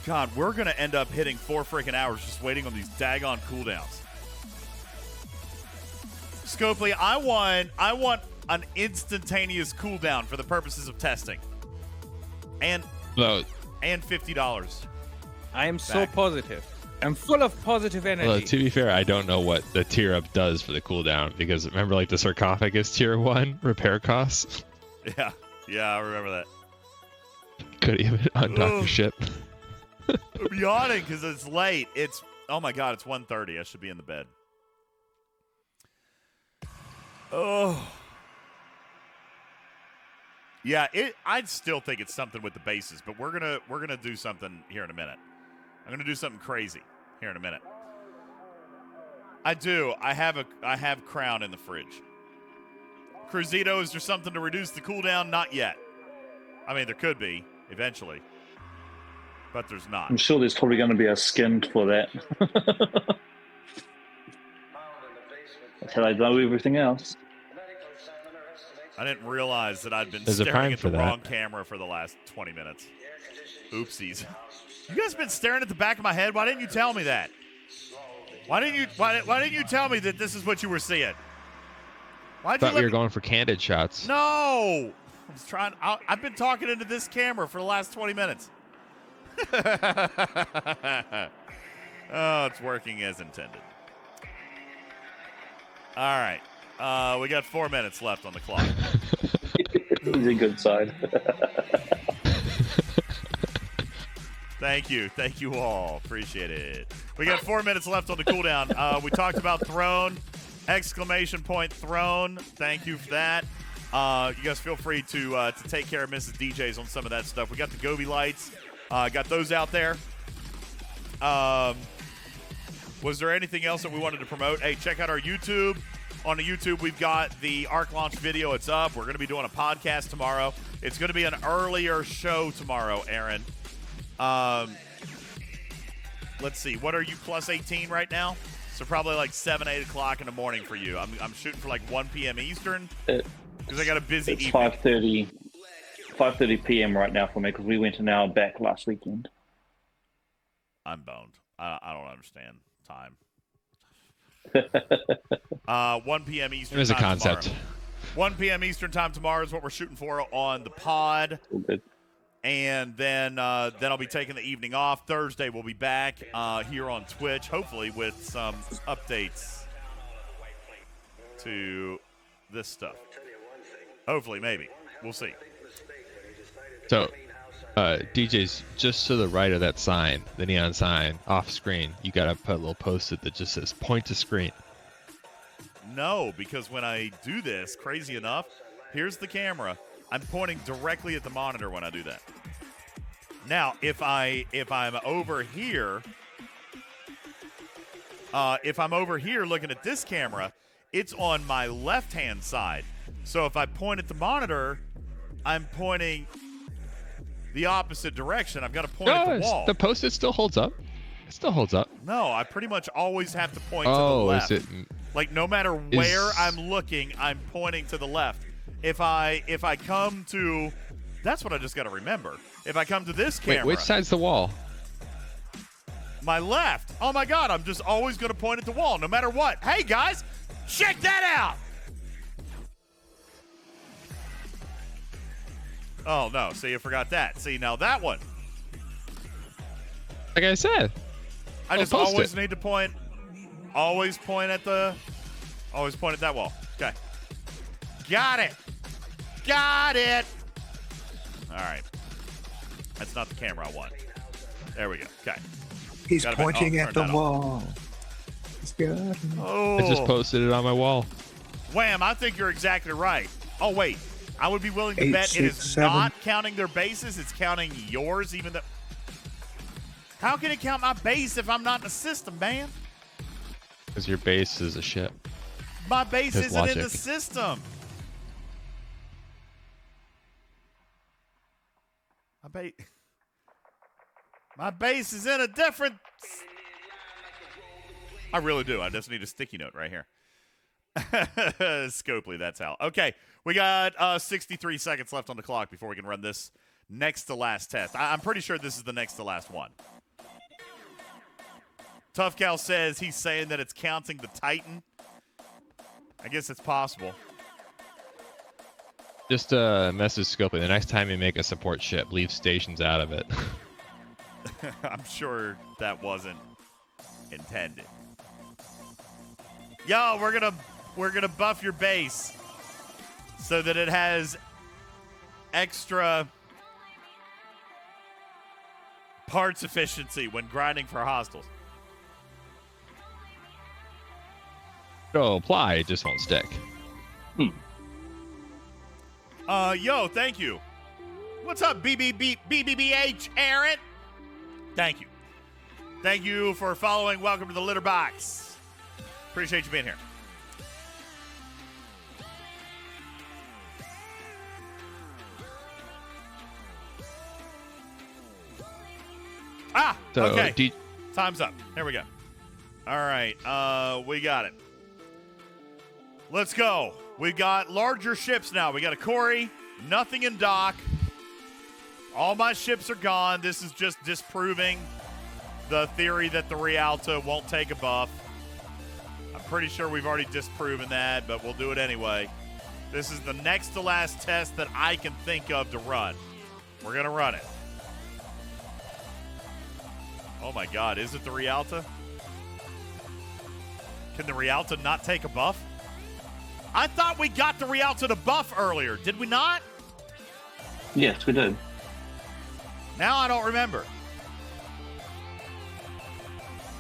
S1: God, we're going to end up hitting 4 freaking hours just waiting on these daggone cooldowns. Scopely, I want an instantaneous cooldown for the purposes of testing. And $50.
S10: I am so positive. I'm full of positive energy.
S7: Well, to be fair, I don't know what the tier up does for the cooldown, because remember, like, the sarcophagus tier 1 repair costs?
S1: Yeah, I remember that.
S7: Could even undock your ship.
S1: I'm yawning because it's late. Oh my God, it's 1:30. I should be in the bed. Oh. Yeah, I'd still think it's something with the bases, but we're gonna do something here in a minute. I'm gonna do something crazy here in a minute. I do. I have Crown in the fridge. Cruzito, is there something to reduce the cooldown? Not yet. I mean, there could be eventually, but there's not.
S4: I'm sure there's probably going to be a skin for that. Until I know everything else.
S1: I didn't realize that I'd been
S7: There's a
S1: staring
S7: prime
S1: at
S7: for
S1: the
S7: that.
S1: wrong camera for the last 20 minutes. Oopsies. You guys been staring at the back of my head? Why didn't you tell me that? Why didn't you tell me that this is what you were seeing?
S7: I thought we were going for candid shots.
S1: No! I was trying. I've been talking into this camera for the last 20 minutes. Oh, it's working as intended. All right. We got 4 minutes left on the clock.
S4: It's a good side.
S1: Thank you all. Appreciate it. We got 4 minutes left on the cooldown. We talked about Throne, ! Throne. Thank you for that. You guys feel free to take care of Mrs. DJs on some of that stuff. We got the Gobi lights. Got those out there. Was there anything else that we wanted to promote? Hey, check out our YouTube. On the YouTube, we've got the Arc launch video. It's up. We're going to be doing a podcast tomorrow. It's going to be an earlier show tomorrow, Aaron. Let's see. What are you, plus 18 right now? So probably like 7, 8 o'clock in the morning for you. I'm shooting for like 1 p.m. Eastern because I got a busy evening.
S4: 5:30 p.m. right now for me because we went an hour back last weekend.
S1: I'm boned. I don't understand time. 1 p.m. Eastern.
S7: There's a
S1: time
S7: concept.
S1: Tomorrow. 1 p.m. Eastern time tomorrow is what we're shooting for on the pod.
S4: Good.
S1: And then I'll be taking the evening off. Thursday we'll be back here on Twitch, hopefully with some updates to this stuff. Hopefully, maybe. We'll see.
S7: So, DJs, just to the right of that sign, the neon sign, off screen, you gotta put a little post-it that just says point to screen.
S1: No, because when I do this, crazy enough, here's the camera. I'm pointing directly at the monitor when I do that. Now, if I'm over here, looking at this camera, it's on my left-hand side. So if I point at the monitor, I'm pointing the opposite direction. I've got to point at the wall.
S7: The post-it still holds up. It still holds up.
S1: No, I pretty much always have to point to the left.
S7: Is it?
S1: Like no matter where I'm looking, I'm pointing to the left. If I come to, that's what I just got to remember. If I come to this camera,
S7: wait, which side's the wall?
S1: My left. Oh my God, I'm just always going to point at the wall, no matter what. Hey guys, check that out. Oh, no. See, you forgot that. See, now that one.
S7: Like I said.
S1: I just always need to point. Always point at that wall. Okay. Got it. Got it. All right. That's not the camera I want. There we go. Okay.
S12: He's pointing at the wall. He's good.
S1: Oh.
S7: I just posted it on my wall.
S1: Wham, I think you're exactly right. Oh, wait. I would be willing to bet it is not counting their bases. It's counting yours, even though. How can it count my base if I'm not in the system, man?
S7: Because your base is a ship.
S1: My base
S7: There's
S1: isn't
S7: logic.
S1: in the system. My base is in a different. I really do. I just need a sticky note right here. Scopely, that's how. Okay, we got 63 seconds left on the clock before we can run this next to last test. I'm pretty sure this is the next to last one. Tough Cal says he's saying that it's counting the Titan. I guess it's possible.
S7: Just message Scopely. The next time you make a support ship, leave stations out of it.
S1: I'm sure that wasn't intended. Yo, we're gonna buff your base so that it has extra parts efficiency when grinding for hostiles.
S7: It'll apply, it just won't stick.
S1: Yo, thank you. What's up, BBBH, Aaron? Thank you. Thank you for following. Welcome to the Litter Box. Appreciate you being here.
S7: So,
S1: okay. Time's up. Here we go. All right. We got it. Let's go. We've got larger ships now. We got a Corey. Nothing in dock. All my ships are gone. This is just disproving the theory that the Rialto won't take a buff. I'm pretty sure we've already disproven that, but we'll do it anyway. This is the next to last test that I can think of to run. We're going to run it. Oh, my God. Is it the Rialto? Can the Rialto not take a buff? I thought we got the Rialto to buff earlier. Did we not?
S4: Yes, we did.
S1: Now I don't remember.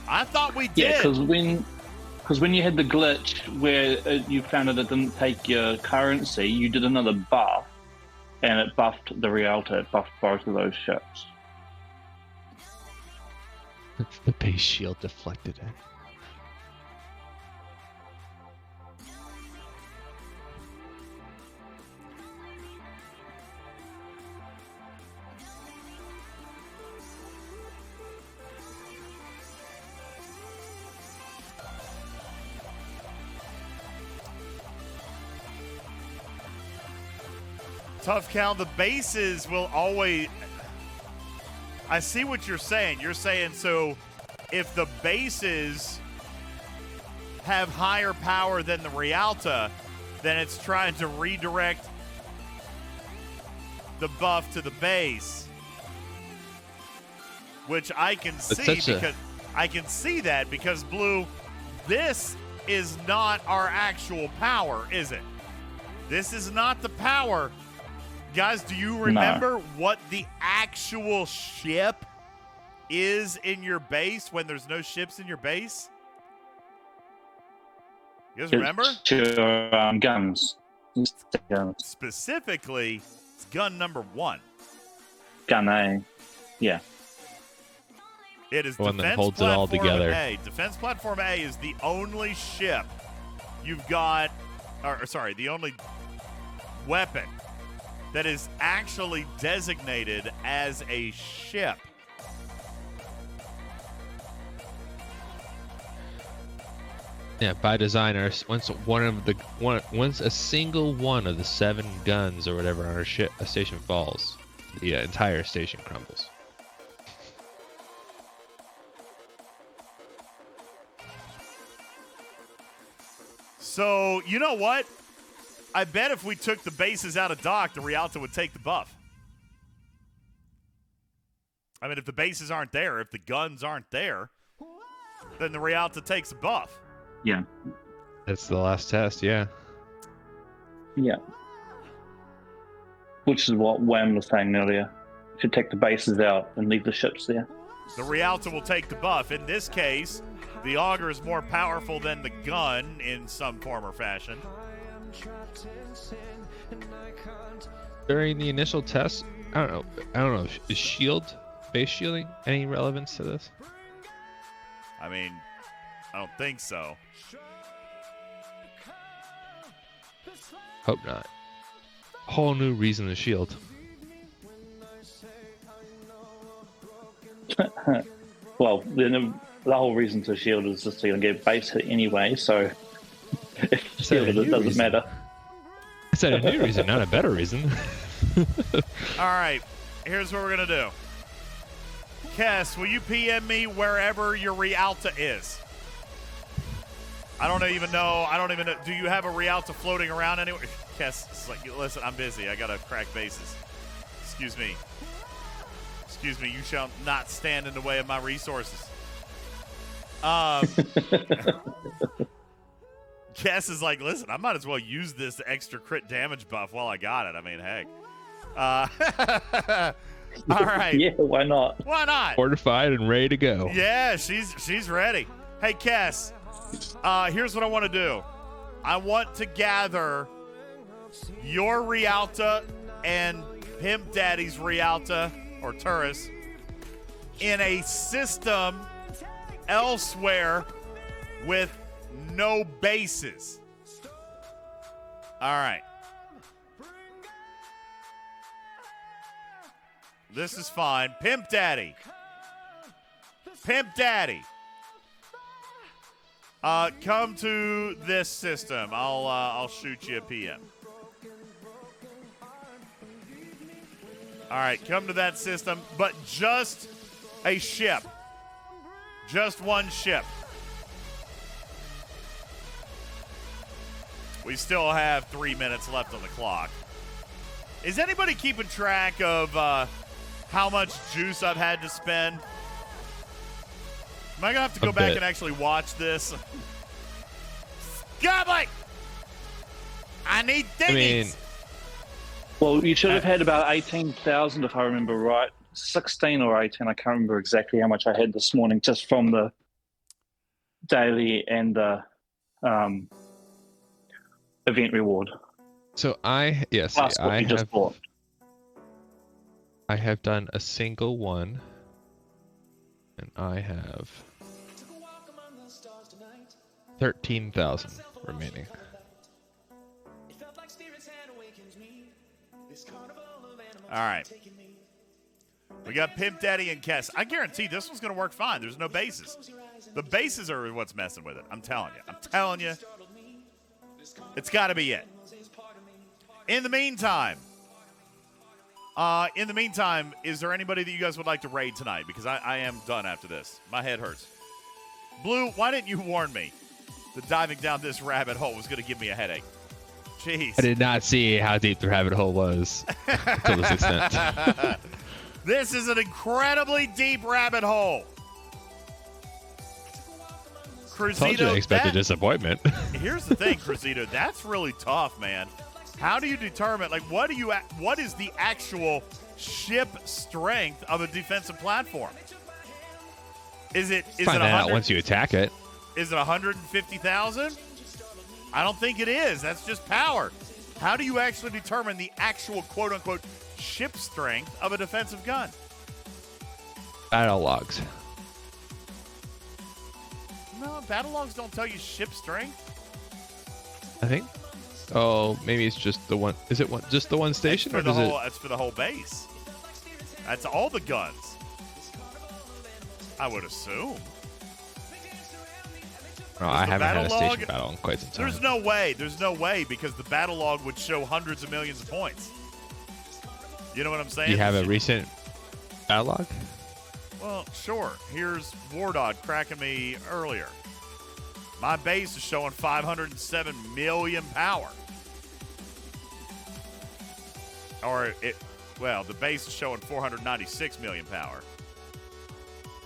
S1: I thought we did.
S4: Yeah, because when you had the glitch where you found that it didn't take your currency, you did another buff, and it buffed the Rialto. It buffed both of those ships.
S7: The base shield deflected it.
S1: Tough Cal, the bases will always... I see what you're saying. You're saying, so if the bases have higher power than the Rialto, then it's trying to redirect the buff to the base. Which I can see because I can see that because Blue, this is not our actual power, is it? This is not the power. Guys, do you remember what the actual ship is in your base when there's no ships in your base? You guys remember?
S4: Guns.
S1: Specifically, it's gun number 1.
S4: Gun A. Yeah.
S1: It is
S7: the one that
S1: Defense
S7: holds it all
S1: Platform
S7: together.
S1: A. Defense Platform A is the only ship you've got, or sorry, the only weapon that is actually designated as a ship.
S7: Yeah, by design, once a single one of the 7 guns or whatever on a station falls, the entire station crumbles.
S1: So, you know what? I bet if we took the bases out of dock, the Rialto would take the buff. I mean, if the bases aren't there, if the guns aren't there, then the Rialta takes a buff.
S4: Yeah.
S7: That's the last test, yeah.
S4: Yeah. Which is what Wham was saying earlier. You should take the bases out and leave the ships there.
S1: The Rialta will take the buff. In this case, the auger is more powerful than the gun in some form or fashion.
S7: During the initial test, I don't know. Is shield, base shielding, any relevance to this?
S1: I mean, I don't think so.
S7: Hope not. Whole new reason to shield.
S4: Well, the whole reason to shield is just to get base hit anyway, so if you shield it doesn't matter.
S7: I said a new reason, not a better reason.
S1: All right, here's what we're going to do. Kess, will you PM me wherever your Rialta is? I don't even know. Do you have a Rialta floating around anywhere? Kess is like, listen, I'm busy. I got to crack bases. Excuse me. Excuse me, you shall not stand in the way of my resources. Kess is like, listen, I might as well use this extra crit damage buff while I got it. I mean, heck. All right.
S4: Yeah, why not?
S1: Why not?
S7: Fortified and ready to go.
S1: Yeah, she's ready. Hey, Kess, here's what I want to do. I want to gather your Rialta and Pimp Daddy's Rialta or Turris in a system elsewhere with no bases. All right. This is fine. Pimp Daddy. Pimp Daddy. Come to this system. I'll shoot you a PM. All right, come to that system, but just a ship. Just one ship. We still have 3 minutes left on the clock. Is anybody keeping track of how much juice I've had to spend? Am I going to have to go back and actually watch this? God, I need thingies.
S4: Well, you should have had about 18,000 if I remember right. 16 or 18, I can't remember exactly how much I had this morning just from the daily and the event reward.
S7: So I have done a single one, and I have 13,000 remaining.
S1: All right. We got Pimp Daddy and Kess. I guarantee this one's going to work fine. There's no bases. The bases are what's messing with it. I'm telling you. I'm telling you. It's got to be it. In the meantime, is there anybody that you guys would like to raid tonight? Because I am done after this. My head hurts. Blue, why didn't you warn me that diving down this rabbit hole was going to give me a headache? Jeez.
S7: I did not see how deep the rabbit hole was to this extent.
S1: This is an incredibly deep rabbit hole.
S7: Told you I expected disappointment.
S1: Here's the thing, Cruzito. That's really tough, man. How do you determine, what is the actual ship strength of a defensive platform? Is it
S7: find that out once you attack it.
S1: Is it 150,000? I don't think it is. That's just power. How do you actually determine the actual quote-unquote ship strength of a defensive gun?
S7: Battle logs.
S1: No, battle logs don't tell you ship strength.
S7: I think. Oh, maybe it's just the one. Is it just the one station, or does it?
S1: That's for the whole base. That's all the guns. I would assume.
S7: Oh, I haven't had a station battle in quite some time.
S1: There's no way. There's no way because the battle log would show hundreds of millions of points. You know what I'm saying?
S7: Do you have a recent battle log?
S1: Well, sure. Here's Wardod cracking me earlier. My base is showing 507 million power. The base is showing 496 million power.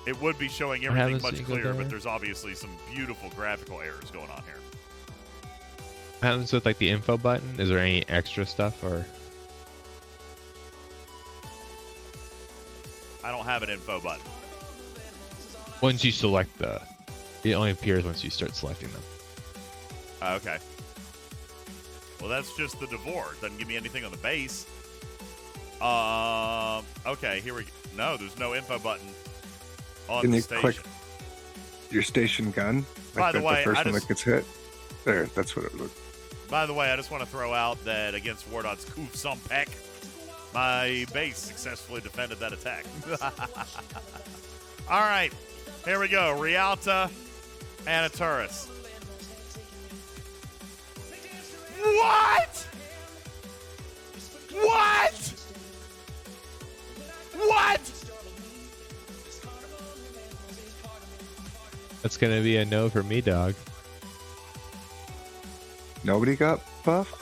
S1: It would be showing
S7: What
S1: everything
S7: happens
S1: much
S7: when you go
S1: clearer,
S7: there?
S1: but there's obviously some beautiful graphical errors going on here.
S7: What happens with like the info button? Is there any extra stuff or?
S1: I don't have an info button.
S7: Once you select it only appears once you start selecting them.
S1: Okay. Well, that's just the DeVore. It doesn't give me anything on the base. Okay, here we go. No, there's no info button on
S12: Can
S1: the
S12: you
S1: station.
S12: click your station gun?
S1: By the way,
S12: the first
S1: I
S12: one
S1: just-
S12: that gets hit. There, that's what it looks.
S1: By the way, I just want to throw out that against Wardot's Kuf Sumpek, my base successfully defended that attack. All right, here we go. Rialta and a Turris. What? What? What?
S7: That's gonna be a no for me, dog.
S12: Nobody got buffed?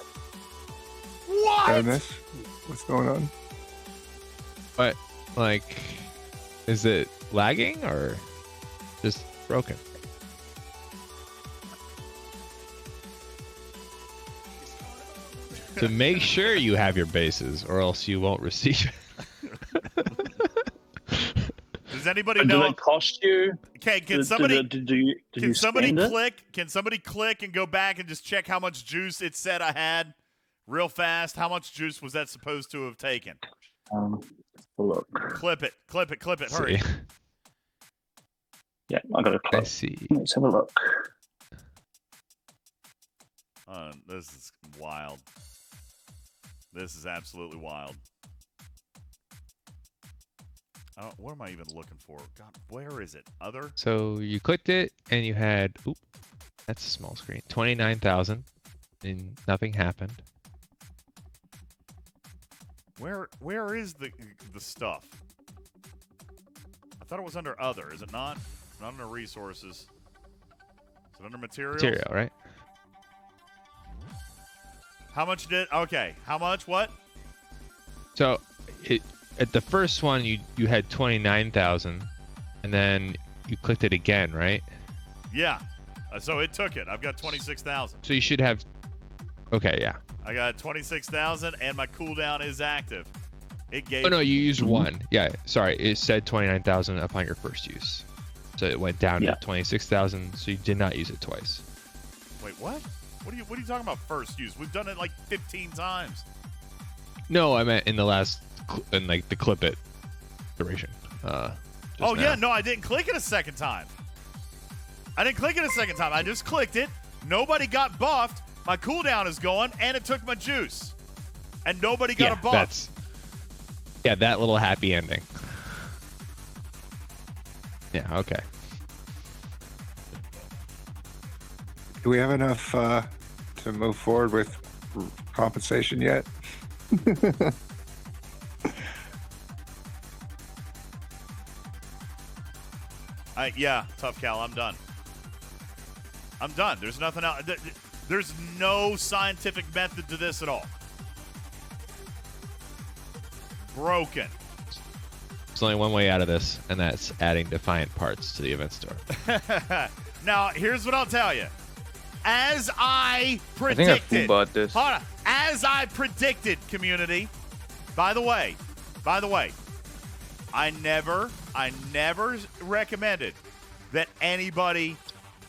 S1: What?
S12: Did I miss? What's going on?
S7: But like, is it lagging or just broken? To make sure you have your bases, or else you won't receive it.
S1: Does anybody
S4: And
S1: know?
S4: did it cost you?
S1: Okay, can
S4: Did
S1: somebody
S4: you
S1: can somebody
S4: spend it?
S1: click? Can somebody click and go back and just check how much juice it said I had, real fast? How much juice was that supposed to have taken?
S4: Look.
S1: Clip it, clip it, clip it. Hurry.
S7: See.
S4: Yeah, I got a
S7: I
S4: clip.
S7: see.
S4: Let's have a look.
S1: This is wild. This is absolutely wild. What am I even looking for? God, where is it? Other?
S7: So you clicked it and you had, oop, that's a small screen, 29,000, and nothing happened.
S1: Where is the stuff? I thought it was under other. Is it not? Not under resources. Is it under materials?
S7: Material, right?
S1: How much did? Okay. How much? What?
S7: So at the first one you had 29,000, and then you clicked it again, right?
S1: Yeah. So it took it. I've got 26,000.
S7: So you should have. Okay, yeah.
S1: I got 26,000, and my cooldown is active. It gave.
S7: Oh no, you used one. Yeah, sorry. It said 29,000 upon your first use, so it went down to 26,000. So you did not use it twice.
S1: Wait, what? What are you talking about? First use? We've done it like 15 times.
S7: No, I meant in the last, in like the clip it duration.
S1: Oh yeah, no, I didn't click it a second time. I just clicked it. Nobody got buffed. My cooldown is going, and it took my juice, and nobody got a buff.
S7: That little happy ending. Yeah. Okay.
S12: Do we have enough to move forward with compensation yet?
S1: Yeah, tough Cal. I'm done. There's nothing else. There's no scientific method to this at all. Broken.
S7: There's only one way out of this, and that's adding Defiant parts to the event store.
S1: Now, here's what I'll tell you. As I
S5: I think I
S1: predicted.
S5: foolbot this.
S1: Hold on. As I predicted, community. By the way, I never recommended that anybody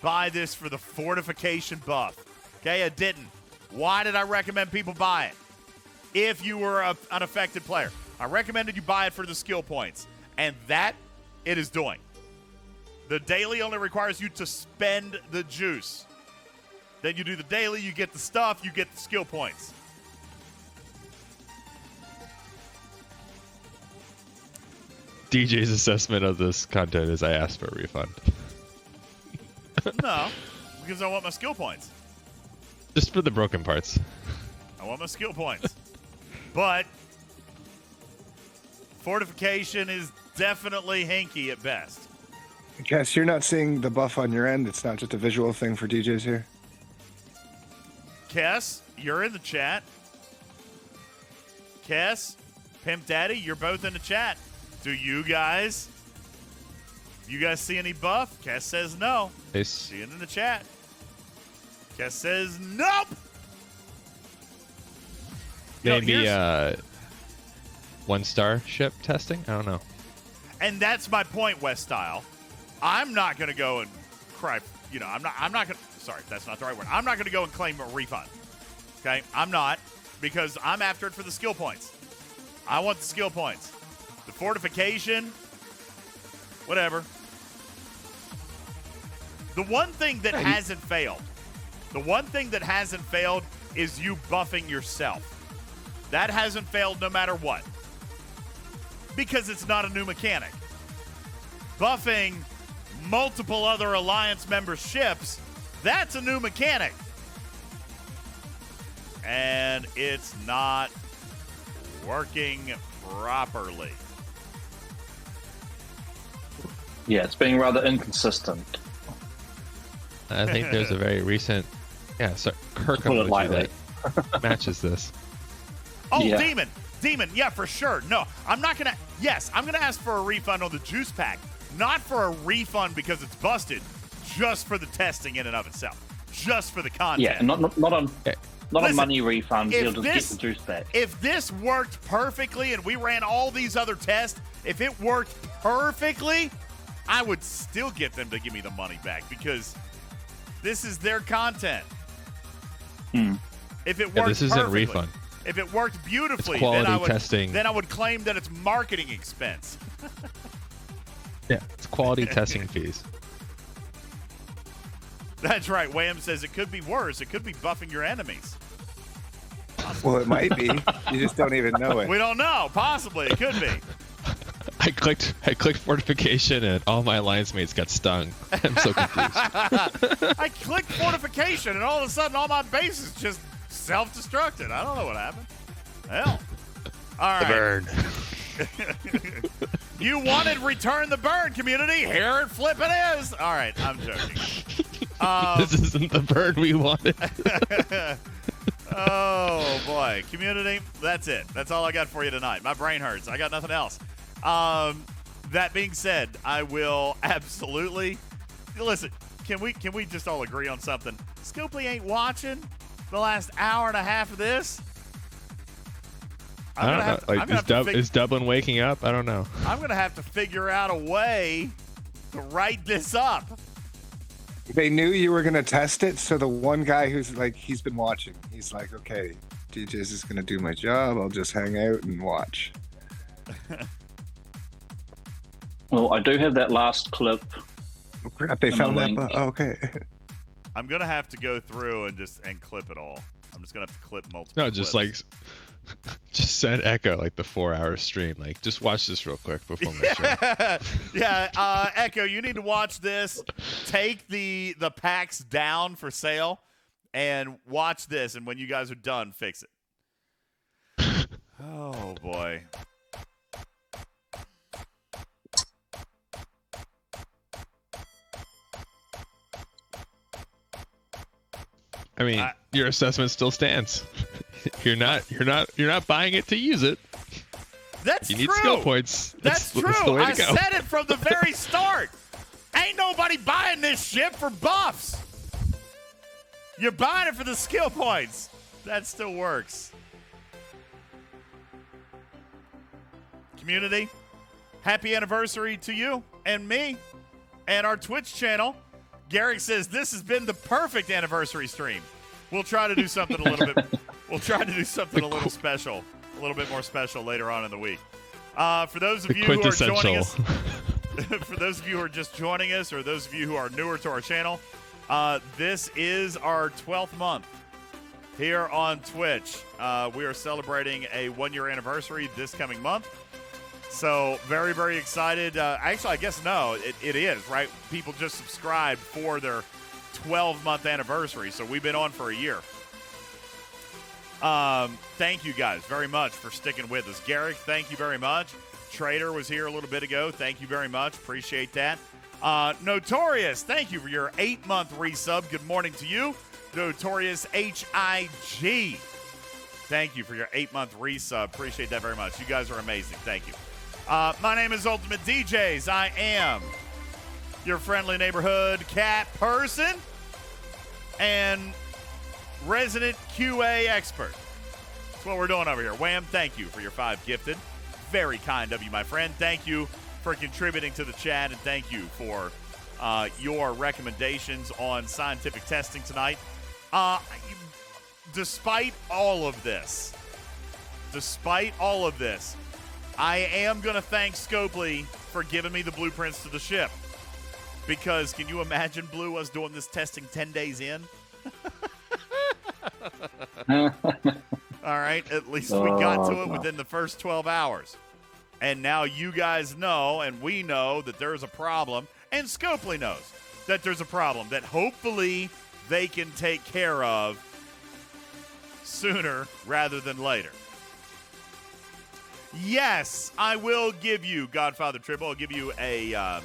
S1: buy this for the fortification buff. Okay, I didn't. Why did I recommend people buy it? If you were an affected player, I recommended you buy it for the skill points, and that it is doing. The daily only requires you to spend the juice. Then you do the daily, you get the stuff, you get the skill points.
S7: DJ's assessment of this content is I asked for a refund.
S1: No, because I want my skill points.
S7: Just for the broken parts.
S1: I want my skill points. But fortification is definitely hinky at best.
S12: I guess you're not seeing the buff on your end. It's not just a visual thing for DJs here.
S1: Kess, you're in the chat. Kess, Pimp Daddy, you're both in the chat. Do you guys If you guys see any buff, Kess says no.
S7: It's
S1: See it in the chat. Kess says nope.
S7: maybe 1-star ship testing. I don't know.
S1: And that's my point, West Style. I'm not going to go and cry. I'm not going to. Sorry, that's not the right word. I'm not going to go and claim a refund. Okay? I'm not, because I'm after it for the skill points. I want the skill points. The fortification, whatever. The one thing that hasn't failed, is you buffing yourself. That hasn't failed no matter what. Because it's not a new mechanic. Buffing multiple other Alliance member ships, that's a new mechanic. And it's not working properly.
S4: Yeah, it's being rather inconsistent.
S7: I think there's a very recent, Kirk emoji that matches this.
S1: Oh, yeah. Demon, yeah, for sure. No, I'm not going to, I'm going to ask for a refund on the juice pack. Not for a refund because it's busted, just for the testing in and of itself. Just for the content.
S4: Yeah, not a money refund. You'll just get the juice back.
S1: If this worked perfectly and we ran all these other tests, if it worked perfectly, I would still get them to give me the money back because this is their content. If it worked
S7: this isn't
S1: perfectly,
S7: refund.
S1: If it worked beautifully,
S7: it's quality
S1: then
S7: testing.
S1: Then I would claim that it's marketing expense.
S7: Yeah, it's quality testing fees.
S1: That's right. Wham says it could be worse. It could be buffing your enemies.
S12: Well, it might be. You just don't even know it.
S1: We don't know. Possibly. It could be.
S7: I clicked fortification and all my alliance mates got stung. I'm so confused.
S1: I clicked fortification and all of a sudden all my bases just self-destructed. I don't know what happened. Hell. All right.
S7: The burn.
S1: You wanted return the burn, community. Here it flippin' is. All right, I'm joking.
S7: This isn't the burn we wanted.
S1: Oh, boy. Community, that's it. That's all I got for you tonight. My brain hurts. I got nothing else. That being said, I will absolutely... Listen, can we just all agree on something? Scopely ain't watching the last hour and a half of this.
S7: I don't know. Is Dublin waking up? I don't know.
S1: I'm going to have to figure out a way to write this up.
S12: They knew you were going to test it, so the one guy who's like, he's been watching. He's like, okay, DJz is going to do my job. I'll just hang out and watch.
S4: Well, I do have that last clip.
S12: Oh, crap, they found that. Okay.
S1: I'm going to have to go through and clip it all. I'm just going to have to clip multiple
S7: No, just
S1: clips.
S7: just send Echo like the 4-hour stream. Like, just watch this real quick before my show.
S1: Yeah, Echo, you need to watch this. Take the packs down for sale and watch this. And when you guys are done, fix it. Oh, boy.
S7: I mean, your assessment still stands. You're not buying it to use it.
S1: That's
S7: you need
S1: true.
S7: skill points.
S1: That's true.
S7: That's the way to
S1: I
S7: go.
S1: said it from the very start. Ain't nobody buying this shit for buffs. You're buying it for the skill points. That still works. Community, happy anniversary to you and me and our Twitch channel. Garrick says this has been the perfect anniversary stream. We'll try to do something a little bit. We'll try to do something a little special, a little bit more special later on in the week. For those of you who are joining us, for those of you who are just joining us, or those of you who are newer to our channel, this is our 12th month here on Twitch. We are celebrating a 1-year anniversary this coming month. So very, very excited. Actually, I guess no, it is, right? People just subscribed for their 12-month anniversary. So we've been on for a year. Thank you guys very much for sticking with us. Garrick, thank you very much. Trader was here a little bit ago. Thank you very much. Appreciate that. Notorious, thank you for your 8-month resub. Good morning to you. Notorious HIG. Thank you for your 8-month resub. Appreciate that very much. You guys are amazing. Thank you. My name is UltimatDJz. I am your friendly neighborhood cat person, and resident QA expert. That's what we're doing over here. Wham, thank you for your 5 gifted. Very kind of you, my friend. Thank you for contributing to the chat, and thank you for your recommendations on scientific testing tonight. Despite all of this, I am going to thank Scopely for giving me the blueprints to the ship. Because can you imagine, Blue, us doing this testing 10 days in? All right, at least we got to it within the first 12 hours. And now you guys know, and we know, that there's a problem, and Scopely knows that there's a problem that hopefully they can take care of sooner rather than later. Yes, I will give you, Godfather Triple, I'll give you a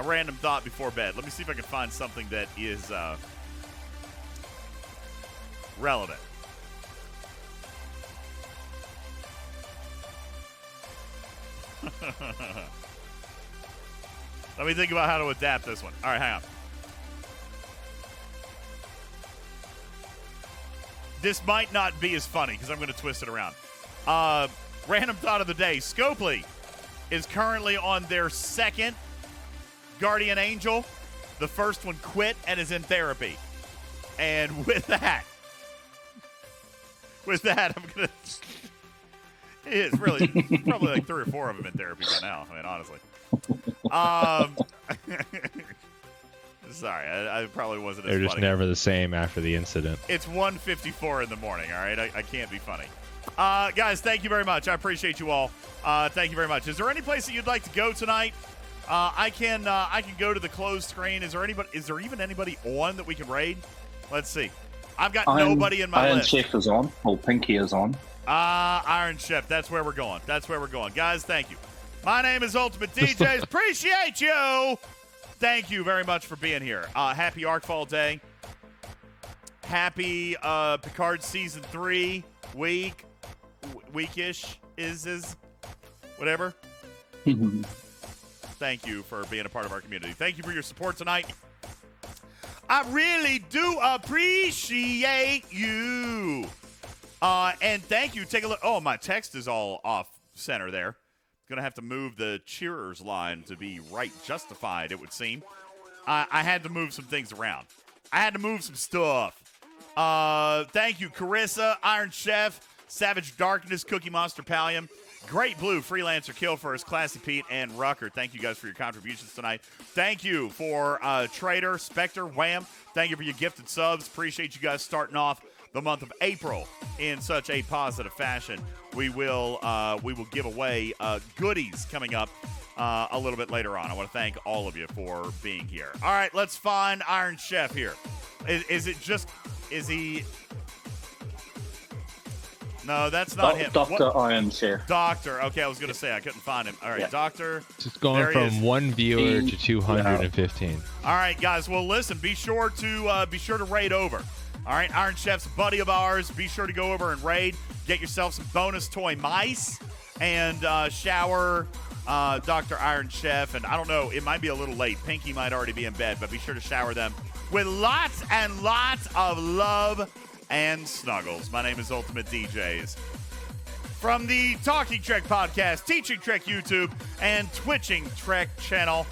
S1: random thought before bed. Let me see if I can find something that is relevant. Let me think about how to adapt this one. All right, hang on. This might not be as funny because I'm going to twist it around. Random thought of the day. Scopely is currently on their second guardian angel. The first one quit and is in therapy. And with that, I'm going to... It is really probably like 3 or 4 of them in therapy by now. I mean, honestly. Sorry, I probably wasn't as
S7: They're just
S1: funny.
S7: never the same after the incident.
S1: It's 1:54 in the morning, all right? I can't be funny. Guys, thank you very much. I appreciate you all. Thank you very much. Is there any place that you'd like to go tonight? I can go to the closed screen. Is there even anybody on that we can raid? Let's see. I've got nobody in my list.
S4: Iron Chef is on, or Pinky is on.
S1: Iron Chef. That's where we're going. Guys, thank you. My name is UltimatDJz. Appreciate you. Thank you very much for being here. Happy Arcfall Day. Happy Picard Season 3 weekish is whatever. Thank you for being a part of our community. Thank you for your support tonight. I really do appreciate you. And thank you. Take a look. Oh, my text is all off center there. Going to have to move the cheerers line to be right justified, it would seem. I had to move some things around. I had to move some stuff. Thank you, Carissa, Iron Chef, Savage Darkness, Cookie Monster Pallium, Great Blue, Freelancer Kill First, Classy Pete, and Rucker. Thank you guys for your contributions tonight. Thank you for Trader, Spectre, Wham. Thank you for your gifted subs. Appreciate you guys starting off the month of April in such a positive fashion. We will give away goodies coming up a little bit later on. I want to thank all of you for being here. All right, let's find Iron Chef here. Is he? No, that's not him.
S4: Dr. Iron Chef.
S1: Doctor. Okay, I was going to say I couldn't find him. All right, yeah. Doctor.
S7: It's going from 1 viewer to 215.
S1: All right, guys. Well, listen. Be sure to raid over. All right, Iron Chef's a buddy of ours. Be sure to go over and raid. Get yourself some bonus toy mice and shower Dr. Iron Chef. And I don't know, it might be a little late. Pinky might already be in bed, but be sure to shower them with lots and lots of love and snuggles. My name is UltimatDJz. From the Talking Trek podcast, Teaching Trek YouTube, and Twitching Trek channel,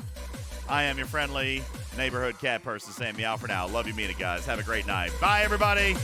S1: I am your friendly neighborhood cat person saying meow for now. Love you, mean it, guys. Have a great night. Bye, everybody.